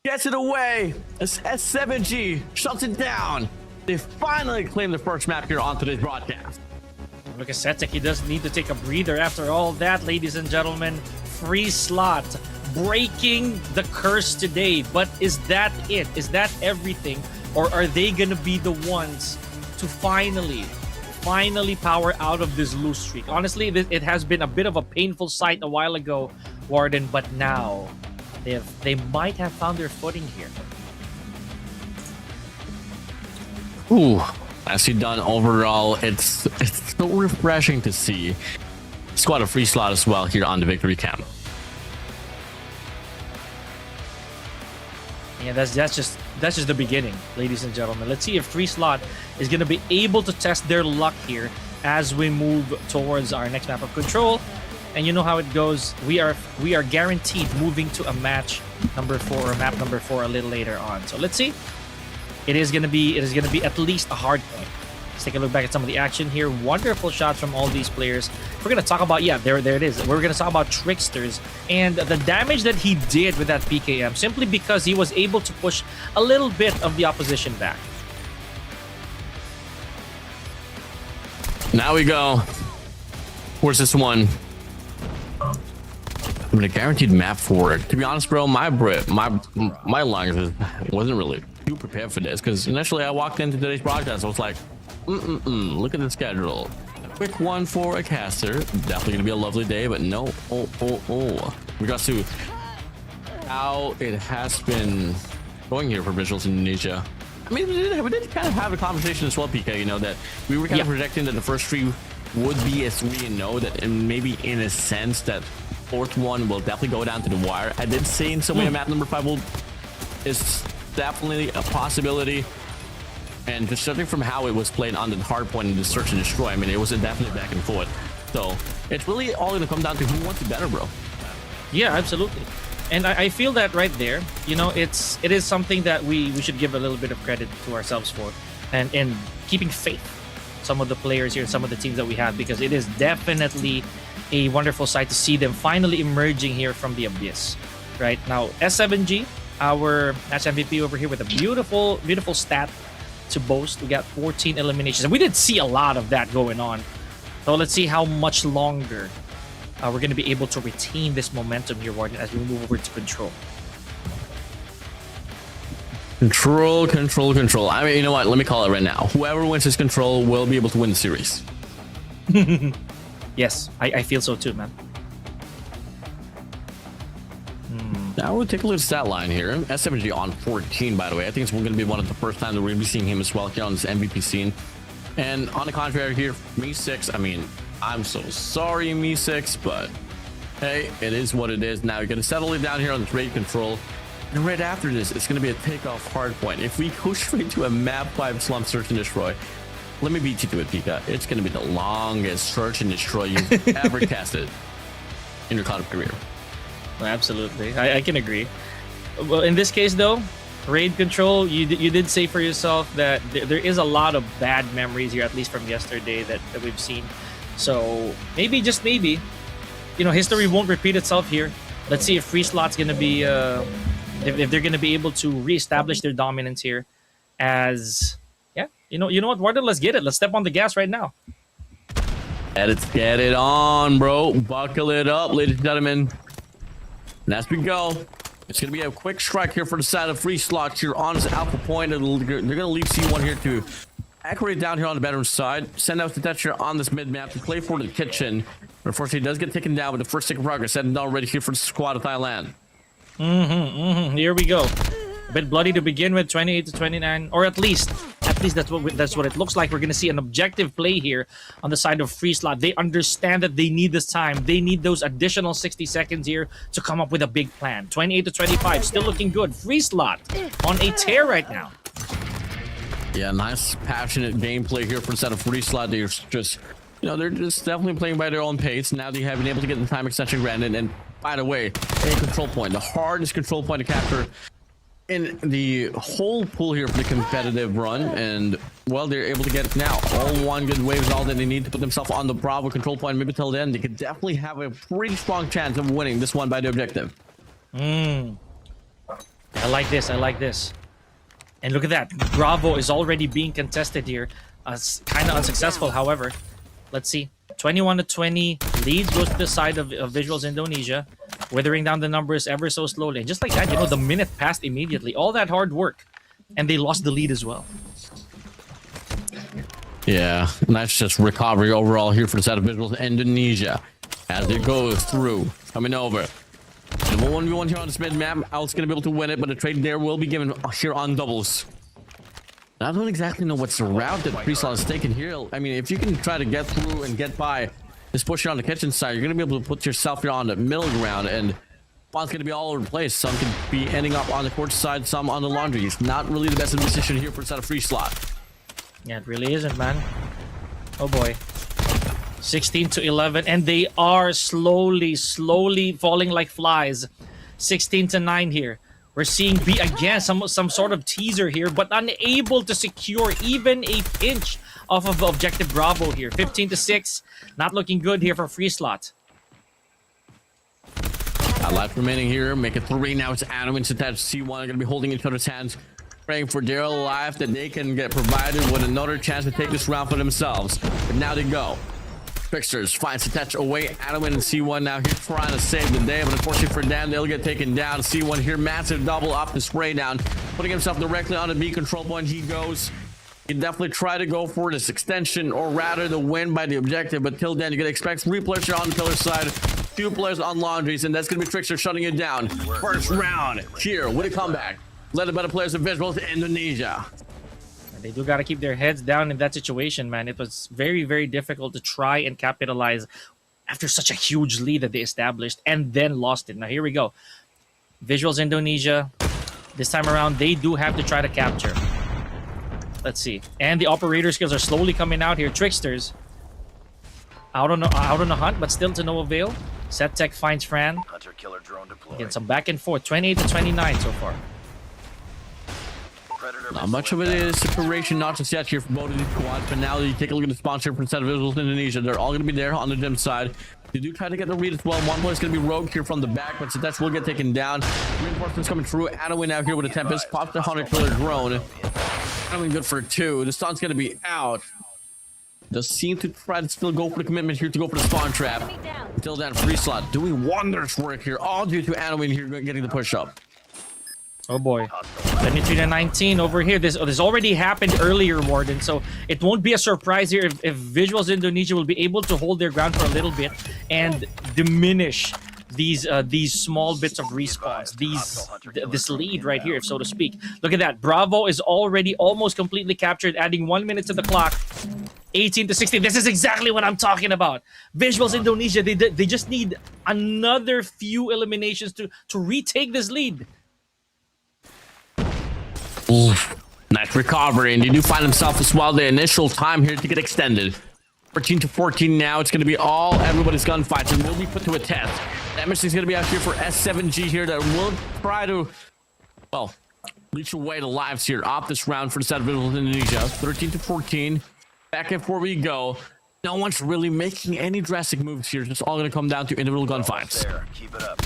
gets it away. As S7G shuts it down. They finally claim the first map here on today's broadcast. Look at Setek. He does need to take a breather after all that, ladies and gentlemen. FREESLOT breaking the curse today. But is that it? Is that everything? Or are they going to be the ones to finally power out of this lose streak? Honestly, it has been a bit of a painful sight a while ago, Warden, but now they might have found their footing here. Ooh, nicely done overall. It's so refreshing to see squad of FREESLOT as well here on the victory cam. Yeah, that's just the beginning, ladies and gentlemen. Let's see if FREESLOT is going to be able to test their luck here as we move towards our next map of control. And you know how it goes. We are guaranteed moving to a match number 4 or map number 4 a little later on. So let's see. It is going to be at least a hard point. Let's take a look back at some of the action here. Wonderful shots from all these players. We're going to talk about, yeah, there it is. We're going to talk about Tricksters and the damage that he did with that PKM simply because he was able to push a little bit of the opposition back. Now we go. Where's this one? I'm in a guaranteed map for it. To be honest, bro, my lungs wasn't really too prepared for this because initially I walked into today's broadcast. I was like, look at the schedule. A quick one for a caster. Definitely gonna be a lovely day, but no. Regards to how it has been going here for VIZUALZ Indonesia. I mean, we did kind of have a conversation as well, PK, you know, that we were kind of projecting that the first three would be a 3-0, that and maybe in a sense that fourth one will definitely go down to the wire. I did say in some way map number 5 is definitely a possibility. And just judging from how it was played on the hard point in the search and destroy, I mean, it was definitely back and forth. So it's really all going to come down to who wants it better, bro. Yeah, absolutely. And I feel that right there, you know, it is something that we should give a little bit of credit to ourselves for, and keeping faith some of the players here, some of the teams that we have, because it is definitely a wonderful sight to see them finally emerging here from the abyss. Right now, S7G, our match MVP over here with a beautiful stat to boast. We got 14 eliminations, and we did see a lot of that going on. So let's see how much longer we're going to be able to retain this momentum here, Warden, as we move over to control. Control. I mean, you know what? Let me call it right now. Whoever wins this control will be able to win the series. Yes, I feel so too, man. Now we'll take a look at the stat line here. S7G on 14, by the way. I think it's going to be one of the first times that we're going to be seeing him as well here on this MVP scene. And on the contrary here, Me6, I mean, I'm so sorry, Me6, but hey, it is what it is. Now you're going to settle it down here on this raid control. And right after this, it's going to be a takeoff hard point. If we go straight to a map 5 slump search and destroy, let me beat you to it, Pika. It's going to be the longest search and destroy you've ever casted in your COD career. Absolutely, I can agree. Well, in this case, though, raid control, you did say for yourself that there is a lot of bad memories here, at least from yesterday, that we've seen. So maybe, just maybe, you know, history won't repeat itself here. Let's see if FREESLOT's going to be, if they're going to be able to reestablish their dominance here. As, yeah, you know what, Warden, let's get it. Let's step on the gas right now. Let's get it on, bro. Buckle it up, ladies and gentlemen. And as we go, it's going to be a quick strike here for the side of FREESLOT here on this alpha point. They're going to leave C1 here to accurate down here on the bedroom side. Send out the touch here on this mid-map to play for the kitchen. But unfortunately, it does get taken down with the first stick of progress. Setting down ready here for the squad of Thailand. Here we go. A bit bloody to begin with, 28 to 29, or at least that's what it looks like. We're gonna see an objective play here on the side of FREESLOT. They understand that they need this time. They need those additional 60 seconds here to come up with a big plan. 28 to 25, still looking good. FREESLOT on a tear right now. Yeah, nice passionate gameplay here for the set of FREESLOT. They're just, you know, they're just definitely playing by their own pace. Now they have been able to get the time extension granted. And by the way, a control point, the hardest control point to capture in the whole pool here for the competitive run. And well, they're able to get it now. All one good wave is all that they need to put themselves on the Bravo control point. Maybe till then, they could definitely have a pretty strong chance of winning this one by the objective. I like this. And look at that. Bravo is already being contested here. Kind of unsuccessful, however. Let's see. 21 to 20. Leads goes to the side of VIZUALZ Indonesia. Withering down the numbers ever so slowly. And just like that, you know, the minute passed immediately. All that hard work. And they lost the lead as well. Yeah, nice just recovery overall here for the side of VIZUALZ Indonesia. As it goes through. Coming over. The 1v1 here on this mid-map. Al's going to be able to win it, but the trade there will be given here on doubles. I don't exactly know what's the route that FREESLOT is taking here. I mean, if you can try to get through and get by this push here on the kitchen side, you're going to be able to put yourself here on the middle ground, and spawn's going to be all over the place. Some could be ending up on the court side, some on the laundry. It's not really the best position here for the side of FREESLOT. Yeah, it really isn't, man. Oh boy. 16 to 11, and they are slowly falling like flies. 16 to 9 here. We're seeing B again, some sort of teaser here, but unable to secure even a pinch off of objective Bravo here. 15 to 6, not looking good here for FREESLOT. A lot remaining here, make it 3 now. It's Adam and Satach C1 are going to be holding each other's hands, praying for their life that they can get provided with another chance to take this round for themselves. But now they go. Tricksters find Satach away. Adam and C1 now here trying to save the day, but unfortunately for them, they'll get taken down. C1 here, massive double up the spray down, putting himself directly on the B control point. He goes. He definitely try to go for this extension, or rather the win by the objective, but till then, you can expect 3 players here on the pillar side, 2 players on laundries, and that's going to be Trickster shutting it down. First round here with a comeback. led by the players of VIZUALZ Indonesia. They do got to keep their heads down in that situation, man. It was very, very difficult to try and capitalize after such a huge lead that they established and then lost it. Now, here we go. VIZUALZ Indonesia, this time around, they do have to try to capture. Let's see. And the operator skills are slowly coming out here. Tricksters out on a hunt, but still to no avail. SetTech finds Fran. Hunter killer drone deployed. Again, some back and forth. 28 to 29 so far. Not much of a separation, not just yet here for both of these squads, but now you take a look at the sponsor for instead of VIZUALZ Indonesia. They're all going to be there on the dim side. They do try to get the read as well. One player's going to be rogue here from the back, but that's will get taken down. Reinforcements coming through. Anowin now here with a Tempest. Pops the Hunter killer drone. Anowin good for 2. The stun's going to be out. Does seem to try to still go for the commitment here to go for the spawn trap. Until then, FREESLOT doing wonders work here, all due to Anowin here getting the push up. Oh boy. 23 to 19 over here. This already happened earlier, Warden, so it won't be a surprise here if VIZUALZ Indonesia will be able to hold their ground for a little bit and diminish these small bits of respawns, this lead right here, so to speak. Look at that. Bravo is already almost completely captured, adding 1 minute to the clock. 18 to 16. This is exactly what I'm talking about. VIZUALZ Indonesia, they just need another few eliminations to retake this lead. Oof. Nice recovery, and you do find himself as well the initial time here to get extended. 14 to 14 now. It's going to be all everybody's gunfights and will be put to a test. That mission is going to be out here for S7G here that will try to, well, leech away the lives here off this round for the side of VIZUALZ Indonesia. 13 to 14. Back and forth we go. No one's really making any drastic moves here. It's all going to come down to individual gunfights. Keep it up.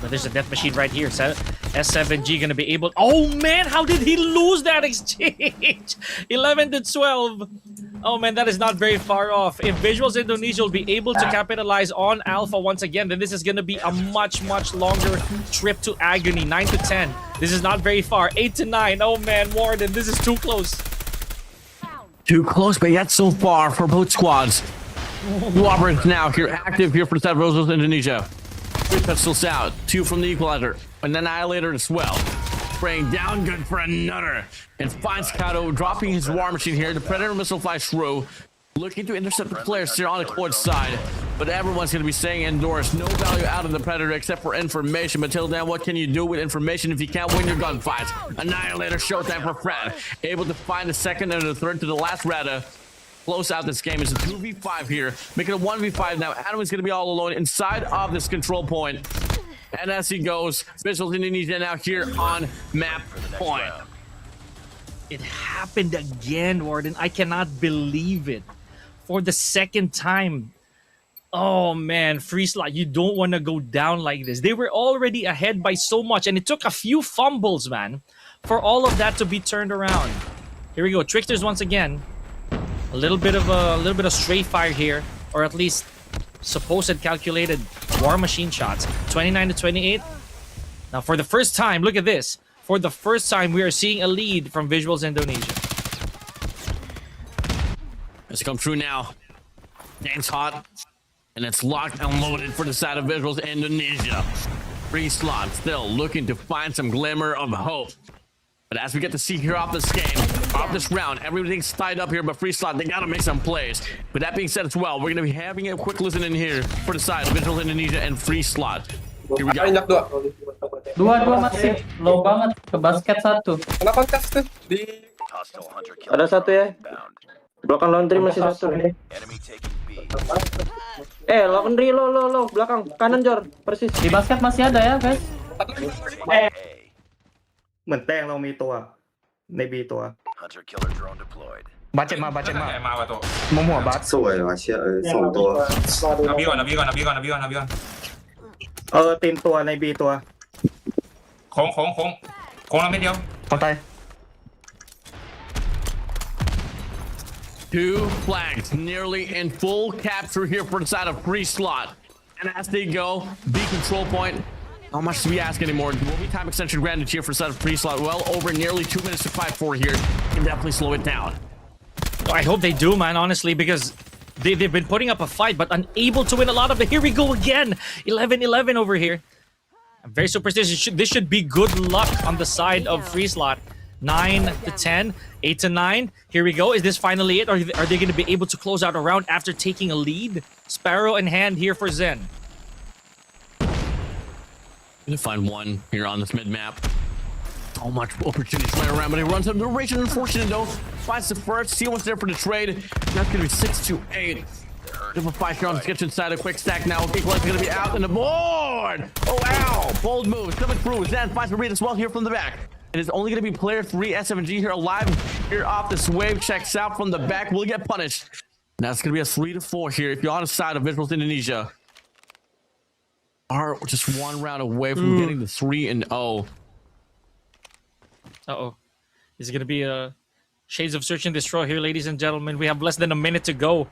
But there's a death machine right here. S7G going to be able... Oh, man! How did he lose that exchange? 11 to 12. Oh, man, that is not very far off. If VIZUALZ Indonesia will be able to capitalize on Alpha once again, then this is going to be a much, much longer trip to agony. 9 to 10. This is not very far. 8 to 9. Oh, man, Warden, this is too close. Too close, but yet so far for both squads. Two operators now here, active here for the side of VIZUALZ Indonesia. 3 pistols out, 2 from the equalizer, and Annihilator as well. Spraying down good for another. And finds Kato dropping his war machine here. The Predator missile flies through. Looking to intercept the players here on the court side. But everyone's going to be staying indoors. No value out of the Predator except for information. But till then, what can you do with information if you can't win your gunfights? Annihilator showtime for Fred. Able to find the second and the third to the last Rada. Close out this game. It's a 2v5 here. Making a 1v5 now. Adam's going to be all alone inside of this control point. And as he goes, VIZUALZ Indonesia now here on map point. It happened again, Warden. I cannot believe it. For the second time. Oh, man. FREESLOT, you don't want to go down like this. They were already ahead by so much, and it took a few fumbles, man, for all of that to be turned around. Here we go. Tricksters once again. A little bit of stray fire here, or at least supposed calculated war machine shots. 29 to 28. Now, for the first time, look at this. For the first time, we are seeing a lead from VIZUALZ Indonesia. It's come through now. Game's hot. And it's locked and loaded for the side of VIZUALZ Indonesia. FREESLOT still looking to find some glimmer of hope. But as we get to see here off this game, off this round, everything's tied up here, but FREESLOT, they gotta make some plays. With that being said as well, we're gonna be having a quick listen in here for the side of VIZUALZ Indonesia and FREESLOT. Here we go. Dua masih low banget ke basket satu. Kenapa kas tuh di Hostile hunter killer Ada satu ya. bound. Belakang laundry masih satu. Enemy taking B. Laundry lo belakang kanan Jor persis. Di basket masih ada ya, guys. เหมือนแป้งเรามีตัวในบีตัว Hunter killer drone deployed. บาดเจ็บมาประตู มุมหัวบัสสวยว่ะเชี่ยสองตัว นับบีก่อนนับบีก่อนนับบีก่อนนับบีก่อนนับบีก่อน ตีมตัวในบีตัว โค้งแล้วไม่เดียว คนตาย Two flags nearly in full capture here for the side of FREESLOT. And as they go, B control point. How much do we ask anymore? Will be time extension granted here for the side of FREESLOT. Well over nearly 2 minutes to fight for here. Can definitely slow it down. I hope they do, man, honestly, because they've been putting up a fight, but unable to win a lot of it. Here we go again. 11-11 over here. I'm very superstitious. This should be good luck on the side of FREESLOT. 9 to 10, 8 to 9. Here we go. Is this finally it? Or are they going to be able to close out a round after taking a lead? Sparrow in hand here for Zen. Gonna find one here on this mid map. So much opportunity to run around, but he runs out of duration. Unfortunate though. Finds the first. See what's there for the trade. That's gonna be 6 to 8. Double fight here on the kitchen side. A quick stack now. Equalizer gonna be out on the board. Oh, ow. Bold move coming through. Zen finds the read as well here from the back. It is only going to be player 3 SMG here alive here off this wave. Checks out from the back. Will get punished. Now it's going to be a 3 to 4 here. If you're on the side of VIZUALZ Indonesia, are just one round away from getting the 3-0. Uh-oh. Is it going to be a Shades of Search and Destroy here, ladies and gentlemen? We have less than a minute to go.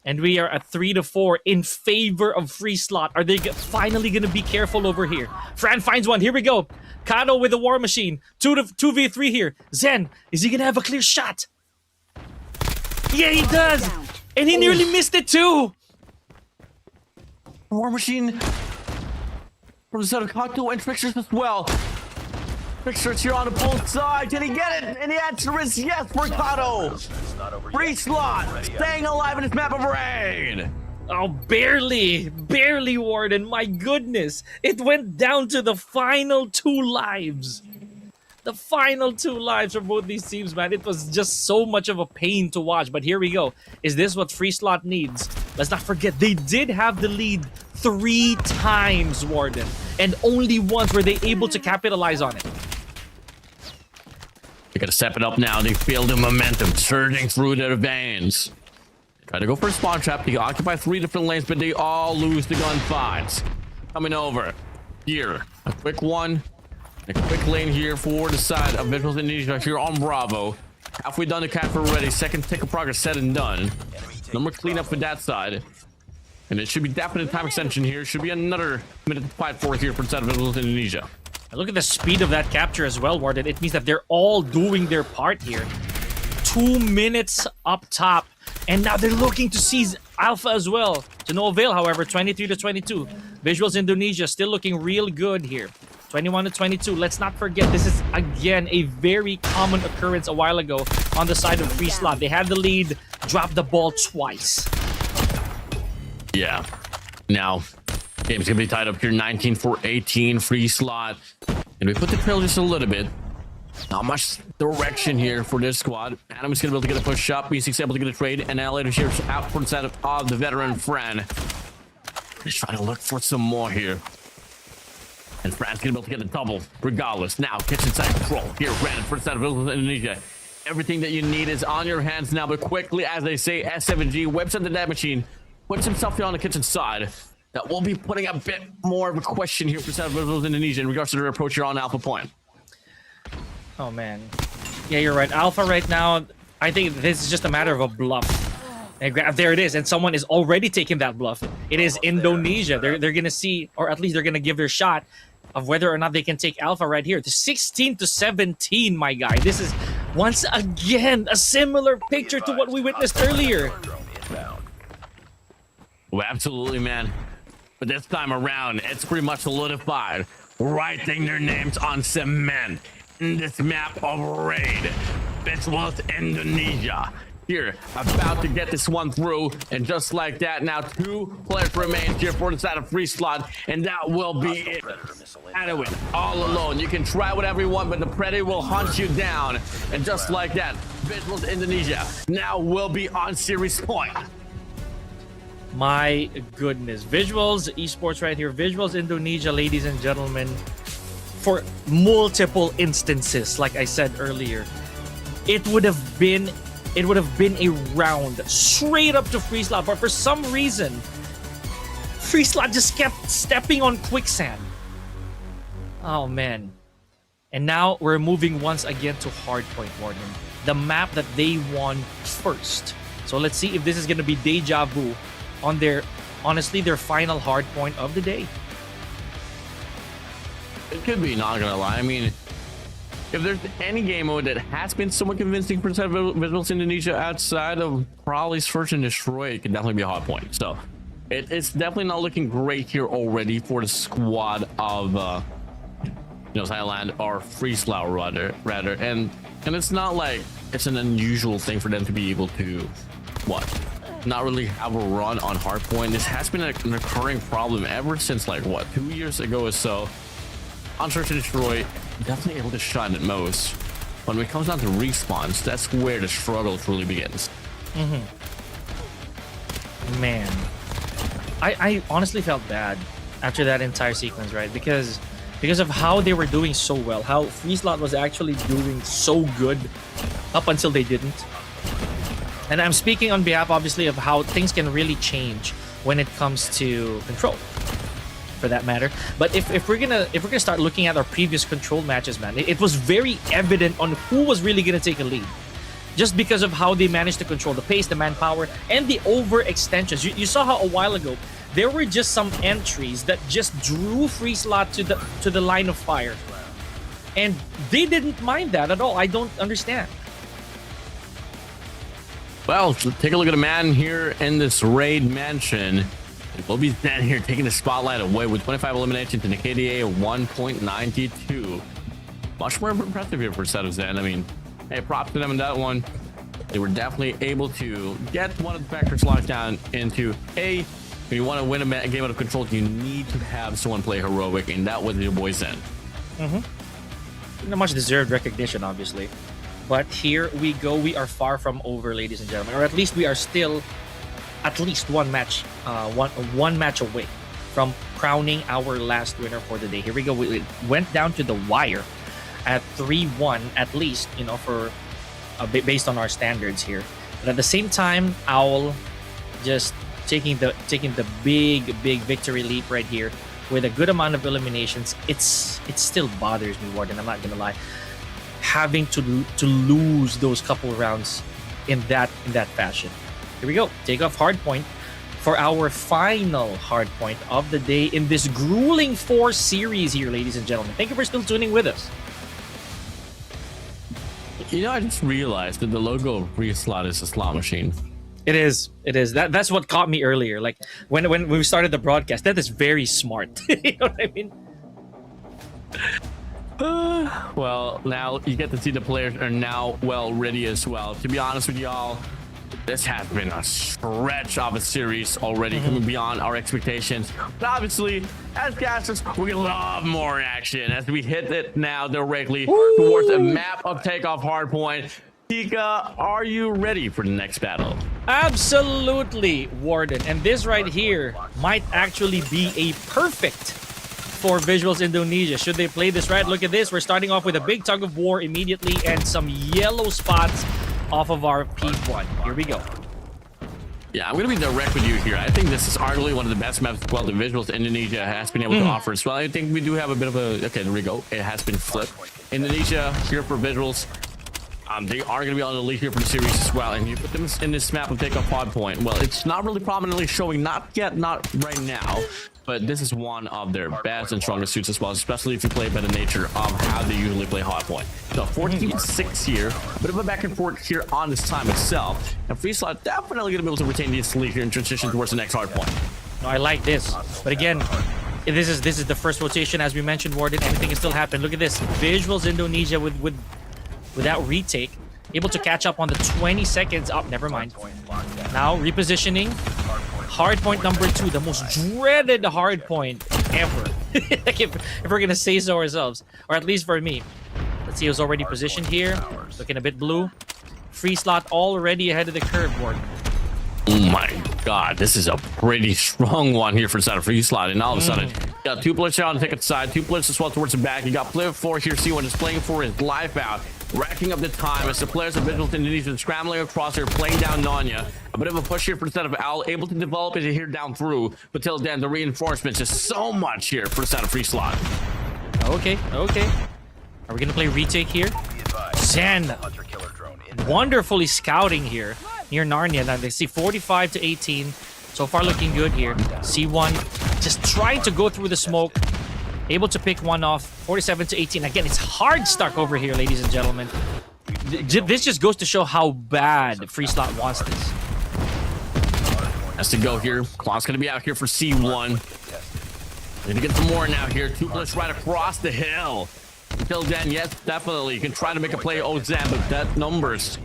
And we are at 3 to 4 in favor of FREESLOT. Are they finally going to be careful over here? Fran finds one. Here we go. Kano with the War Machine. 2v3 here. Zen, is he going to have a clear shot? Yeah, he does. And he nearly missed it too. War Machine from the side of Kato and Fixtures as well. Fixtures here on the both side. Did he get it? And the answer is yes for Kato. FREESLOT staying alive in this map of rain. Oh, barely Warden. My goodness. It went down to the final 2 lives. The final 2 lives for both these teams, man. It was just so much of a pain to watch. But here we go. Is this what FREESLOT needs? Let's not forget, they did have the lead 3 times, Warden. And only once were they able to capitalize on it. They gotta step it up now. They feel the momentum surging through their veins. Try to go for a spawn trap. They occupy 3 different lanes, but they all lose the gunfights. Coming over here. A quick one. A quick lane here for the side of VIZUALZ Indonesia here on Bravo. Halfway done the capture already. Second tick of progress said and done. No more cleanup for that side. And it should be definite time extension here. Should be another minute to fight for here for the side of VIZUALZ Indonesia. Look at the speed of that capture as well, Warden. It means that they're all doing their part here. 2 minutes up top. And now they're looking to seize Alpha as well. To no avail, however, 23 to 22. VIZUALZ Indonesia still looking real good here. 21 to 22. Let's not forget, this is again a very common occurrence a while ago on the side of FREESLOT. They had the lead, dropped the ball twice. Yeah. Now, game's gonna be tied up here. 19 for 18. FREESLOT. And we put the trail just a little bit. Not much direction here for this squad. Adam's gonna be able to get a push up. B6 able to get a trade. And now later here out for the side of the veteran Fran. Just trying to look for some more here. And Fran's gonna be able to get a double regardless. Now, kitchen side control here. Fran for the side of VIZUALZ Indonesia. Everything that you need is on your hands now. But quickly, as they say, S7G whips into that machine. Puts himself here on the kitchen side. That will be putting a bit more of a question here for the side of VIZUALZ Indonesia in regards to their approach here on Alpha Point. Oh, man. Yeah, you're right. Alpha right now, I think this is just a matter of a bluff. And there it is. And someone is already taking that bluff. It is Indonesia. They're going to see, or at least they're going to give their shot of whether or not they can take Alpha right here. The 16 to 17, my guy. This is, once again, a similar picture to what we witnessed earlier. Well, absolutely, man. But this time around, it's pretty much solidified. Writing their names on cement in this map of raid. VIZUALZ Indonesia. Here, about to get this one through. And just like that, now 2 players remain here for the side of FREESLOT. And that will be it. Anyway, all alone. You can try whatever you want, but the Predator will hunt you down. And just like that, VIZUALZ Indonesia now will be on series point. My goodness. VIZUALZ Esports right here. VIZUALZ Indonesia, ladies and gentlemen. For multiple instances, like I said earlier, it would have been a round straight up to FREESLOT, but for some reason, FREESLOT just kept stepping on quicksand. Oh man. And now we're moving once again to Hardpoint, Warden. The map that they won first. So let's see if this is going to be deja vu on their, honestly, their final Hardpoint of the day. It could be, not gonna lie. I mean, if there's any game mode that has been somewhat convincing for the side of VIZUALZ Indonesia outside of probably Search and Destroy, it could definitely be a hard point. So, It's definitely not looking great here already for the squad of Thailand or FREESLOT rather, and it's not like it's an unusual thing for them to be able to not really have a run on hardpoint. This has been an occurring problem ever since like 2 years ago or so. On Search and Destroy, definitely able to shine at most, but when it comes down to respawns, that's where the struggle truly begins. Man, I honestly felt bad after that entire sequence, right? Because of how they were doing so well, how FREESLOT was actually doing so good up until they didn't. And I'm speaking on behalf, obviously, of how things can really change when it comes to Control, for that matter. But if we're gonna start looking at our previous Control matches, man, it was very evident on who was really gonna take a lead, just because of how they managed to control the pace, the manpower, and the overextensions. You saw how a while ago there were just some entries that just drew FREESLOT to the line of fire, and they didn't mind that at all. I don't understand. Well, take a look at a man here in this raid mansion. We'll be standing here taking the spotlight away with 25 eliminations and a KDA of 1.92. Much more impressive here for set of Zen. I mean, hey, props to them in that one. They were definitely able to get one of the factors locked down into, hey, when you want to win a game out of Control, you need to have someone play heroic, and that was your boy Zen. Not much deserved recognition, obviously. But here we go. We are far from over, ladies and gentlemen, or at least we are still at least one match away from crowning our last winner for the day. Here we go. We went down to the wire at 3-1 at least, for based on our standards here. But at the same time, Owl just taking the big victory leap right here with a good amount of eliminations. It still bothers me, Warden. I'm not gonna lie. Having to lose those couple rounds in that fashion. Here we go. Take off hardpoint for our final hardpoint of the day in this grueling 4 series here, ladies and gentlemen. Thank you for still tuning with us. I just realized that the logo of FREESLOT is a slot machine. It is. That's what caught me earlier. Like when we started the broadcast, that is very smart. You know what I mean? Well, now you get to see the players are now well ready as well. To be honest with y'all, this has been a stretch of a series already, coming beyond our expectations. But obviously, as casters, we love more action as we hit it now directly towards a map of takeoff hardpoint. Tika, are you ready for the next battle? Absolutely, Warden. And this right here might actually be a perfect for VIZUALZ Indonesia. Should they play this right? Look at this. We're starting off with a big tug of war immediately and some yellow spots off of our P1. Here we go. Yeah, I'm going to be direct with you here. I think this is arguably one of the best maps that VIZUALZ Indonesia has been able to offer as well. I think we do have a bit of a... Okay, there we go. It has been flipped. Indonesia here for VIZUALZ. They are going to be on the lead here for the series as well. And you put them in this map of takeoff hardpoint. Well, it's not really prominently showing, not right now. But this is one of their best and strongest suits as well, especially if you play by the nature of how they usually play hardpoint. So 14-6 here, a bit of a back and forth here on this time itself. And FREESLOT definitely going to be able to retain this lead here and transition towards the next hardpoint. No, I like this. But again, this is the first rotation, as we mentioned, Warden. Anything can still happen. Look at this. VIZUALZ Indonesia without retake, able to catch up on the 20 seconds up. Never mind. Now repositioning. Hardpoint number 2, the most dreaded hardpoint ever. Like if we're gonna say so ourselves, or at least for me. Let's see who's already positioned here. Looking a bit blue. FREESLOT already ahead of the curve, Warden. Oh my god, this is a pretty strong one here for the side of FREESLOT, and all of a sudden, you got 2 players here on the ticket side, 2 players as well towards the back. You got player 4 here, C1 is playing for his life out, racking up the time as the players of VIZUALZ Indonesia scrambling across here, playing down Nanya. A bit of a push here for the side of Owl, able to develop it here down through, but till then, the reinforcements, just so much here for the side of FREESLOT. Okay. Are we gonna play retake here? Zen wonderfully scouting here near Narnia. Now they see 45 to 18. So far looking good here. C1 just trying to go through the smoke. Able to pick one off. 47 to 18. Again, it's hard stuck over here, ladies and gentlemen. This just goes to show how bad FREESLOT wants this. Has to go here. Clock's gonna be out here for C1. Gonna get some more now here. 2 push right across the hill. Until then, yes, definitely. You can try to make a play, Ozan, but that numbers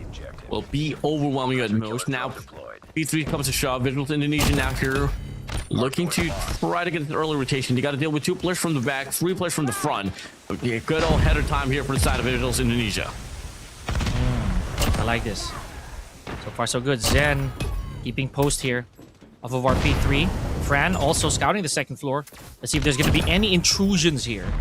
will be overwhelming at most. Now, P3 comes to shove. VIZUALZ Indonesia now here. Looking to try to get an early rotation. You got to deal with 2 players from the back, 3 players from the front. Okay, good old header time here for the side of VIZUALZ Indonesia. I like this. So far, so good. Zen keeping post here off of our P3. Fran also scouting the second floor. Let's see if there's going to be any intrusions here.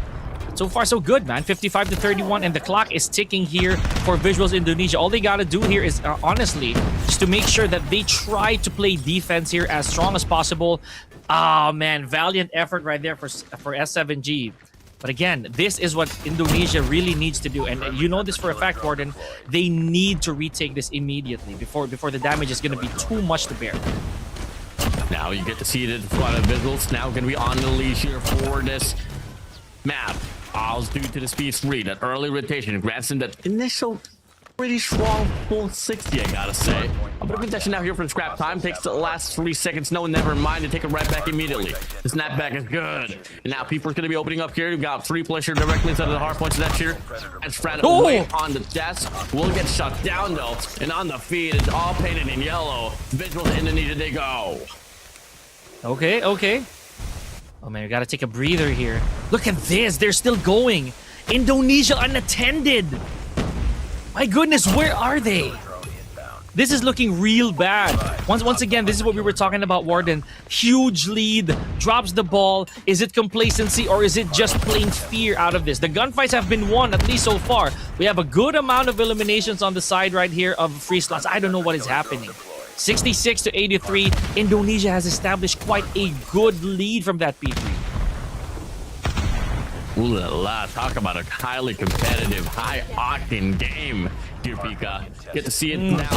So far, so good, man. 55 to 31, and the clock is ticking here for VIZUALZ Indonesia. All they got to do here is, honestly, just to make sure that they try to play defense here as strong as possible. Oh, man, valiant effort right there for S7G. But again, this is what Indonesia really needs to do. And you know this for a fact, Gordon. They need to retake this immediately before the damage is going to be too much to bear. Now you get to see it in front of VIZUALZ. Now going to be on the leash here for this map. Alls due to the speed 3, that early rotation grants him that initial pretty strong full 60, I gotta say. A bit of contention now here for the scrap time. Takes the last 3 seconds. No, never mind. To take it right back immediately. The snapback is good. And now people are going to be opening up here. We've got 3 players here directly inside of the hard points of that here. And Fran away on the desk. Will get shut down though. And on the feed, it's all painted in yellow. VIZUALZ Indonesia, they go. Okay, okay. Oh man, we gotta take a breather here. Look at this, they're still going. Indonesia unattended. My goodness, where are they? This is looking real bad. Once again, this is what we were talking about, Warden. Huge lead, drops the ball. Is it complacency or is it just plain fear out of this? The gunfights have been won, at least so far. We have a good amount of eliminations on the side right here of FREESLOT. I don't know what is happening. 66 to 83. Indonesia has established quite a good lead from that P3. Ooh la la, talk about a highly competitive, high-octane game, dear Pika. Get to see it now.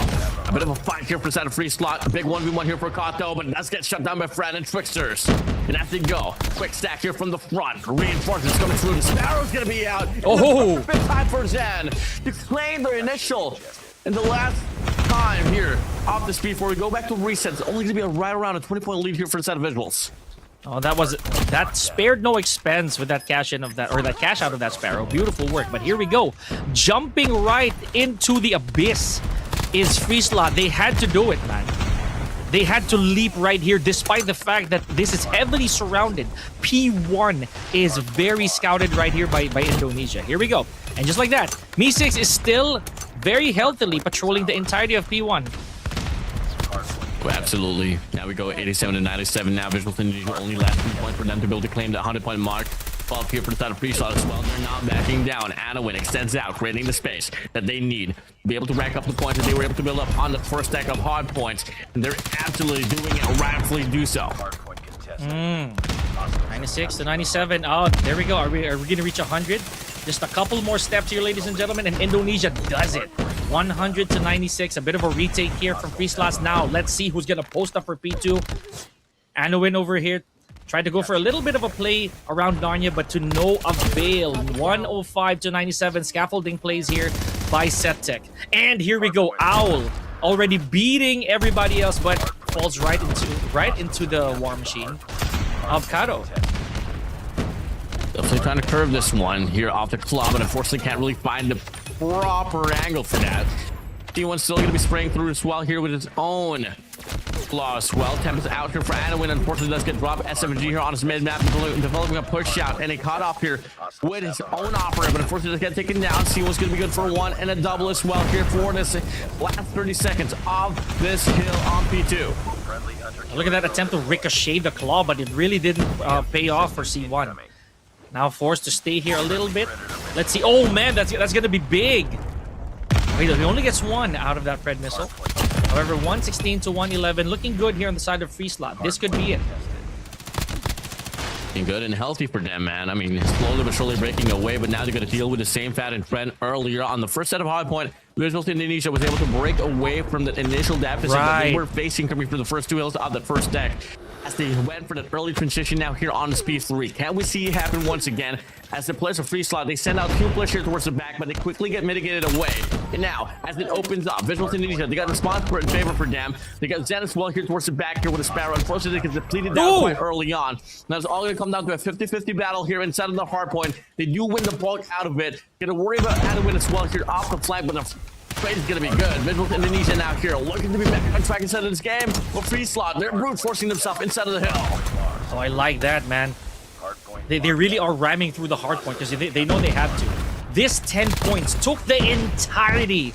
A bit of a fight here for the side of FREESLOT. A big 1v1 here for Kato, but that's get shut down by Fran and Tricksters. And as they go, quick stack here from the front. Reinforcements coming through. The Sparrow's gonna be out. Oh! Big time for Zen to claim their initial. And the last time here off the speed before we go back to reset, it's only gonna be right around a 20-point lead here for the side of VIZUALZ. Oh, that spared no expense with that cash in of that, or that cash out of that Sparrow. Beautiful work. But here we go. Jumping right into the abyss is FREESLOT. They had to do it, man. They had to leap right here, despite the fact that this is heavily surrounded. P1 is very scouted right here by Indonesia. Here we go. And just like that, Mi6 is still very healthily patrolling the entirety of P1. Oh, absolutely. Now we go 87 to 97. Now VIZUALZ Indonesia only last 3 points for them to be able to claim the 100-point mark. 12 here for the side of FREESLOT as well. They're not backing down. Anowin extends out, creating the space that they need to be able to rack up the points that they were able to build up on the first stack of hard points. And they're absolutely doing it, rightfully do so. 96 to 97. Oh, there we go. Are we going to reach 100? Just a couple more steps here, ladies and gentlemen, and Indonesia does it. 100 to 96. A bit of a retake here from FREESLOT. Now, let's see who's going to post up for P2. Anowin over here. Tried to go for a little bit of a play around Narnia, but to no avail. 105 to 97. Scaffolding plays here by SetTech. And here we go. Owl already beating everybody else, but falls right into the war machine of Kato. Definitely trying to curve this one here off the club, but unfortunately can't really find the proper angle for that. D1's still going to be spraying through as well here with his own flaw as well. Tempest out here for Anowin. Unfortunately does get dropped. SMG here on his mid-map, developing a push out, and a cut off here with his own operator, but unfortunately does get taken down. C1's going to be good for 1 and a double as well here for this last 30 seconds of this hill on P2. Look at that attempt to ricochet the claw, but it really didn't pay off for C1. Now forced to stay here a little bit. Let's see. Oh man, that's going to be big. Wait, he only gets 1 out of that Fred missile. However, 116 to 111, looking good here on the side of FREESLOT. This could be it. Looking good and healthy for them, man. I mean, slowly but surely breaking away, but now they're going to deal with the same fat and friend earlier on the first set of hardpoint. VIZUALZ Indonesia was able to break away from the initial deficit that they were facing coming from the first 2 hills of the first deck. as they went for that early transition now here on the speed 3. Can we see it happen once again? As the players of FREESLOT, they send out 2 players here towards the back, but they quickly get mitigated away. And now, as it opens up, VIZUALZ Indonesia, they got the spot in favor for them. They got Zen as well here towards the back here with a Sparrow. Unfortunately, they get depleted down quite early on. Now it's all going to come down to a 50-50 battle here inside of the hard point. They do win the bulk out of it. Gonna worry about Anowin as well here off the flank, but the trade is going to be good. VIZUALZ Indonesia now here looking to be back on track inside of this game. Well, FREESLOT, they're brute forcing themselves inside of the hill. Oh, I like that, man. They really are ramming through the hard point because they know they have to. This 10 points took the entirety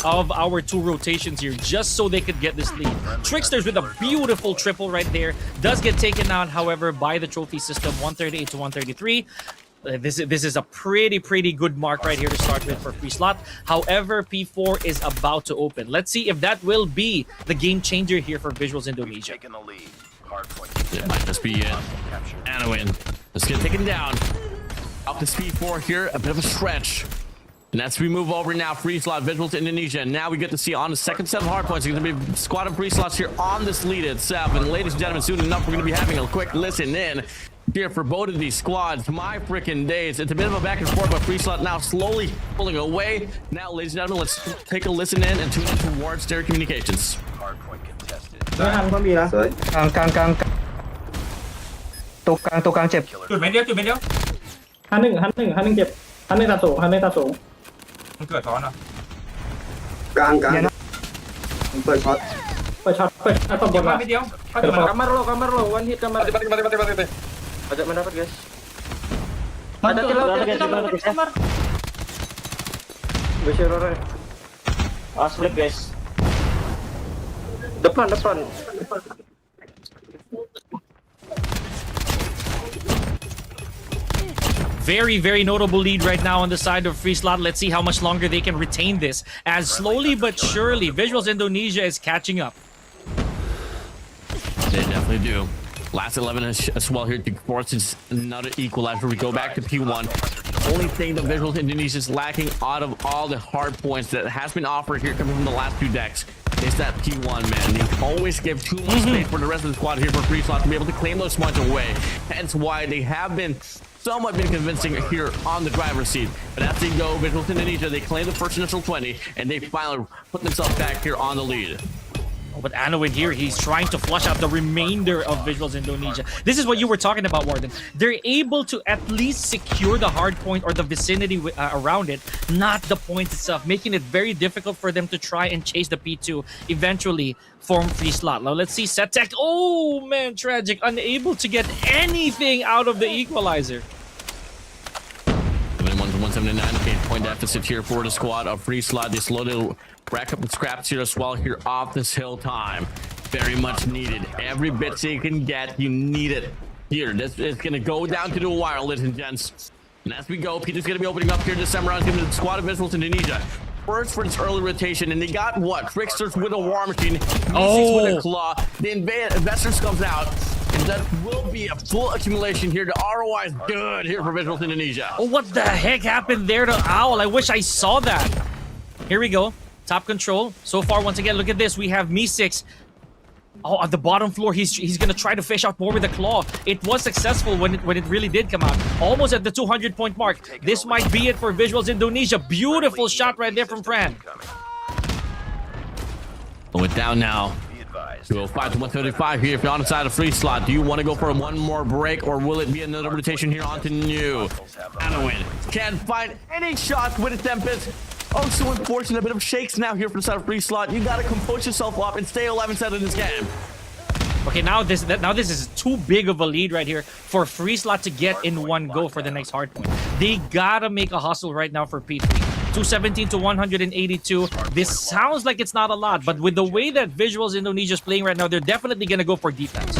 of our 2 rotations here just so they could get this lead. Tricksters with a beautiful triple right there. Does get taken out, however, by the trophy system, 138 to 133. This is a pretty good mark right here to start with for FREESLOT. However, P4 is about to open. Let's see if that will be the game changer here for VIZUALZ Indonesia. Taking the lead. It might just be it. Anowin, let's get taken down. Up to speed 4 here, a bit of a stretch. And as we move over now, FREESLOT, VIZUALZ Indonesia. Now we get to see on the second set of hard points, it's going to be squad of FREESLOTs here on this lead itself. And ladies and gentlemen, soon enough, we're going to be having a quick listen in here for both of these squads. My freaking days. It's a bit of a back and forth, but FREESLOT now slowly pulling away. Now, ladies and gentlemen, let's take a listen in and tune in towards their communications. Hard point contested. ไม่ทันก็มีนะ กลางตัวกลางเจ็บ จุดเม็ดเดียวจุดเม็ดเดียว ฮันหนึ่งเจ็บฮันหนึ่งตาสูง มันเกิดซ้อนอ่ะ กลางเปิดช็อต เปิดช็อตตบบน มา มา เม็ดเดียว kamar lo one hit kamar ajak mendapat guys ada di kamar besar orang asli guys depan Very notable lead right now on the side of FREESLOT. Let's see how much longer they can retain this, as slowly but surely VIZUALZ Indonesia is catching up. They definitely do. Last 11 as well here to force another equalizer. We go back to P1. The only thing that VIZUALZ Indonesia is lacking out of all the hard points that has been offered here coming from the last 2 decks is that P1, man. They always give too much space for the rest of the squad here for FREESLOT to be able to claim those spots away. Hence why they have been somewhat convincing here on the driver's seat. But as they go, VIZUALZ Indonesia, they claim the first initial 20, and they finally put themselves back here on the lead. But Anowin here, he's trying to flush out the remainder of VIZUALZ Indonesia. This is what you were talking about, Warden. They're able to at least secure the hard point or the vicinity around it, not the point itself, making it very difficult for them to try and chase the P2 eventually from FREESLOT. Now let's see Setek. Oh man, tragic. Unable to get anything out of the equalizer. 179, 8-point deficit here for the squad of FREESLOT. They slowly rack up the scraps here as well here off this hill time. Very much needed. Every bit they can get, you need it here. This is going to go down to the wire, ladies and gents. And as we go, Peter's going to be opening up here this time around. The squad of VIZUALZ Indonesia. First for this early rotation, and they got what? Tricksters with a War Machine, Mystics with a Claw. The Investors comes out, and that will be a full accumulation here. The ROI is good here for VIZUALZ Indonesia. Oh, what the heck happened there to Owl? I wish I saw that. Here we go. Top control. So far, once again, look at this. We have Me6. Oh, at the bottom floor, he's gonna try to fish out more with the claw. It was successful when it really did come out. Almost at the 200-point mark. This might be it for VIZUALZ Indonesia. Beautiful shot right there from Fran. Well, it's down now. 205 to 135 here if you're on the side of FREESLOT. Do you want to go for one more break, or will it be another rotation here onto New? Anowin can't find any shots with his Tempest. Oh, so unfortunate. A bit of shakes now here for the side of FREESLOT. You gotta compose yourself up and stay alive inside of this game. Okay, now this is too big of a lead right here for FREESLOT to get in one go for the next hard point. They gotta make a hustle right now for P3. 217 to 182. This sounds like it's not a lot, but with the way that VIZUALZ Indonesia is playing right now, they're definitely gonna go for defense.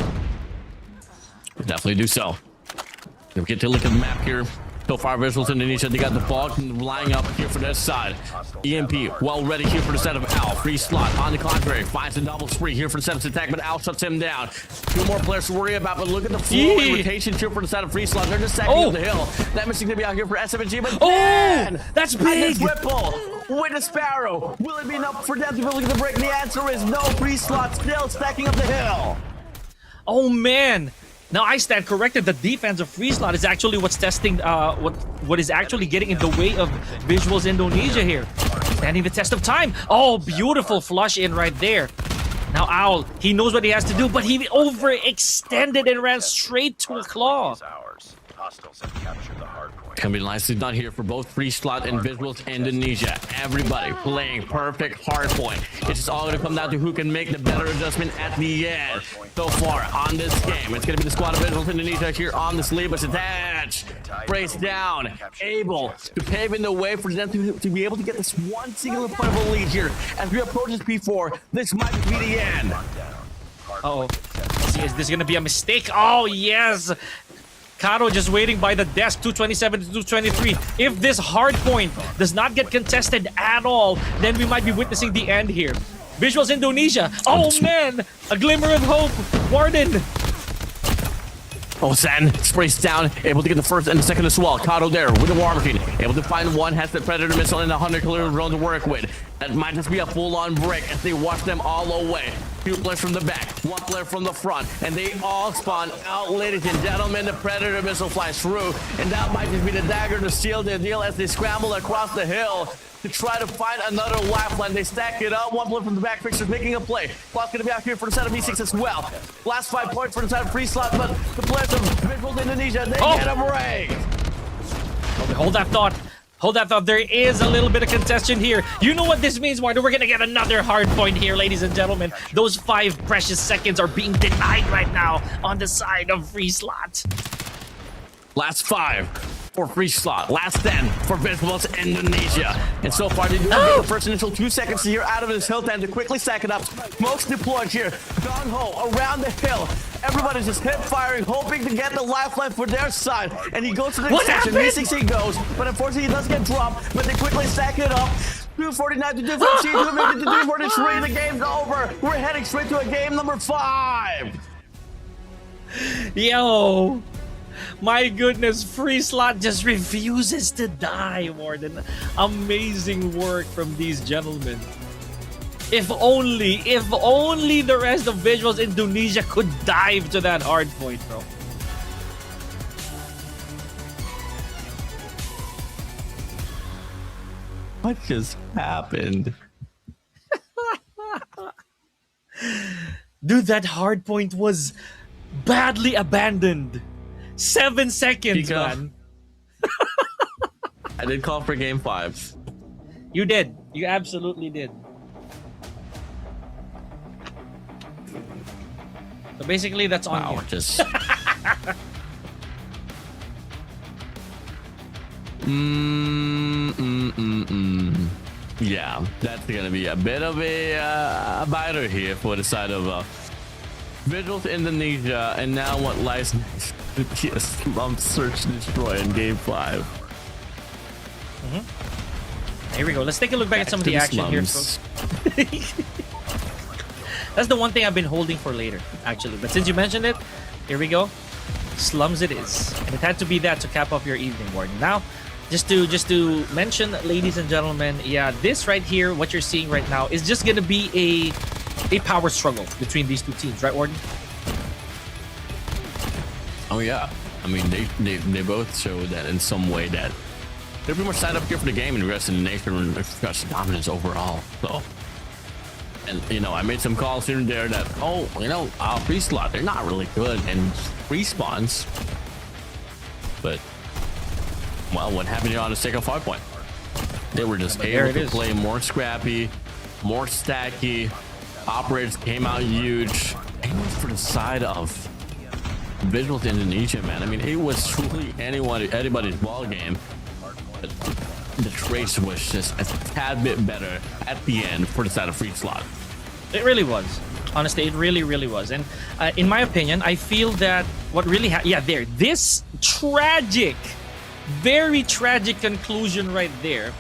Definitely do so. We'll get to look at the map here. So far, VIZUALZ Indonesia, they got the ball lying up here for their side. EMP, well ready here for the set of Al. FREESLOT, on the contrary, finds a double spree here for the set of attack, but Al shuts him down. Two more players to worry about, but look at the flow and rotation here for the set of FREESLOT. They're just stacking up the hill. That missing to be out here for SMG, but man, that's big! Ripple with a Sparrow. Will it be enough for them to be able to get the break? The answer is no. FREESLOT still stacking up the hill. Oh man! Now I stand corrected. The defense of FREESLOT is actually what's testing, what is actually getting in the way of VIZUALZ Indonesia here. Standing the test of time. Oh, beautiful flush in right there. Now Owl, he knows what he has to do, but he overextended and ran straight to a claw. Hostiles have captured the hard point. Can be nicely done here for both FREESLOT and VIZUALZ Indonesia. Everybody playing perfect hard point. It's just all going to come down to who can make the better adjustment at the end. So far on this game, it's going to be the squad of VIZUALZ Indonesia here on the sleeve. It's attached, brace down, able to pave in the way for them to be able to get this one singular point of a lead here. As we approach this P4, this might be the end. Uh-oh. Is this going to be a mistake? Oh, yes. Caro just waiting by the desk, 227 to 223. If this hard point does not get contested at all, then we might be witnessing the end here. VIZUALZ Indonesia. Oh man, a glimmer of hope. Warden. Oh, Sen sprays down, able to get the first and the second as well. Kato there with the War Machine, able to find one, has the Predator missile and a 100 killer drone to work with. That might just be a full-on break as they watch them all away. Two players from the back, one player from the front, and they all spawn out, ladies and gentlemen. The Predator missile flies through, and that might just be the dagger to seal the deal as they scramble across the hill to try to find another lifeline. They stack it up. One player from the back, Fixer's making a play. Clock's gonna be out here for the set of V6 as well. Last 5 points for the set of FREESLOT, but the players of VIZUALZ Indonesia, they get a break. Okay, hold that thought. Hold that thought. There is a little bit of contention here. You know what this means, Warden? We're gonna get another hard point here, ladies and gentlemen. Those 5 precious seconds are being denied right now on the side of FREESLOT. Last 5 for FREESLOT. Last 10 for VIZUALZ Indonesia. And so far, they do not get the first initial 2 seconds here out of this hill time to quickly stack it up. Smokes deployed here. Gung-ho around the hill. Everybody's just hip firing, hoping to get the lifeline for their side. And he goes to the extension. V6 he goes, but unfortunately he does get dropped. But they quickly stack it up. 249 to 250, 250 to 243. The game's over. We're heading straight to a game number 5. Yo. My goodness, FREESLOT just refuses to die, Warden. Amazing work from these gentlemen. If only the rest of VIZUALZ Indonesia could dive to that hard point, bro. What just happened? Dude, that hard point was badly abandoned. 7 seconds, Pico. man. I did call for game 5. You did. You absolutely did. So basically, that's on you. Just... Yeah, that's gonna be a bit of a biter here for the side of VIZUALZ Indonesia, and now what lies next? Slump Search Destroy in game 5. Here we go. Let's take a look back at some of the action here, folks. That's the one thing I've been holding for later, actually. But since you mentioned it, here we go. Slums it is. And it had to be that to cap off your evening, Warden. Now, just to mention, ladies and gentlemen, yeah, this right here, what you're seeing right now, is just gonna be a power struggle between these two teams, right, Warden? Oh yeah, I mean they both show that in some way that they're pretty much signed up here for the game and the rest of the nation and express dominance overall. So, and you know, I made some calls here and there that FREESLOT, they're not really good in respawns, but well, what happened here on the second 5 point? They were just able to play more scrappy, more stacky. Operators came out huge. It was for the side of VIZUALZ Indonesia, man. I mean, it was truly anybody's ball game. But the trace was just a tad bit better at the end for the side of FREESLOT. It really was. Honestly, it really, really was. And in my opinion, I feel that what really this tragic Very tragic conclusion right there.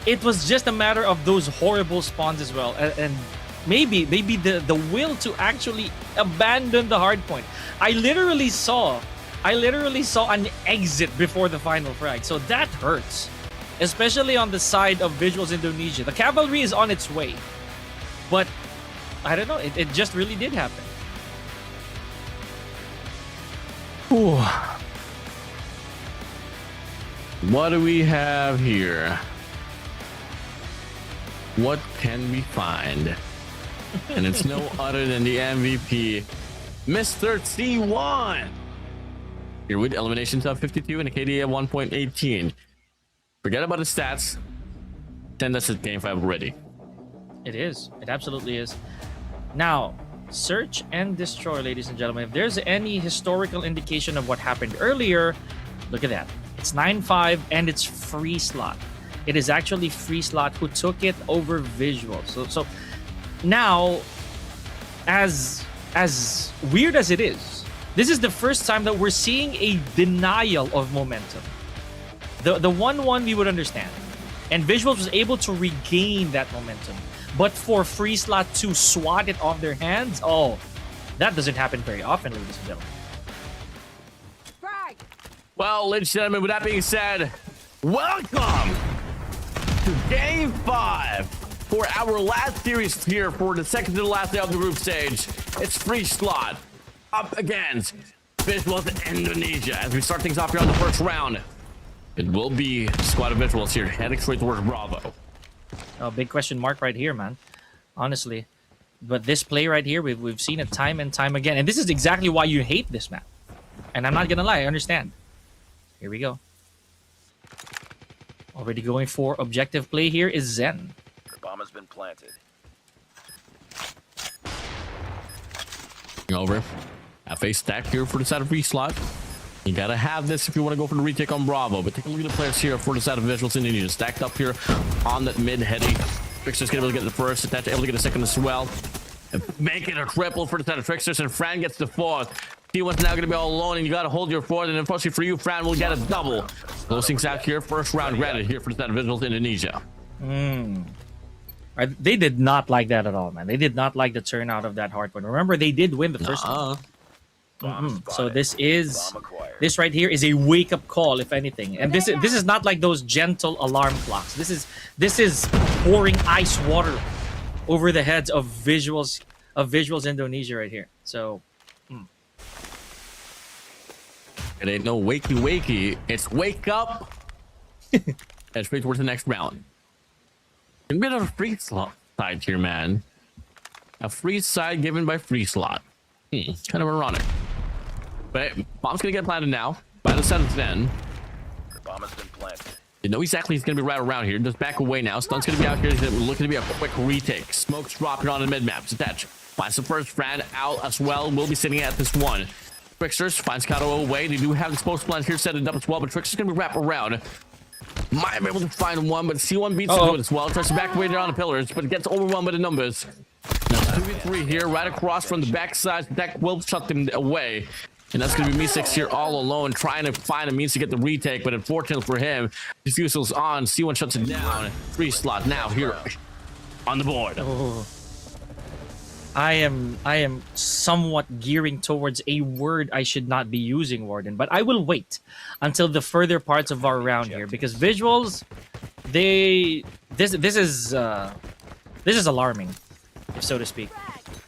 It was just a matter of those horrible spawns as well, and maybe the will to actually abandon the hard point. I literally saw an exit before the final frag, so that hurts, especially on the side of VIZUALZ Indonesia. The cavalry is on its way, but I don't know, it just really did happen. Ooh. What do we have here? What can we find? And it's no other than the MVP, Mr. C1. Here with eliminations of 52 and a KD of 1.18. Forget about the stats. 10, that's at game 5 already. It is. It absolutely is. Now, search and destroy, ladies and gentlemen. If there's any historical indication of what happened earlier, look at that. It's 9-5 and it's FREESLOT. It is actually FREESLOT who took it over VIZUALZ. So now, as weird as it is, this is the first time that we're seeing a denial of momentum. The 1-1 we would understand, and VIZUALZ was able to regain that momentum. But for FREESLOT to swat it off their hands, oh, that doesn't happen very often, ladies and gentlemen. Well, ladies and gentlemen, with that being said, welcome to Game 5 for our last series here for the second to the last day of the group stage. It's FREESLOT up against VIZUALZ Indonesia. As we start things off here on the first round, it will be squad of VIZUALZ here heading straight towards Bravo. Oh, big question mark right here, man. Honestly. But this play right here, we've seen it time and time again. And this is exactly why you hate this map. And I'm not gonna lie, I understand. Here we go. Already going for objective play here is Zen. The bomb has been planted. Over. FA stack here for the side of FREESLOT. You gotta have this if you want to go for the retake on Bravo. But take a look at the players here for the side of VIZUALZ Indonesia. Stacked up here on that mid heady. Trickster's gonna be able to get the first, attach, able to get a second as well. And make it a triple for the side of Tricksters, and Fran gets the fourth. T1's now gonna be all alone, and you gotta hold your fourth. And unfortunately for you, Fran will get a double. Close things out here. First round granted here for the side of VIZUALZ Indonesia. They did not like that at all, man. They did not like the turnout of that hard point. Remember, they did win the first one. So this right here is a wake-up call, if anything. And this is not like those gentle alarm clocks. This is pouring ice water over the heads of VIZUALZ Indonesia right here. So it ain't no wakey. It's wake up. And straight towards the next round. A bit of a FREESLOT side here, man. A free side given by FREESLOT. Kind of ironic. But bomb's gonna get planted now by the 7th then. The bomb has been planted. You know exactly he's gonna be right around here. Just back away now. Stun's gonna be out here. He's looking to be a quick retake. Smoke's dropping on the mid map. Attach. Finds the first Fran out as well. Will be sitting at this one. Tricksters finds Kato away. They do have the smoke plans here set it up as well, but Trickster's gonna be wrapped around. Might be able to find one, but C1 beats into it as well. Tries to back away there on the pillars, but gets overwhelmed by the numbers. Now 2v3 here, right across from the backside. That will shut them away. And that's going to be Me6 here all alone, trying to find a means to get the retake. But unfortunately for him, Diffusel's on. C1 shuts it down. FREESLOT now here on the board. Oh. I am somewhat gearing towards a word I should not be using, Warden, but I will wait until the further parts of our round here, because VIZUALZ, this is alarming, so to speak.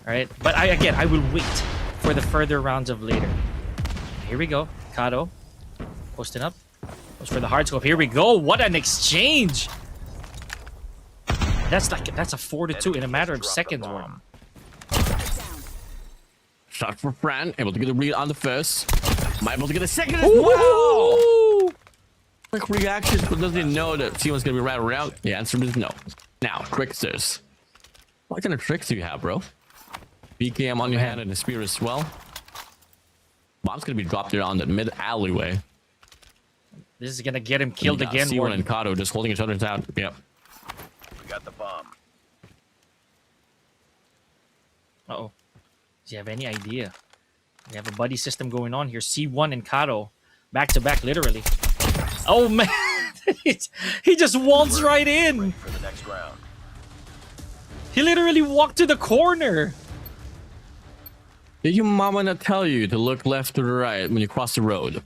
All right, but I will wait for the further rounds of later. Here we go, Kato posting up. Goes for the hard scope. Here we go. What an exchange! That's a 4-2 in a matter of seconds, Warden. Shot for Fran, able to get a read on the first. Am I able to get a second as well? Quick reaction, but doesn't he know that C1's gonna be right around? The answer is no. Now, Tricksters. What kind of tricks do you have, bro? BKM on your hand and a spear as well. Bomb's gonna be dropped here on the mid alleyway. This is gonna get him killed again. C1 and Kato just holding each other down. Yep. We got the bomb. Uh-oh. Does he have any idea? We have a buddy system going on here. C1 and Kato back to back, literally. Oh man, he just waltzed right in. For the next round. He literally walked to the corner. Did your mama not tell you to look left or right when you cross the road?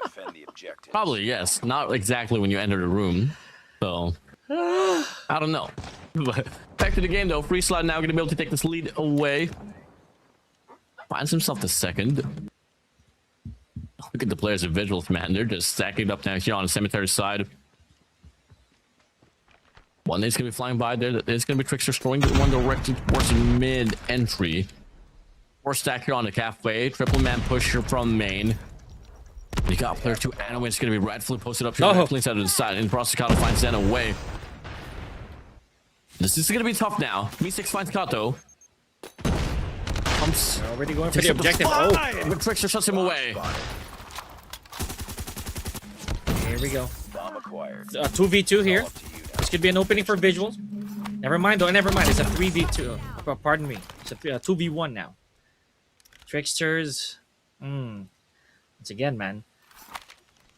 Defend the objective. Probably, yes. Not exactly when you enter the room. So, I don't know. But back to the game, though. FREESLOT now going to be able to take this lead away. Finds himself the second. Look at the players of VIZUALZ, man. They're just stacking up down here on the cemetery side. One is going to be flying by there. There's going to be Trickster throwing one directly towards the mid-entry. Four stack here on the cafe. Triple man pusher from main. You got player 2. Anowin's going to be rightfully posted up here. Directly inside of the side. And Prosecato finds Zen away. This is going to be tough now. Me6 finds Kato. They're already going for the objective. Oh, but Trickster shuts him away. Here we go. Bomb acquired. 2v2 here. This could be an opening for VIZUALZ. Never mind though. Never mind. It's a 3v2. Pardon me. It's a 2v1 now. Tricksters. Once again, man.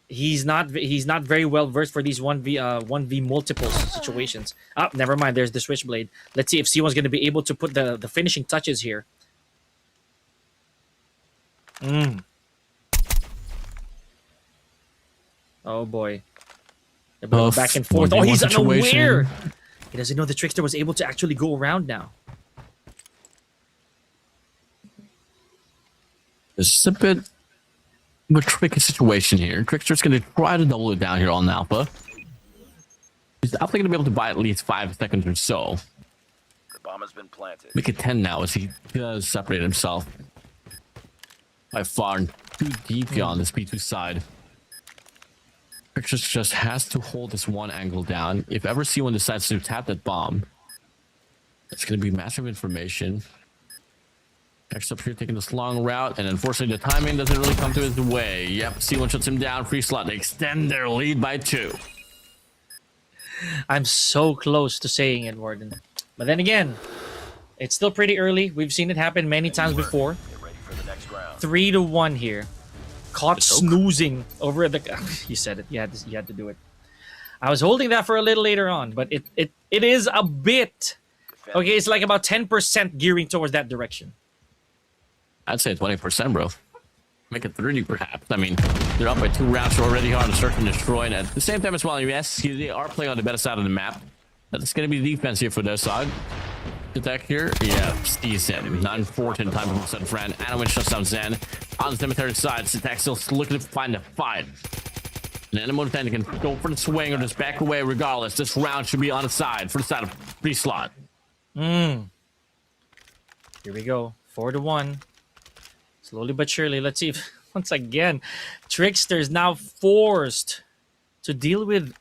He's not very well versed for these 1v multiple situations. Oh, never mind. There's the switchblade. Let's see if C1's going to be able to put the finishing touches here. Oh boy. They're going back and forth. Oh, he's unaware. He doesn't know the Trickster was able to actually go around now. It's a bit of a tricky situation here. Trickster's going to try to double it down here on Alpha. He's definitely going to be able to buy at least 5 seconds or so. The bomb has been planted. Make it 10 now as he does separate himself. By far too deep here on this P2 side. Trickster just has to hold this one angle down. If ever C1 decides to tap that bomb, it's going to be massive information. Next up here, taking this long route, and unfortunately the timing doesn't really come to his way. Yep, C1 shuts him down. FREESLOT, they extend their lead by 2. I'm so close to saying it, Warden. But then again, it's still pretty early. We've seen it happen many times before. 3-1 here. Caught snoozing over the... You said it. You had to do it. I was holding that for a little later on, but it is a bit... Okay, it's like about 10% gearing towards that direction. I'd say 20%, bro. Make it 30, perhaps. I mean, they're up by 2 rounds already hard to search and destroy. And at the same time as well, yes, they are playing on the better side of the map. That's going to be defense here for their side. Attack here. Yeah, Steve Zen. 9-4 time from set friend. Anowin shuts down Zen. On the cemetery side, Attack still looking to find a fight. And then Emotes can go for the swing or just back away regardless. This round should be on the side for the side of FREESLOT. Here we go. 4-1. Slowly but surely. Let's see if, once again, Trickster is now forced to deal with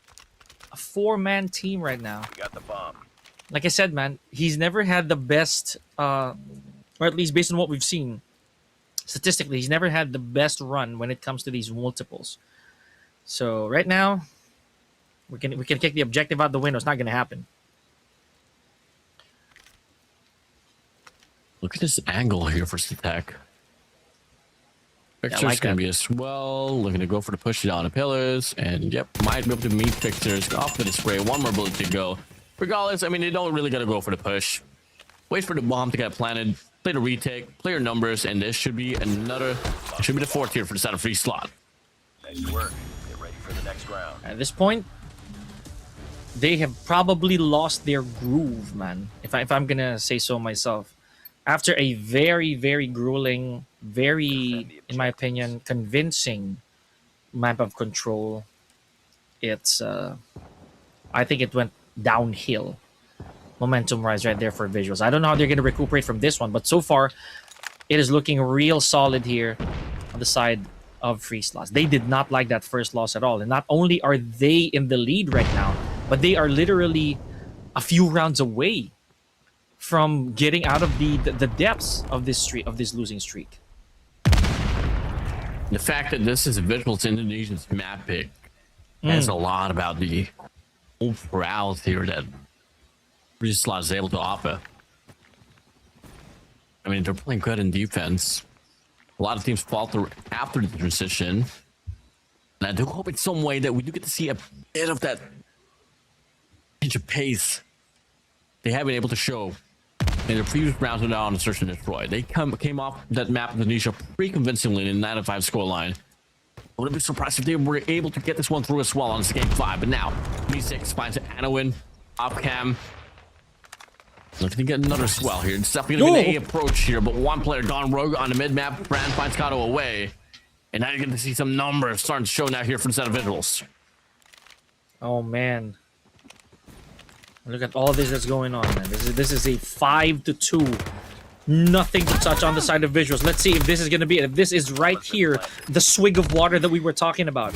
a 4-man team right now. We got the bomb. Like I said, man, he's never had the best, or at least based on what we've seen, statistically, he's never had the best run when it comes to these multiples. So right now, we can kick the objective out the window. It's not going to happen. Look at this angle here for Attack. Trickster's like going to that. be a swell, looking to go for the push down the pillars, and yep, might be able to meet Tricksters off with the spray. One more bullet to go. Regardless, I mean, they don't really got to go for the push. Wait for the bomb to get planted, play the retake, play your numbers, and this should be another, it should be the 4th here for the side of FREESLOT. Nice work. Get ready for the next round. At this point, they have probably lost their groove, man. If I'm going to say so myself. After a very, very grueling, very, in my opinion, convincing map of control, it's, I think it went downhill. Momentum rise right there for VIZUALZ. I don't know how they're going to recuperate from this one, but so far, it is looking real solid here on the side of FREESLOT. They did not like that first loss at all. And not only are they in the lead right now, but they are literally a few rounds away from getting out of the depths of this losing streak. The fact that this is a VIZUALZ Indonesian's map pick says a lot about the overall here that FREESLOT is able to offer. I mean, they're playing good in defense. A lot of teams falter after the transition. And I do hope in some way that we do get to see a bit of that change of pace they have been able to show in the previous rounds of on Search and Destroy. They came off that map of Indonesia pretty convincingly in the 9-5 scoreline. I wouldn't be surprised if they were able to get this one through as well on this game 5. But now, V6 finds Anowin, off cam. Looking to get another swell here. It's definitely going to be an A approach here, but one player gone rogue on the mid map. Fran finds Kato away. And now you're going to see some numbers starting to show now here for the set of visuals. Oh, man. Look at all this that's going on, man. This is a 5-2. Nothing to touch on the side of visuals. Let's see if this is going to be it. If this is right here, the swig of water that we were talking about.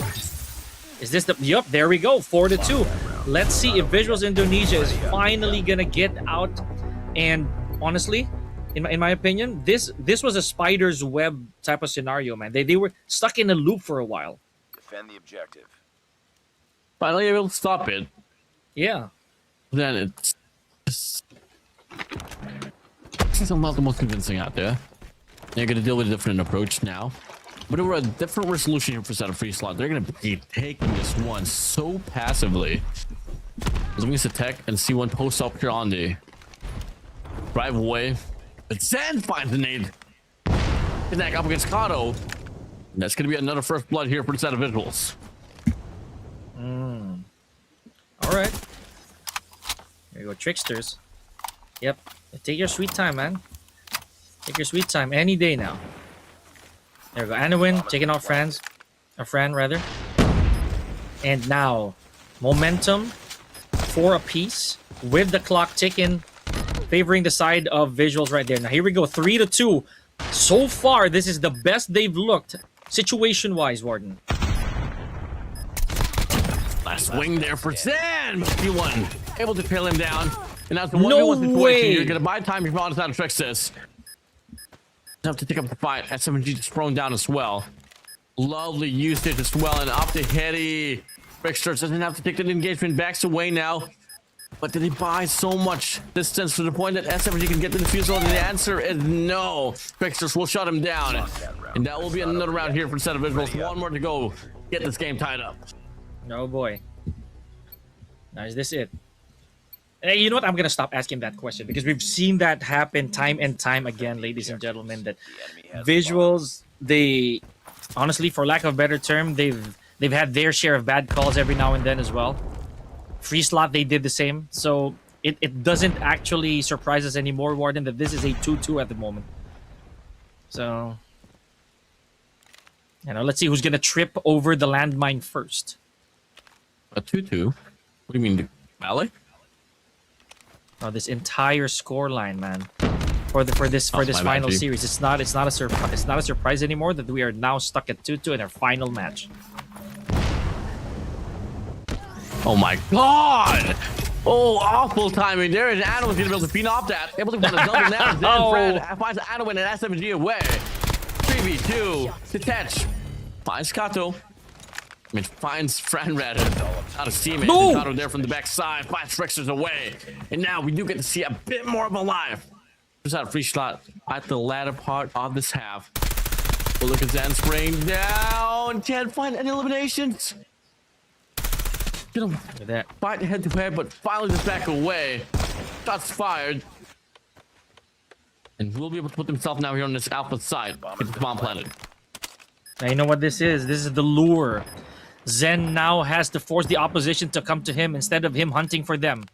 Is this the... Yup, there we go. 4-2. Let's see if Visuals Indonesia is finally going to get out. And honestly, in my opinion, this was a spider's web type of scenario, man. They were stuck in a loop for a while. Defend the objective. Finally able to stop it. Yeah. Then it's not the most convincing out there. They're going to deal with a different approach now. But over a different resolution here for set of FREESLOT. They're going to be taking this one so passively. Looking at the tech and C1 post up here on the drive away. But Zen finds the nade. Connect up against Kato. And that's going to be another first blood here for the set of visuals. All right. There you go, Tricksters. Yep. Take your sweet time, man. Take your sweet time any day now. There we go. Anowin taking out Fran's. A Fran, rather. And now, momentum 4 apiece with the clock ticking, favoring the side of visuals right there. Now, here we go. 3-2. So far, this is the best they've looked situation-wise, Warden. Last swing there for Zen. P1 able to peel him down. And that's the 1v1 situation. You're going to buy time if you want to tricks this. Have to take up the fight. SMG just thrown down as well. Lovely usage as well. And up to Hetty. Tricksters doesn't have to take the engagement. Backs away now. But did he buy so much distance to the point that SMG can get the defusal? And the answer is no. Tricksters will shut him down. And that will be another round here for the set of visuals. One more to go. Get this game tied up. Oh boy. Now is this it? Hey, you know what? I'm gonna stop asking that question because we've seen that happen time and time again, ladies and gentlemen. That visuals, they honestly, for lack of a better term, they've had their share of bad calls every now and then as well. FREESLOT, they did the same. So it doesn't actually surprise us anymore, Warden, that this is a 2-2 at the moment. So, you know, let's see who's gonna trip over the landmine first. A 2-2? What do you mean, Ballet? Oh, this entire scoreline, man, for this final series. It's not a surprise. It's not a surprise anymore that we are now stuck at 2-2 in our final match. Oh my God! Oh, awful timing there. And Anowin's gonna be able to beat off that. Able to get a double now. Then Fred finds Anowin and SMG away. 3v2. Detach. Finds Kato. I mean, finds Fran rather. Out of teammate. No! Kato there from the backside. Finds Tricksters away. And now we do get to see a bit more of a life. Just out of FREESLOT at the latter part of this half. But look at Zen spraying down. Can't find any eliminations. Get him. Look at that. Fight head to head, but finally just back away. Shots fired. And we'll be able to put himself now here on this alpha side. It's the bomb planet. Now you know what this is? This is the lure. Zen now has to force the opposition to come to him instead of him hunting for them.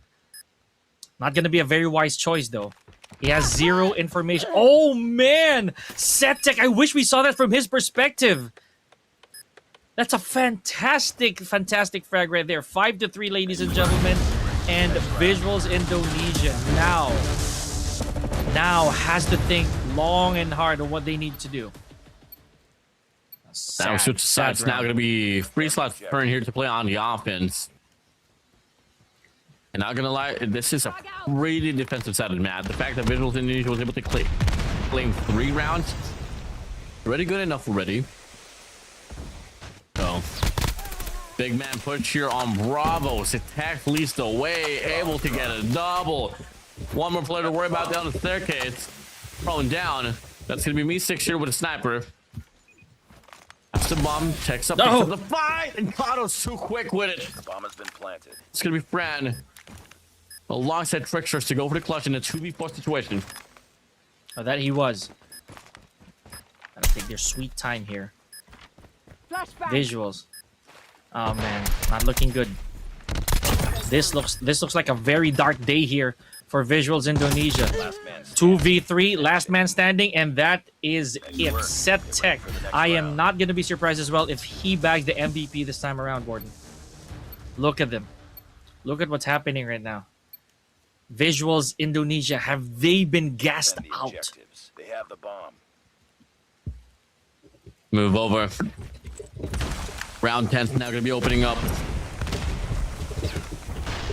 Not going to be a very wise choice, though. He has zero information. Oh, man! Setek, I wish we saw that from his perspective. That's a fantastic frag right there. 5-3, ladies and gentlemen. And Visuals Indonesia now has to think long and hard on what they need to do. Now switch sides. Now going to be FREESLOT's turn here to play on the offense. And not going to lie, this is a pretty defensive side of the map. The fact that Visuals Indonesia was able to claim 3 rounds, already good enough already. So, big man push here on Bravo. Attack leads the way, able to get a double. One more player to worry about down the staircase. Thrown down. That's going to be me 6 here with a sniper. drops the bomb, takes up No. the fight, and Kato's too quick with it. The bomb has been planted. It's gonna be Fran alongside Tricksters to go for the clutch in a 2v4 situation. Oh, that he was. Gotta take their sweet time here. Visuals. Oh man, not looking good. This looks like a very dark day here for Visuals Indonesia. 2v3, last man standing, and that is it. Set Tech. I am not gonna be surprised as well if he bags the MVP this time around, Gordon. Look at them. Look at what's happening right now. Visuals Indonesia, have they been gassed Defend the out? objectives. They have the bomb. Move over. Round 10's now gonna be opening up.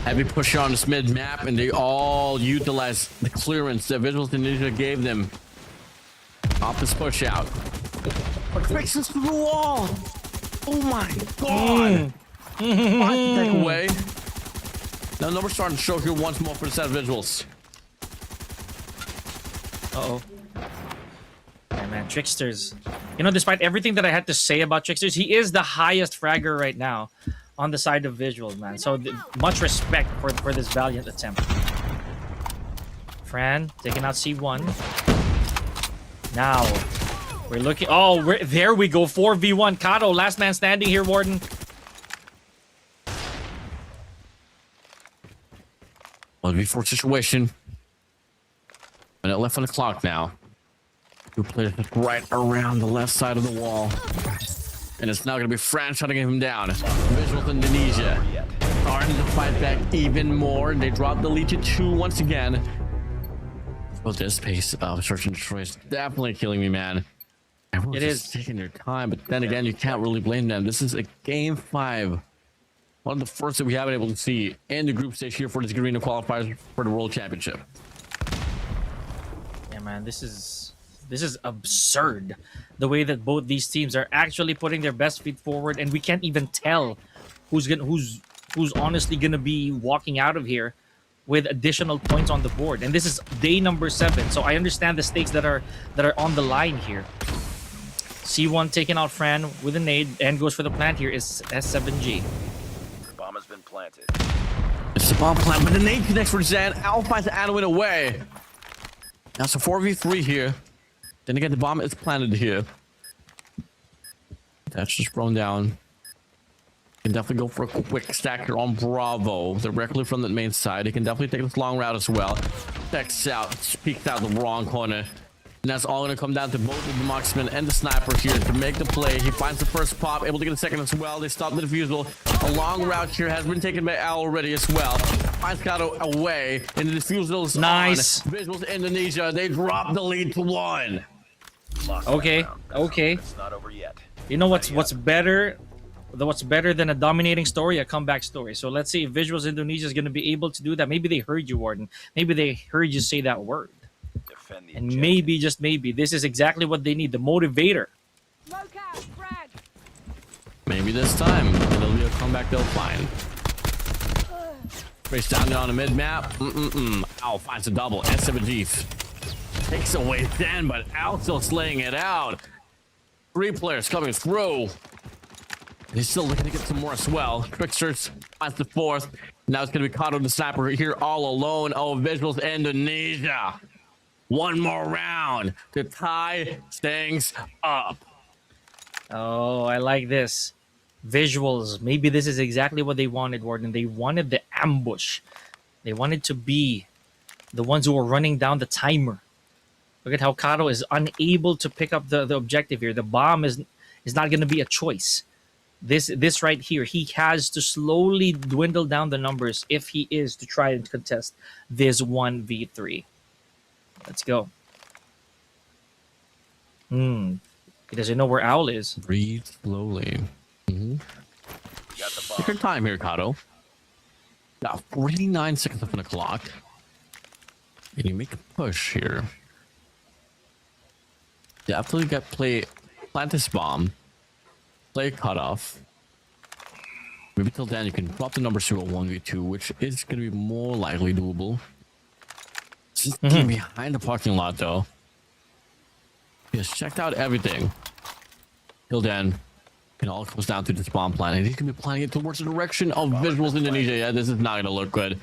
Heavy push on this mid map, and they all utilize the clearance that Visuals Indonesia gave them. Off this push out. Fixes to the wall. Oh my god. Take away. Now numbers starting to show here once more for the set of Visuals. Uh-oh. Yeah, man, Tricksters. You know, despite everything that I had to say about Tricksters, he is the highest fragger right now on the side of Visuals, man. So much respect for this valiant attempt. Fran taking out C1. Now we're looking. Oh, there we go. 4v1. Kato, last man standing here, Warden. 1v4 situation. Minute left on the clock now. Two players just right around the left side of the wall. And it's now going to be Fran shutting him down. Visuals Indonesia starting to fight back even more. They drop the lead to 2 once again. Well, this pace of search and destroy is definitely killing me, man. Everyone's just taking their time, but then again, you can't really blame them. This is a game 5. One of the first that we haven't been able to see in the group stage here for this Garena Qualifiers for the World Championship. Yeah, man, this is absurd. The way that both these teams are actually putting their best feet forward, and we can't even tell who's honestly gonna be walking out of here with additional points on the board. And this is day number 7, so I understand the stakes that are on the line here. C1 taking out Fran with a nade and goes for the plant here is S7G. The bomb has been planted. It's the bomb plant, but the nade connects for Zan. Alphine's Anowin away. Now it's a 4v3 here. Then again, the bomb is planted here. That's just thrown down. Can definitely go for a quick stack here on Bravo. Directly from the main side. He can definitely take this long route as well. Checks out, peeks out the wrong corner. And that's all going to come down to both of the marksman and the sniper here to make the play. He finds the first pop, able to get a second as well. They stop the defusal. A long route here has been taken by Al already as well. Finds Kato away, and the defusal is nice. On. Visuals Indonesia, they drop the lead to 1. Okay, okay. It's not over yet. You know what's better? What's better than a dominating story? A comeback story. So let's see if Visuals Indonesia is going to be able to do that. Maybe they heard you, Warden. Maybe they heard you say that word. Defend the And objective. maybe, just maybe, this is exactly what they need. The motivator. Maybe this time it'll be a comeback they'll find. Race down there on the mid map. Al finds a double. S7G takes away 10, but Al still slaying it out. 3 players coming through. He's still looking to get some more as well. Tricksters finds the 4th. Now it's going to be Kato the sniper here all alone. Oh, Visuals Indonesia. One more round to tie things up. Oh, I like this. Visuals. Maybe this is exactly what they wanted, Warden. They wanted the ambush. They wanted to be the ones who were running down the timer. Look at how Kato is unable to pick up the objective here. The bomb is not going to be a choice. This right here, he has to slowly dwindle down the numbers if he is to try and contest this 1v3. Let's go. He doesn't know where Owl is. Breathe slowly. Take your time here, Kato. Got 49 seconds left on the clock. Can you make a push here? Definitely got plant this bomb. Play cutoff. Maybe till then you can drop the numbers to a 1v2, which is going to be more likely doable. Just getting behind the parking lot though. Just checked out everything. Till then, It all comes down to the spawn plan, and he's gonna be planning it towards the direction of VIZUALZ Indonesia. Yeah, this is not gonna look good.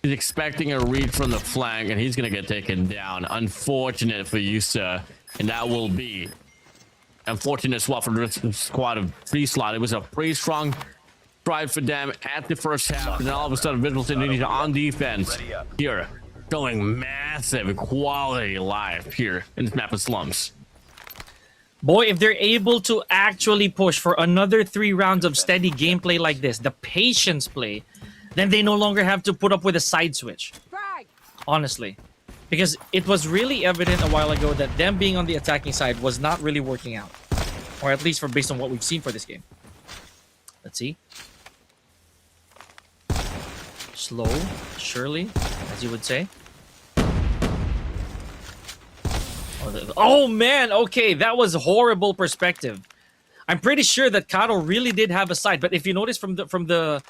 He's expecting a read from the flank, and he's gonna get taken down. Unfortunate for you, sir, and that will be unfortunate as well for the squad of FREESLOT. It was a pretty strong drive for them at the first half, and then all of a sudden VIZUALZ Indonesia on defense here, showing massive quality life here in this map of slums. Boy, if they're able to actually push for another 3 rounds of steady gameplay like this, the patience play, then they no longer have to put up with a side switch. Honestly. Because it was really evident a while ago that them being on the attacking side was not really working out. Or at least based on what we've seen for this game. Let's see. Slow, surely, as you would say. Oh man, okay, that was horrible perspective. I'm pretty sure that Kado really did have a side, but if you notice from the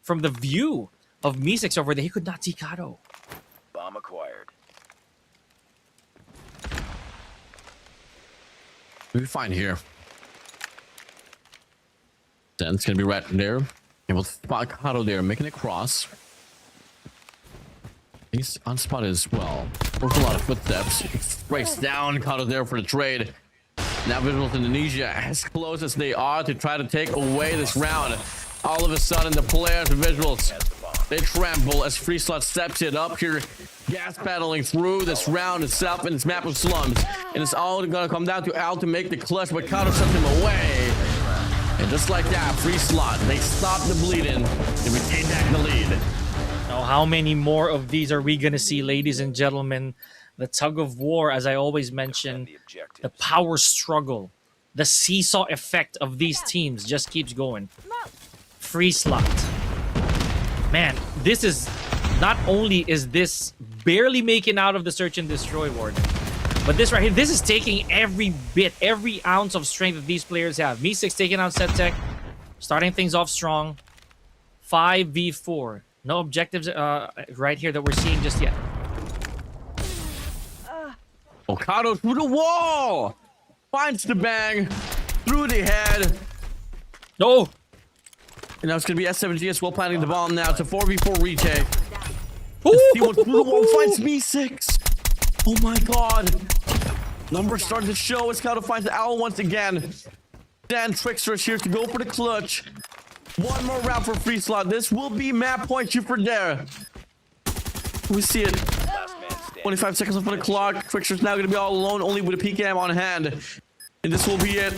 view of Meesex over there, he could not see Kado. Bomb acquired. We'll be fine here. Then it's gonna be right there. And we'll spot Kado there, making it cross. He's on spot as well. There's a lot of footsteps. Breaks down Kado there for the trade. Now VIZUALZ Indonesia, as close as they are to try to take away this round. All of a sudden, the players of VIZUALZ, they tremble as FREESLOT steps it up here, gas battling through this round itself in this map of slums. And it's all gonna come down to Al to make the clutch, but Kado sent him away. And just like that, FREESLOT, they stop the bleeding and retain back the lead. Now, how many more of these are we gonna see, ladies and gentlemen? The tug of war, as I always mention, the power struggle, the seesaw effect of these teams just keeps going. FREESLOT. Man, this is... Not only is this barely making out of the search and destroy ward, but this right here, this is taking every bit, every ounce of strength that these players have. Meesex taking out SetTech, starting things off strong. 5v4. No objectives right here that we're seeing just yet. Okado through the wall! Finds the bang through the head. No! And now it's going to be S7G as well, planting the bomb now. It's a 4v4 retake. Ooh! Through the wall, finds Meesex. Oh my god. Numbers starting to show as Okado finds the owl once again. Dan Trickster is here to go for the clutch. One more round for FREESLOT. This will be map point two for there. We see it. 25 seconds left on the clock. Trickster's now going to be all alone, only with a PKM on hand. And this will be it.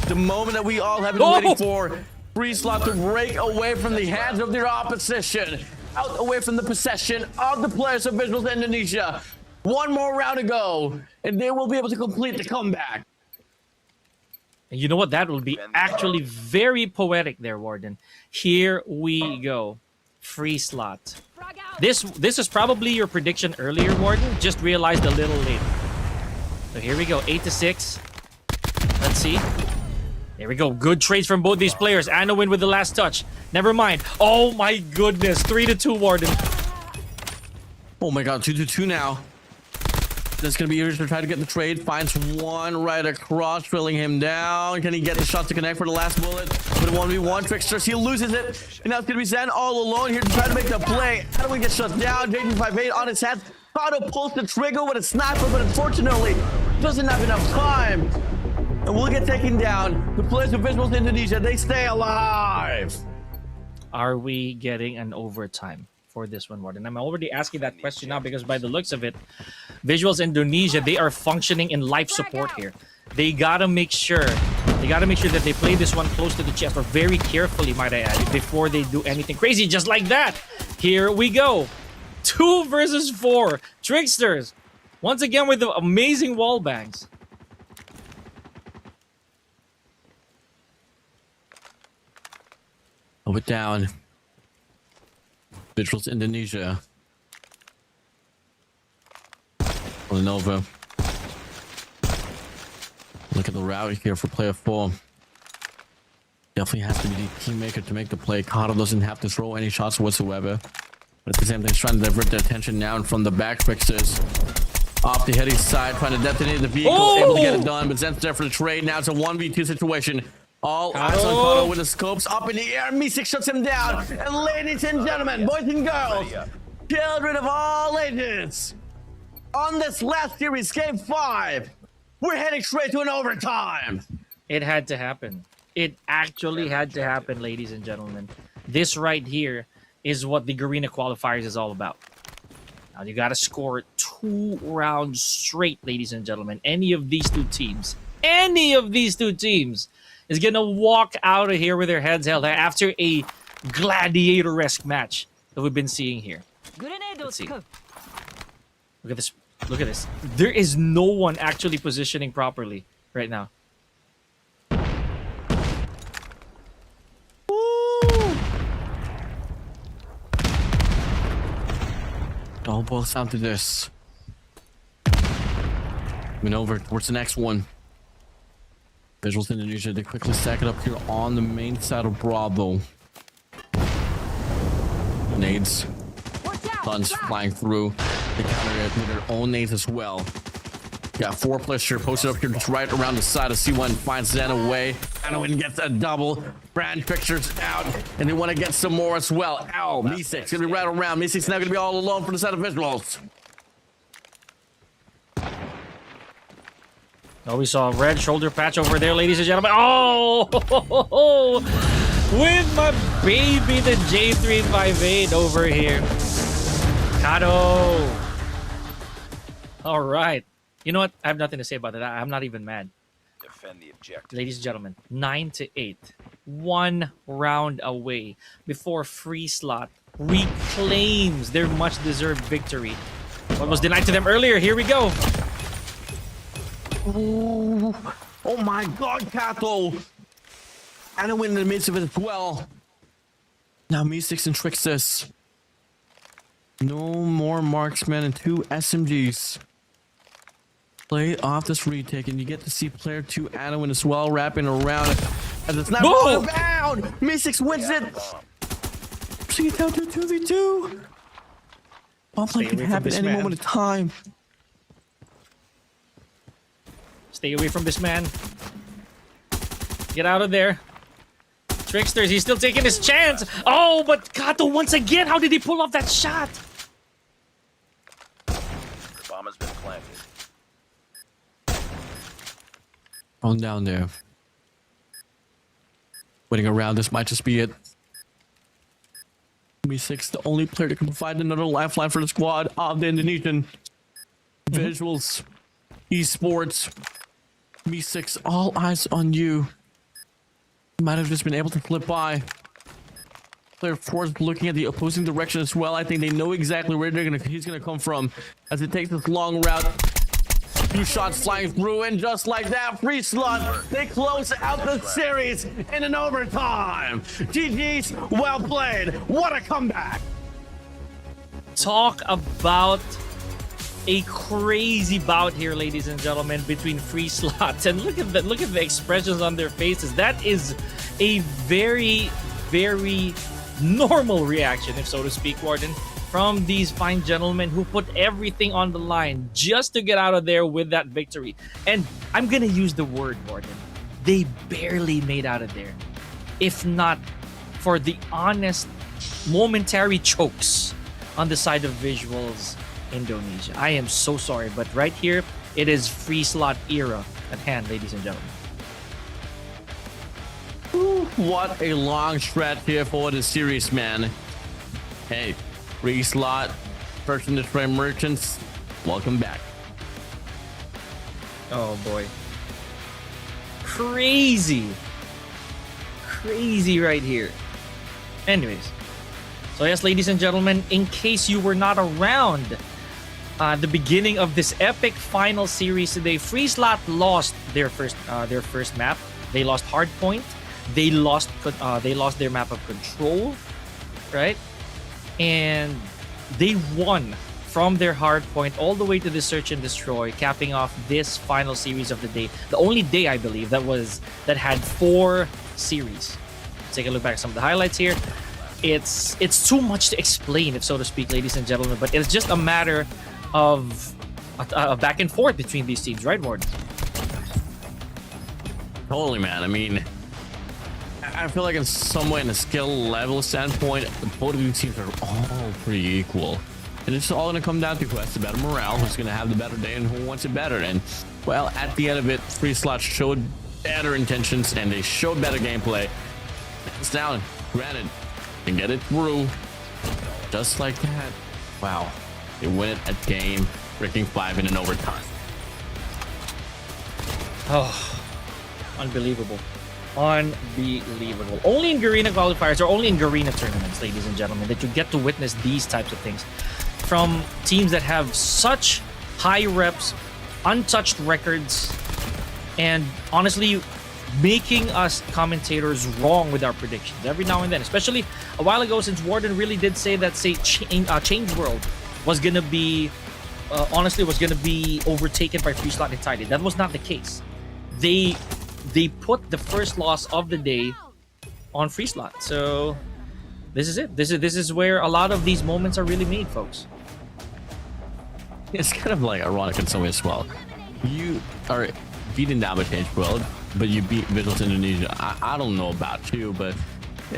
The moment that we all have been waiting for. FREESLOT to break away from the hands of their opposition. Out away from the possession of the players of VIZUALZ Indonesia. One more round to go. And they will be able to complete the comeback. And you know what? That will be actually very poetic there, Warden. Here we go. FREESLOT. This is probably your prediction earlier, Warden. Just realized a little late. So here we go. 8-6. Let's see. There we go. Good trades from both these players. Anowin with the last touch. Never mind. Oh my goodness. 3-2, Warden. Oh my god. 2-2 now. That's going to be easier to try to get the trade. Finds one right across, drilling him down. Can he get the shot to connect for the last bullet? But 1v1, Trickster, he loses it. And now it's going to be Zen all alone here to try to make the play. Anowin gets shut down. JD58 on his head. Kado pulls the trigger with a sniper, but unfortunately doesn't have enough time. And we'll get taken down. The players of VIZUALZ Indonesia, they stay alive. Are we getting an overtime for this one, Warden? I'm already asking that question now because by the looks of it, VIZUALZ Indonesia, they are functioning in life support here. They gotta make sure that they play this one close to the chest, or very carefully, might I add, before they do anything crazy just like that. Here we go. 2 versus 4. Tricksters. Once again with the amazing wall bangs. Hold it down. VIZUALZ Indonesia. Villanova. Look at the route here for player 4. Definitely has to be the keymaker to make the play. Kado doesn't have to throw any shots whatsoever. But at the same time, he's trying to divert their attention now from the back Tricksters. Off the heady side, trying to detonate the vehicle. Able to get it done, but Zen's there for the trade. Now it's a 1v2 situation. All eyes on COD with the scopes up in the air. Meeseeks shuts him down. And ladies and gentlemen, boys and girls, children of all ages, on this last series, Game 5, we're heading straight to an overtime. It had to happen. It actually had to happen, ladies and gentlemen. This right here is what the Garena Qualifiers is all about. Now, you got to score 2 rounds straight, ladies and gentlemen. Any of these two teams is going to walk out of here with their heads held high after a gladiator-esque match that we've been seeing here. Let's see. Look at this. Look at this. There is no one actually positioning properly right now. It all boils down to this. Moving over towards the next one. VIZUALZ Indonesia, they quickly stack it up here on the main side of Bravo. Nades. Guns flying through. They counter it with their own nades as well. Got 4 players here posted up here just right around the side of C1. Finds Zen away. Anowin gets a double. Brand pictures out. And they want to get some more as well. Ow, Meeseeks gonna be right around. Meeseeks now gonna be all alone for the side of VIZUALZ. Oh, we saw a red shoulder patch over there, ladies and gentlemen. Oh! With my baby, the J358 over here. Kato. All right. You know what? I have nothing to say about that. I'm not even mad. Defend the objective. Ladies and gentlemen, 9-8. 1 round away before FREESLOT reclaims their much-deserved victory. What was denied to them earlier? Here we go. Ooh. Oh my god, Kato! Anowin in the midst of it as well. Now Meeseeks and Trixus. No more marksmen and 2 SMGs. Play off this retake, and you get to see player 2 Anowin as well, wrapping around as it's not going down. Meeseeks wins it. See it down to 2v2. Bomb play can happen any moment of time. Stay away from this man. Get out of there. Tricksters, he's still taking his chance. Oh, but Kato once again, how did he pull off that shot? Bomb has been planted. On down there. Waiting around, this might just be it. Meeseeks, the only player that can provide another lifeline for the squad of the Indonesian. VIZUALZ, Esports, Meeseeks, all eyes on you. You might have just been able to flip by. Player 4 is looking at the opposing direction as well. I think they know exactly where he's gonna come from as it takes this long route. Few shots flying through, and just like that, FREESLOT, they close out the series in an overtime. GG's, well played. What a comeback. Talk about a crazy bout here, ladies and gentlemen, between FREESLOT, and look at the expressions on their faces. That is a very, very normal reaction, if so to speak, Warden, from these fine gentlemen who put everything on the line just to get out of there with that victory. And I'm gonna use the word, Warden, they barely made out of there, if not for the honest momentary chokes on the side of VIZUALZ Indonesia. I am so sorry, but right here, it is FREESLOT era at hand, ladies and gentlemen. Ooh, what a long stretch here for the series, man. Hey, FREESLOT, first in the frame merchants, welcome back. Oh boy. Crazy right here. Anyways, so yes, ladies and gentlemen, in case you were not around the beginning of this epic final series today, FREESLOT lost their first map. They lost Hardpoint. They lost their map of Control, right? And they won from their Hardpoint all the way to the Search and Destroy, capping off this final series of the day. The only day, I believe, that had 4 series. Let's take a look back at some of the highlights here. It's too much to explain, if so to speak, ladies and gentlemen, but it's just a matter of a back and forth between these teams, right, Ward? Totally, man. I mean, I feel like in some way, in a skill level standpoint, both of these teams are all pretty equal. And it's all going to come down to who has the better morale, who's going to have the better day, and who wants it better. And, well, at the end of it, FREESLOT showed better intentions, and they showed better gameplay. Hands down, granted, and get it through. Just like that. Wow. They win it at game freaking 5 in an overtime. Oh, unbelievable. Unbelievable. Only in Garena qualifiers or only in Garena tournaments, ladies and gentlemen, that you get to witness these types of things from teams that have such high reps, untouched records, and honestly making us commentators wrong with our predictions every now and then. Especially a while ago, since Warden really did say that Change World was gonna be honestly was gonna be overtaken by FREESLOT entirely. That was not the case. They put the first loss of the day on FREESLOT. So this is it. This is where a lot of these moments are really made, folks. It's kind of like ironic in some way as well. You are beating down by Change World, but you beat VIZUALZ Indonesia. I don't know about you, but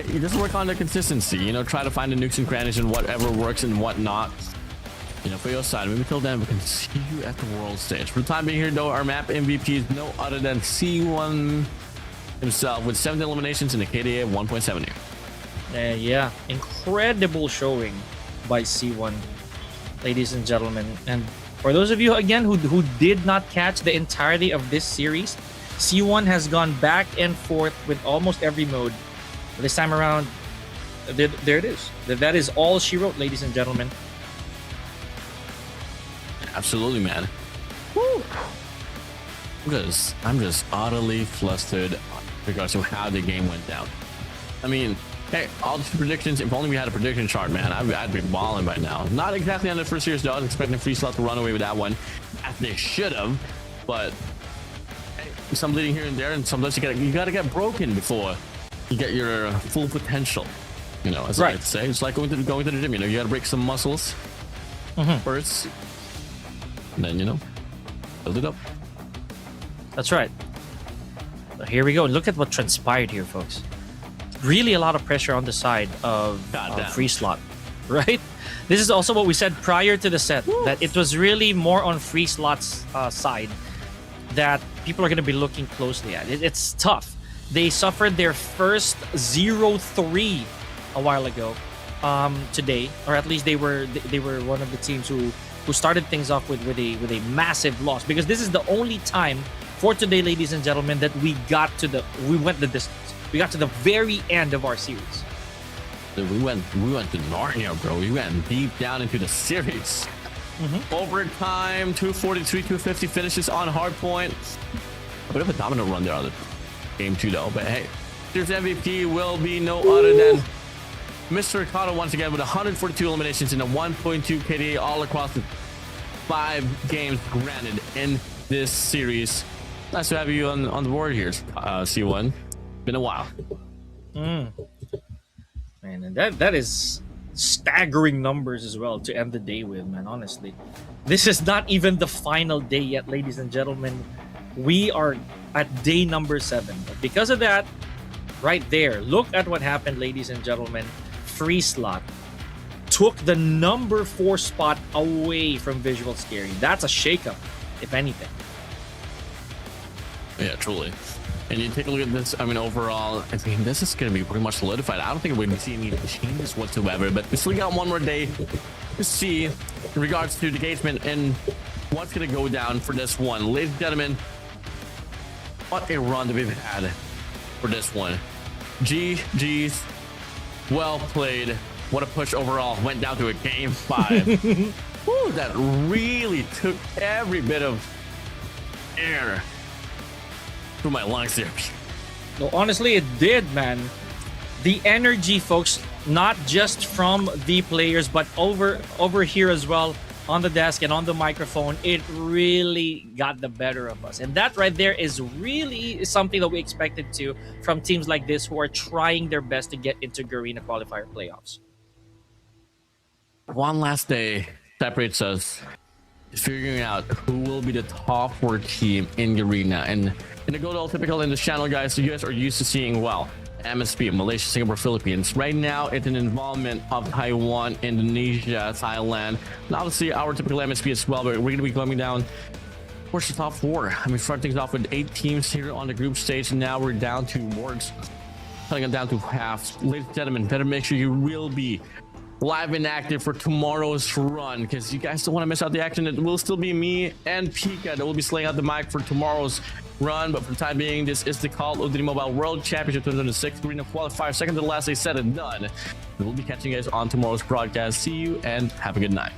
you just work on the consistency. You know, try to find the nooks and crannies and whatever works and whatnot. You know, for your side. Maybe till then we can see you at the world stage. For the time being here, though, our map MVP is no other than C1 himself with 7 eliminations and a KDA of 1.7 here. Yeah, incredible showing by C1, ladies and gentlemen. And for those of you again who did not catch the entirety of this series, C1 has gone back and forth with almost every mode. This time around, there it is. That is all she wrote, ladies and gentlemen. Absolutely, man. Woo. I'm just utterly flustered in regards to how the game went down. I mean, hey, all the predictions, if only we had a prediction chart, man, I'd be balling by now. Not exactly on the first series, though. I was expecting FREESLOT to run away with that one, as they should have, but hey, some bleeding here and there, and sometimes you gotta get broken before you get your full potential. You know, as I like to say, it's like going to the gym. You know, you gotta break some muscles first, and then, you know, build it up. That's right. Here we go. Look at what transpired here, folks. Really a lot of pressure on the side of FREESLOT, right? This is also what we said prior to the set, that it was really more on FREESLOT's side that people are going to be looking closely at. It's tough. They suffered their first 0-3 a while ago today, or at least they were one of the teams who started things off with a massive loss, because this is the only time for today, ladies and gentlemen, that we went the distance. We got to the very end of our series. Dude, we went to Narnia, bro. We went deep down into the series. Overtime, 243, 250 finishes on hardpoint. A bit of a dominant run there on the game 2, though. But hey, here's MVP will be no other than Mr. Ricardo once again with 142 eliminations and a 1.2 KDA all across the 5 games granted in this series. Nice to have you on the board here, C1. Been a while. Man, and that is staggering numbers as well to end the day with, man. Honestly, this is not even the final day yet, ladies and gentlemen. We are at day number 7. But because of that, right there, look at what happened, ladies and gentlemen. FREESLOT took the number 4 spot away from VIZUALZ SKAERI. That's a shakeup, if anything. Yeah, truly. And you take a look at this, I mean, overall, I mean, this is going to be pretty much solidified. I don't think we're going to see any changes whatsoever, but we still got one more day to see in regards to the engagement and what's going to go down for this one. Ladies and gentlemen, what a run that we've had for this one. GG's, well played. What a push overall. Went down to a game 5. Woo, that really took every bit of air through my lungs here. No, honestly, it did, man. The energy, folks, not just from the players, but over here as well on the desk and on the microphone, it really got the better of us. And that right there is really something that we expected to from teams like this who are trying their best to get into Garena Qualifier playoffs. One last day separates us, figuring out who will be the top 4 team in Garena. And in the Go to All Typical in this channel, guys, so you guys are used to seeing, well, MSP, Malaysia, Singapore, Philippines. Right now, it's an involvement of Taiwan, Indonesia, Thailand, and obviously our typical MSP as well. But we're going to be coming down towards the top 4. I mean, starting things off with 8 teams here on the group stage, and now we're down to boards, cutting it down to half. Ladies and gentlemen, better make sure you will be live and active for tomorrow's run, because you guys don't want to miss out the action. It will still be me and Pika that will be slaying out the mic for tomorrow's run. But for the time being, this is the Call of Duty Mobile World Championship 2026 Garena Qualifier, second to the last day said and done. We'll be catching you guys on tomorrow's broadcast. See you and have a good night.